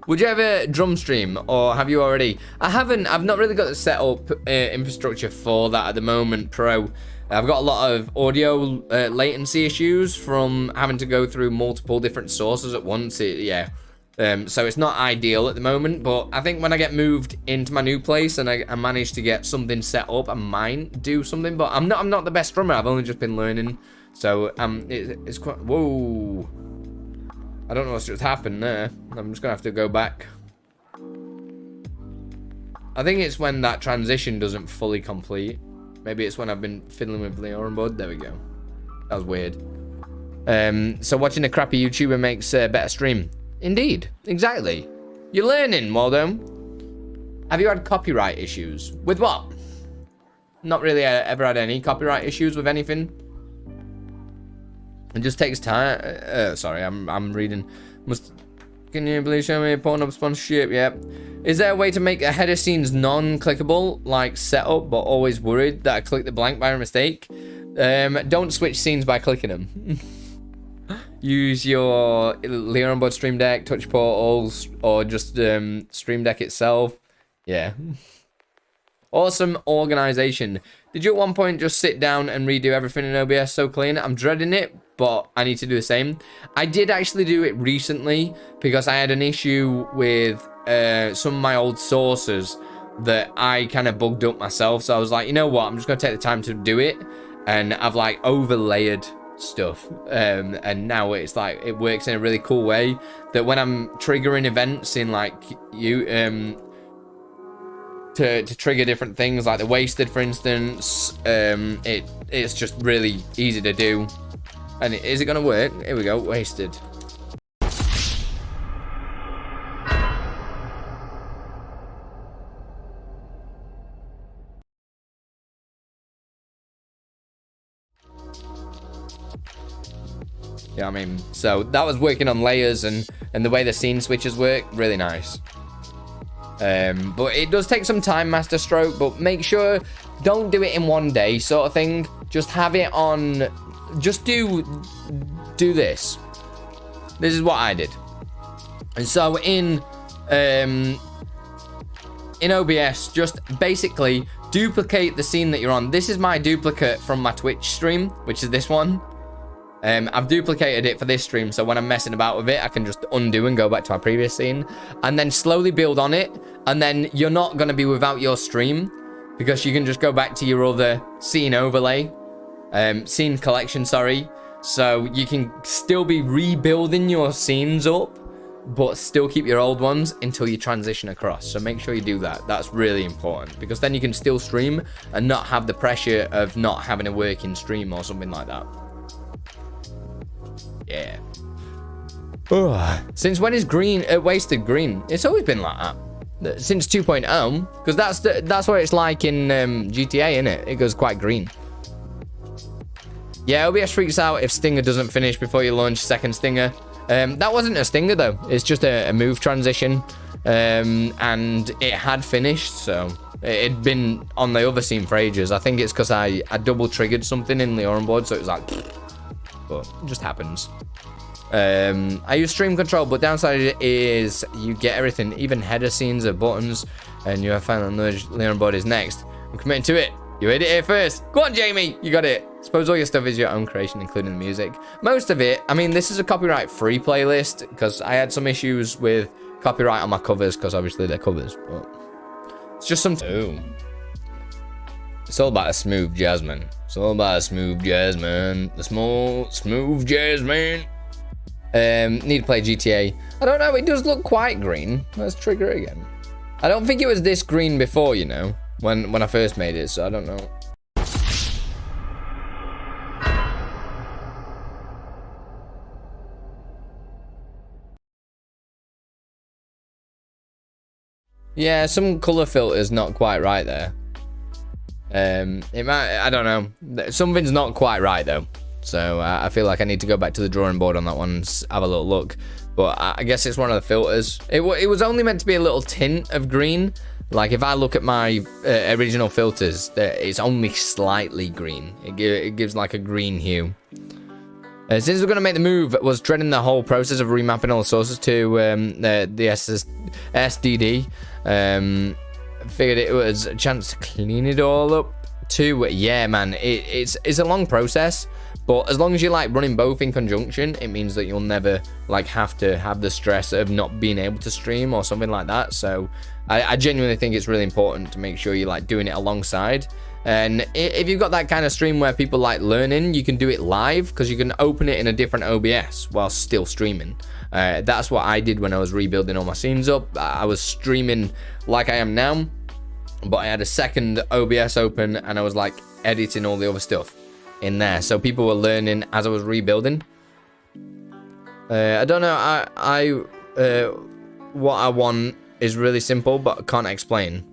Would you ever drum stream, or have you already? I haven't. I've not really got the set up infrastructure for that at the moment, Pro. I've got a lot of audio latency issues from having to go through multiple different sources at once. So it's not ideal at the moment, but I think when I get moved into my new place and I manage to get something set up, I might do something. But I'm not the best drummer. I've only just been learning, so it's quite. Whoa. I don't know what's just happened there. I'm just gonna have to go back. I think it's when that transition doesn't fully complete. Maybe it's when I've been fiddling with LioranBoard. There we go. That was weird. So watching a crappy YouTuber makes a better stream. Indeed. Exactly. You're learning, Waldo. Have you had copyright issues? With what? Not really ever had any copyright issues with anything. It just takes time. Sorry, I'm reading. Can you please show me a Pornhub sponsorship? Yep. Is there a way to make a header scenes non-clickable, like setup, but always worried that I click the blank by mistake? Don't switch scenes by clicking them. Use your LioranBoard Stream Deck, touch portals, or just Stream Deck itself. Yeah. Awesome organization. Did you at one point just sit down and redo everything in OBS so clean? I'm dreading it, but I need to do the same. I did actually do it recently because I had an issue with some of my old sources that I kind of bugged up myself. So I was like, you know what? I'm just going to take the time to do it. And I've like overlaid stuff. And now it's like, it works in a really cool way that when I'm triggering events in like to trigger different things like the wasted, for instance, it's just really easy to do. And is it gonna work? Here we go, wasted. Yeah, I mean, so that was working on layers and and the way the scene switches work, really nice. But it does take some time, Master Stroke, but make sure, don't do it in one day sort of thing. Just have it on, just do this. This is what I did. And so in OBS, just basically duplicate the scene that you're on. This is my duplicate from my Twitch stream, which is this one. I've duplicated it for this stream, so when I'm messing about with it, I can just undo and go back to my previous scene, and then slowly build on it, and then you're not going to be without your stream, because you can just go back to your other scene overlay, scene collection, sorry, so you can still be rebuilding your scenes up, but still keep your old ones until you transition across. So make sure you do that. That's really important, because then you can still stream and not have the pressure of not having a working stream or something like that. Yeah. Since when is green wasted green? It's always been like that. Since 2.0, because that's what it's like in GTA, innit? It goes quite green. Yeah, OBS freaks out if Stinger doesn't finish before you launch second Stinger. That wasn't a Stinger though. It's just a move transition, and it had finished, so it'd been on the other scene for ages. I think it's because I double triggered something in LioranBoard, so it was like, but it just happens. I use stream control, but downside is you get everything, even header scenes or buttons, and you have found that LioranBoard is next. I'm committing to it. You heard it here first. Go on, Jamie. You got it. Suppose all your stuff is your own creation, including the music. Most of it, I mean, this is a copyright-free playlist, because I had some issues with copyright on my covers, because obviously they're covers, but it's just some... Oh. It's all about a smooth jasmine. It's all about a smooth jasmine. The smooth jasmine. Need to play GTA. I don't know, it does look quite green. Let's trigger it again. I don't think it was this green before, you know, when I first made it, so I don't know. Yeah, some color filter's not quite right there. It might, I don't know. Something's not quite right though. So I feel like I need to go back to the drawing board on that one and have a little look. But I guess it's one of the filters. It was only meant to be a little tint of green. Like if I look at my original filters, it's only slightly green. It gives like a green hue. Since we're going to make the move, was dreading the whole process of remapping all the sources to the SDD. Figured it was a chance to clean it all up too. Yeah, man, it's a long process, but as long as you're like running both in conjunction, it means that you'll never like have to have the stress of not being able to stream or something like that. So I genuinely think it's really important to make sure you're like doing it alongside. And if you've got that kind of stream where people like learning, you can do it live, because you can open it in a different OBS while still streaming. That's what I did when I was rebuilding all my scenes up. I was streaming like I am now, but I had a second OBS open and I was like editing all the other stuff in there, so people were learning as I was rebuilding. I don't know, what I want is really simple, but I can't explain.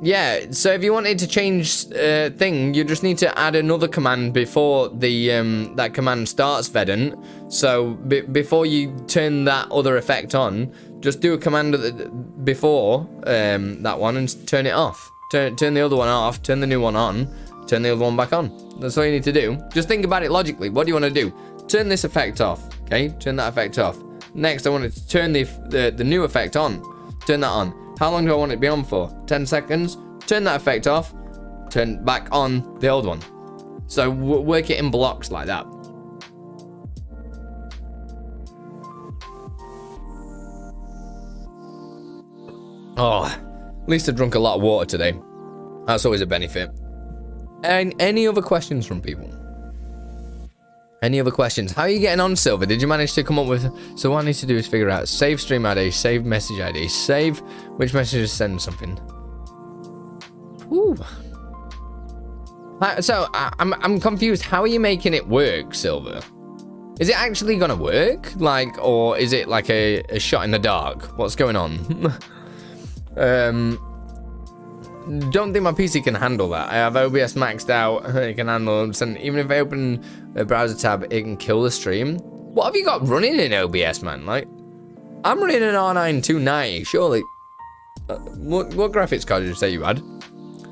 Yeah, so if you wanted to change thing, you just need to add another command before the that command starts Vedant. So before you turn that other effect on, just do a command before that one and turn it off. Turn the other one off, turn the new one on, turn the other one back on. That's all you need to do. Just think about it logically. What do you want to do? Turn this effect off, okay? Turn that effect off. Next, I want to turn the new effect on. Turn that on. How long do I want it to be on for? 10 seconds. Turn that effect off. Turn back on the old one. So work it in blocks like that. Oh, at least I've drunk a lot of water today. That's always a benefit. And any other questions from people? Any other questions? How are you getting on, Silver? Did you manage to come up with... So what I need to do is figure out save stream ID, save message ID, save which message to send something. Ooh. So I'm confused. How are you making it work, Silver? Is it actually gonna work? Like, or is it like a shot in the dark? What's going on? don't think my PC can handle that. I have OBS maxed out. It can handle it. And even if I open a browser tab, it can kill the stream. What have you got running in OBS, man? Like, I'm running an R9 290, surely. What graphics card did you say you had?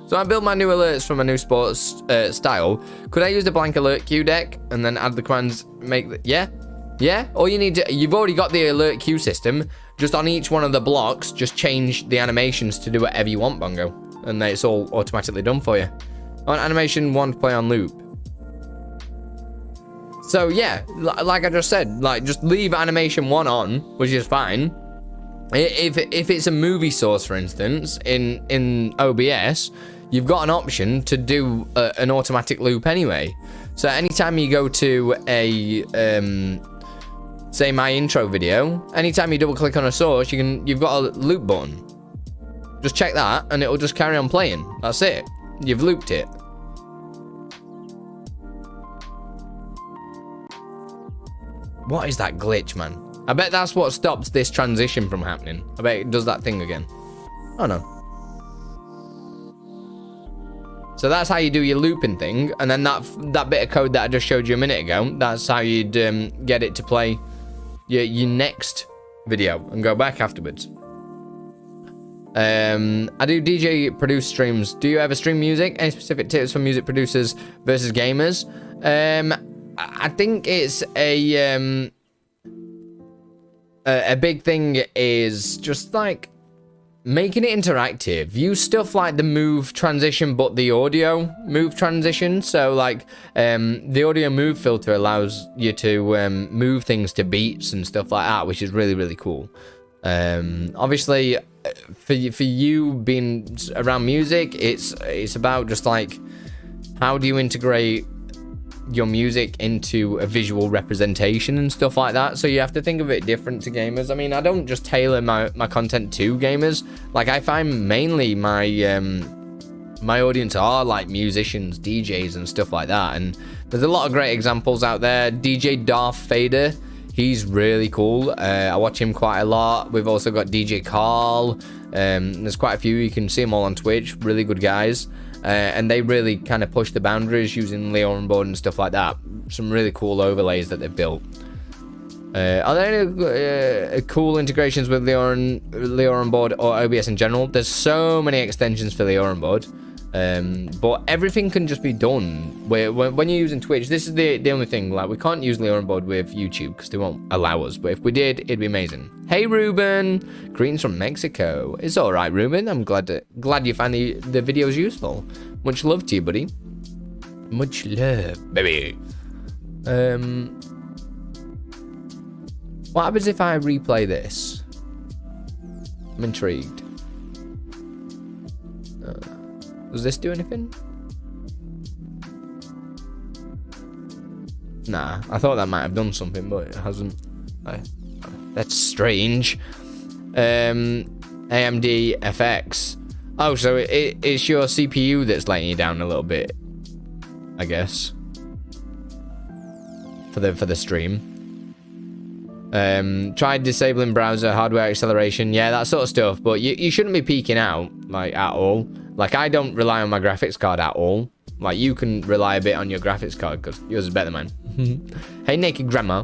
So I built my new alerts from a new sports style. Could I use the blank alert queue deck and then add the commands? Yeah. All you need to, you've already got the alert queue system. Just on each one of the blocks, just change the animations to do whatever you want, Bongo, and then it's all automatically done for you. I want animation 1 to play on loop. So yeah, like I just said, like just leave animation 1 on, which is fine. If it's a movie source, for instance, in OBS, you've got an option to do an automatic loop anyway. So anytime you go to a say my intro video, anytime you double click on a source, you've got a loop button. Just check that and it'll just carry on playing. That's it. You've looped it. What is that glitch, man? I bet that's what stops this transition from happening. I bet it does that thing again. Oh no. So that's how you do your looping thing, and then that bit of code that I just showed you a minute ago, that's how you'd get it to play your next video and go back afterwards. I do DJ produce streams. Do you ever stream music? Any specific tips for music producers versus gamers? I think it's a big thing is just like making it interactive. Use stuff like the move transition, but the audio move transition. So like the audio move filter allows you to move things to beats and stuff like that, which is really, really cool. Obviously for you being around music, it's about just like how do you integrate your music into a visual representation and stuff like that. So you have to think of it different to gamers. I mean, I don't just tailor my content to gamers. Like I find mainly my audience are like musicians, DJs and stuff like that, and there's a lot of great examples out there. DJ Darth Vader, he's really cool. I watch him quite a lot. We've also got DJ Carl. There's quite a few. You can see them all on Twitch. Really good guys. And they really kind of push the boundaries using LioranBoard and stuff like that. Some really cool overlays that they've built. Are there any cool integrations with LioranBoard or OBS in general? There's so many extensions for LioranBoard, but everything can just be done. When you're using Twitch, this is the only thing. Like we can't use LioranBoard with YouTube because they won't allow us. But if we did, it'd be amazing. Hey Ruben, greetings from Mexico. It's all right, Ruben. I'm glad you find the videos useful. Much love to you, buddy. Much love, baby. What happens if I replay this? I'm intrigued. Does this do anything? Nah, I thought that might have done something, but it hasn't. That's strange. AMD FX. Oh, so it's your CPU that's letting you down a little bit, I guess. For the stream. Try disabling browser hardware acceleration. Yeah, that sort of stuff. But you shouldn't be peeking out like at all. Like I don't rely on my graphics card at all. Like you can rely a bit on your graphics card because yours is better than mine. Hey, Naked Grandma.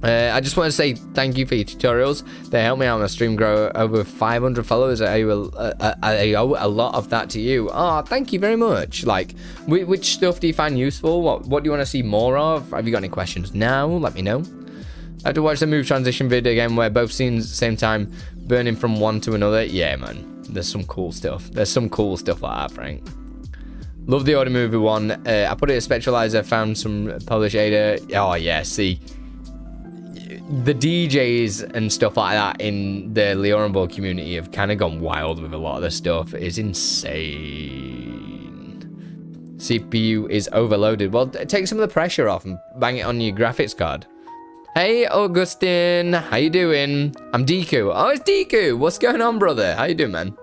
I just want to say thank you for your tutorials. They help me out on my stream grow over 500 followers. I owe a lot of that to you. Oh, thank you very much. Like, which stuff do you find useful? What do you want to see more of? Have you got any questions now? Let me know. I had to watch the move transition video again where both scenes at the same time burning from one to another. Yeah, man. There's some cool stuff. There's some cool stuff like that, Frank. Love the audio movie one. I put it as Spectralizer, found some Polish Ada. Oh, yeah, see. The DJs and stuff like that in the LioranBoard community have kind of gone wild with a lot of this stuff. It's insane. CPU is overloaded. Well, take some of the pressure off and bang it on your graphics card. Hey, Augustin. How you doing? I'm Deku. Oh, it's Deku. What's going on, brother? How you doing, man?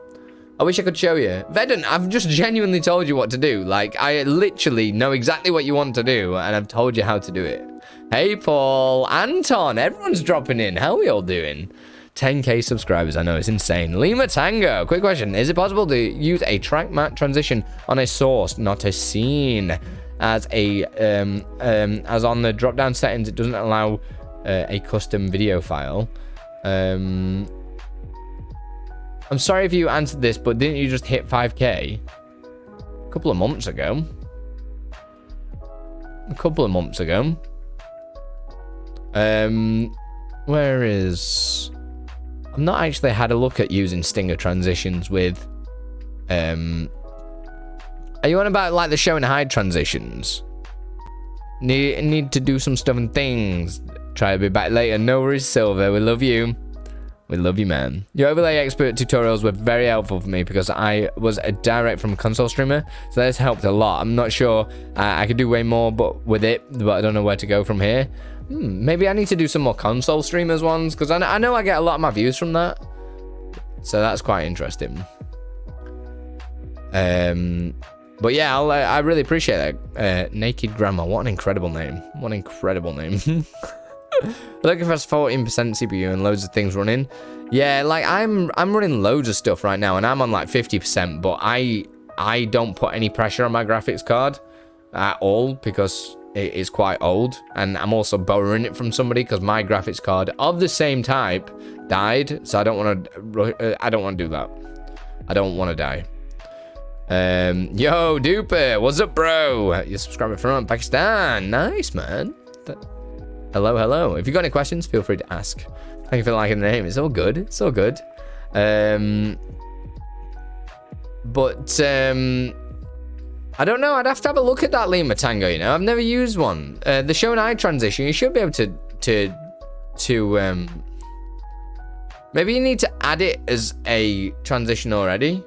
I wish I could show you. Vedon, I've just genuinely told you what to do. Like, I literally know exactly what you want to do, and I've told you how to do it. Hey, Paul. Anton. Everyone's dropping in. How are we all doing? 10k subscribers. I know, it's insane. Lima Tango, quick question. Is it possible to use a track matte transition on a source, not a scene? As on the drop down settings, it doesn't allow a custom video file. I'm sorry if you answered this, but didn't you just hit 5k a couple of months ago? Where is... I've not actually had a look at using stinger transitions with... Are you on about like the show and hide transitions? Need to do some stuff and things. Try to be back later. No worries, Silver. We love you. We love you, man. Your overlay expert tutorials were very helpful for me because I was a direct from console streamer, so this helped a lot. I'm not sure I could do way more with it, but I don't know where to go from here. Maybe I need to do some more console streamers ones, because I know I get a lot of my views from that. So that's quite interesting. But yeah, I really appreciate that. Naked Grandma, what an incredible name. What an incredible name. Looking for 14% CPU and loads of things running. Yeah, like I'm running loads of stuff right now, and I'm on like 50%, but I don't put any pressure on my graphics card at all because it is quite old, and I'm also borrowing it from somebody because my graphics card of the same type died, so I don't want to do that. I don't want to die. Yo, Duper, what's up, bro? You're subscribing from Pakistan. Nice, man. Hello. If you got any questions, feel free to ask. Thank you for liking the name. It's all good. It's all good. But I don't know. I'd have to have a look at that Lima Tango. You know, I've never used one. The show and hide transition. You should be able to maybe you need to add it as a transition already.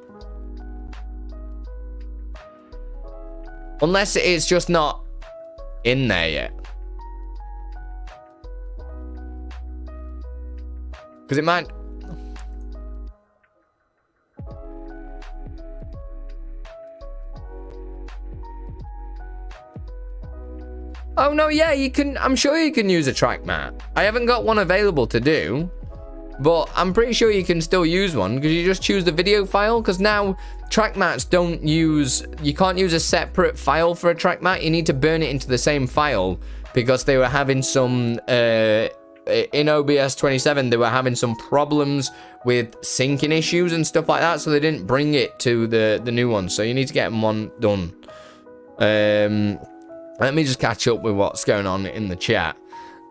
Unless it's just not in there yet. Because it might... Oh, no, yeah, you can... I'm sure you can use a track mat. I haven't got one available to do, but I'm pretty sure you can still use one because you just choose the video file, because now track mats don't use... You can't use a separate file for a track mat. You need to burn it into the same file because they were having some... in OBS 27, they were having some problems with syncing issues and stuff like that, so they didn't bring it to the new one. So you need to get one done. Let me just catch up with what's going on in the chat.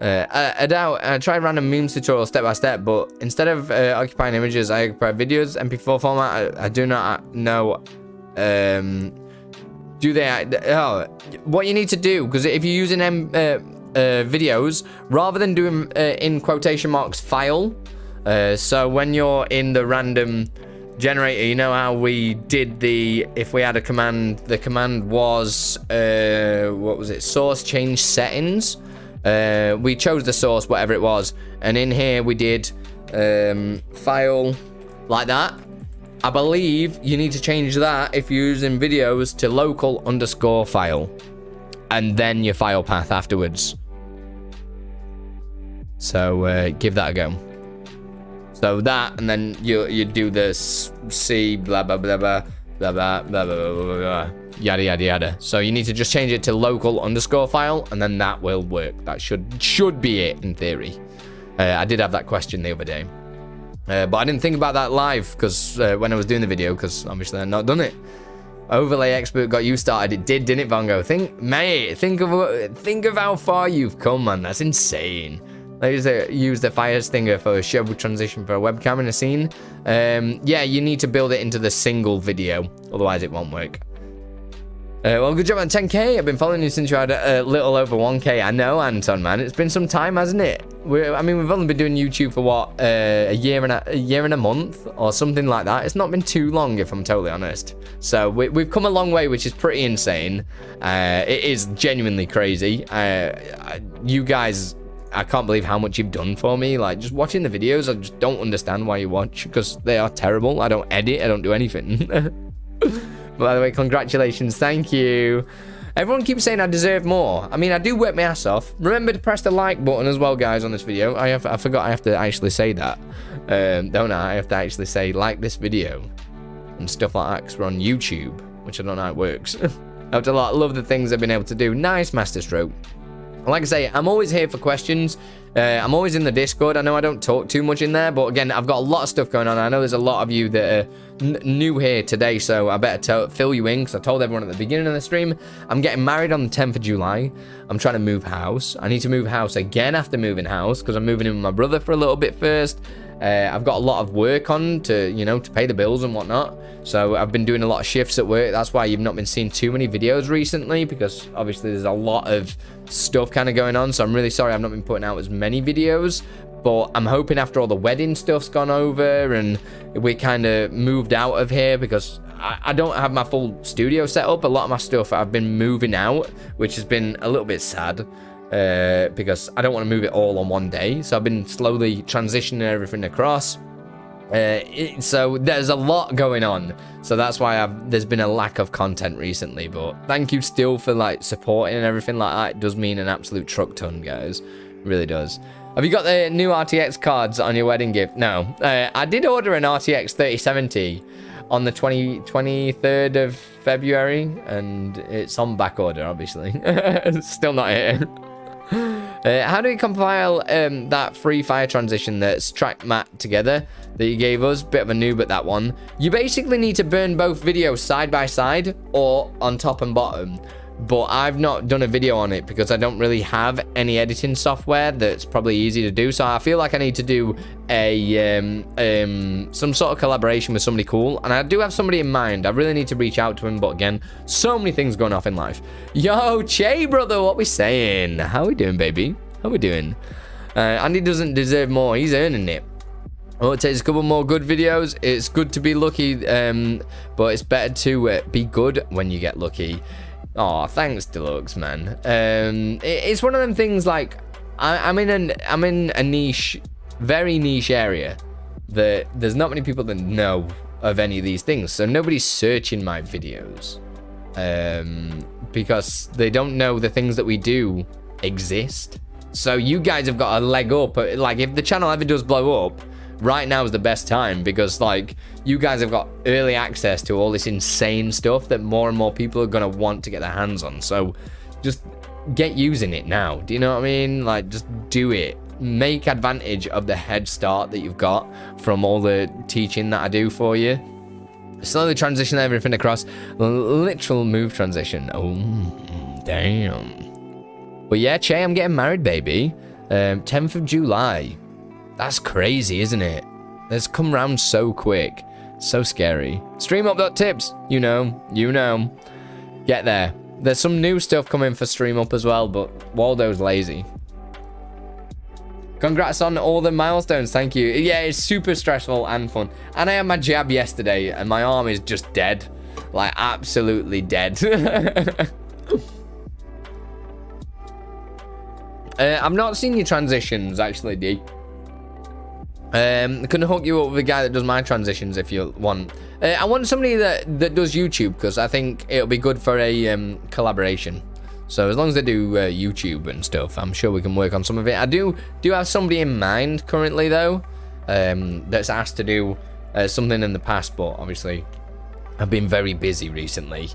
I tried random memes tutorial step by step, but instead of occupying images, I occupy videos. MP4 format, I do not know. Do they? What you need to do, because if you're using videos, rather than doing in quotation marks file, so when you're in the random generator, you know how we did if we had a command, the command was what was it, source change settings. We chose the source, whatever it was, and in here we did file like that. I believe you need to change that if you're using videos to local_file and then your file path afterwards. So give that a go. So that, and then you do this C blah blah blah blah blah blah blah blah blah yada yada yada. So you need to just change it to local_file, and then that will work. That should be it in theory. I did have that question the other day, but I didn't think about that live because when I was doing the video, because obviously I've not done it. Overlay expert got you started. It did, didn't it, Vongo? Think of how far you've come, man. That's insane. They use the fire stinger for a show transition for a webcam in a scene. Yeah, you need to build it into the single video, otherwise it won't work. Well, good job on 10k. I've been following you since you had a little over 1k. I know, Anton, man. It's been some time, hasn't it? I mean, we've only been doing YouTube for what, a year and a month or something like that. It's not been too long, if I'm totally honest. So we've come a long way, which is pretty insane. It is genuinely crazy. You guys, I can't believe how much you've done for me. Like, just watching the videos, I just don't understand why you watch, because they are terrible. I don't edit. I don't do anything. By the way, congratulations. Thank you. Everyone keeps saying I deserve more. I mean, I do work my ass off. Remember to press the like button as well, guys, on this video. I forgot I have to actually say that. Don't I? I have to actually say, like this video and stuff like that, because we're on YouTube, which I don't know how it works. I have to love the things I've been able to do. Nice, Masterstroke. Like I say, I'm always here for questions. I'm always in the Discord. I know I don't talk too much in there, but again, I've got a lot of stuff going on. I know there's a lot of you that are new here today, so I better fill you in, because I told everyone at the beginning of the stream, I'm getting married on the 10th of July. I'm trying to move house. I need to move house again after moving house, because I'm moving in with my brother for a little bit first. I've got a lot of work on to, you know, to pay the bills and whatnot. So I've been doing a lot of shifts at work. That's why you've not been seeing too many videos recently, because obviously there's a lot of stuff kind of going on. So I'm really sorry I've not been putting out as many videos, but I'm hoping after all the wedding stuff's gone over and we kind of moved out of here, because I don't have my full studio set up. A lot of my stuff I've been moving out, which has been a little bit sad. Because I don't want to move it all on one day. So I've been slowly transitioning everything across. So there's a lot going on. So that's why there's been a lack of content recently. But thank you still for like supporting and everything like that. It does mean an absolute truck ton, guys. It really does. Have you got the new RTX cards on your wedding gift? No. I did order an RTX 3070 on the 23rd of February. And it's on back order, obviously. Still not here. How do we compile that free fire transition that's track mat together that you gave us? Bit of a noob at that one. You basically need to burn both videos side by side or on top and bottom. But I've not done a video on it because I don't really have any editing software that's probably easy to do. So I feel like I need to do some sort of collaboration with somebody cool. And I do have somebody in mind. I really need to reach out to him. But again, so many things going off in life. Yo, Che, brother, what we saying? How we doing, baby? How we doing? Andy doesn't deserve more. He's earning it. Oh, it takes a couple more good videos. It's good to be lucky, but it's better to be good when you get lucky. Oh, thanks, Deluxe, man. It's one of them things. Like, I'm in a niche, very niche area that there's not many people that know of any of these things. So nobody's searching my videos because they don't know the things that we do exist. So you guys have got a leg up. Like, if the channel ever does blow up, right now is the best time, because like you guys have got early access to all this insane stuff that more and more people are going to want to get their hands on. So just get using it now. Do you know what I mean? Like, just do it. Make advantage of the head start that you've got from all the teaching that I do for you. Slowly transition everything across. Literal move transition. Oh, damn. But yeah, Che, I'm getting married, baby. 10th of July. That's crazy, isn't it? It's come round so quick. So scary. Streamer.tips. You know. Get there. There's some new stuff coming for Stream Up as well, but Waldo's lazy. Congrats on all the milestones. Thank you. Yeah, it's super stressful and fun. And I had my jab yesterday, and my arm is just dead. Like, absolutely dead. I've not seen your transitions, actually, D. I can hook you up with a guy that does my transitions if you want. I want somebody that does YouTube, because I think it'll be good for a collaboration. So as long as they do YouTube and stuff, I'm sure we can work on some of it. I do have somebody in mind currently, though, that's asked to do something in the past, but obviously I've been very busy recently.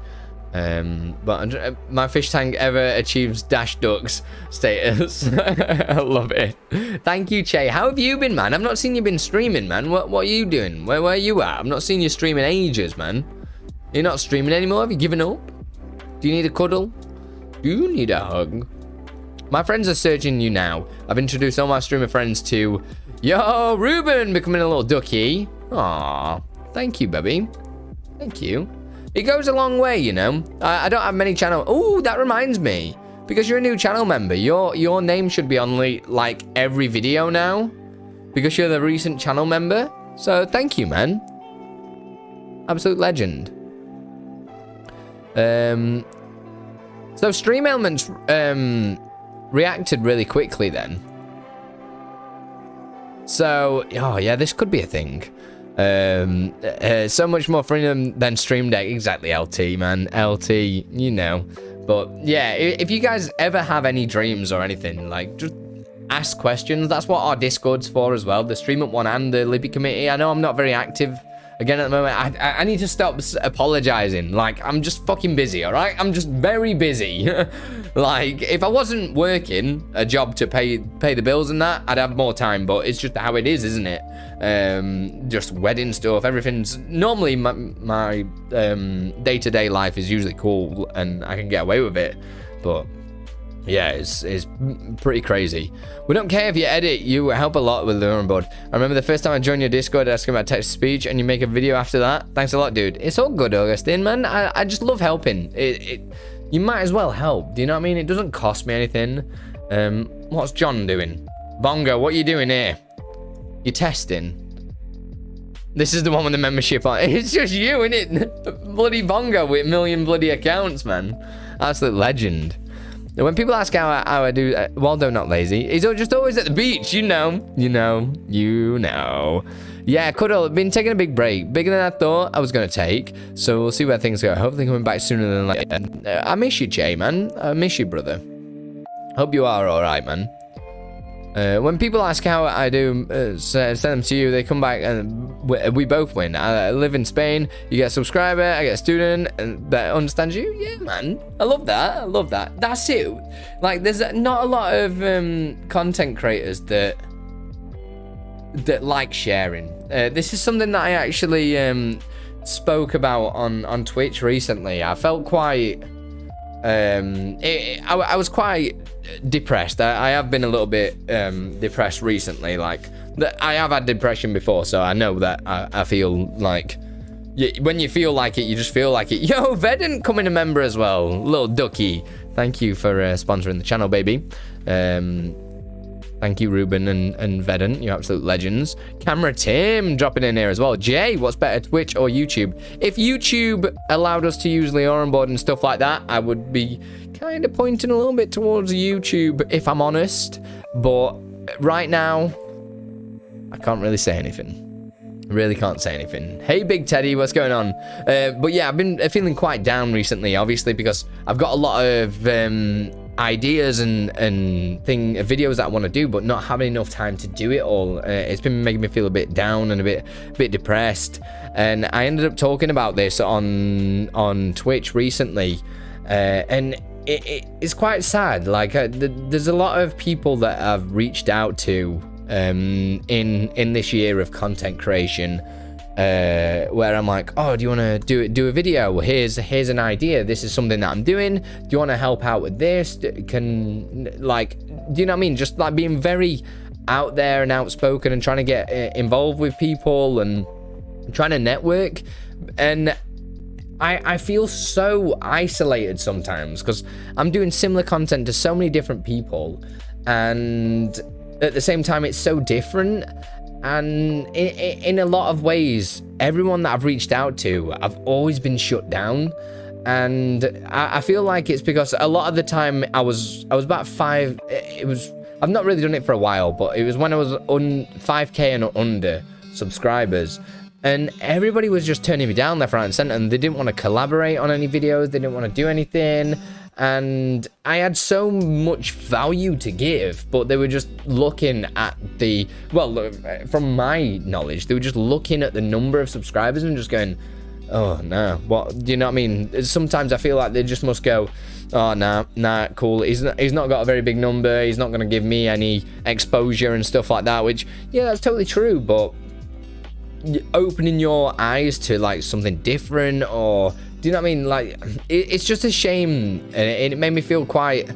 But my fish tank ever achieves dash ducks status. I love it. Thank you, Che. How have you been, man? I've not seen you been streaming, man. What are you doing? Where are you at? I've not seen you streaming ages, man. You're not streaming anymore? Have you given up? Do you need a cuddle? Do you need a hug? My friends are searching you now. I've introduced all my streamer friends to Yo, Ruben, becoming a little ducky. Aw, thank you, baby. Thank you. It goes a long way, you know. I don't have many channel. Oh, that reminds me. Because you're a new channel member, your name should be on like every video now. Because you're the recent channel member. So thank you, man. Absolute legend. So Stream Elements reacted really quickly then. So, oh yeah, this could be a thing. So much more freedom than Stream Deck. Exactly, LT, man. LT, you know. But yeah, if you guys ever have any dreams or anything, like, just ask questions. That's what our Discord's for as well. The Stream.bot one and the Libby committee. I know I'm not very active again at the moment. I need to stop apologizing. Like, I'm just fucking busy, all right? I'm just very busy. Like, if I wasn't working a job to pay the bills and that, I'd have more time, but it's just how it is, isn't it? Just wedding stuff, everything's... Normally, my day-to-day life is usually cool, and I can get away with it, but... Yeah, it's pretty crazy. We don't care if you edit. You help a lot with LioranBoard. I remember the first time I joined your Discord asking about text-to-speech, and you make a video after that. Thanks a lot, dude. It's all good, Augustine, man. I just love helping. You might as well help. Do you know what I mean? It doesn't cost me anything. What's John doing? Bongo, what are you doing here? You're testing. This is the one with the membership on. It's just you, innit? Bloody Bongo with a million bloody accounts, man. Absolute legend. When people ask how I do, Waldo not lazy. He's just always at the beach, you know. Yeah, Cuddle, been taking a big break. Bigger than I thought I was going to take. So we'll see where things go. Hopefully coming back sooner than later. I miss you, Jay, man. I miss you, brother. Hope you are all right, man. When people ask how I do, send them to you, they come back and we both win. I live in Spain, you get a subscriber, I get a student and that understands you. Yeah, man. I love that. That's it. Like, there's not a lot of content creators that like sharing. This is something that I actually spoke about on Twitch recently. I felt quite... I was quite depressed. I have been a little bit depressed recently. Like, I have had depression before, so I know that I feel like when you feel like it, you just feel like it. Yo, Vedant coming a member as well, little ducky. Thank you for sponsoring the channel, baby. Thank you, Ruben and Vedant, you absolute legends. Camera Tim dropping in here as well. Jay, what's better, Twitch or YouTube? If YouTube allowed us to use LioranBoard and stuff like that, I would be kind of pointing a little bit towards YouTube, if I'm honest. But right now, I can't really say anything. Really can't say anything. Hey, Big Teddy, what's going on? But yeah, I've been feeling quite down recently, obviously, because I've got a lot of... ideas and videos that I want to do, but not having enough time to do it all. It's been making me feel a bit down and a bit depressed, and I ended up talking about this on Twitch recently, and it's quite sad. Like, there's a lot of people that I've reached out to in this year of content creation, where I'm like, oh, do you want to do a video? Here's an idea. This is something that I'm doing. Do you want to help out with this? Do you know what I mean? Just like being very out there and outspoken and trying to get involved with people and trying to network. And I feel so isolated sometimes because I'm doing similar content to so many different people, and at the same time, it's so different. And in a lot of ways, everyone that I've reached out to, I've always been shut down. And I feel like it's because a lot of the time I was about I've not really done it for a while, but it was when I was on 5k and under subscribers, and everybody was just turning me down left, right and center, and they didn't want to collaborate on any videos, they didn't want to do anything. And I had so much value to give, but they were just looking at from my knowledge, they were just looking at the number of subscribers and just going, oh, no, what, do you know what I mean? Sometimes I feel like they just must go, oh, nah, cool, he's not got a very big number, he's not going to give me any exposure and stuff like that, which, yeah, that's totally true, but opening your eyes to, like, something different, or... Do you know what I mean? Like, it's just a shame, and it made me feel quite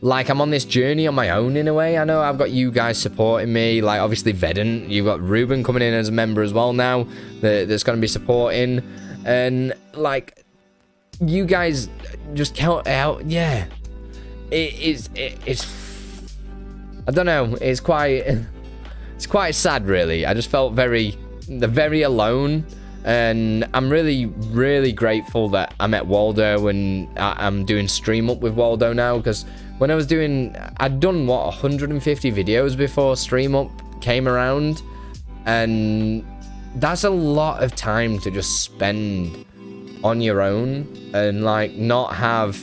like I'm on this journey on my own in a way. I know I've got you guys supporting me, like obviously Vedant, you've got Ruben coming in as a member as well now, that's going to be supporting, and like, you guys just count out, yeah. It's I don't know, it's quite sad really. I just felt very alone. And I'm really, really grateful that I met Waldo, and I'm doing Stream.bot with Waldo now, because when I'd done, 150 videos before Stream.bot came around, and that's a lot of time to just spend on your own, and like not have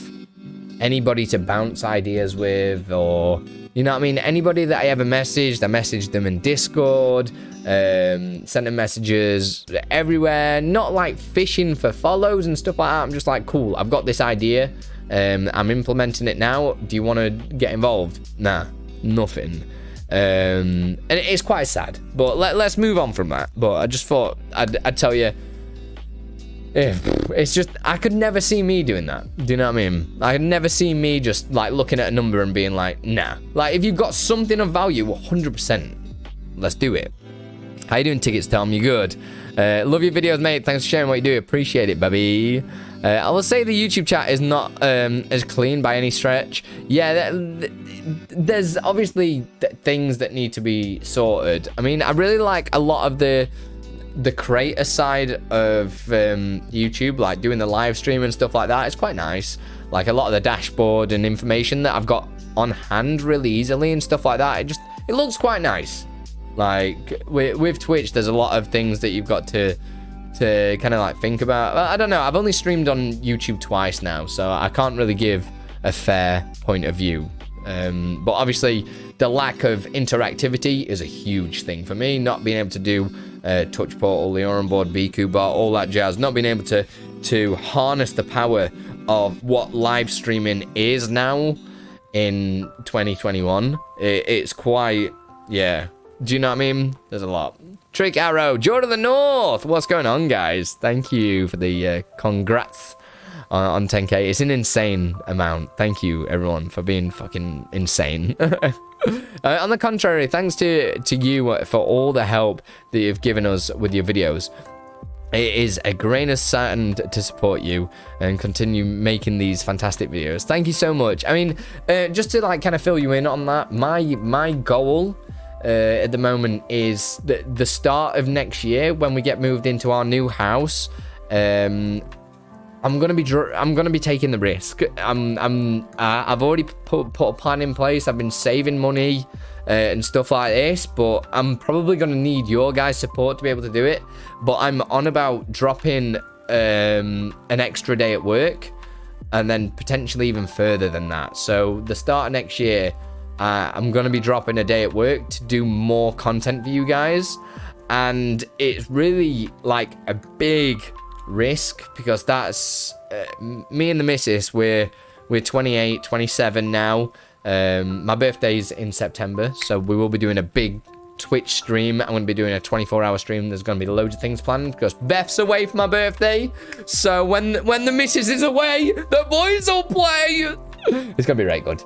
anybody to bounce ideas with, or, you know what I mean? Anybody that I ever messaged, I messaged them in Discord, sent them messages everywhere, not like fishing for follows and stuff like that. I'm just like, cool, I've got this idea, I'm implementing it now. Do you want to get involved? Nah, nothing. And it's quite sad, but let's move on from that. But I just thought I'd tell you, it's just, I could never see me doing that. Do you know what I mean? I could never see me just like looking at a number and being like, nah. Like, if you've got something of value, 100%, let's do it. How you doing, Tickets Tom? You good? Love your videos, mate. Thanks for sharing what you do. Appreciate it, baby. I will say the YouTube chat is not as clean by any stretch. Yeah, there's obviously things that need to be sorted. I mean, I really like a lot of the creator side of YouTube, like doing the live stream and stuff like that. It's quite nice. Like a lot of the dashboard and information that I've got on hand really easily and stuff like that. It looks quite nice. Like with Twitch, there's a lot of things that you've got to kind of like think about. I don't know. I've only streamed on YouTube twice now, so I can't really give a fair point of view. But obviously, the lack of interactivity is a huge thing for me. Not being able to do Touch Portal, LioranBoard, BQ Bot, all that jazz. Not being able to harness the power of what live streaming is now in 2021. It's quite, yeah. Do you know what I mean? There's a lot. Trick Arrow, Joe to the North. What's going on, guys? Thank you for the congrats on 10k. It's an insane amount. Thank you, everyone, for being fucking insane. On the contrary, thanks to you for all the help that you've given us with your videos. It is a grain of sand to support you and continue making these fantastic videos. Thank you so much. I mean, just to like kind of fill you in on that, my goal at the moment is the start of next year when we get moved into our new house. I'm gonna be taking the risk. I've already put a plan in place. I've been saving money and stuff like this, but I'm probably gonna need your guys' support to be able to do it. But I'm on about dropping an extra day at work, and then potentially even further than that. So the start of next year, I'm gonna be dropping a day at work to do more content for you guys, and it's really like a big risk because that's me and the missus. We're 28, 27 now. My birthday's in September, so we will be doing a big Twitch stream. I'm going to be doing a 24-hour stream. There's going to be loads of things planned because Beth's away for my birthday. So when the missus is away, the boys will play. It's going to be right good.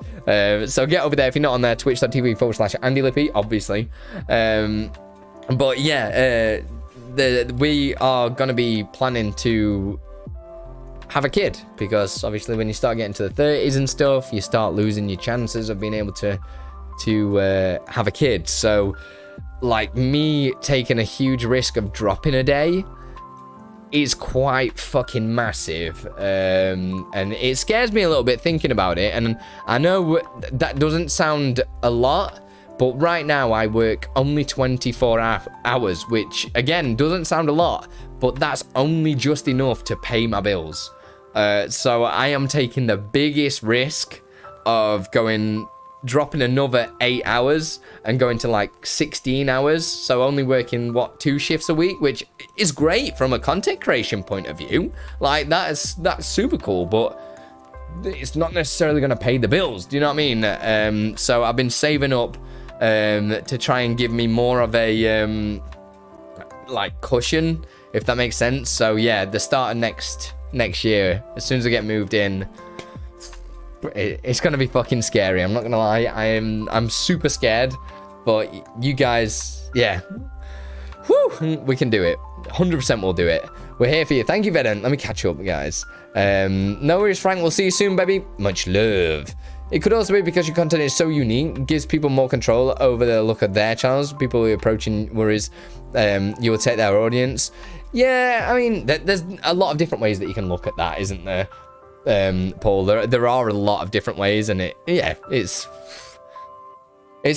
So get over there if you're not on there. Twitch.tv/AndyLippy, obviously. But yeah, we are going to be planning to have a kid, because obviously when you start getting to the 30s and stuff, you start losing your chances of being able to have a kid. So like me taking a huge risk of dropping a day is quite fucking massive, and it scares me a little bit thinking about it. And I know that doesn't sound a lot, but right now I work only 24 hours, which again doesn't sound a lot, but that's only just enough to pay my bills. So I am taking the biggest risk of dropping another 8 hours and going to like 16 hours. So only working, 2 shifts a week, which is great from a content creation point of view. Like that's super cool, but it's not necessarily going to pay the bills. Do you know what I mean? So I've been saving up to try and give me more of a like cushion, if that makes sense. So yeah, the start of next year, as soon as I get moved in, it's gonna be fucking scary. I'm not gonna lie. I'm super scared, but you guys, yeah, whew, we can do it. 100% we'll do it. We're here for you. Thank you, Vedant. Let me catch up, guys. No worries, Frank. We'll see you soon, baby. Much love. It could also be because your content is so unique, gives people more control over the look of their channels. People who are approaching worries you will take their audience. Yeah, I mean, there's a lot of different ways that you can look at that, isn't there, Paul? There are a lot of different ways, and it's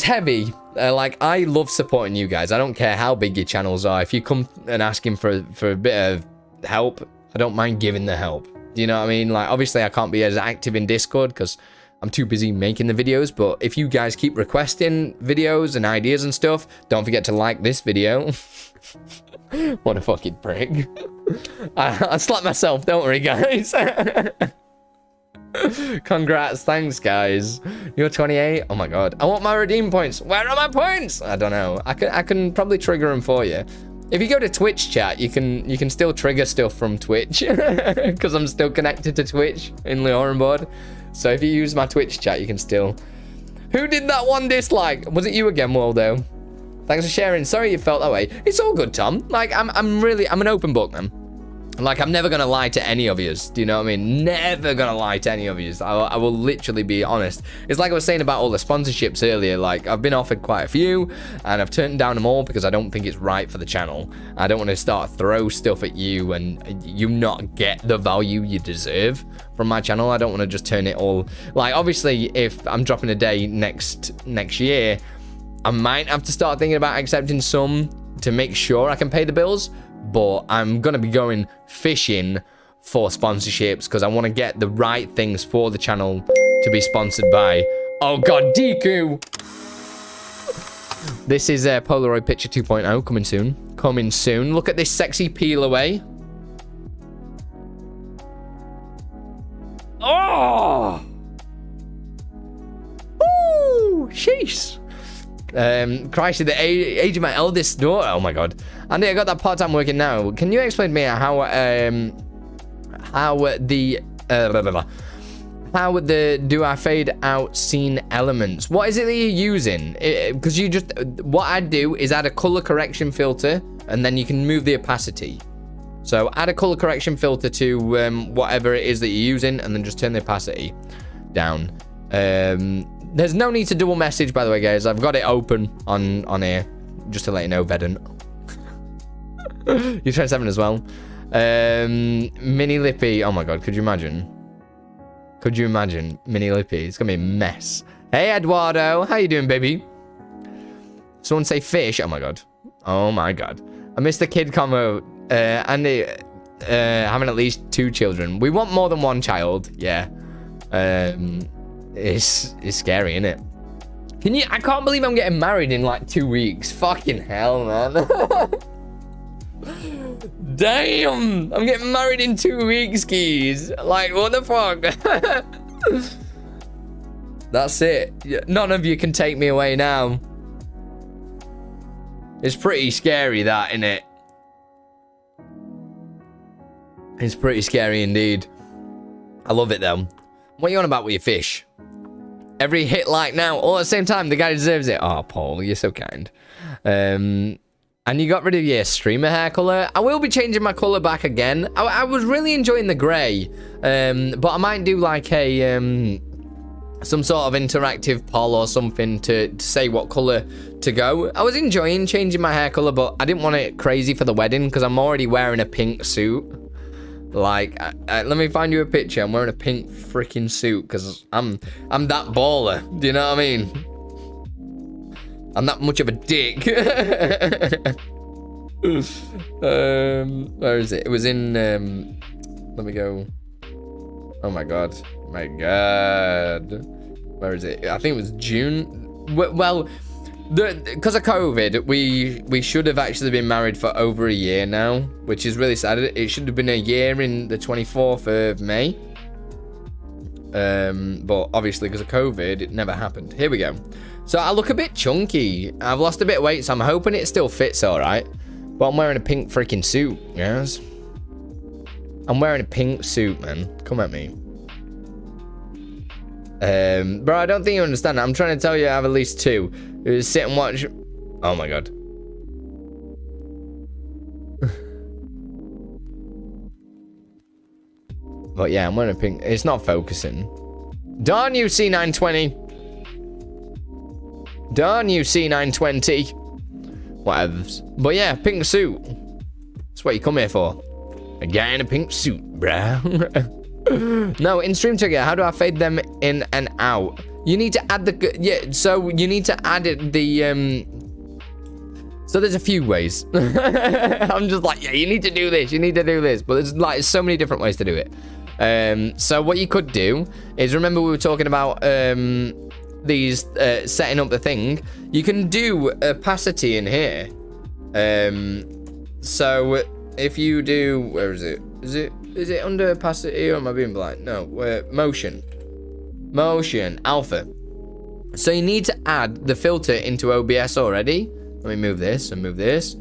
heavy. Like, I love supporting you guys. I don't care how big your channels are. If you come and asking for a bit of help, I don't mind giving the help. Do you know what I mean? Like, obviously, I can't be as active in Discord because I'm too busy making the videos. But if you guys keep requesting videos and ideas and stuff, don't forget to like this video. What a fucking prick. I slapped myself, don't worry, guys. Congrats, thanks, guys. You're 28. Oh my god, I want my redeem points. Where are my points? I don't know. I can probably trigger them for you. If you go to Twitch chat, you can still trigger stuff from Twitch because I'm still connected to Twitch in LioranBoard. So if you use my Twitch chat, you can still. Who did that one dislike? Was it you again, Waldo? Thanks for sharing. Sorry you felt that way. It's all good, Tom. Like, I'm an open book, man. Like, I'm never gonna lie to any of you. Do you know what I mean? Never gonna lie to any of you. I will literally be honest. It's like I was saying about all the sponsorships earlier. Like, I've been offered quite a few, and I've turned down them all because I don't think it's right for the channel. I don't want to start throw stuff at you and you not get the value you deserve from my channel. I don't want to just turn it all. Like, obviously, if I'm dropping a day next year, I might have to start thinking about accepting some to make sure I can pay the bills. But I'm going to be going fishing for sponsorships because I want to get the right things for the channel to be sponsored by. Oh, God, Deku. This is Polaroid Picture 2.0 coming soon. Coming soon. Look at this sexy peel away. Oh! Woo! Sheesh. Christ, at the age of my eldest daughter. Oh my god, Andy, I got that part-time working now. Can you explain to me how do I fade out scene elements? What is it that you're using? Because what I do is add a color correction filter, and then you can move the opacity. So add a color correction filter to whatever it is that you're using, and then just turn the opacity down. There's no need to double message, by the way, guys. I've got it open on here, just to let you know, Vedden. You're 27 as well. Mini Lippy. Oh my god, could you imagine? Could you imagine Mini Lippy? It's gonna be a mess. Hey, Eduardo, how you doing, baby? Someone say fish. Oh my god. Oh my god. I missed the kid combo. Andy, having at least 2 children. We want more than 1 child. Yeah. It's scary, isn't it? I can't believe I'm getting married in like 2 weeks. Fucking hell, man. Damn, I'm getting married in 2 weeks, keys. Like, what the fuck? That's it. None of you can take me away now. It's pretty scary, that, isn't it? It's pretty scary indeed. I love it, though. What are you on about with your fish? Every hit like now, all at the same time, the guy deserves it. Oh, Paul, you're so kind. And you got rid of your streamer hair color. I will be changing my color back again. I was really enjoying the gray, but I might do like a some sort of interactive poll or something to say what color to go. I was enjoying changing my hair color, but I didn't want it crazy for the wedding because I'm already wearing a pink suit. Like, let me find you a picture. I'm wearing a pink freaking suit because I'm that baller. Do you know what I mean? I'm that much of a dick. Where is it? It was in, let me go. Oh my god. My god. Where is it? I think it was June. Well, because of COVID, we should have actually been married for over a year now, which is really sad. It should have been a year in the 24th of May. But obviously because of COVID, it never happened. Here we go. So I look a bit chunky. I've lost a bit of weight, so I'm hoping it still fits all right. But I'm wearing a pink freaking suit, yes. I'm wearing a pink suit, man. Come at me. Bro, I don't think you understand. I'm trying to tell you I have at least 2. Sit and watch. Oh my god. But yeah, I'm wearing a pink. It's not focusing. Darn you, C920. Darn you, C920. Whatevs. But yeah, pink suit. That's what you come here for. A guy in a pink suit, bruh. No, in Stream Trigger, how do I fade them in and out? You need to add the... Yeah, so you need to add it, the... So there's a few ways. I'm just like, yeah, you need to do this. You need to do this. But there's like so many different ways to do it. So what you could do is, remember we were talking about these setting up the thing. You can do opacity in here. So if you do, where is it? Is it under opacity, or am I being blind? No, motion alpha. So you need to add the filter into OBS already. Let me move this and move this.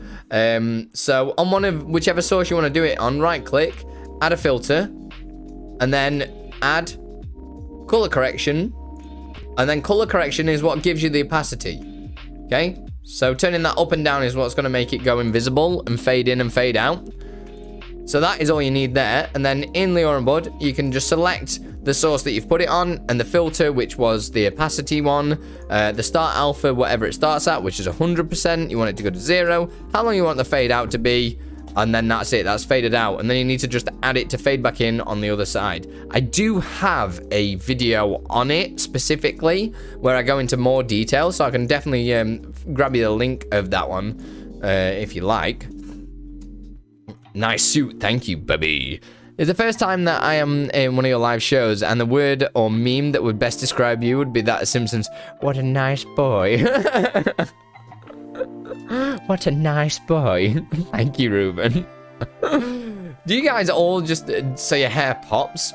So on one of whichever source you want to do it on, right click, add a filter, and then add color correction. And then color correction is what gives you the opacity. Okay? So turning that up and down is what's going to make it go invisible and fade in and fade out. So that is all you need there. And then in LioranBoard, you can just select the source that you've put it on, and the filter, which was the opacity one, the start alpha, whatever it starts at, which is 100%. You want it to go to 0. How long you want the fade out to be, and then that's it. That's faded out. And then you need to just add it to fade back in on the other side. I do have a video on it specifically where I go into more detail, so I can definitely grab you the link of that one if you like. Nice suit, thank you, baby. It's the first time that I am in one of your live shows, and the word or meme that would best describe you would be that of Simpsons. What a nice boy. What a nice boy. Thank you, Ruben. Do you guys all just say your hair pops?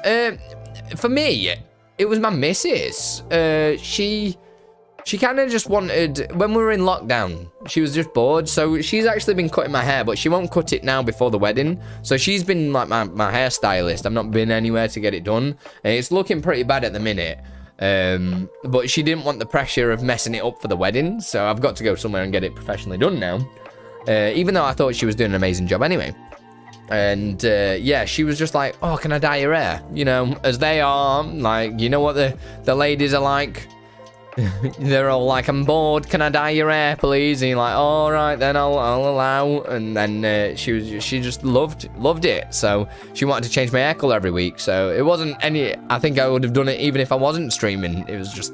For me, it was my missus. She kind of just wanted, when we were in lockdown, she was just bored. So she's actually been cutting my hair, but she won't cut it now before the wedding. So she's been like my hairstylist. I've not been anywhere to get it done. And it's looking pretty bad at the minute. But she didn't want the pressure of messing it up for the wedding. So I've got to go somewhere and get it professionally done now. Even though I thought she was doing an amazing job anyway. And yeah, she was just like, oh, can I dye your hair? You know, as they are, like, you know what the ladies are like. They're all like, I'm bored, can I dye your hair please? And you're like, all right then, I'll allow. And then she just loved it. So she wanted to change my hair color every week. So it wasn't any, I think I would have done it even if I wasn't streaming. It was just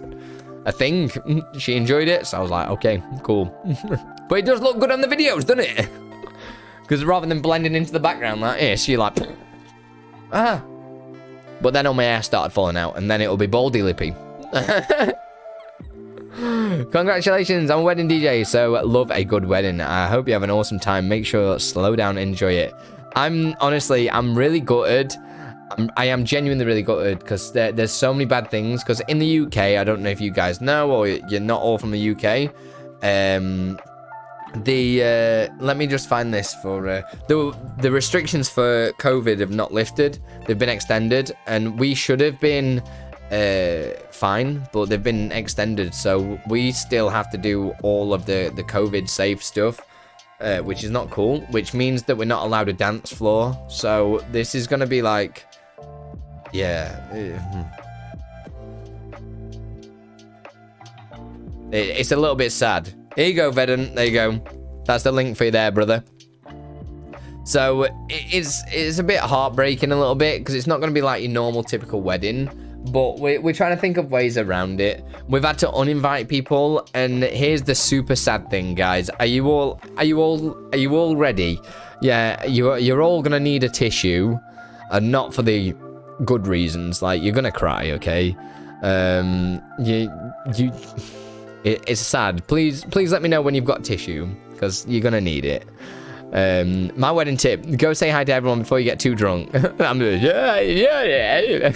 a thing. She enjoyed it, so I was like, okay, cool. But it does look good on the videos, doesn't it? Because rather than blending into the background like this, you're like, ah. But then all my hair started falling out, and then it'll be baldy lippy. Congratulations, I'm a wedding DJ, so love a good wedding. I hope you have an awesome time. Make sure slow down and enjoy it. I'm really gutted. I am genuinely really gutted because there's so many bad things. Because in the UK, I don't know if you guys know, or you're not all from the UK. Let me just find this for the restrictions for COVID have not lifted. They've been extended, and we should have been fine, but they've been extended, so we still have to do all of the COVID safe stuff, which is not cool, which means that we're not allowed a dance floor. So this is gonna be like, yeah, it's a little bit sad. Here you go, Vedden, there you go. That's the link for you there, brother. So it's a bit heartbreaking a little bit, because it's not going to be like your normal typical wedding, but we're trying to think of ways around it. We've had to uninvite people, and here's the super sad thing, guys. Are you all ready? Yeah, you're all gonna need a tissue, and not for the good reasons. Like, you're gonna cry, okay? It's sad. Please let me know when you've got tissue, because you're gonna need it. My wedding tip: go say hi to everyone before you get too drunk. I'm just, yeah.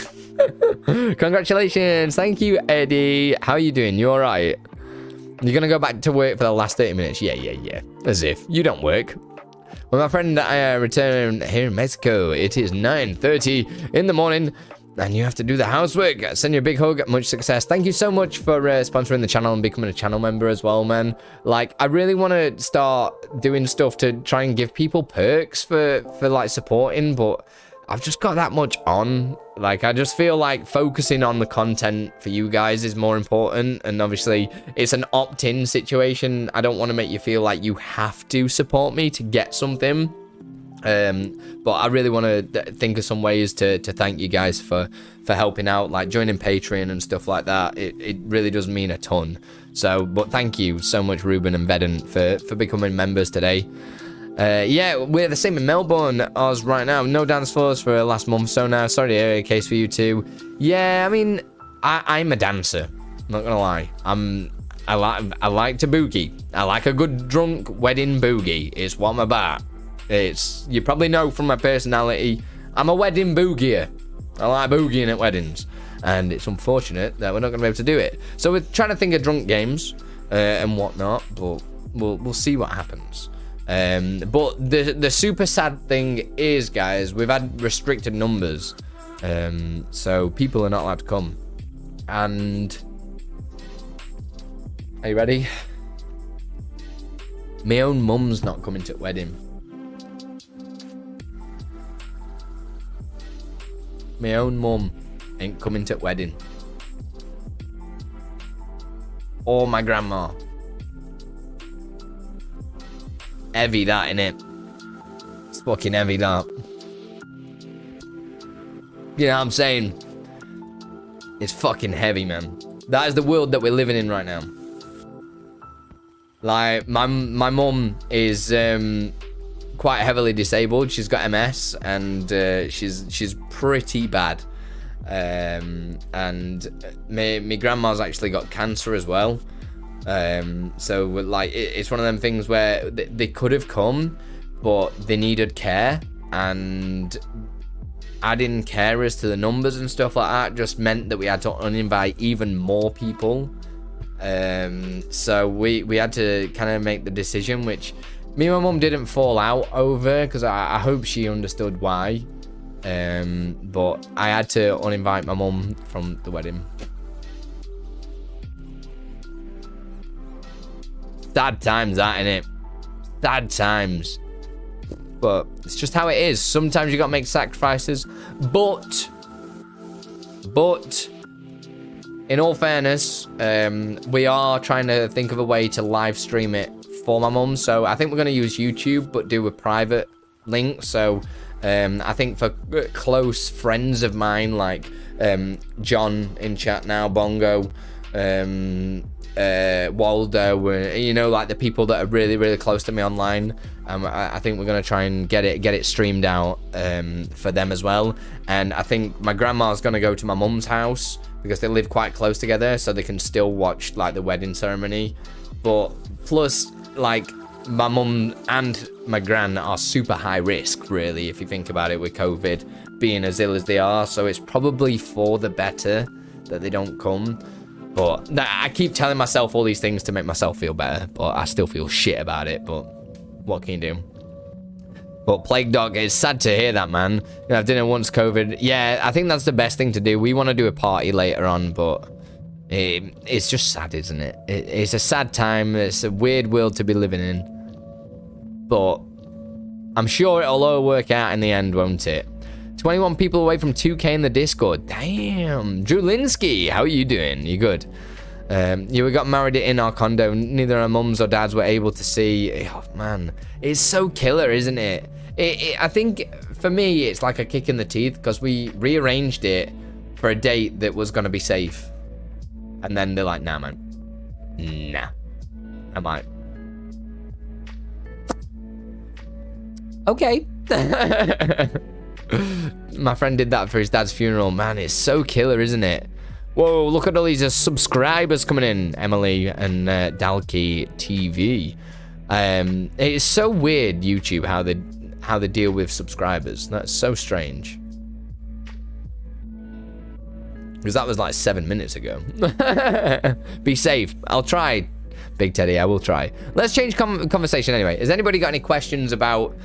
Congratulations, thank you, Eddie. How are you doing? You all right? You're gonna go back to work for the last 30 minutes? Yeah. As if you don't work. Well, my friend, I return here in Mexico. It is 9:30 in the morning, and you have to do the housework. Send you a big hug. Much success. Thank you so much for sponsoring the channel and becoming a channel member as well, man. Like, I really want to start doing stuff to try and give people perks for like supporting, but I've just got that much on. Like, I just feel like focusing on the content for you guys is more important. And obviously, it's an opt-in situation. I don't want to make you feel like you have to support me to get something. But I really want to think of some ways to thank you guys for helping out, like joining Patreon and stuff like that. It really does mean a ton. So, but thank you so much, Ruben and Vedden, for becoming members today. Yeah, we're the same in Melbourne as right now. No dance floors for last month, so now. Sorry to hear the case for you too. Yeah, I mean, I'm a dancer. Not gonna lie. I like to boogie. I like a good drunk wedding boogie. It's what I'm about. You probably know from my personality, I'm a wedding boogier. I like boogieing at weddings. And it's unfortunate that we're not going to be able to do it. So we're trying to think of drunk games and whatnot, but we'll see what happens. But the super sad thing is, guys, we've had restricted numbers. So people are not allowed to come. And are you ready? My own mum's not coming to the wedding. My own mum ain't coming to the wedding. Or my grandma. Heavy that, innit? It's fucking heavy that. You know what I'm saying? It's fucking heavy, man. That is the world that we're living in right now. Like, my mum is quite heavily disabled. She's got MS, and she's pretty bad. And my grandma's actually got cancer as well. So like, it's one of them things where they could have come, but they needed care, and adding carers to the numbers and stuff like that just meant that we had to uninvite even more people. So we had to kind of make the decision, which me and my mum didn't fall out over, because I hope she understood why. But I had to uninvite my mum from the wedding. Sad times, that, innit? Sad times. But it's just how it is. Sometimes you gotta make sacrifices. But in all fairness, we are trying to think of a way to live stream it for my mum. So I think we're gonna use YouTube, but do a private link. So I think for close friends of mine, like John in chat now, Bongo, Waldo, you know, like the people that are really, really close to me online. I think we're gonna try and get it streamed out for them as well. And I think my grandma's gonna go to my mum's house because they live quite close together, so they can still watch like the wedding ceremony. But plus, like, my mum and my gran are super high risk, really, if you think about it, with COVID being as ill as they are. So it's probably for the better that they don't come. But I keep telling myself all these things to make myself feel better, but I still feel shit about it. But what can you do? But Plague Dog, it's sad to hear that, man. You know, I've done it once, COVID. Yeah, I think that's the best thing to do. We want to do a party later on, but it's just sad, isn't it? It's a sad time. It's a weird world to be living in. But I'm sure it'll all work out in the end, won't it? 21 people away from 2K in the Discord. Damn. Drew Linsky, how are you doing? You good? Yeah, we got married in our condo. Neither our mums or dads were able to see. Oh, man. It's so killer, isn't it? I think, for me, it's like a kick in the teeth, because we rearranged it for a date that was going to be safe. And then they're like, nah, man. Nah. I'm like, okay. My friend did that for his dad's funeral. Man, it's so killer, isn't it? Whoa, look at all these subscribers coming in. Emily and Dalkey TV. It's so weird, YouTube, how they deal with subscribers. That's so strange. Because that was like 7 minutes ago. Be safe. I'll try, Big Teddy. I will try. Let's change conversation anyway. Has anybody got any questions about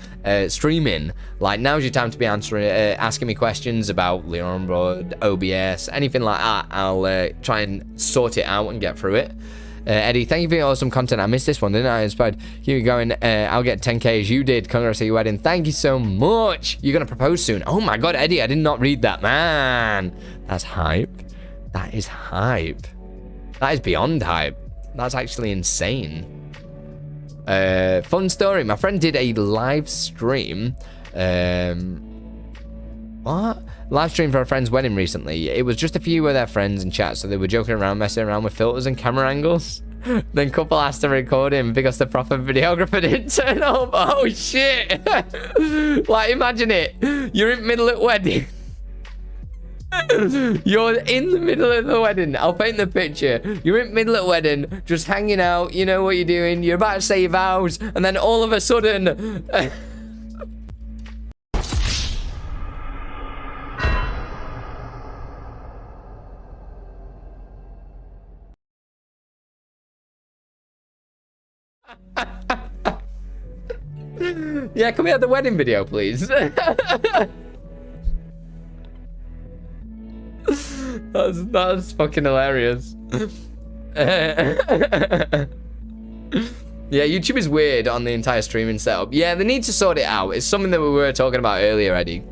streaming? Like, now's your time to be asking me questions about LioranBoard, OBS, anything like that. I'll try and sort it out and get through it. Eddie, thank you for your awesome content. I missed this one, didn't I? Inspired. Keep it going. I'll get 10k as you did. Congrats on your wedding. Thank you so much. You're going to propose soon. Oh my God, Eddie, I did not read that. Man, that's hype. That is hype. That is beyond hype. That's actually insane. Fun story. My friend did a live stream. What? Live stream for a friend's wedding recently. It was just a few of their friends in chat, so they were joking around, messing around with filters and camera angles. Then couple asked to record him because the proper videographer didn't turn up. Oh, shit. Like, imagine it. You're in the middle of wedding. You're in the middle of the wedding. I'll paint the picture. You're in the middle of the wedding, just hanging out. You know what you're doing. You're about to say your vows. And then all of a sudden... Yeah, can we have the wedding video, please? That's fucking hilarious. Yeah, YouTube is weird on the entire streaming setup. Yeah, they need to sort it out. It's something that we were talking about earlier, Eddie.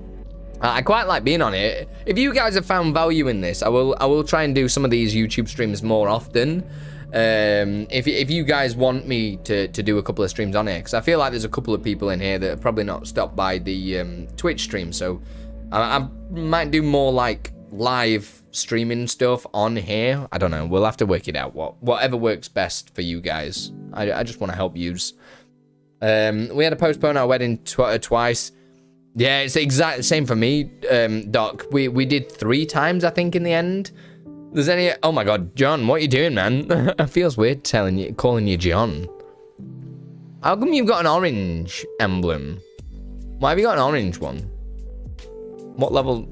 I quite like being on it. If you guys have found value in this, I will try and do some of these YouTube streams more often. If you guys want me to do a couple of streams on here, because I feel like there's a couple of people in here that have probably not stopped by the Twitch stream, so I might do more like live streaming stuff on here. I don't know, we'll have to work it out, whatever works best for you guys. I just want to help yous. We had to postpone our wedding twice. Yeah, it's the exact same for me, Doc. We did 3 times, I think, in the end. There's any... Oh my god, John, what are you doing, man? It feels weird calling you John. How come you've got an orange emblem? Why have you got an orange one? What level?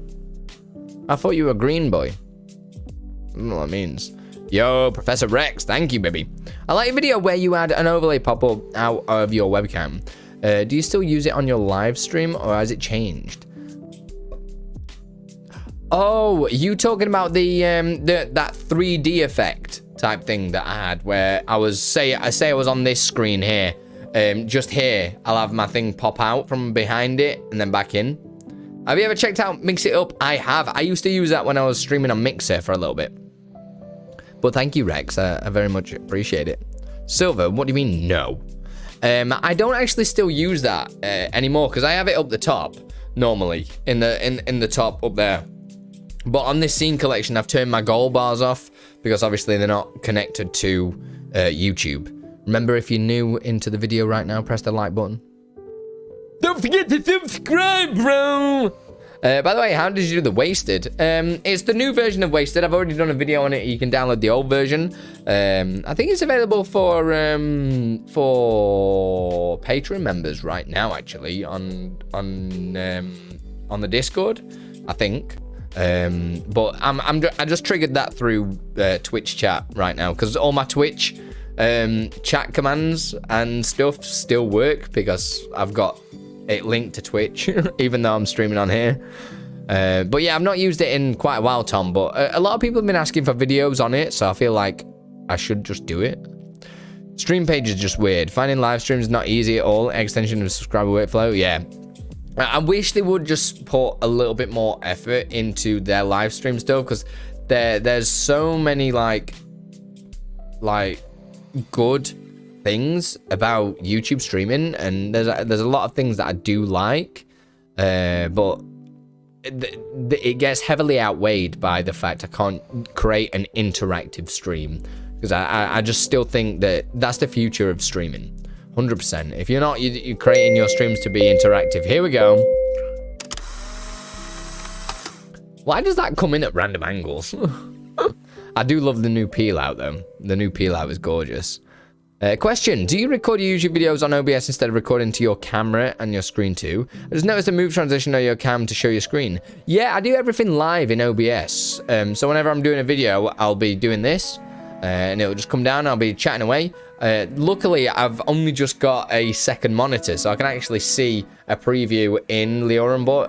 I thought you were a green boy. I don't know what that means. Yo, Professor Rex, thank you, baby. I like your video where you had an overlay pop up out of your webcam. Do you still use it on your live stream, or has it changed? Oh, you talking about the that 3D effect type thing that I had, where I was I was on this screen here, just here, I'll have my thing pop out from behind it and then back in. Have you ever checked out Mix It Up? I have. I used to use that when I was streaming on Mixer for a little bit. But thank you, Rex. I very much appreciate it. Silver, what do you mean no? I don't actually still use that anymore because I have it up the top normally in the top up there. But on this scene collection, I've turned my gold bars off because obviously they're not connected to YouTube. Remember, if you're new into the video right now, press the like button. Don't forget to subscribe, bro! By the way, how did you do the Wasted? It's the new version of Wasted. I've already done a video on it. You can download the old version. I think it's available for Patreon members right now, actually, on the Discord, I think. But I just triggered that through Twitch chat right now because all my Twitch chat commands and stuff still work because I've got it linked to Twitch even though I'm streaming on here. But yeah, I've not used it in quite a while, Tom, but a lot of people have been asking for videos on it, so I feel like I should just do it. Stream page is just weird. Finding live streams is not easy at all. Extension of subscriber workflow, yeah. I wish they would just put a little bit more effort into their live stream stuff because there's so many like good things about YouTube streaming, and there's a lot of things that I do like, but it gets heavily outweighed by the fact I can't create an interactive stream because I just still think that that's the future of streaming. 100%. If you're not, you're creating your streams to be interactive. Here we go. Why does that come in at random angles? I do love the new peel out though. The new peel out is gorgeous. Question, do you record your YouTube videos on OBS instead of recording to your camera and your screen too? I just noticed a move transition on your cam to show your screen. Yeah, I do everything live in OBS. So whenever I'm doing a video, I'll be doing this. And it'll just come down, I'll be chatting away. Luckily, I've only just got a second monitor, so I can actually see a preview in LioranBoard,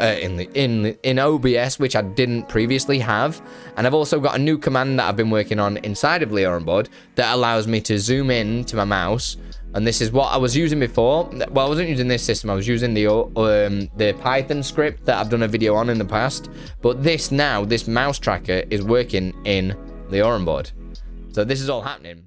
in OBS, which I didn't previously have. And I've also got a new command that I've been working on inside of LioranBoard that allows me to zoom in to my mouse. And this is what I was using before. Well, I wasn't using this system. I was using the Python script that I've done a video on in the past. But this mouse tracker is working in LioranBoard. So this is all happening.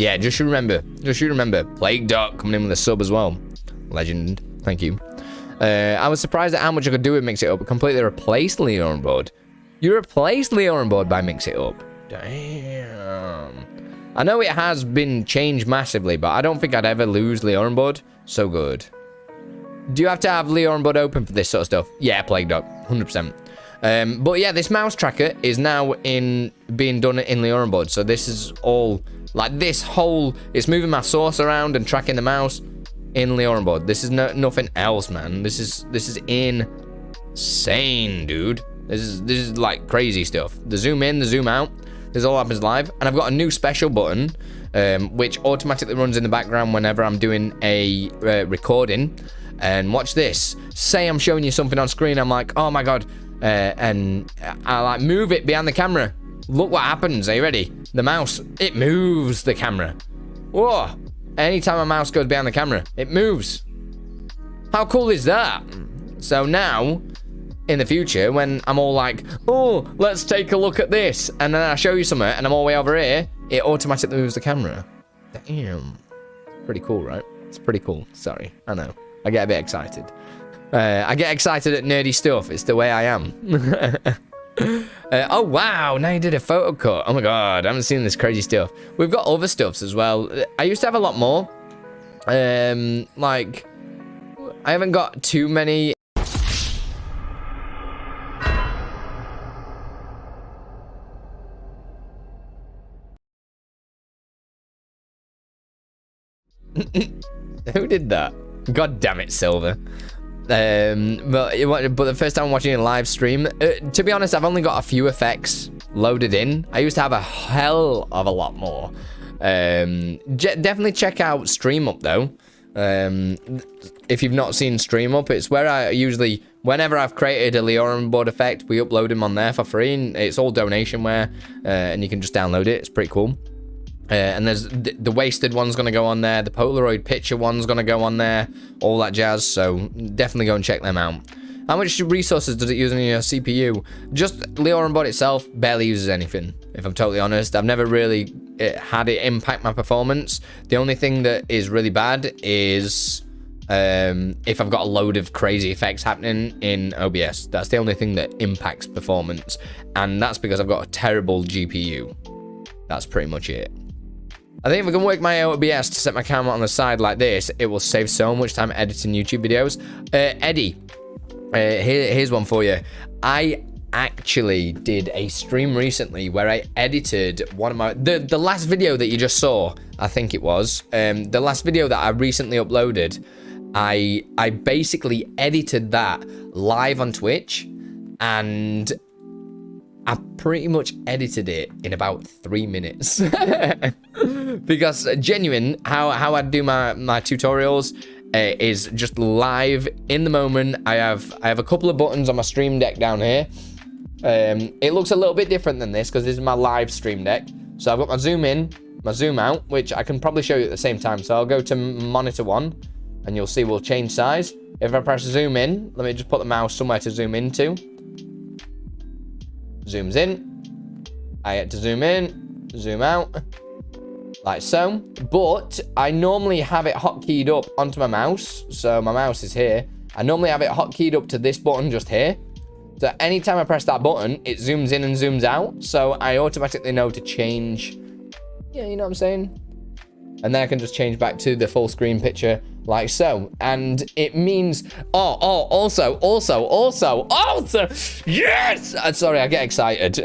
Yeah, just you remember. Plague Duck coming in with a sub as well. Legend. Thank you. I was surprised at how much I could do with Mix It Up. Completely replaced LioranBoard. You replaced LioranBoard by Mix It Up. Damn. I know it has been changed massively, but I don't think I'd ever lose LioranBoard. So good. Do you have to have LioranBoard open for this sort of stuff? Yeah, Plague Duck. 100%. But yeah, this mouse tracker is now being done in LioranBoard. So this is all, like this whole, it's moving my source around and tracking the mouse in LioranBoard. This is nothing else, man. This is insane, dude. This is like crazy stuff. The zoom in, the zoom out, this all happens live. And I've got a new special button, which automatically runs in the background whenever I'm doing a recording. And watch this. Say I'm showing you something on screen, I'm like, oh my god, and I like move it behind the camera. Look what happens. Are you ready? The mouse, it moves the camera. Whoa. Anytime a mouse goes behind the camera, it moves. How cool is that? So now, in the future, when I'm all like, oh, let's take a look at this, and then I show you something, and I'm all the way over here, it automatically moves the camera. Damn. Pretty cool, right? It's pretty cool. Sorry, I know. I get a bit excited. I get excited at nerdy stuff. It's the way I am. Oh, wow. Now you did a photo cut. Oh, my God. I haven't seen this crazy stuff. We've got other stuffs as well. I used to have a lot more. Like, I haven't got too many. Who did that? God damn it, Silver. But the first time I'm watching a live stream, to be honest, I've only got a few effects loaded in. I used to have a hell of a lot more. Definitely check out Stream Up though. If you've not seen Stream Up, it's where I usually, whenever I've created a LioranBoard effect, we upload them on there for free, and it's all donationware, and you can just download it. It's pretty cool. And there's the wasted one's gonna go on there, the Polaroid picture one's gonna go on there, all that jazz. So definitely go and check them out. How much resources does it use on your CPU? Just LioranBoard itself barely uses anything, if I'm totally honest. I've never really had it impact my performance. The only thing that is really bad is if I've got a load of crazy effects happening in OBS. That's the only thing that impacts performance, and that's because I've got a terrible GPU. That's pretty much it. I think if I can work my OBS to set my camera on the side like this, it will save so much time editing YouTube videos. Eddie, here's one for you. I actually did a stream recently where I edited one of my... The last video that you just saw, I think it was, the last video that I recently uploaded, I basically edited that live on Twitch, and I pretty much edited it in about 3 minutes. Because genuine, how I do my tutorials is just live in the moment. I have a couple of buttons on my stream deck down here. It looks a little bit different than this because this is my live stream deck. So I've got my zoom in, my zoom out, which I can probably show you at the same time. So I'll go to monitor 1 and you'll see we'll change size. If I press zoom in, let me just put the mouse somewhere to zoom into. Zooms in. I get to zoom in, zoom out, like so. But I normally have it hotkeyed up onto my mouse. So my mouse is here. I normally have it hotkeyed up to this button just here. So anytime I press that button, it zooms in and zooms out. So I automatically know to change. Yeah, you know what I'm saying? And then I can just change back to the full screen picture like so. And it means, also, yes! Sorry, I get excited.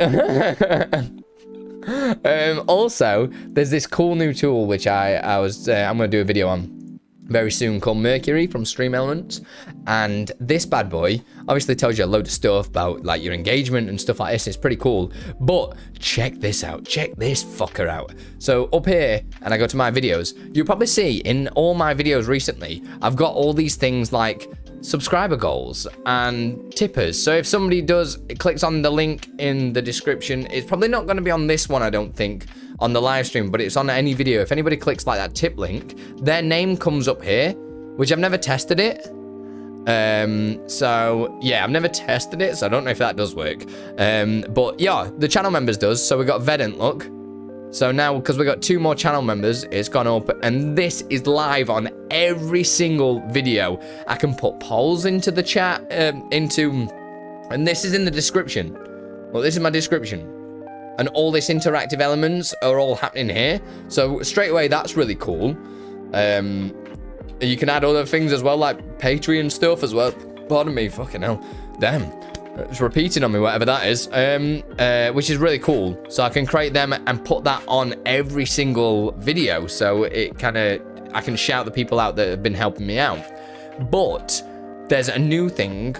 Also, there's this cool new tool which I'm gonna do a video on very soon called Mercury from Stream Elements, and this bad boy obviously tells you a load of stuff about like your engagement and stuff like this. It's pretty cool, but check this out, check this fucker out. So up here, and I go to my videos, you'll probably see in all my videos recently, I've got all these things like subscriber goals and tippers. So if somebody clicks on the link in the description, it's probably not going to be on this one, I don't think, on the live stream, but it's on any video. If anybody clicks like that tip link, their name comes up here, which I've never tested it. So yeah, I've never tested it, so I don't know if that does work. But yeah, the channel members does. So we got Vedant, look. So now, because we got 2 more channel members, it's gone up, and this is live on every single video. I can put polls into the chat, and this is in the description. Well, this is my description. And all this interactive elements are all happening here. So straight away, that's really cool. You can add other things as well, like Patreon stuff as well. Pardon me, fucking hell. Damn. It's repeating on me, whatever that is. Which is really cool. So I can create them and put that on every single video. So it kind of, I can shout the people out that have been helping me out. But there's a new thing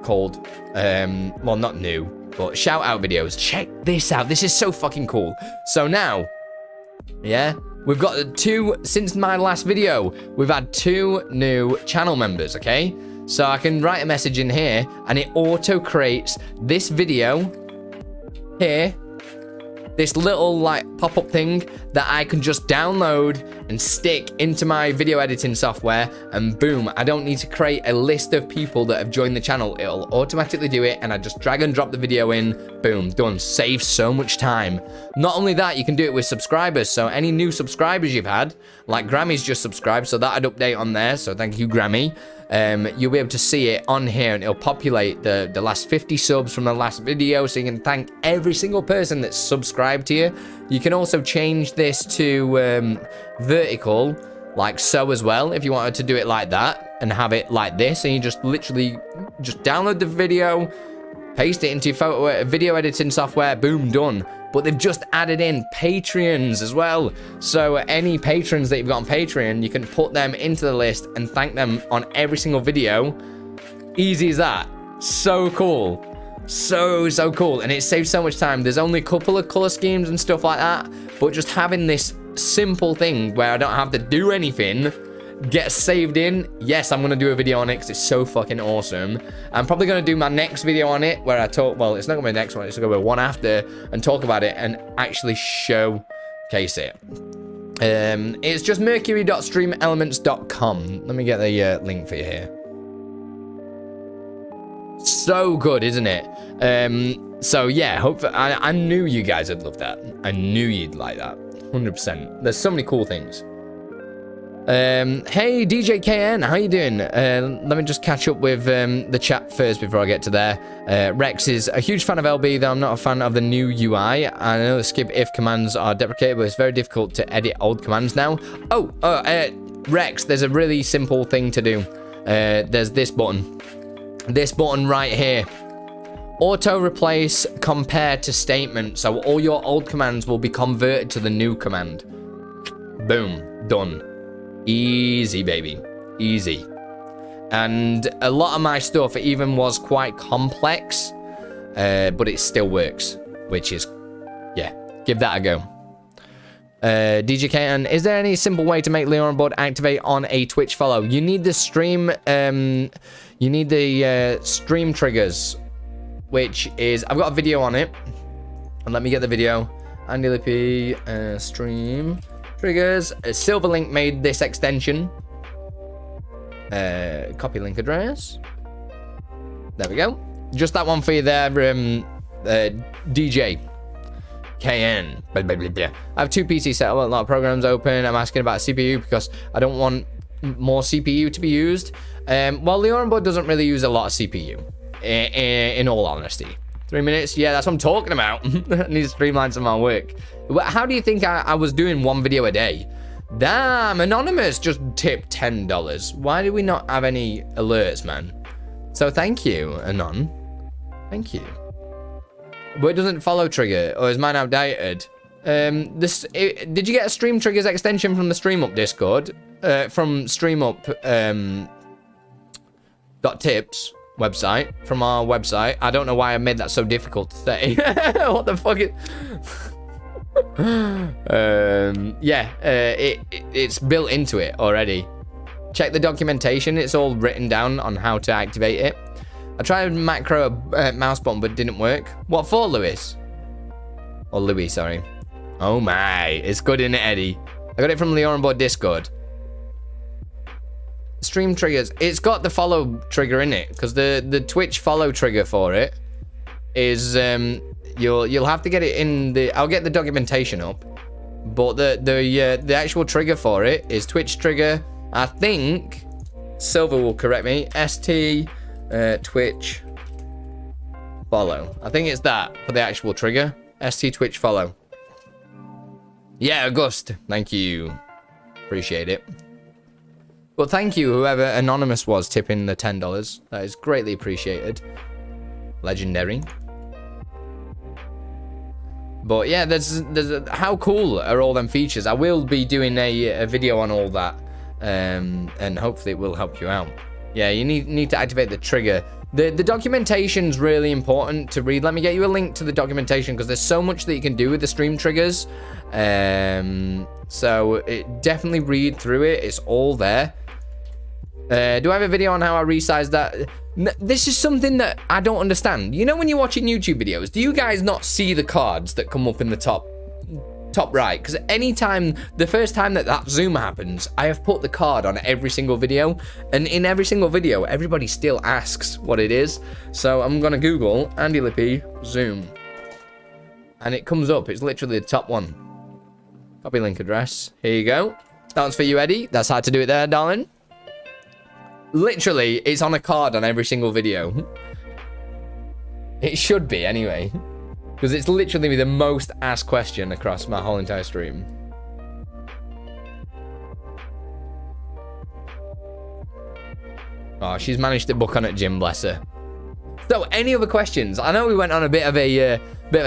called, well, not new, but shout out videos. Check this out. This is so fucking cool. So now, yeah, we've got 2, since my last video, we've had 2 new channel members, okay? So I can write a message in here, and it auto creates this video here, this little like pop-up thing that I can just download and stick into my video editing software, and boom, I don't need to create a list of people that have joined the channel. It'll automatically do it, and I just drag and drop the video in, boom, done. Saves so much time. Not only that, you can do it with subscribers. So any new subscribers you've had, like Grammy's just subscribed, so that'd update on there. So thank you, Grammy. You'll be able to see it on here, and it'll populate the last 50 subs from the last video, so you can thank every single person that's subscribed to you. You can also change this to vertical, like so as well, if you wanted to do it like that and have it like this, and you just literally just download the video, paste it into your video editing software, boom, done. But they've just added in Patreons as well. So any patrons that you've got on Patreon, you can put them into the list and thank them on every single video. Easy as that. So cool. So cool. And it saves so much time. There's only a couple of color schemes and stuff like that, but just having this simple thing where I don't have to do anything get saved in. Yes, I'm gonna do a video on it because it's so fucking awesome. I'm probably gonna do my next video on it where I talk, well, it's not gonna be the next one, it's gonna be one after, and talk about it and actually showcase it. It's just mercury.streamelements.com. Let me get the link for you here. So good, isn't it? So yeah, hopefully, I knew you guys would love that. I knew you'd like that, 100%. There's so many cool things. Hey DJ KN, how you doing? Let me just catch up with the chat first before I get to there. Rex is a huge fan of LB, though I'm not a fan of the new UI. I know the skip if commands are deprecated, but it's very difficult to edit old commands now. Rex, there's a really simple thing to do. There's this button right here. Auto replace compare to statement, so all your old commands will be converted to the new command. Boom, done. Easy, baby. Easy. And a lot of my stuff even was quite complex, but it still works, which is, yeah, give that a go. DJ KN, is there any simple way to make LioranBoard activate on a Twitch follow? You need the stream, stream triggers, which is, I've got a video on it, and let me get the video. Andi Lippy, stream triggers. Silverlink made this extension. Copy link address. There we go. Just that one for you there, DJ KN. Blah, blah, blah, blah. I have 2 PCs set up, a lot of programs open. I'm asking about CPU because I don't want more CPU to be used. Well, LioranBoard doesn't really use a lot of CPU, in all honesty. 3 minutes? Yeah, that's what I'm talking about. I need to streamline some of my work. How do you think I was doing 1 video a day? Damn, Anonymous just tipped $10. Why do we not have any alerts, man? So thank you, Anon. Thank you. But it doesn't follow trigger, or is mine outdated? Did you get a stream triggers extension from the StreamUp Discord? From StreamUp .tips website, from our website. I don't know why I made that so difficult to say. What the fuck is... it's built into it already. Check the documentation, it's all written down on how to activate it. I tried macro mouse button but didn't work. What for, Lewis? Or Louis, sorry. Oh my, it's good, isn't it, Eddie? I got it from LioranBoard Discord. Stream triggers, it's got the follow trigger in it, because the Twitch follow trigger for it is you'll have to get it in the, I'll get the documentation up. But the actual trigger for it is Twitch trigger. I think Silver will correct me. ST Twitch follow. I think it's that for the actual trigger. ST Twitch follow. Yeah, August. Thank you. Appreciate it. But thank you, whoever Anonymous was tipping the $10. That is greatly appreciated. Legendary. But yeah, there's how cool are all them features? I will be doing a video on all that, and hopefully it will help you out. Yeah, you need to activate the trigger. The documentation's really important to read. Let me get you a link to the documentation because there's so much that you can do with the stream triggers. So definitely read through it. It's all there. Do I have a video on how I resize that? This is something that I don't understand. You know when you're watching YouTube videos, do you guys not see the cards that come up in the top right? Because anytime, the first time that zoom happens, I have put the card on every single video. And in every single video, everybody still asks what it is. So I'm going to Google Andi Lippy zoom. And it comes up. It's literally the top one. Copy link address. Here you go. That's for you, Eddie. That's how to do it there, darling. Literally, it's on a card on every single video. It should be, anyway. Because it's literally the most asked question across my whole entire stream. Oh, she's managed to book on at gym, bless her. So, any other questions? I know we went on a bit of a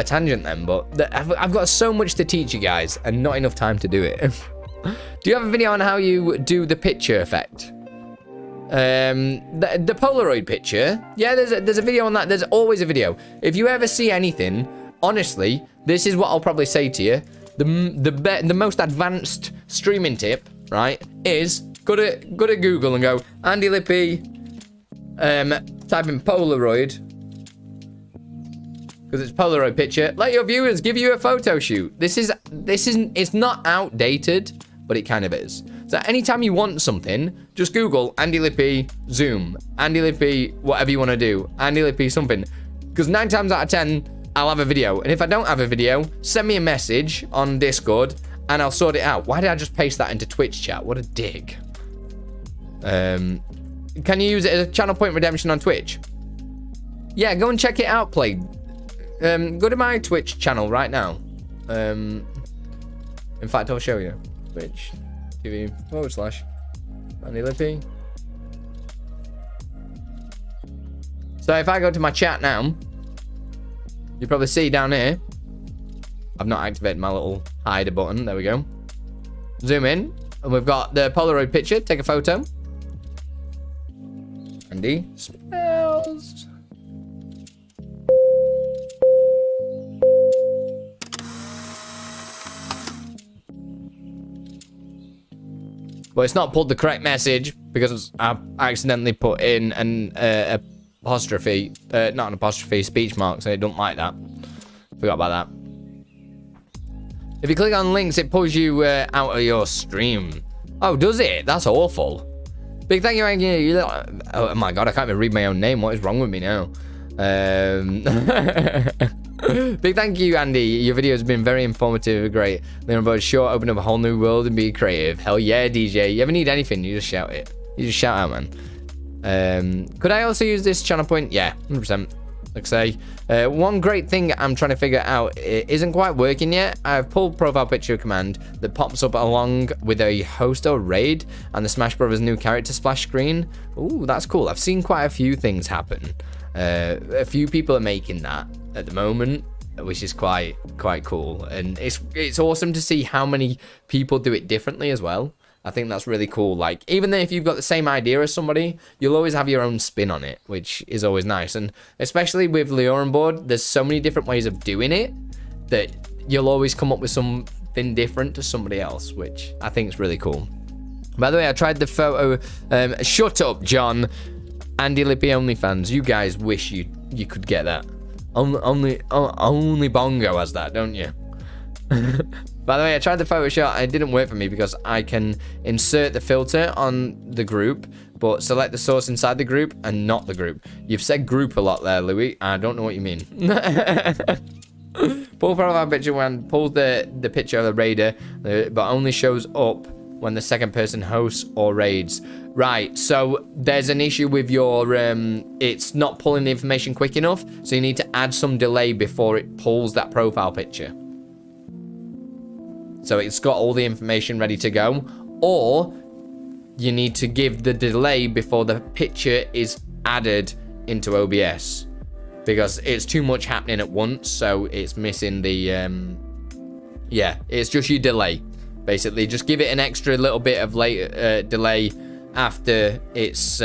tangent then, but I've got so much to teach you guys and not enough time to do it. Do you have a video on how you do the picture effect? The Polaroid picture. Yeah, there's a video on that. There's always a video. If you ever see anything, honestly, this is what I'll probably say to you. The most advanced streaming tip, right, is go to Google and go Andi Lippy, type in Polaroid, because it's Polaroid picture. Let your viewers give you a photo shoot. It's not outdated, but it kind of is. So anytime you want something, just Google Andi Lippy zoom, Andi Lippy whatever you want to do, Andi Lippy something. Because 9 times out of 10, I'll have a video. And if I don't have a video, send me a message on Discord and I'll sort it out. Why did I just paste that into Twitch chat? What a dig. Can you use it as a channel point redemption on Twitch? Yeah, go and check it out, Play. Go to my Twitch channel right now. In fact, I'll show you. Twitch TV / Andi Lippy. So if I go to my chat now, you probably see down here, I've not activated my little hider button. There we go. Zoom in, and we've got the Polaroid picture. Take a photo. Andi spells. But it's not pulled the correct message because I accidentally put in an apostrophe, not an apostrophe, speech marks, and it don't like that. Forgot about that. If you click on links, it pulls you out of your stream. Oh, does it? That's awful. Big thank you, Andi. Oh my god, I can't even read my own name. What is wrong with me now? Big thank you, Andi. Your video has been very informative and great. LioranBoard sure open up a whole new world and be creative. Hell yeah, DJ. You ever need anything, you just shout it. You just shout out, man. Could I also use this channel point? Yeah, 100%. Like I say, one great thing I'm trying to figure out, it isn't quite working yet. I've pulled profile picture command that pops up along with a host or raid and the Smash Brothers new character splash screen. Ooh, that's cool. I've seen quite a few things happen. A few people are making that at the moment, which is quite cool, and it's awesome to see how many people do it differently as well. I think that's really cool. Like, even if you've got the same idea as somebody, you'll always have your own spin on it, which is always nice. And especially with LioranBoard, there's so many different ways of doing it that you'll always come up with something different to somebody else, which I think is really cool. By the way, I tried the photo. Shut up, John. Andi Lippy OnlyFans. You guys wish you could get that. Only Bongo has that, don't you? By the way, I tried the Photoshop and it didn't work for me because I can insert the filter on the group, but select the source inside the group and not the group. You've said group a lot there, Louis. I don't know what you mean. Pull profile picture when pulls the picture of the raider, but only shows up when the second person hosts or raids. Right, so there's an issue with your, it's not pulling the information quick enough, so you need to add some delay before it pulls that profile picture. So it's got all the information ready to go, or you need to give the delay before the picture is added into OBS, because it's too much happening at once, so it's missing the, yeah, it's just your delay. Basically, just give it an extra little bit of delay after it's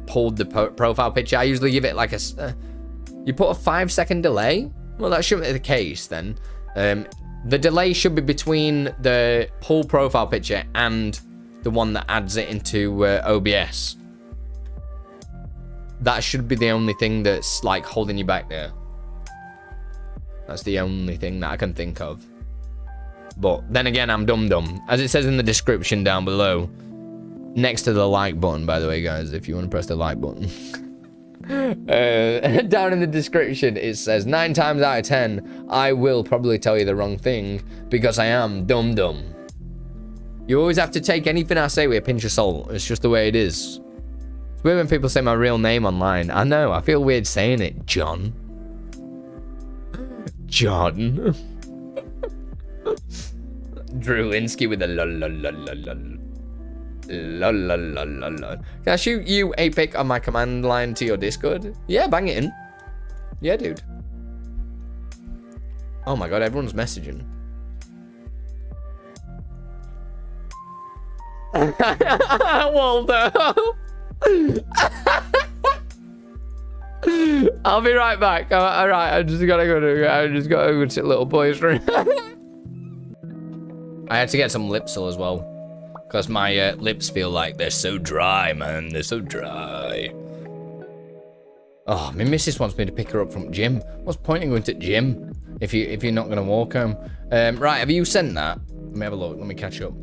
pulled the profile picture. I usually give it like you put a 5-second delay. Well, that shouldn't be the case then. The delay should be between the pull profile picture and the one that adds it into OBS. That should be the only thing that's like holding you back there. That's the only thing that I can think of. But then again, I'm dumb. As it says in the description down below, next to the like button, by the way, guys, if you want to press the like button. Down in the description, it says 9 times out of 10, I will probably tell you the wrong thing because I am dumb. You always have to take anything I say with a pinch of salt. It's just the way it is. It's weird when people say my real name online. I know, I feel weird saying it, John. Drew Linsky with a lol. Can I shoot you a pic on my command line to your Discord? Yeah, bang it in. Yeah, dude. Oh my god, everyone's messaging. Waldo. I'll be right back. All right, I just gotta go to little boy's room. I had to get some Lipsil as well, because my lips feel like they're so dry, man. They're so dry. Oh, my missus wants me to pick her up from gym. What's the point in going to gym if you're not gonna walk home? Right, have you sent that? Let me have a look. Let me catch up.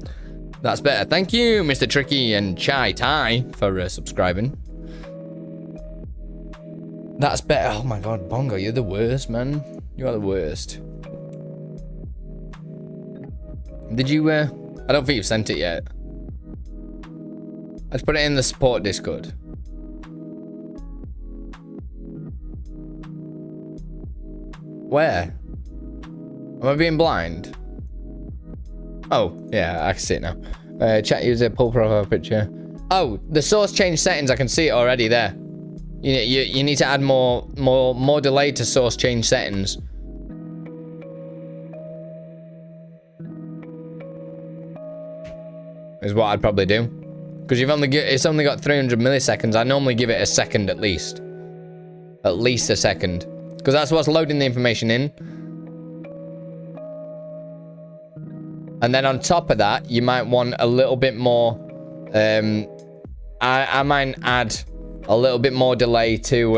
That's better. Thank you, Mr. Tricky and Chai Tai, for subscribing. That's better. Oh my god, Bongo, you're the worst, man. You are the worst. Did you, I don't think you've sent it yet. Let's put it in the support Discord. Where? Am I being blind? Oh, yeah, I can see it now. Chat user, pull profile picture. Oh, the source change settings, I can see it already there. You need to add more delay to source change settings. Is what I'd probably do, because it's only got 300 milliseconds. I normally give it a second at least a second, because that's what's loading the information in. And then on top of that, you might want a little bit more. I might add a little bit more delay to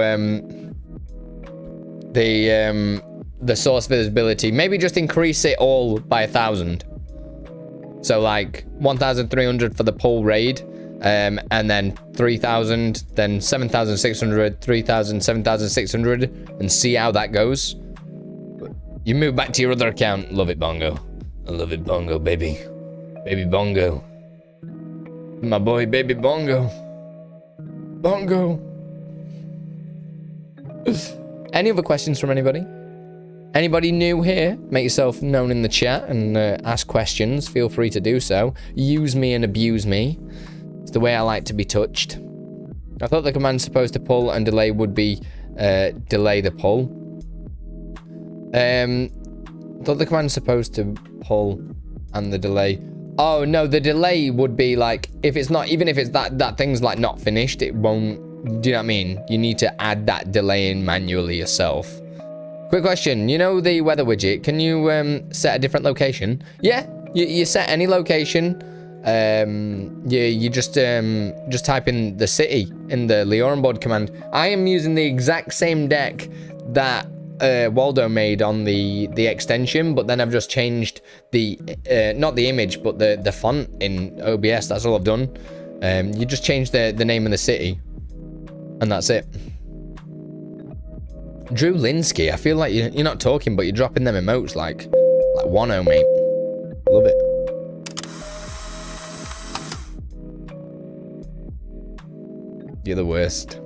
the source visibility. Maybe just increase it all by 1,000. So like 1,300 for the pull raid, and then 3,000, then 7,600, 3,000, 7,600, and see how that goes. You move back to your other account. Love it, Bongo. I love it, Bongo, baby. Baby Bongo. My boy, baby Bongo. Bongo. Any other questions from anybody? Anybody new here? Make yourself known in the chat and ask questions. Feel free to do so. Use me and abuse me. It's the way I like to be touched. I thought the command supposed to pull and delay would be delay the pull. I thought the command supposed to pull and the delay. Oh no, the delay would be like, if it's not, even if it's that thing's like not finished, it won't. Do you know what I mean? You need to add that delay in manually yourself. Quick question, you know the weather widget, can you set a different location? Yeah, you set any location. You just type in the city in the LioranBoard command. I am using the exact same deck that Waldo made on the extension, but then I've just changed the not the image, but the font in OBS. That's all I've done. You just change the name of the city, and that's it. Drew Linsky, I feel like you're not talking, but you're dropping them emotes like Wano, mate. Love it. You're the worst.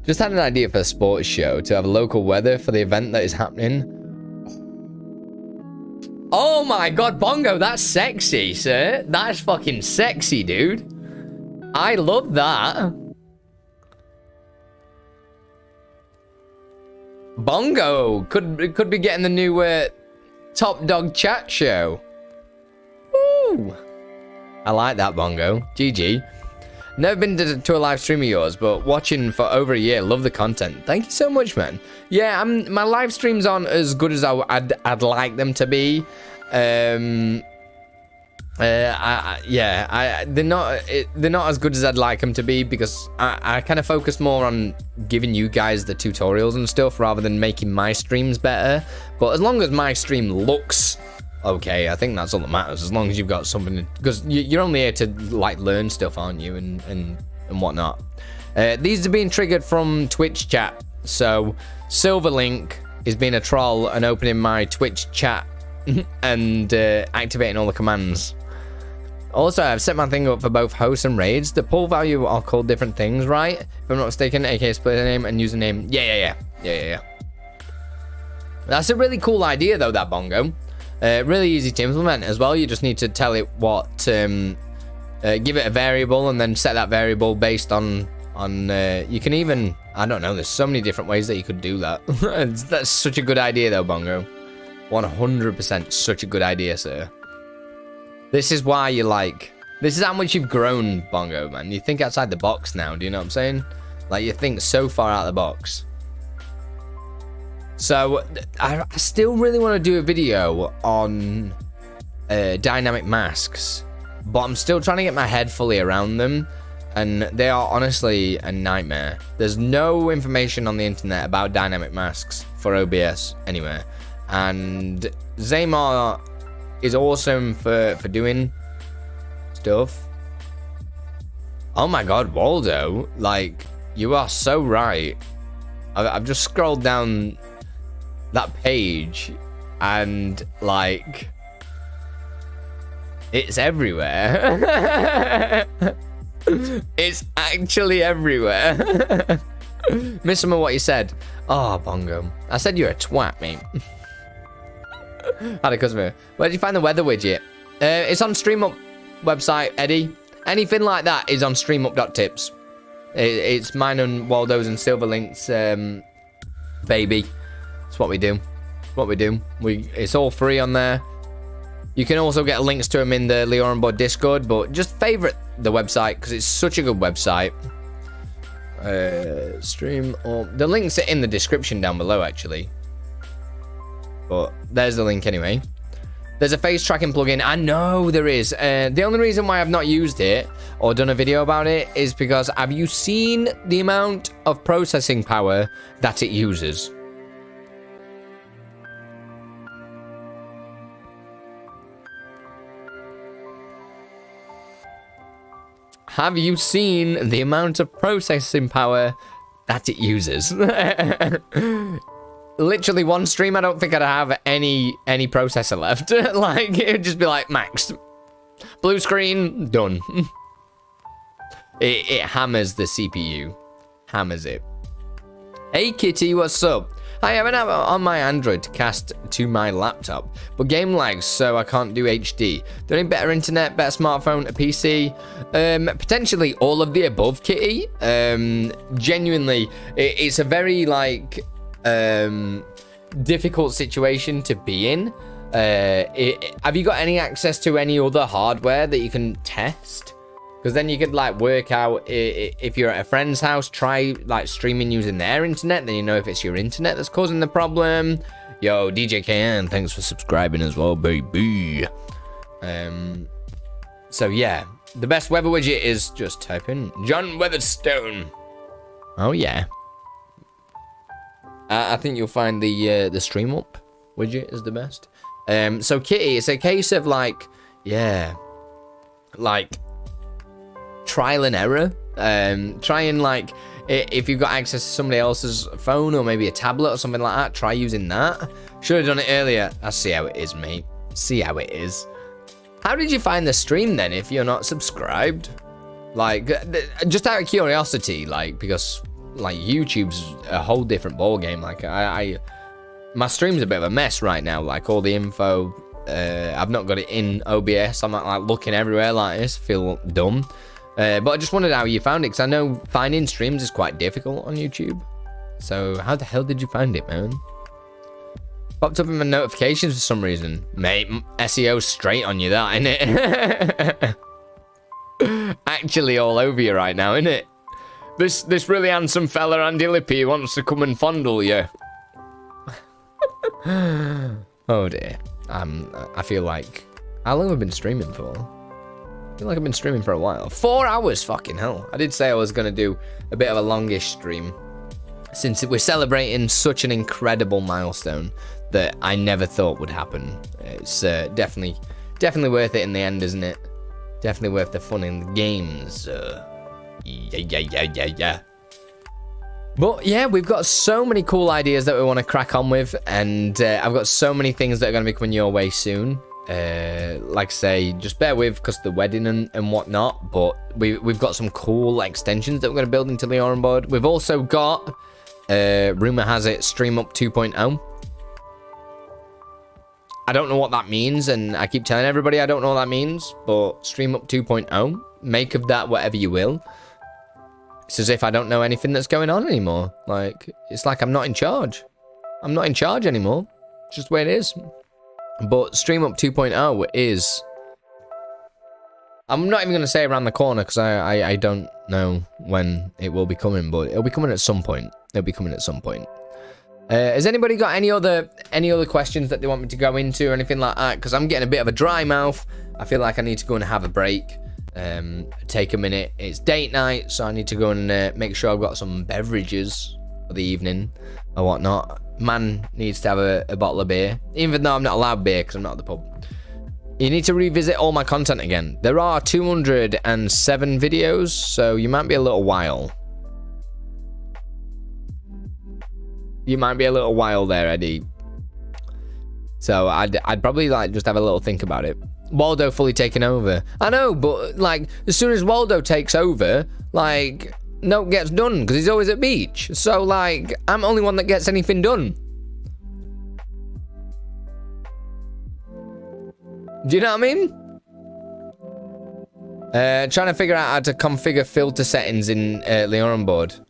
Just had an idea for a sports show to have local weather for the event that is happening. Oh my god, Bongo, that's sexy, sir. That's fucking sexy, dude. I love that. Bongo could be getting the new Top Dog chat show. Woo! I like that, Bongo. GG. Never been to a live stream of yours, but watching for over a year. Love the content. Thank you so much, man. Yeah, my live streams aren't as good as I'd like them to be. They're not as good as I'd like them to be because I kind of focus more on giving you guys the tutorials and stuff rather than making my streams better. But as long as my stream looks okay, I think that's all that matters. As long as you've got something, because you're only here to like learn stuff, aren't you, and whatnot. These are being triggered from Twitch chat. So Silverlink is being a troll and opening my Twitch chat and activating all the commands. Also, I've set my thing up for both hosts and raids. The pull value are called different things, right? If I'm not mistaken, aka split name and username. Yeah. That's a really cool idea, though, that Bongo. Really easy to implement as well. You just need to tell it what, give it a variable and then set that variable based on you can even, I don't know, there's so many different ways that you could do that. That's such a good idea, though, Bongo. 100% such a good idea, sir. This is why you this is how much you've grown, Bongo, man. You think outside the box now, do you know what I'm saying? Like, you think so far out of the box. So, I still really want to do a video on dynamic masks, but I'm still trying to get my head fully around them, and they are honestly a nightmare. There's no information on the internet about dynamic masks for OBS anywhere, and Zaymar is awesome for doing stuff. Oh my god, Waldo, like, you are so right. I've just scrolled down that page and like it's everywhere. It's actually everywhere. Miss some of what you said. Oh, Bongo, I said you're a twat, mate. Had a customer. Where did you find the weather widget? It's on StreamUp website, Eddie. Anything like that is on StreamUp.tips. It's mine and Waldo's and Silverlink's baby. It's what we do. It's all free on there. You can also get links to them in the LioranBoard Discord, but just favorite the website because it's such a good website. The links are in the description down below, actually. But there's the link anyway. There's a face tracking plugin. I know there is. The only reason why I've not used it or done a video about it is because have you seen the amount of processing power that it uses? Have you seen the amount of processing power that it uses? Literally one stream, I don't think I'd have any processor left. Like, it would just be like, maxed. Blue screen, done. It hammers the CPU. Hammers it. Hey, Kitty, what's up? I have an app on my Android to cast to my laptop, but game lags, so I can't do HD. Do I need better internet, better smartphone, a PC? Potentially all of the above, Kitty. Genuinely, it's a very, like, difficult situation to be in. Have you got any access to any other hardware that you can test? Because then you could like work out if you're at a friend's house, try like streaming using their internet, then you know if it's your internet that's causing the problem. Yo, DJ KN, thanks for subscribing as well, baby. So yeah, the best weather widget is just type in John Weatherstone. Oh yeah. I think you'll find the StreamUp widget is the best. So Kitty, it's a case of like, yeah, like trial and error Try and like, if you've got access to somebody else's phone or maybe a tablet or something like that, try using that. Should have done it earlier. I see how it is, mate. See how it is. How did you find the stream then if you're not subscribed? Like, just out of curiosity, like, because like YouTube's a whole different ball game. Like, my stream's a bit of a mess right now. Like, all the info, I've not got it in OBS. I'm not like looking everywhere like this. Feel dumb. But I just wondered how you found it, because I know finding streams is quite difficult on YouTube. So how the hell did you find it, man? Popped up in my notifications for some reason. Mate, SEO straight on you, that, innit? Actually all over you right now, innit? This really handsome fella, Andy Lippy, wants to come and fondle you. Oh dear. I feel like... How long have I been streaming for? I feel like I've been streaming for a while. 4 hours, fucking hell. I did say I was going to do a bit of a longish stream, since we're celebrating such an incredible milestone that I never thought would happen. It's definitely worth it in the end, isn't it? Definitely worth the fun in the games. Yeah. But yeah, we've got so many cool ideas that we want to crack on with, and I've got so many things that are going to be coming your way soon. Like I say, just bear with because of the wedding and whatnot, but we've got some cool extensions that we're going to build into LioranBoard. We've also got, rumor has it, Stream Up 2.0. I don't know what that means, and I keep telling everybody I don't know what that means, but Stream Up 2.0, make of that whatever you will. It's as if I don't know anything that's going on anymore. Like, it's like I'm not in charge. I'm not in charge anymore. It's just the way it is. But Stream Up 2.0 is... I'm not even going to say around the corner, because I don't know when it will be coming, but it'll be coming at some point. It'll be coming at some point. Has anybody got any other questions that they want me to go into or anything like that? Because I'm getting a bit of a dry mouth. I feel like I need to go and have a break. Take a minute. It's date night, so I need to go and make sure I've got some beverages for the evening or whatnot. Man needs to have a bottle of beer, even though I'm not allowed beer because I'm not at the pub. You need to revisit all my content again. There are 207 videos, so you might be a little while. You might be a little while there, Eddie. So I'd probably like just have a little think about it. Waldo fully taken over. I know, but like as soon as Waldo takes over, like no gets done because he's always at beach. So like I'm the only one that gets anything done. Do you know what I mean? Trying to figure out how to configure filter settings in LioranBoard.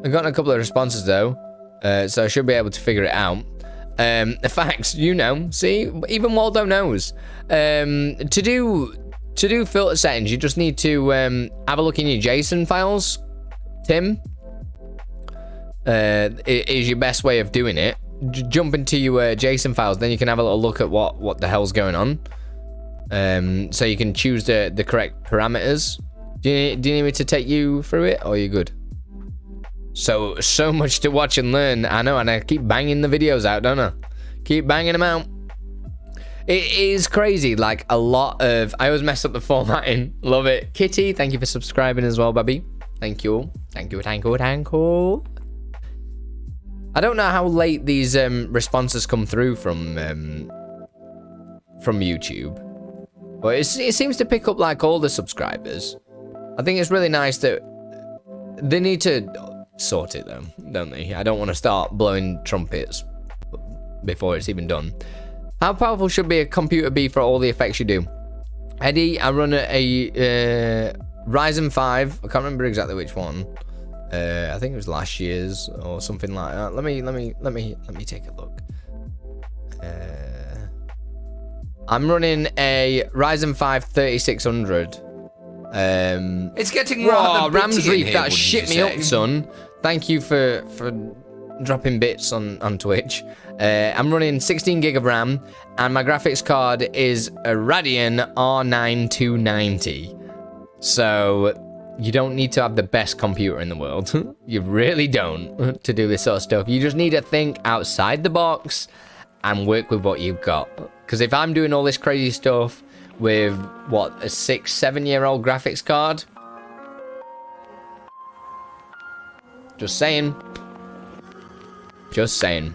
I've gotten a couple of responses though. So I should be able to figure it out. The facts, you know. See, even Waldo knows. To do filter settings, you just need to have a look in your JSON files. Tim, is your best way of doing it. Jump into your JSON files, then you can have a little look at what the hell's going on. So you can choose the correct parameters. Do you need me to take you through it, or are you good? So much to watch and learn. I know, and I keep banging the videos out, don't I? Keep banging them out. It is crazy. Like, a lot of... I always mess up the formatting. Love it. Kitty, thank you for subscribing as well, baby. Thank you. Thank you. I don't know how late these responses come through from YouTube. But it seems to pick up, like, all the subscribers. I think it's really nice that... They need to... sort it though, don't they? I don't want to start blowing trumpets before it's even done. How powerful should a computer be for all the effects you do? Eddie, I run a Ryzen 5. I can't remember exactly which one. I think it was last year's or something like that. Let me take a look. I'm running a Ryzen 5 3600. It's getting rather Rams Reef, here, that shit me up, son. Thank you for dropping bits on Twitch. I'm running 16 gig of RAM, and my graphics card is a Radeon R9 290. So you don't need to have the best computer in the world. You really don't, to do this sort of stuff. You just need to think outside the box and work with what you've got. Because if I'm doing all this crazy stuff with, what, a 6-7 year old graphics card, Just saying. Just saying.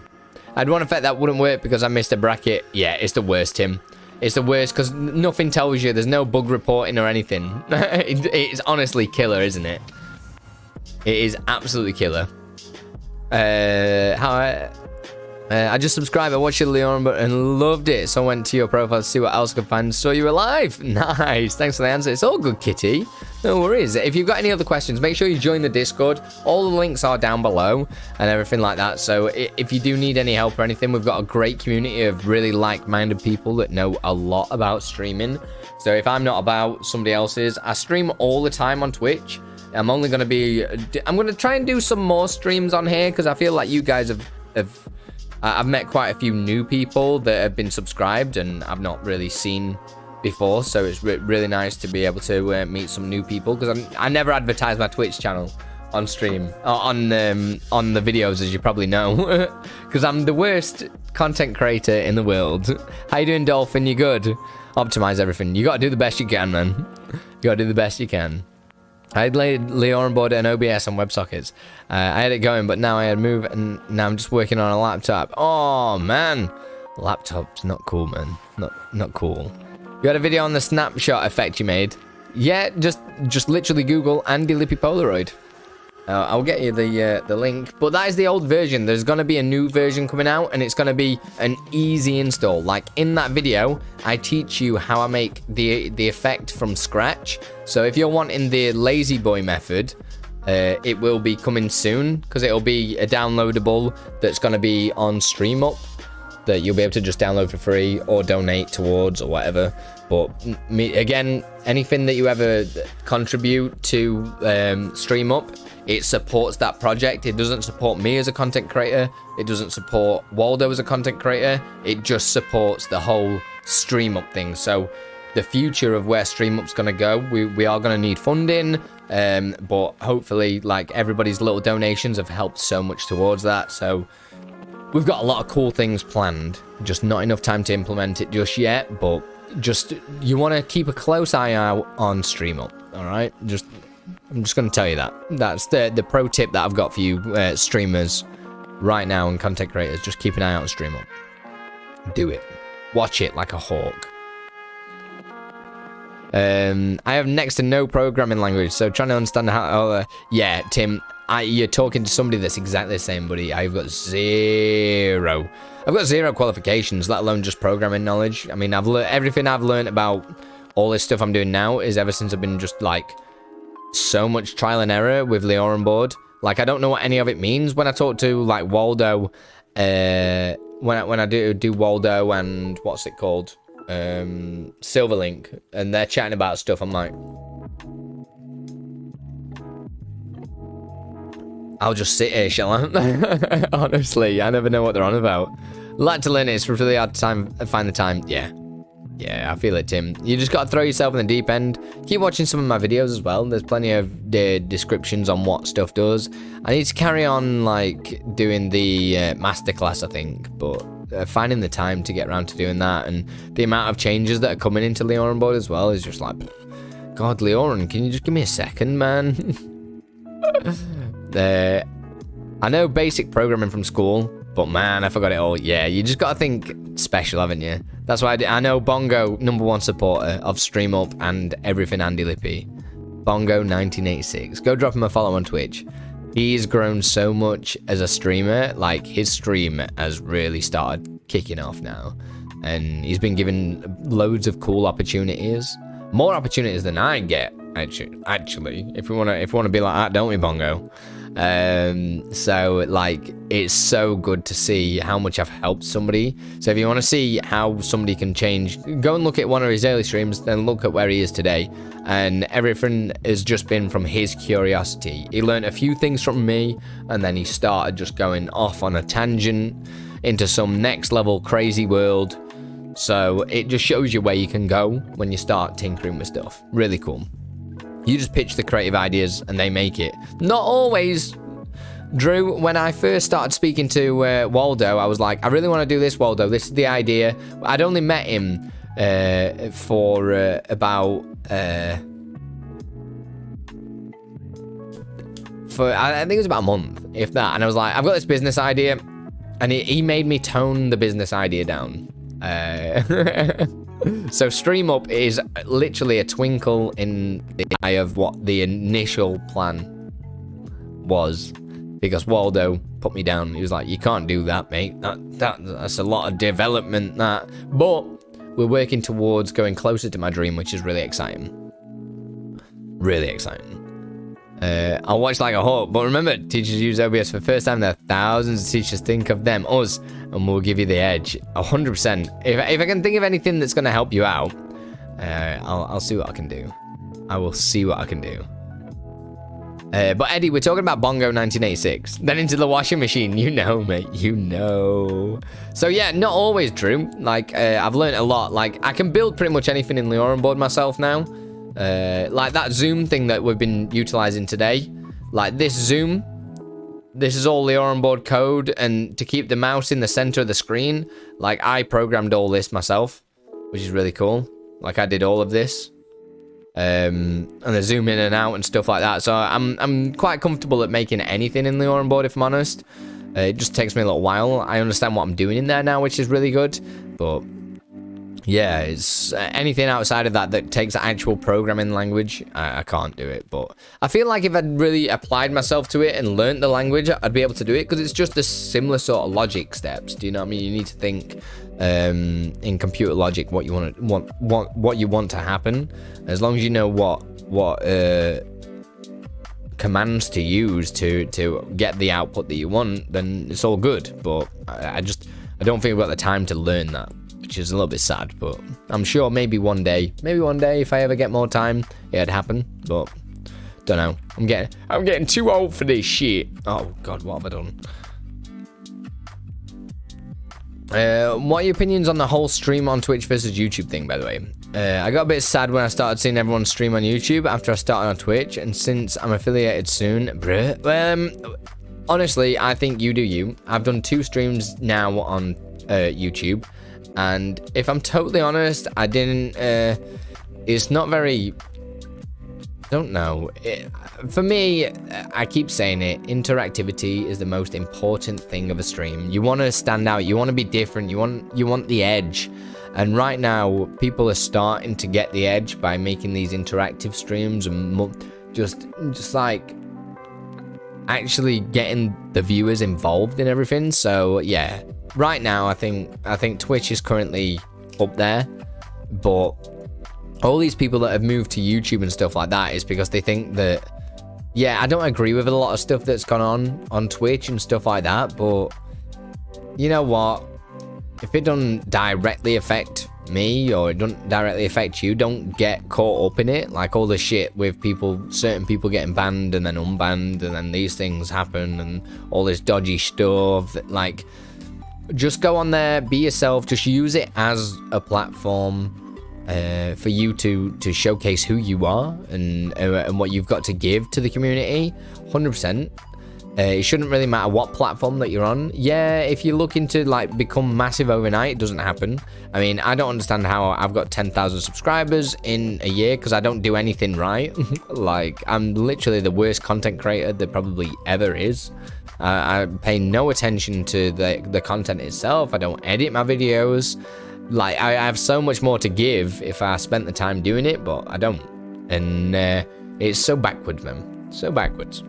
I'd one effect that wouldn't work because I missed a bracket. Yeah, it's the worst, Tim. It's the worst because nothing tells you. There's no bug reporting or anything. It's honestly killer, isn't it? It is absolutely killer. I just subscribed. I watched your LioranBoard and loved it. So I went to your profile to see what else I could find. Saw you were live. Nice. Thanks for the answer. It's all good, Kitty. No worries. If you've got any other questions, make sure you join the Discord. All the links are down below and everything like that. So if you do need any help or anything, we've got a great community of really like-minded people that know a lot about streaming. So if I'm not about, somebody else is. I stream all the time on Twitch. I'm only going to be... I'm going to try and do some more streams on here because I feel like you guys have I've met quite a few new people that have been subscribed and I've not really seen before, so it's really nice to be able to meet some new people because I never advertise my Twitch channel on stream, on the videos, as you probably know, because I'm the worst content creator in the world. How you doing, Dolphin? You good? Optimize everything. You got to do the best you can, man. You got to do the best you can. I had laid LioranBoard and OBS on WebSockets. I had it going, but now I had to move, and now I'm just working on a laptop. Oh, man. Laptop's not cool, man. Not cool. You had a video on the snapshot effect you made. Yeah, just literally Google Andi Lippy Polaroid. I'll get you the link. But that is the old version. There's going to be a new version coming out, and it's going to be an easy install. Like, in that video, I teach you how I make the effect from scratch. So if you're wanting the lazy boy method, it will be coming soon, because it'll be a downloadable that's going to be on StreamUp, that you'll be able to just download for free or donate towards or whatever. But again, anything that you ever contribute to StreamUp, it supports that project. It doesn't support me as a content creator. It doesn't support Waldo as a content creator. It just supports the whole StreamUp thing. So the future of where StreamUp's going to go, we are going to need funding, but hopefully, like, everybody's little donations have helped so much towards that. So we've got a lot of cool things planned, just not enough time to implement it just yet. But just, you want to keep a close eye out on StreamUp, all right? I'm just going to tell you that. That's the pro tip that I've got for you streamers right now and content creators. Just keep an eye out on StreamUp. Do it. Watch it like a hawk. I have next to no programming language, so trying to understand how... yeah, Tim, you're talking to somebody that's exactly the same, buddy. I've got zero qualifications, let alone just programming knowledge. I mean, everything I've learned about all this stuff I'm doing now is ever since I've been just, like, so much trial and error with LioranBoard. Like, I don't know what any of it means. When I talk to, like, Waldo, when I do Waldo and what's it called, Silverlink, and they're chatting about stuff, I'm like, I'll just sit here, shall I? Honestly, I never know what they're on about. Like to learn it, it's really hard to find the time. Yeah, I feel it, Tim. You just got to throw yourself in the deep end. Keep watching some of my videos as well. There's plenty of descriptions on what stuff does. I need to carry on, like, doing the masterclass, I think, but finding the time to get around to doing that, and the amount of changes that are coming into LioranBoard as well is just like, God, Lioran, can you just give me a second, man? I know basic programming from school, but man, I forgot it all. Yeah, you just gotta think special, haven't you? That's why I know Bongo, #1 supporter of StreamUp and everything Andi Lippy. Bongo 1986. Go drop him a follow on Twitch. He's grown so much as a streamer. Like, his stream has really started kicking off now, and he's been given loads of cool opportunities, more opportunities than I get. Actually, if we wanna be like that, don't we, Bongo? So, like, it's so good to see how much I've helped somebody. So if you want to see how somebody can change, go and look at one of his early streams, then look at where he is today. And everything has just been from his curiosity. He learned a few things from me, and then he started just going off on a tangent into some next level crazy world. So it just shows you where you can go when you start tinkering with stuff. Really cool. You just pitch the creative ideas and they make it. Not always, Drew. When I first started speaking to Waldo, I was like, I really want to do this, Waldo. This is the idea. I'd only met him for about for, I think it was about a month, if that. And I was like, I've got this business idea. And he made me tone the business idea down. So Stream Up is literally a twinkle in the eye of what the initial plan was. Because Waldo put me down. He was like, you can't do that, mate. That's a lot of development, that. But we're working towards going closer to my dream, which is really exciting. Really exciting. I'll watch like a hawk, but remember, teachers use OBS for the first time. There are thousands of teachers. Think of them, us, and we'll give you the edge. 100%. If I can think of anything that's going to help you out, I'll see what I can do. I will see what I can do. But Eddie, we're talking about Bongo 1986. Then into the washing machine. You know, mate. You know. So yeah, not always true. Like, I've learned a lot. Like, I can build pretty much anything in LioranBoard myself now. Like that zoom thing that we've been utilizing today, like this zoom, this is all LioranBoard code, and to keep the mouse in the center of the screen, like I programmed all this myself, which is really cool. Like I did all of this, and the zoom in and out and stuff like that. So I'm quite comfortable at making anything in LioranBoard, if I'm honest. It just takes me a little while. I understand what I'm doing in there now, which is really good, but yeah, it's anything outside of that takes actual programming language, I can't do it. But I feel like if I'd really applied myself to it and learned the language, I'd be able to do it, because it's just a similar sort of logic steps. Do you know what I mean? You need to think in computer logic what you want to happen. As long as you know what commands to use to get the output that you want, then it's all good. But I don't think we've got the time to learn that, which is a little bit sad. But I'm sure maybe one day if I ever get more time, it'd happen. But don't know. I'm getting too old for this shit. Oh god, what have I done? What are your opinions on the whole stream on Twitch versus YouTube thing, by the way? I got a bit sad when I started seeing everyone stream on YouTube after I started on Twitch, and since I'm affiliated soon, honestly, I think you do you. I've done 2 streams now on YouTube, and if I'm totally honest, I didn't, it's not very, don't know. For me, I keep saying it, interactivity is the most important thing of a stream. You want to stand out, you want to be different, you want the edge. And right now, people are starting to get the edge by making these interactive streams and just like actually getting the viewers involved in everything. So yeah, right now I think Twitch is currently up there, but all these people that have moved to YouTube and stuff like that is because they think that, yeah, I don't agree with a lot of stuff that's gone on Twitch and stuff like that, but you know what? If it doesn't directly affect me or it doesn't directly affect you, don't get caught up in it. Like all the shit with certain people getting banned and then unbanned, and then these things happen and all this dodgy stuff. Like, just go on there, be yourself, just use it as a platform for you to showcase who you are and what you've got to give to the community. 100%. It shouldn't really matter what platform that you're on. Yeah, if you're looking to like become massive overnight, it doesn't happen. I mean, I don't understand how I've got 10,000 subscribers in a year because I don't do anything right. Like, I'm literally the worst content creator there probably ever is. I pay no attention to the content itself. I don't edit my videos. Like, I have so much more to give if I spent the time doing it, but I don't. And it's so backwards, man. So backwards.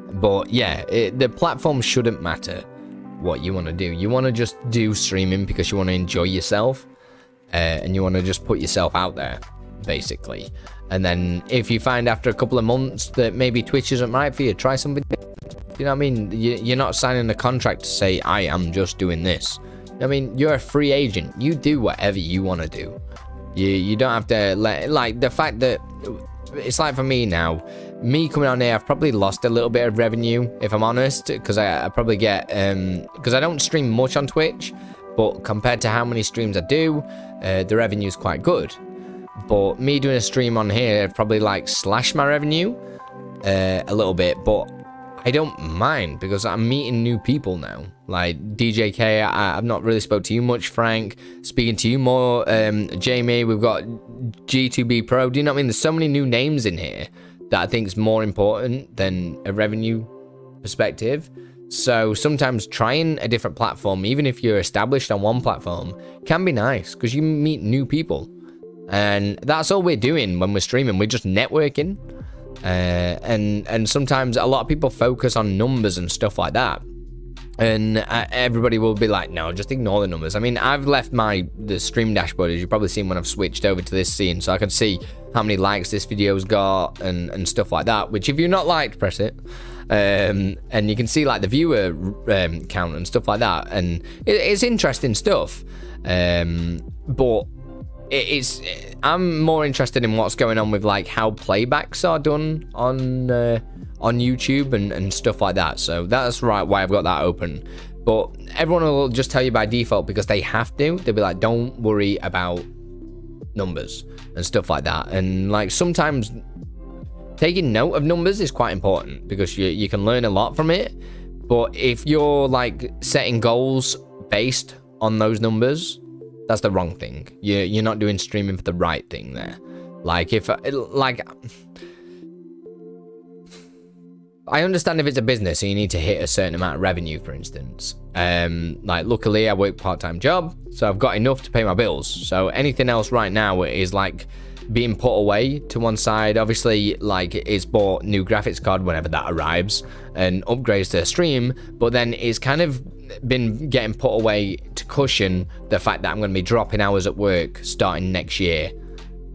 But yeah, the platform shouldn't matter what you want to do. You want to just do streaming because you want to enjoy yourself, and you want to just put yourself out there, basically. And then if you find after a couple of months that maybe Twitch isn't right for you, try something. You know what I mean? You're not signing a contract to say, I am just doing this. I mean, you're a free agent. You do whatever you want to do. You don't have to like the fact that it's like for me now, me coming on here, I've probably lost a little bit of revenue, if I'm honest, because I probably get, because I don't stream much on Twitch, but compared to how many streams I do, the revenue is quite good. But me doing a stream on here probably like slash my revenue a little bit, but I don't mind because I'm meeting new people now. Like DJK, I've not really spoke to you much, Frank. Speaking to you more, Jamie. We've got G2B Pro. Do you know what I mean? There's so many new names in here that I think is more important than a revenue perspective. So sometimes trying a different platform, even if you're established on one platform, can be nice because you meet new people. And that's all we're doing when we're streaming. We're just networking. And sometimes a lot of people focus on numbers and stuff like that. And everybody will be like, no, just ignore the numbers. I mean, I've left the stream dashboard, as you've probably seen when I've switched over to this scene, so I can see how many likes this video's got and stuff like that, which if you're not liked, press it. And you can see like the viewer count and stuff like that. And it's interesting stuff. But I'm more interested in what's going on with like how playbacks are done on YouTube and stuff like that. So that's right why I've got that open. But everyone will just tell you by default because they have to. They'll be like, don't worry about numbers and stuff like that. And like sometimes taking note of numbers is quite important because you can learn a lot from it. But if you're like setting goals based on those numbers, that's the wrong thing. You're not doing streaming for the right thing there. Like I understand if it's a business and you need to hit a certain amount of revenue, for instance. Like luckily I work part-time job, so I've got enough to pay my bills. So anything else right now is like being put away to one side. Obviously, like it's bought new graphics card whenever that arrives and upgrades to a stream, but then it's kind of been getting put away to cushion the fact that I'm going to be dropping hours at work starting next year,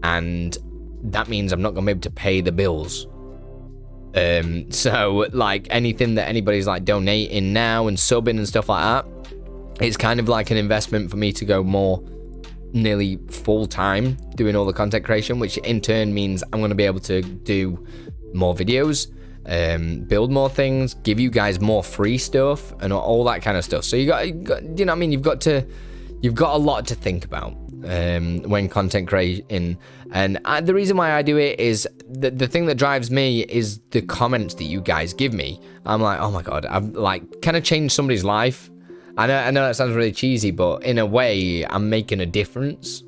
and that means I'm not going to be able to pay the bills. So like anything that anybody's like donating now and subbing and stuff like that, it's kind of like an investment for me to go more nearly full-time doing all the content creation, which in turn means I'm going to be able to do more videos, build more things, give you guys more free stuff and all that kind of stuff. So you got you know what I mean, you've got a lot to think about when content creating. And the reason why I do it is the thing that drives me is the comments that you guys give me. I'm like, oh my god, I'm like kind of changed somebody's life. I know that sounds really cheesy, but in a way I'm making a difference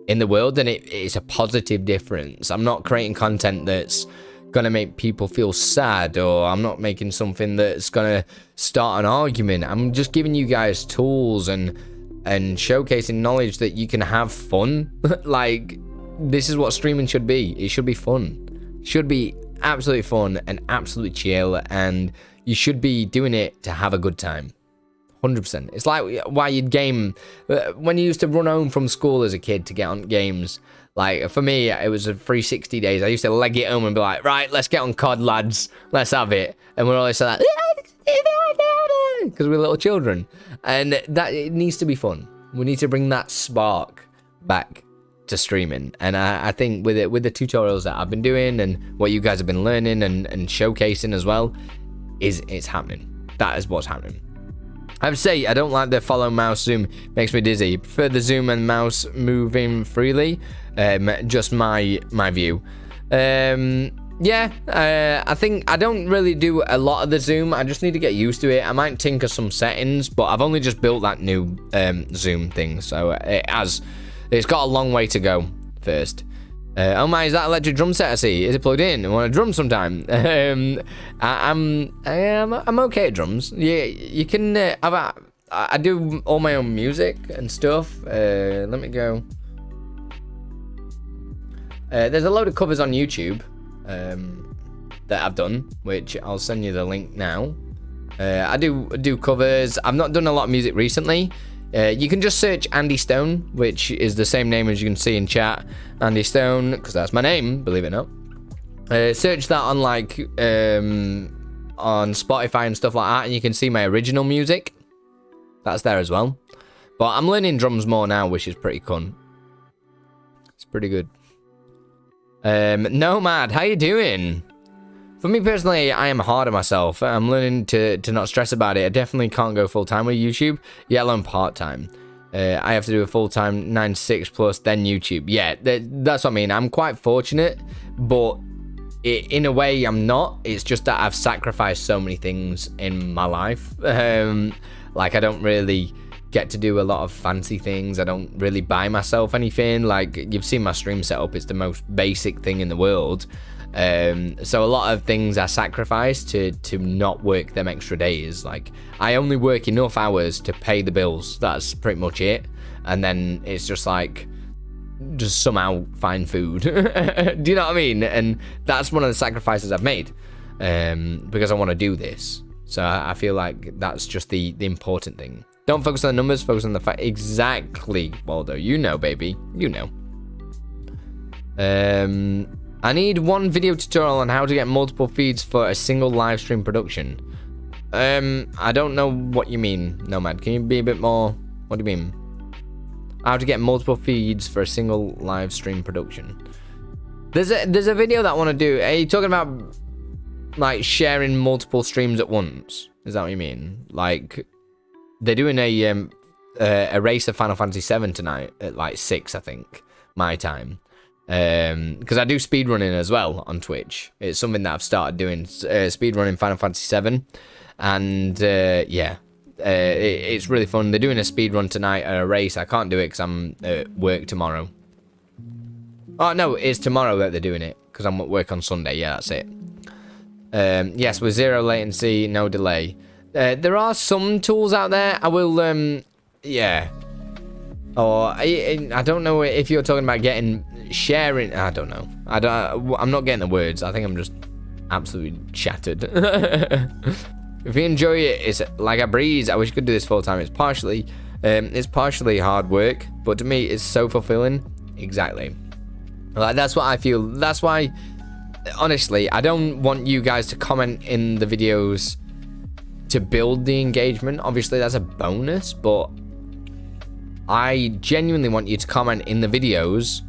in the world, and it's a positive difference. I'm not creating content that's gonna make people feel sad, or I'm not making something that's gonna start an argument. I'm just giving you guys tools and showcasing knowledge that you can have fun. Like, this is what streaming should be. It should be fun. It should be absolutely fun and absolutely chill, and you should be doing it to have a good time. 100%. It's like why you'd game when you used to run home from school as a kid to get on games. Like for me, it was a 360 days. I used to leg it home and be like, right, let's get on COD, lads. Let's have it. And we're always like, because we're little children. And that it needs to be fun. We need to bring that spark back to streaming. And I think with the tutorials that I've been doing and what you guys have been learning and showcasing as well, it's happening. That is what's happening. I have to say, I don't like the follow mouse zoom. Makes me dizzy. Prefer the zoom and mouse moving freely. Just my view. Yeah, I think I don't really do a lot of the zoom. I just need to get used to it. I might tinker some settings, but I've only just built that new zoom thing, so it's got a long way to go first. Oh my, is that electric drum set I see? Is it plugged in? I want to drum sometime. I'm okay at drums. Yeah, you can. I do all my own music and stuff. Let me go. There's a load of covers on YouTube that I've done, which I'll send you the link now. I do covers. I've not done a lot of music recently. You can just search Andi Stone, which is the same name as you can see in chat. Andi Stone, because that's my name, believe it or not. Search that on like on Spotify and stuff like that, and you can see my original music. That's there as well. But I'm learning drums more now, which is pretty fun. It's pretty good. Nomad, how you doing? For me personally, I am hard on myself. I'm learning to not stress about it. I definitely can't go full-time with YouTube, yet alone part-time. I have to do a full-time 9 to 6 plus, then YouTube. Yeah, that's what I mean. I'm quite fortunate, but in a way, I'm not. It's just that I've sacrificed so many things in my life. Like, I don't really get to do a lot of fancy things. I don't really buy myself anything. Like, you've seen my stream setup. It's the most basic thing in the world. So a lot of things are sacrificed to not work them extra days. Like, I only work enough hours to pay the bills. That's pretty much it. And then it's just like, just somehow find food. Do you know what I mean? And that's one of the sacrifices I've made, because I want to do this. So I feel like that's just the important thing. Don't focus on the numbers, focus on the fact. Exactly, Waldo. You know, baby. You know. I need one video tutorial on how to get multiple feeds for a single live stream production. I don't know what you mean, Nomad. Can you be a bit more? What do you mean? How to get multiple feeds for a single live stream production. There's a video that I want to do. Are you talking about like sharing multiple streams at once? Is that what you mean? Like, they're doing a race of Final Fantasy VII tonight at like 6, I think, my time. Because I do speedrunning as well on Twitch. It's something that I've started doing, speedrunning Final Fantasy VII. And yeah, it's really fun. They're doing a speedrun tonight at a race. I can't do it because I'm at work tomorrow. Oh, no, it's tomorrow that they're doing it because I'm at work on Sunday. Yeah, that's it. Yes, with 0 latency, no delay. There are some tools out there. I will, yeah. Or I don't know if you're talking about sharing. I don't know. I'm not getting the words. I think I'm just absolutely shattered. If you enjoy it, it's like a breeze. I wish I could do this full time. It's partially hard work, but to me, it's so fulfilling. Exactly. Like, that's what I feel. That's why, honestly, I don't want you guys to comment in the videos to build the engagement. Obviously, that's a bonus, but I genuinely want you to comment in the videos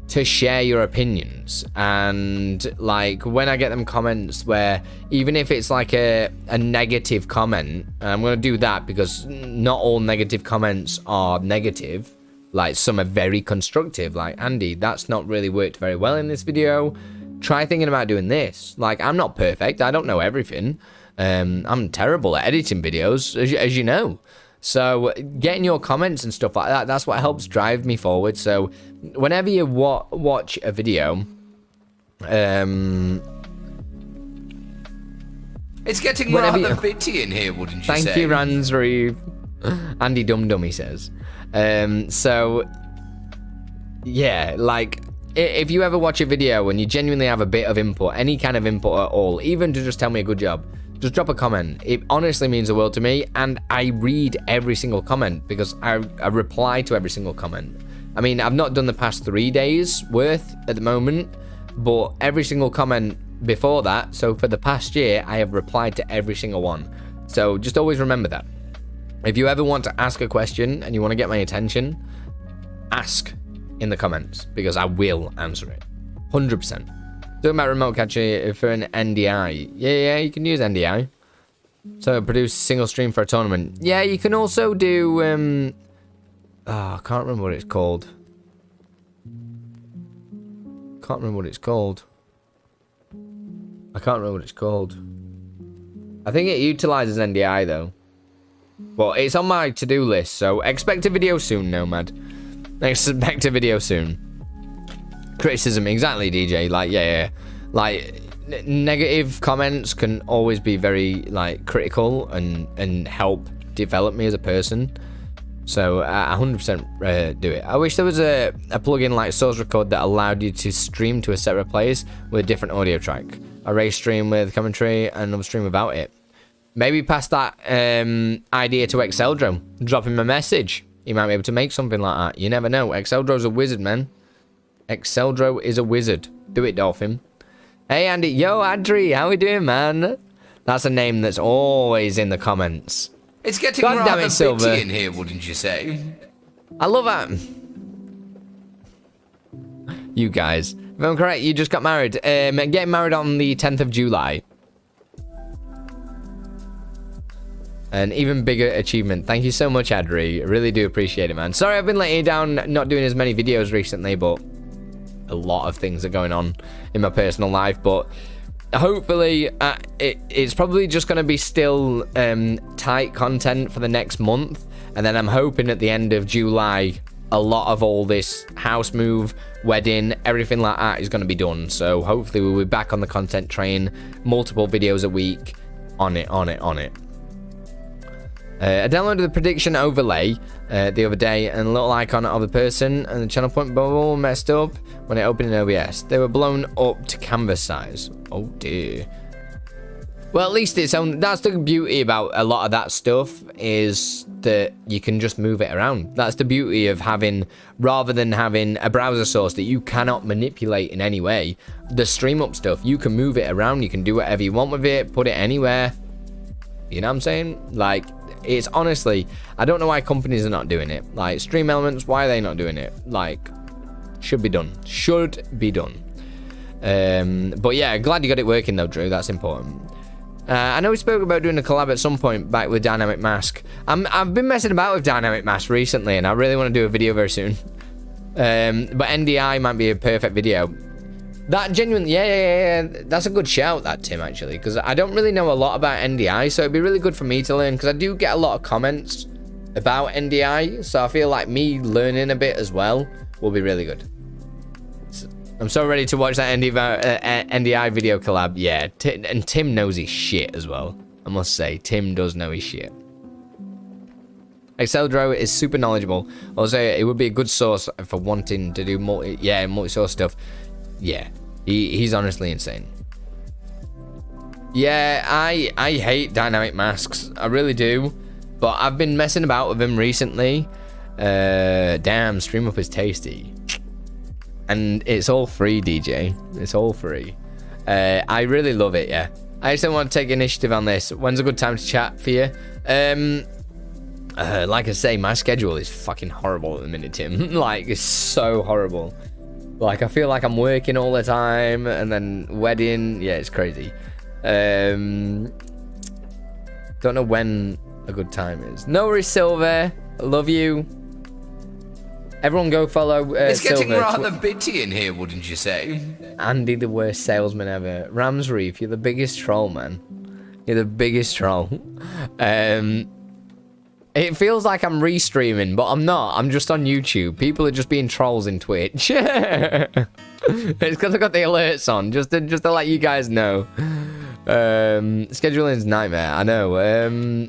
to share your opinions. And like, when I get them comments where, even if it's like a negative comment, and I'm going to do that because not all negative comments are negative. Like, some are very constructive. Like, Andy, that's not really worked very well in this video. Try thinking about doing this. Like, I'm not perfect. I don't know everything. I'm terrible at editing videos, as you know. So getting your comments and stuff like that, that's what helps drive me forward. So whenever you watch a video, it's getting rather bitty in here, wouldn't you say? Thank you, Ransreeve. Andy Dum Dum, he says. So yeah, like, if you ever watch a video and you genuinely have a bit of input, any kind of input at all, even to just tell me a good job, just drop a comment. It honestly means the world to me, and I read every single comment because I reply to every single comment. I mean, I've not done the past 3 days worth at the moment, but every single comment before that, so for the past year, I have replied to every single one. So just always remember that. If you ever want to ask a question and you want to get my attention, ask in the comments because I will answer it. 100%. Talking about remote catcher for an NDI. Yeah, you can use NDI. So produce single stream for a tournament. Yeah, you can also do, I can't remember what it's called. I can't remember what it's called. I think it utilizes NDI though. But it's on my to-do list, so expect a video soon, Nomad. Expect a video soon. Criticism, exactly, DJ. Like, yeah. Like, negative comments can always be very, like, critical and help develop me as a person. So I 100% do it. I wish there was a plugin like Source Record that allowed you to stream to a separate place with a different audio track. A race stream with commentary and another stream without it. Maybe pass that idea to Exceldro. Drop him a message. He might be able to make something like that. You never know. Exceldro's a wizard, man. Exceldro is a wizard. Do it, Dolphin. Hey, Andy. Yo, Adri. How we doing, man? That's a name that's always in the comments. It's getting rather bitty in here, wouldn't you say? I love that. You guys. If I'm correct, you just got married. Getting married on the 10th of July. An even bigger achievement. Thank you so much, Adri. I really do appreciate it, man. Sorry I've been letting you down, not doing as many videos recently, but a lot of things are going on in my personal life. But hopefully, it's probably just going to be still tight content for the next month. And then I'm hoping at the end of July, a lot of all this house move, wedding, everything like that is going to be done. So hopefully we'll be back on the content train, multiple videos a week, on it. I downloaded the prediction overlay the other day, and a little icon of the person and the channel point bubble messed up when it opened in OBS. They were blown up to canvas size. Oh dear. Well, at least it's on. That's the beauty about a lot of that stuff, is that you can just move it around. That's the beauty of having, rather than having a browser source that you cannot manipulate in any way, the StreamUp stuff, you can move it around, you can do whatever you want with it, put it anywhere. You know what I'm saying? Like, it's honestly, I don't know why companies are not doing it. Like, Stream Elements, why are they not doing it? Like, should be done. Should be done. But yeah, glad you got it working though, Drew. That's important. I know we spoke about doing a collab at some point back with Dynamic Mask. I've been messing about with Dynamic Mask recently, and I really want to do a video very soon. But NDI might be a perfect video. That genuinely, yeah. That's a good shout, that, Tim, actually, because I don't really know a lot about NDI, so it'd be really good for me to learn, because I do get a lot of comments about NDI, so I feel like me learning a bit as well will be really good. I'm so ready to watch that NDI video collab. Yeah, and Tim knows his shit as well. I must say, Tim does know his shit. Exceldro is super knowledgeable. Also, it would be a good source for wanting to do multi-source stuff. Yeah, he's honestly insane. Yeah, I hate dynamic masks. I really do. But I've been messing about with him recently. Damn, StreamUp is tasty. And it's all free, DJ. It's all free. I really love it, yeah. I just don't want to take initiative on this. When's a good time to chat for you? Like I say, my schedule is fucking horrible at the minute, Tim. Like, it's so horrible. Like, I feel like I'm working all the time, and then wedding. Yeah, it's crazy. Don't know when a good time is. No worries, Silver. Love you. Everyone go follow It's getting Silver. rather bitty in here, wouldn't you say? Andy, the worst salesman ever. Rams Reef, you're the biggest troll, man. You're the biggest troll. It feels like I'm restreaming, but I'm not. I'm just on YouTube. People are just being trolls in Twitch. It's because I got the alerts on, just to let you guys know. Scheduling is a nightmare. I know.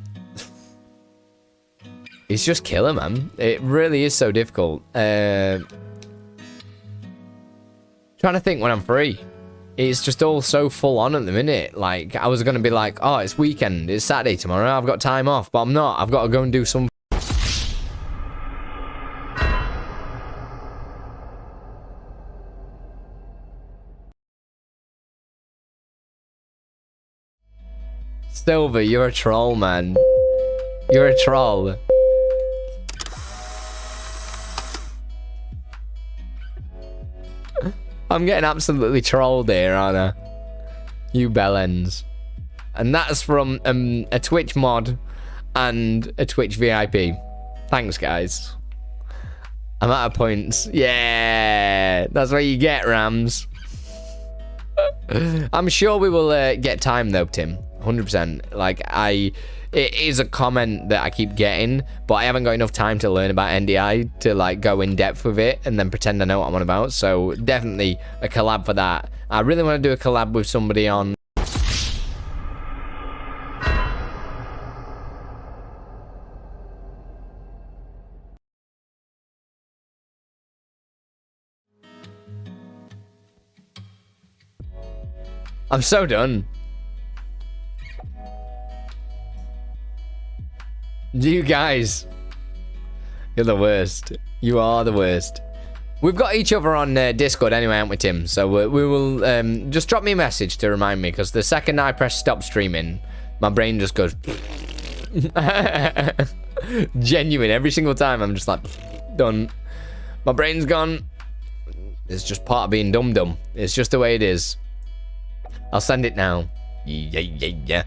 It's just killer, man. It really is so difficult. Trying to think when I'm free. It's just all so full on at the minute. Like, I was going to be like, oh, it's weekend. It's Saturday tomorrow. I've got time off. But I'm not. I've got to go and do some... Silver, you're a troll, man. You're a troll. I'm getting absolutely trolled here, aren't I? You bellends. And that's from a Twitch mod and a Twitch VIP. Thanks, guys. I'm out of points. Yeah, that's what you get, Rams. I'm sure we will get time, though, Tim. 100%. Like, it is a comment that I keep getting, but I haven't got enough time to learn about NDI to like go in depth with it and then pretend I know what I'm on about. So definitely a collab for that. I really want to do a collab with somebody on... I'm so done. You guys, you're the worst. You are the worst. We've got each other on Discord anyway, haven't we, Tim? So we will just drop me a message to remind me, because the second I press stop streaming, my brain just goes... Genuine. Every single time, I'm just like, done. My brain's gone. It's just part of being dumb. It's just the way it is. I'll send it now. Yeah.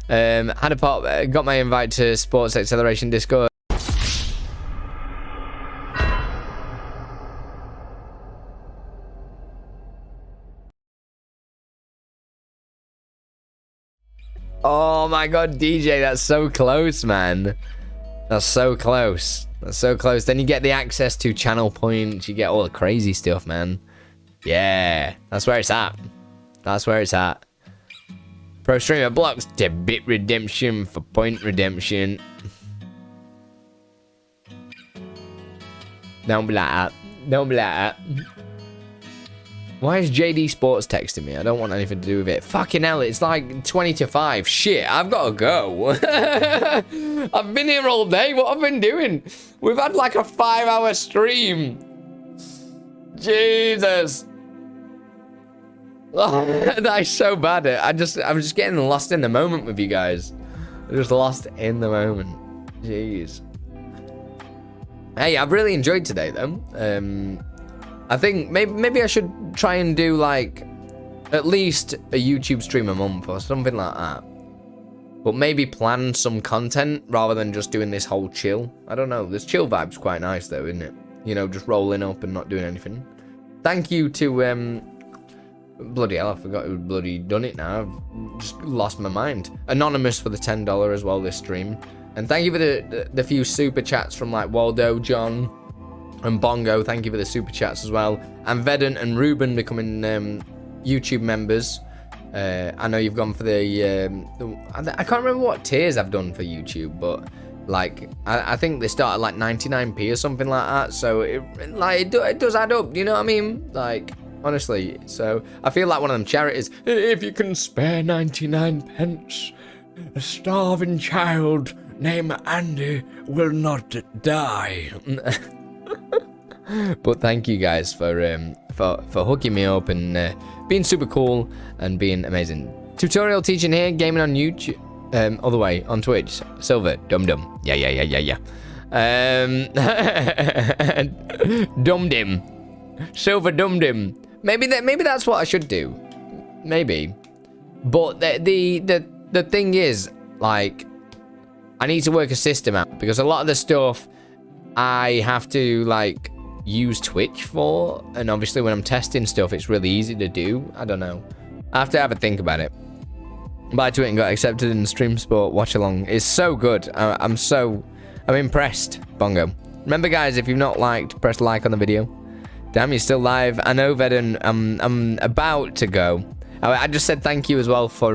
Had a pop, got my invite to Sports Acceleration Discord. Oh my god, DJ, that's so close, man. That's so close. That's so close. Then you get the access to channel points. You get all the crazy stuff, man. Yeah, that's where it's at. That's where it's at. Pro streamer blocks to bit redemption for point redemption. Don't be like that. Don't be like that. Why is JD Sports texting me? I don't want anything to do with it. Fucking hell, it's like 20 to 5. Shit, I've got to go. I've been here all day. What have I been doing? We've had like a 5-hour stream. Jesus. That is so bad. I'm just getting lost in the moment with you guys. I'm just lost in the moment. Jeez. Hey, I've really enjoyed today though. I think maybe I should try and do like at least a YouTube stream a month or something like that. But maybe plan some content rather than just doing this whole chill. I don't know. This chill vibe's quite nice though, isn't it? You know, just rolling up and not doing anything. Thank you to bloody hell, I forgot who bloody done it now. I've just lost my mind. Anonymous for the $10 as well this stream. And thank you for the few super chats from like Waldo, John, and Bongo. Thank you for the super chats as well. And Vedant and Ruben becoming YouTube members. I know you've gone for the I can't remember what tiers I've done for YouTube, but like I think they start at like 99p or something like that. So it does add up. Do you know what I mean? Like honestly. So I feel like one of them charities. If you can spare 99 pence, a starving child named Andy will not die. But thank you guys for hooking me up and being super cool and being amazing. Tutorial teaching here, gaming on YouTube, all the way on Twitch. Silver, dum dum, yeah. Dum dim, silver dum dim. Maybe that's what I should do. Maybe, but the thing is, like, I need to work a system out because a lot of the stuff I have to like use Twitch for, and obviously when I'm testing stuff it's really easy to do. I don't know, I have to have a think about it. But I got accepted in the Stream Sport watch along. It's so good. I'm impressed. Bongo, remember guys, if you've not liked, press like on the video. Damn, you're still live. I know, Vedon. I'm about to go. I just said thank you as well for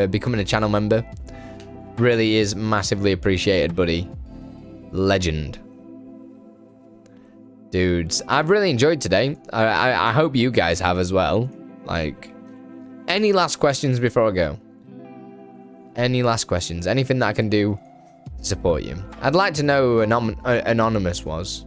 becoming a channel member. Really is massively appreciated, buddy. Legend. Dudes, I've really enjoyed today. I hope you guys have as well. Like, any last questions before I go? Any last questions? Anything that I can do to support you? I'd like to know who Anonymous was.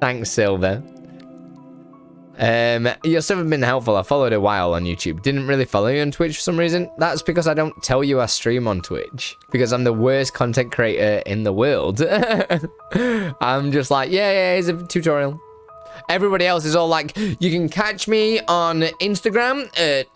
Thanks, Silver. Your stuff have been helpful. I followed a while on YouTube. Didn't really follow you on Twitch for some reason. That's because I don't tell you I stream on Twitch. Because I'm the worst content creator in the world. I'm just like, yeah, here's a tutorial. Everybody else is all like, you can catch me on Instagram at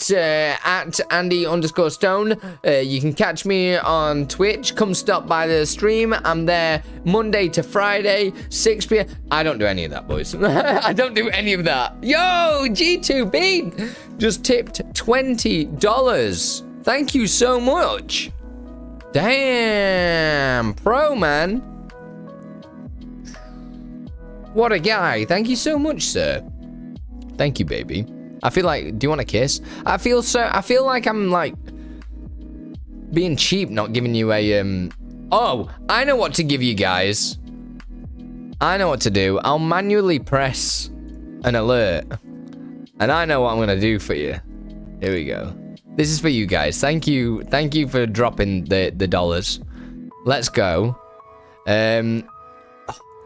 Andy_Stone. You can catch me on Twitch. Come stop by the stream. I'm there Monday to Friday, 6 p.m. I don't do any of that, boys. I don't do any of that. Yo, G2B just tipped $20. Thank you so much. Damn, pro, man. What a guy. Thank you so much, sir. Thank you, baby. I feel like, do you want a kiss? I feel like I'm like being cheap, not giving you a oh, I know what to give you guys. I know what to do. I'll manually press an alert. And I know what I'm gonna do for you. Here we go. This is for you guys. Thank you for dropping the dollars. Let's go.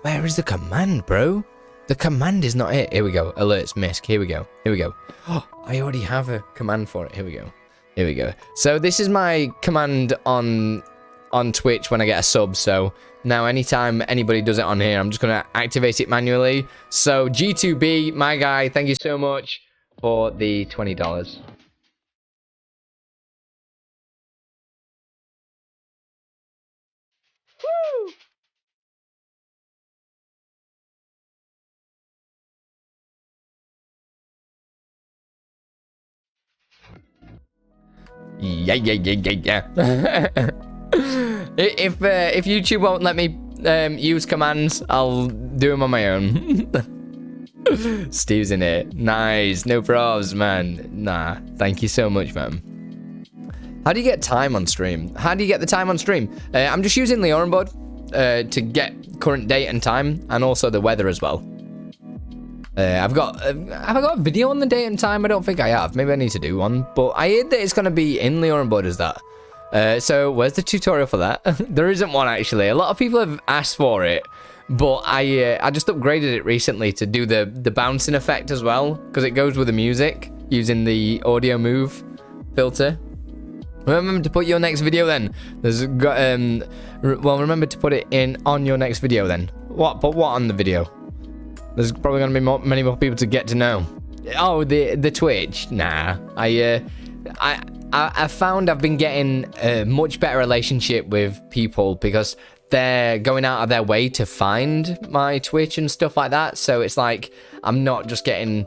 Where is the command, bro? The command is not it. Here we go. Alerts misc. Here we go. Oh, I already have a command for it. Here we go. So this is my command on Twitch when I get a sub. So now anytime anybody does it on here, I'm just going to activate it manually. So G2B, my guy, thank you so much for the $20. Yeah. If YouTube won't let me use commands, I'll do them on my own. Steve's in it. Nice. No probs, man. Nah. Thank you so much, man. How do you get time on stream? How do you get the time on stream? I'm just using LioranBoard to get current date and time, and also the weather as well. Have I got a video on the date and time? I don't think I have. Maybe I need to do one. But I heard that it's going to be in LioranBoard as that. So where's the tutorial for that? There isn't one, actually. A lot of people have asked for it. But I just upgraded it recently to do the bouncing effect as well. Because it goes with the music using the audio move filter. Remember to put your next video then. Well, remember to put it in on your next video then. What on the video? There's probably going to be many more people to get to know. Oh, the Twitch. Nah. I found I've been getting a much better relationship with people because they're going out of their way to find my Twitch and stuff like that. So it's like I'm not just getting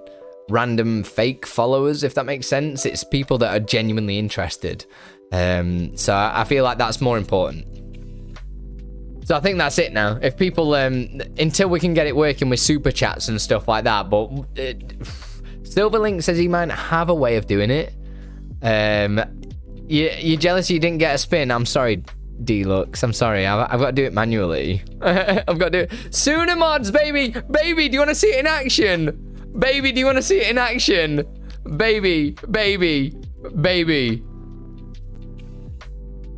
random fake followers, if that makes sense. It's people that are genuinely interested. So I feel like that's more important. So I think that's it now. If people, until we can get it working with super chats and stuff like that, but Silverlink says he might have a way of doing it. You're jealous you didn't get a spin. I'm sorry, Deluxe. I'm sorry. I've got to do it manually. I've got to do it. Sooner mods, baby. Baby, do you want to see it in action? Baby, do you want to see it in action? Baby.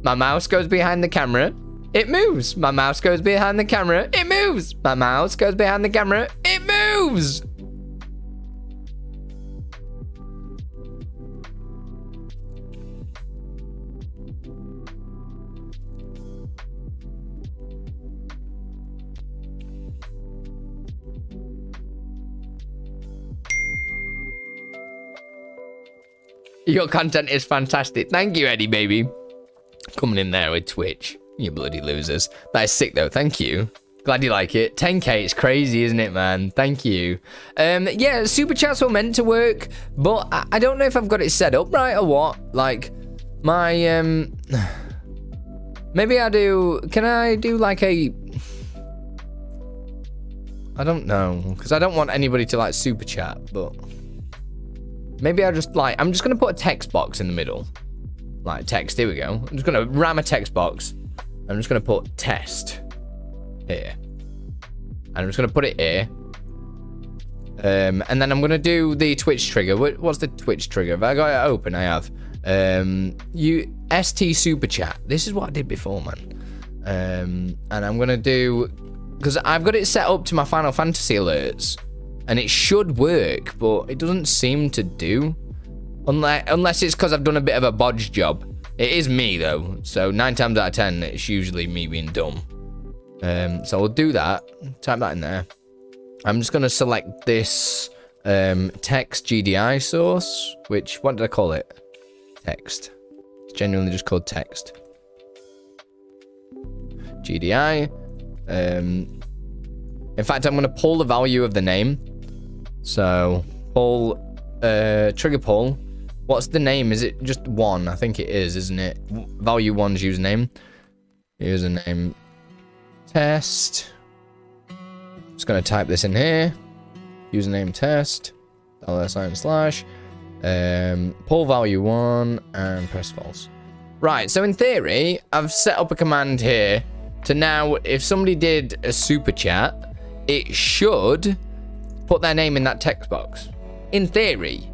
My mouse goes behind the camera. It moves. My mouse goes behind the camera. It moves. My mouse goes behind the camera. It moves. Your content is fantastic. Thank you, Eddie, baby. Coming in there with Twitch. You bloody losers. That is sick, though. Thank you. Glad you like it. 10k, it's crazy, isn't it, man? Thank you. Yeah, super chats were meant to work, but I don't know if I've got it set up right or what. Like, my, maybe I do... Can I do, like, a... I don't know, because I don't want anybody to, like, super chat, but... Maybe I just, like... I'm just going to put a text box in the middle. Like, text. Here we go. I'm just going to ram a text box. I'm just going to put test here. And I'm just going to put it here. And then I'm going to do the Twitch trigger. What's the Twitch trigger? Have I got it open? I have. ST Super Chat. This is what I did before, man. And I'm going to do... Because I've got it set up to my Final Fantasy alerts. And it should work, but it doesn't seem to do. Unless it's because I've done a bit of a bodge job. It is me, though. So 9 times out of 10, it's usually me being dumb. So we'll do that. Type that in there. I'm just going to select this text GDI source. Which, what did I call it? Text. It's genuinely just called text. GDI. In fact, I'm going to pull the value of the name. So, pull, trigger pull. What's the name? Is it just 1? I think it is, isn't it? Value 1's username. Username test. Just going to type this in here. Username test. $/. Pull value 1 and press false. Right, so in theory, I've set up a command here to now, if somebody did a super chat, it should put their name in that text box. In theory.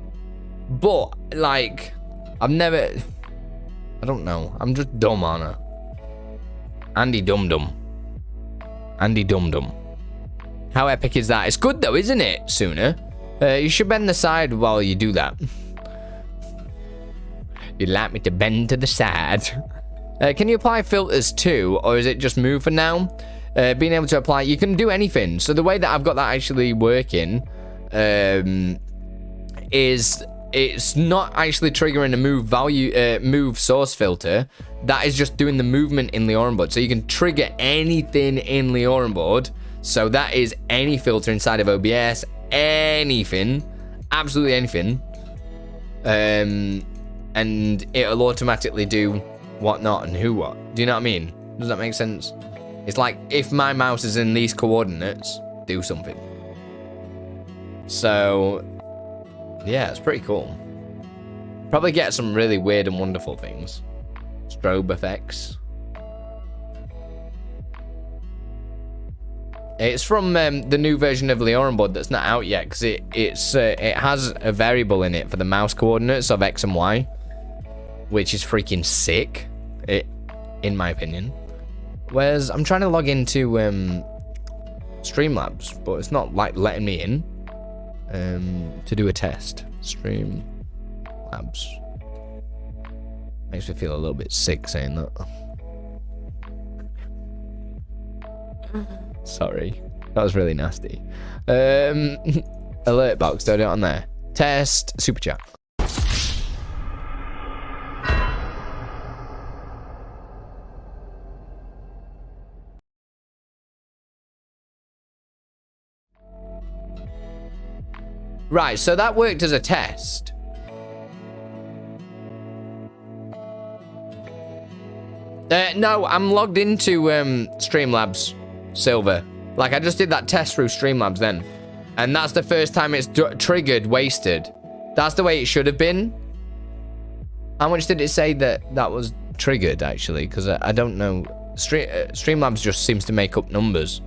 But, like, I don't know. I'm just dumb, aren't I? Andi Dum-Dum. Andi Dum-Dum. How epic is that? It's good, though, isn't it, Sooner? You should bend the side while you do that. You'd like me to bend to the side. Can you apply filters too, or is it just move for now? Being able to apply, you can do anything. So the way that I've got that actually working is it's not actually triggering a move source filter. That is just doing the movement in LioranBoard. So you can trigger anything in LioranBoard. So that is any filter inside of OBS, anything, absolutely anything. And and it'll automatically do whatnot and who what. Do you know what I mean? Does that make sense? It's like, if my mouse is in these coordinates, do something. So, yeah, it's pretty cool. Probably get some really weird and wonderful things. Strobe effects. It's from the new version of LioranBoard that's not out yet, because it has a variable in it for the mouse coordinates of X and Y, which is freaking sick, in my opinion. Whereas I'm trying to log into Streamlabs, but it's not like letting me in to do a test. Streamlabs. Makes me feel a little bit sick saying that. Sorry, that was really nasty. Alert box, don't do it on there. Test, super chat. Right, so that worked as a test. No, I'm logged into Streamlabs Silver. Like, I just did that test through Streamlabs then. And that's the first time it's triggered wasted. That's the way it should have been. How much did it say that was triggered, actually? Because I don't know. Streamlabs just seems to make up numbers.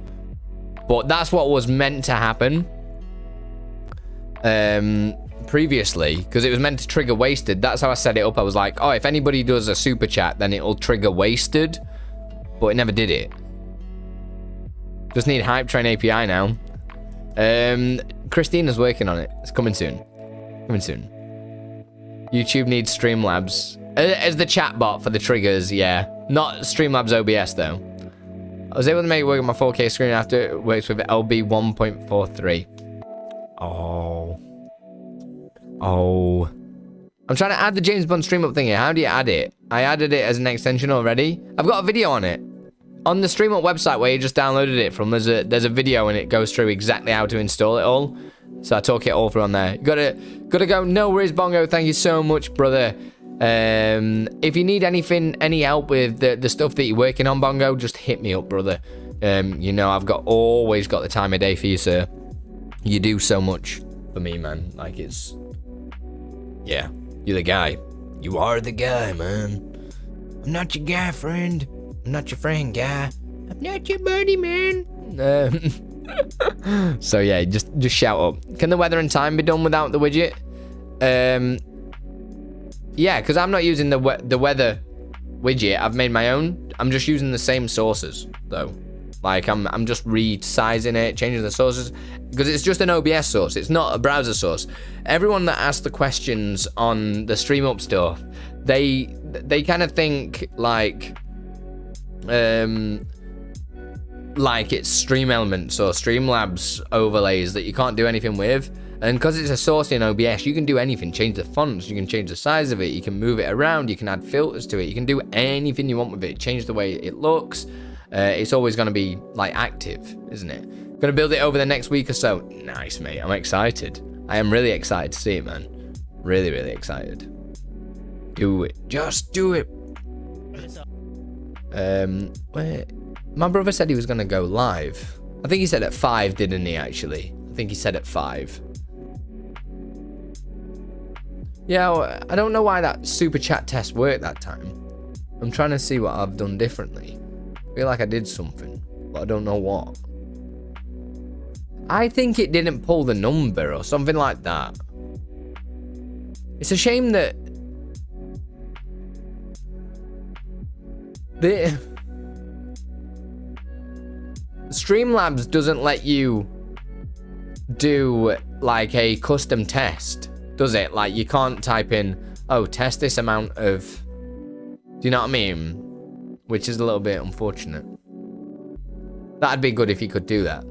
But that's what was meant to happen. Previously, because it was meant to trigger wasted. That's how I set it up. I was like, oh, if anybody does a super chat, then it'll trigger wasted. But it never did it. Just need Hype Train API now. Christina's working on it. It's coming soon. Coming soon. YouTube needs Streamlabs as the chatbot for the triggers. Yeah, not Streamlabs OBS though. I was able to make it work on my 4K screen after it works with LB 1.43. Oh. I'm trying to add the James Bond stream up thingy. How do you add it? I added it as an extension already. I've got a video on it. On the Stream Up website where you just downloaded it from, there's a video and it goes through exactly how to install it all. So I talk it all through on there. Gotta go. No worries, Bongo. Thank you so much, brother. If you need anything, any help with the stuff that you're working on, Bongo, just hit me up, brother. You know, I've always got the time of day for you, sir. You do so much for me, man. Like, it's... Yeah, you're the guy. You are the guy, man. I'm not your guy, friend. I'm not your friend, guy. I'm not your buddy, man. So yeah, just shout up. Can the weather and time be done without the widget? Yeah, because I'm not using the weather widget. I've made my own. I'm just using the same sources, though. Like, I'm just resizing it, changing the sources, because it's just an OBS source. It's not a browser source. Everyone that asked the questions on the Stream Up stuff, they kind of think like it's Stream Elements or Streamlabs overlays that you can't do anything with. And because it's a source in OBS, you can do anything. Change the fonts, you can change the size of it, you can move it around, you can add filters to it, you can do anything you want with it. Change the way it looks. It's always going to be like active, isn't it? Gonna build it over the next week or so. Nice, mate. I'm excited. I am really excited to see it, man. Really, really excited. Do it. Just do it. Where? My brother said he was gonna go live. I think he said at 5, didn't he? Actually, I think he said at 5. Yeah, well, I don't know why that super chat test worked that time. I'm trying to see what I've done differently. I feel like I did something, but I don't know what. I think it didn't pull the number or something like that. It's a shame that the Streamlabs doesn't let you do like a custom test, does it? Like, you can't type in, oh, test this amount of, do you know what I mean? Which is a little bit unfortunate. That'd be good if you could do that.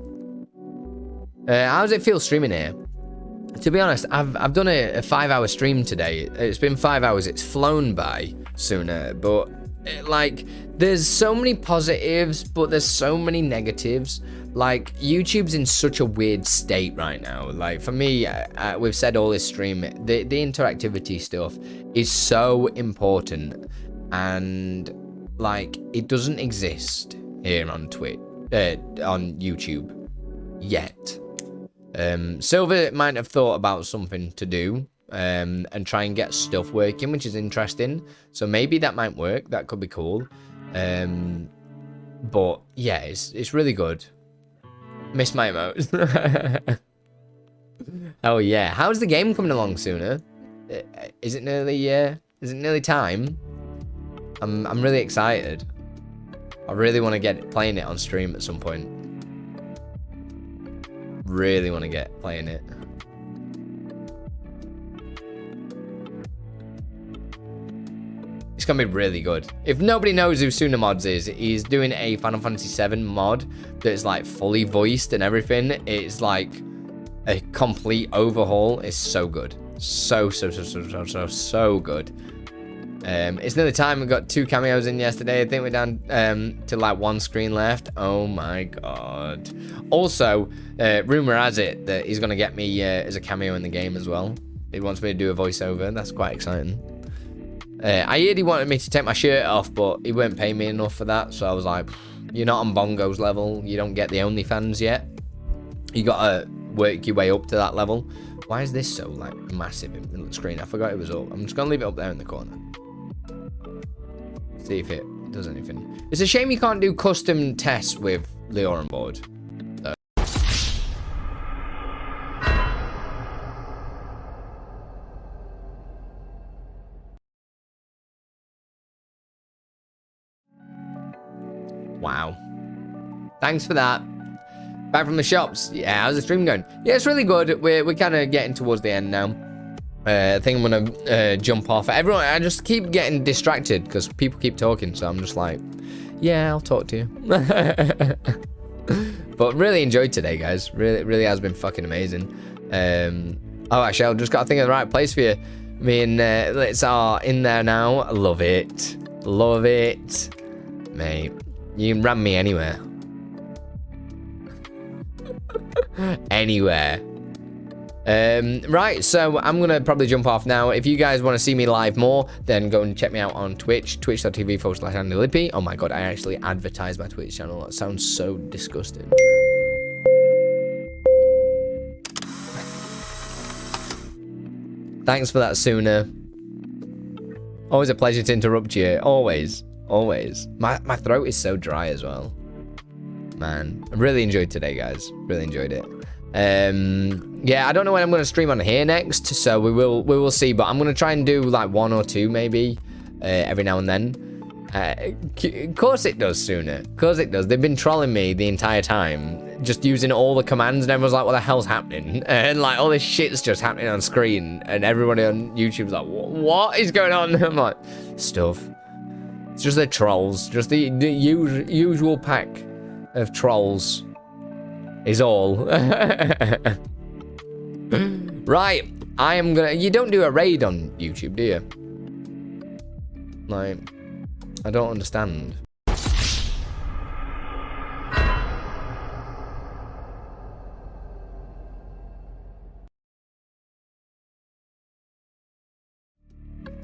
How does it feel streaming here? To be honest, I've done a 5-hour stream today. It's been 5 hours. It's flown by sooner, but like, there's so many positives, but there's so many negatives. like, YouTube's in such a weird state right now. Like, for me, we've said all this stream, the interactivity stuff is so important, and like, it doesn't exist here on on YouTube yet. Silver might have thought about something to do and try and get stuff working, which is interesting. So maybe that might work. That could be cool. But yeah, it's really good. Miss my emotes. Oh yeah, how's the game coming along sooner? Is it nearly time? I'm really excited. I really want to get playing it on stream at some point. Really want to get playing it. It's gonna be really good. If nobody knows who Sunamods is, he's doing a Final Fantasy VII mod that's like fully voiced and everything. It's like a complete overhaul. It's so good. So good. It's nearly time. We got 2 cameos in yesterday. I think we're down to like 1 screen left. Oh my god. Also, rumor has it that he's gonna get me as a cameo in the game as well. He wants me to do a voiceover. That's quite exciting. I heard he wanted me to take my shirt off, but he wouldn't pay me enough for that. So I was like, you're not on Bongo's level. You don't get the OnlyFans yet. You gotta work your way up to that level. Why is this so like massive in the screen? I forgot it was up. I'm just gonna leave it up there in the corner. See if it does anything. It's a shame you can't do custom tests with LioranBoard. Wow. Thanks for that. Back from the shops. Yeah, how's the stream going? Yeah, it's really good. We're kind of getting towards the end now. I think I'm gonna jump off. Everyone, I just keep getting distracted because people keep talking, so I'm just like, yeah, I'll talk to you. But really enjoyed today, guys. Really has been fucking amazing. Oh, actually, I've just got to think of the right place for you. Me and Litz are in there now. Love it. Love it. Mate, you can ram me anywhere. Anywhere. Right, so I'm gonna probably jump off now. If you guys want to see me live more, then go and check me out on Twitch, twitch.tv/AndiLippy. Oh my god, I actually advertise my Twitch channel. That sounds so disgusting. Thanks for that, Sooner. Always a pleasure to interrupt you. Always. My throat is so dry as well. Man, I really enjoyed today, guys. Really enjoyed it. Yeah, I don't know when I'm going to stream on here next, so we will see, but I'm going to try and do like 1 or 2 maybe every now and then. Of course it does, Sooner. Of course it does. They've been trolling me the entire time, just using all the commands, and everyone's like, what the hell's happening? And like all this shit's just happening on screen, and everybody on YouTube's like, what is going on? I'm like, stuff. It's just the trolls, just the usual pack of trolls is all. Right, I am gonna... You don't do a raid on YouTube, do you? Like, I don't understand.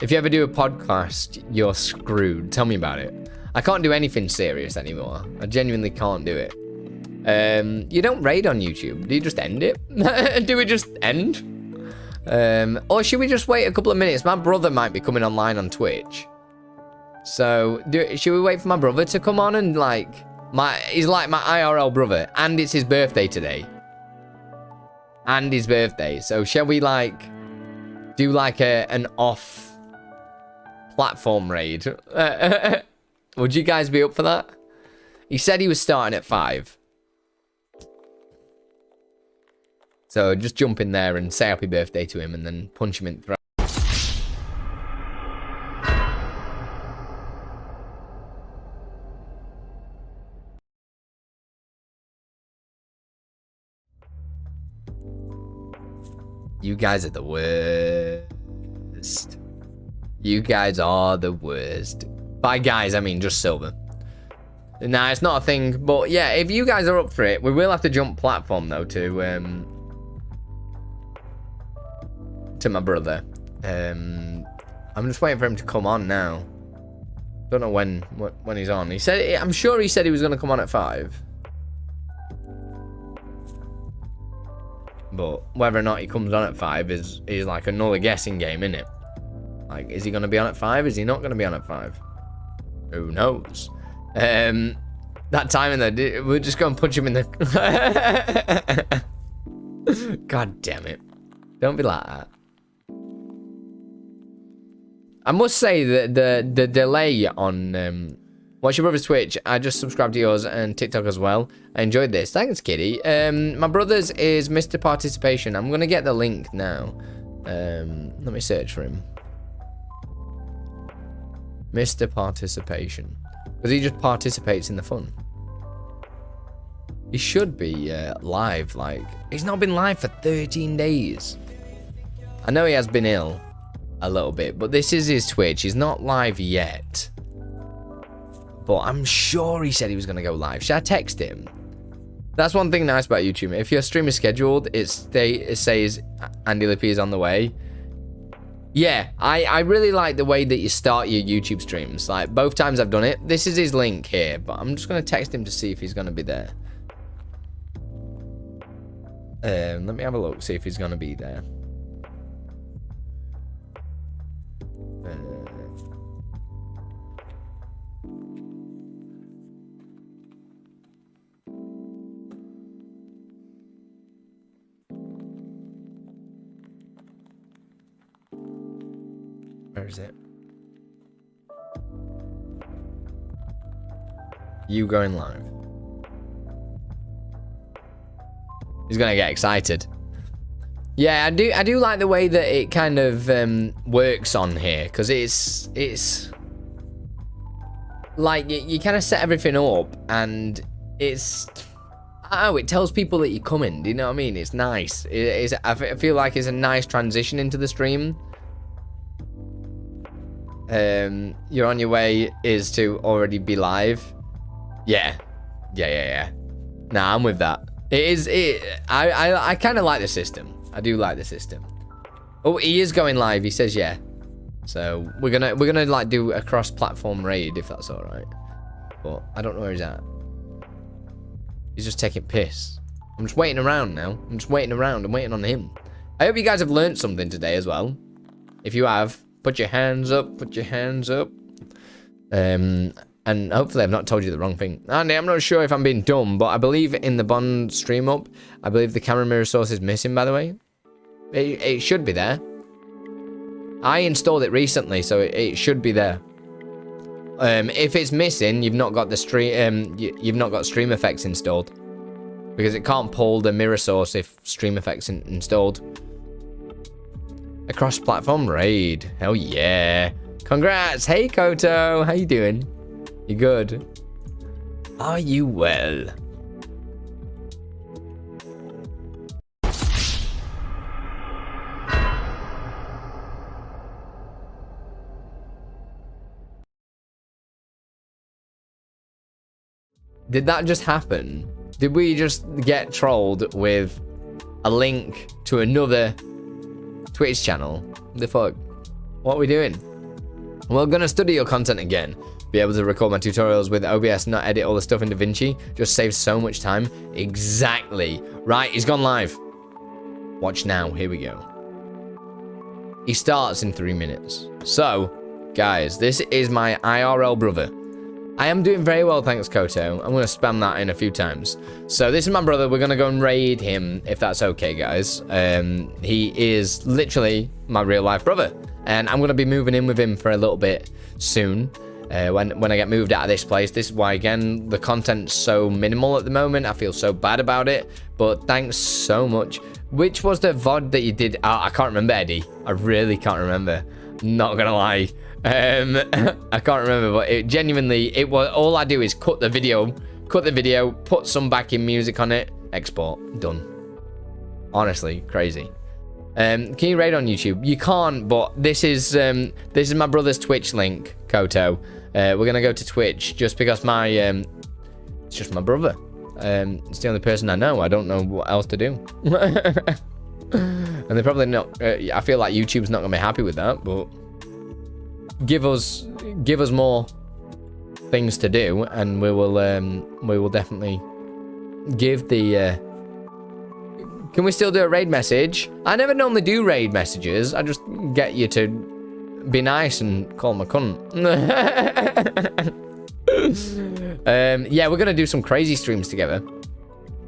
If you ever do a podcast, you're screwed. Tell me about it. I can't do anything serious anymore. I genuinely can't do it. You don't raid on YouTube. Do you just end it? Do we just end? Or should we just wait a couple of minutes? My brother might be coming online on Twitch. So, should we wait for my brother to come on and like... He's like my IRL brother. And it's his birthday today. And his birthday. So, shall we like... Do like an off... platform raid? Would you guys be up for that? He said he was starting at 5. So just jump in there and say happy birthday to him and then punch him in the throat. You guys are the worst. You guys are the worst. By guys, I mean just Silver. Nah, it's not a thing. But yeah, if you guys are up for it, we will have to jump platform though to my brother. I'm just waiting for him to come on now. Don't know when he's on. He said, I'm sure he said he was going to come on at 5. But whether or not he comes on at 5 is like another guessing game, isn't it? Like, is he going to be on at 5? Is he not going to be on at 5? Who knows? That time in there, we'll just go and punch him in the... God damn it. Don't be like that. I must say that the delay on Watch Your Brother's Twitch, I just subscribed to yours and TikTok as well. I enjoyed this. Thanks, Kitty. My brother's is Mr. Participation. I'm going to get the link now. Let me search for him. Mr. Participation. Because he just participates in the fun. He should be live. Like, he's not been live for 13 days. I know he has been ill. A little bit, but this is his Twitch. He's not live yet, but I'm sure he said he was going to go live. Should I text him? That's one thing nice about YouTube. If your stream is scheduled, it says Andy Lippy is on the way. Yeah, I really like the way that you start your YouTube streams. Like, both times I've done it. This is his link here, but I'm just going to text him to see if he's going to be there. Let me have a look, see if he's going to be there. Where is it? You going live. He's gonna get excited. Yeah, I do like the way that it kind of works on here, because it's like you kind of set everything up, and it tells people that you're coming. Do you know what I mean? It's nice. I feel like it's a nice transition into the stream. You're on your way is to already be live. Yeah. Nah, I'm with that. I kind of like the system. I do like the system. Oh, he is going live. He says yeah. So we're gonna like do a cross-platform raid if that's all right. But I don't know where he's at. He's just taking piss. I'm just waiting around now. I'm waiting on him. I hope you guys have learned something today as well. If you have, put your hands up. And hopefully I've not told you the wrong thing. Andy, I'm not sure if I'm being dumb, but I believe in the Bond stream up, I believe the camera mirror source is missing, by the way. It should be there. I installed it recently, so it should be there. If it's missing, you've not got the you've not got Stream Effects installed, because it can't pull the mirror source if Stream Effects installed. A cross-platform raid. Hell yeah. Congrats. Hey, Koto. How you doing? You good? Are you well? Did that just happen? Did we just get trolled with a link to another Twitch channel? What the fuck? What are we doing? Well, gonna study your content again. Be able to record my tutorials with OBS, not edit all the stuff in DaVinci. Just saves so much time. Exactly. Right, he's gone live. Watch now. Here we go. He starts in 3 minutes. So, guys, this is my IRL brother. I am doing very well, thanks, Koto. I'm going to spam that in a few times. So, this is my brother. We're going to go and raid him, if that's okay, guys. He is literally my real-life brother. And I'm going to be moving in with him for a little bit soon. When I get moved out of this place. This is why, again, the content's so minimal at the moment. I feel so bad about it, but thanks so much. Which was the VOD that you did? I can't remember, Eddie. I really can't remember. Not gonna lie. I can't remember, but it genuinely, it was, all I do is cut the video, put some backing music on it, export, done. Honestly, crazy. Can you raid on YouTube? You can't, but this is my brother's Twitch link, Koto. We're gonna go to Twitch just because my It's just my brother. It's the only person I know. I don't know what else to do. And they're probably not. I feel like YouTube's not gonna be happy with that, but give us more things to do, and we will definitely give the. Can we still do a raid message? I never normally do raid messages. I just get you to be nice and call them a cunt. Yeah, we're gonna do some crazy streams together.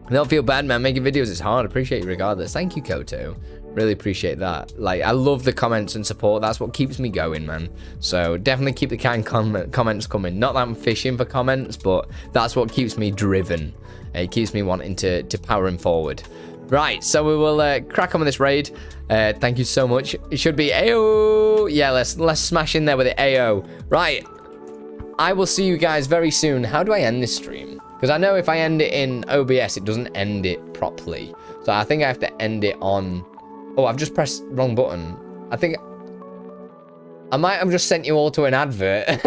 Don't feel bad, man. Making videos is hard. Appreciate you regardless. Thank you, Koto. Really appreciate that. Like, I love the comments and support. That's what keeps me going, man. So definitely keep the kind comments coming. Not that I'm fishing for comments, but that's what keeps me driven. It keeps me wanting to power him forward. Right, so we will crack on with this raid. Thank you so much. It should be AO. Yeah, let's smash in there with the AO. Right. I will see you guys very soon. How do I end this stream? Because I know if I end it in OBS, it doesn't end it properly. So I think I have to end it on... Oh, I've just pressed wrong button. I think... I might have just sent you all to an advert.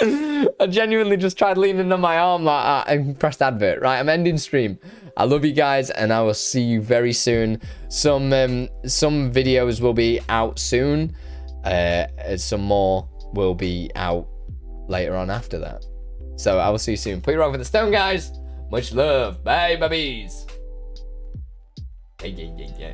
I genuinely just tried leaning on my arm like that and pressed advert. Right, I'm ending stream. I love you guys, and I will see you very soon. Some videos will be out soon. Some more will be out later on after that. So I will see you soon. Put your rock with the stone, guys. Much love. Bye, babies. Yeah.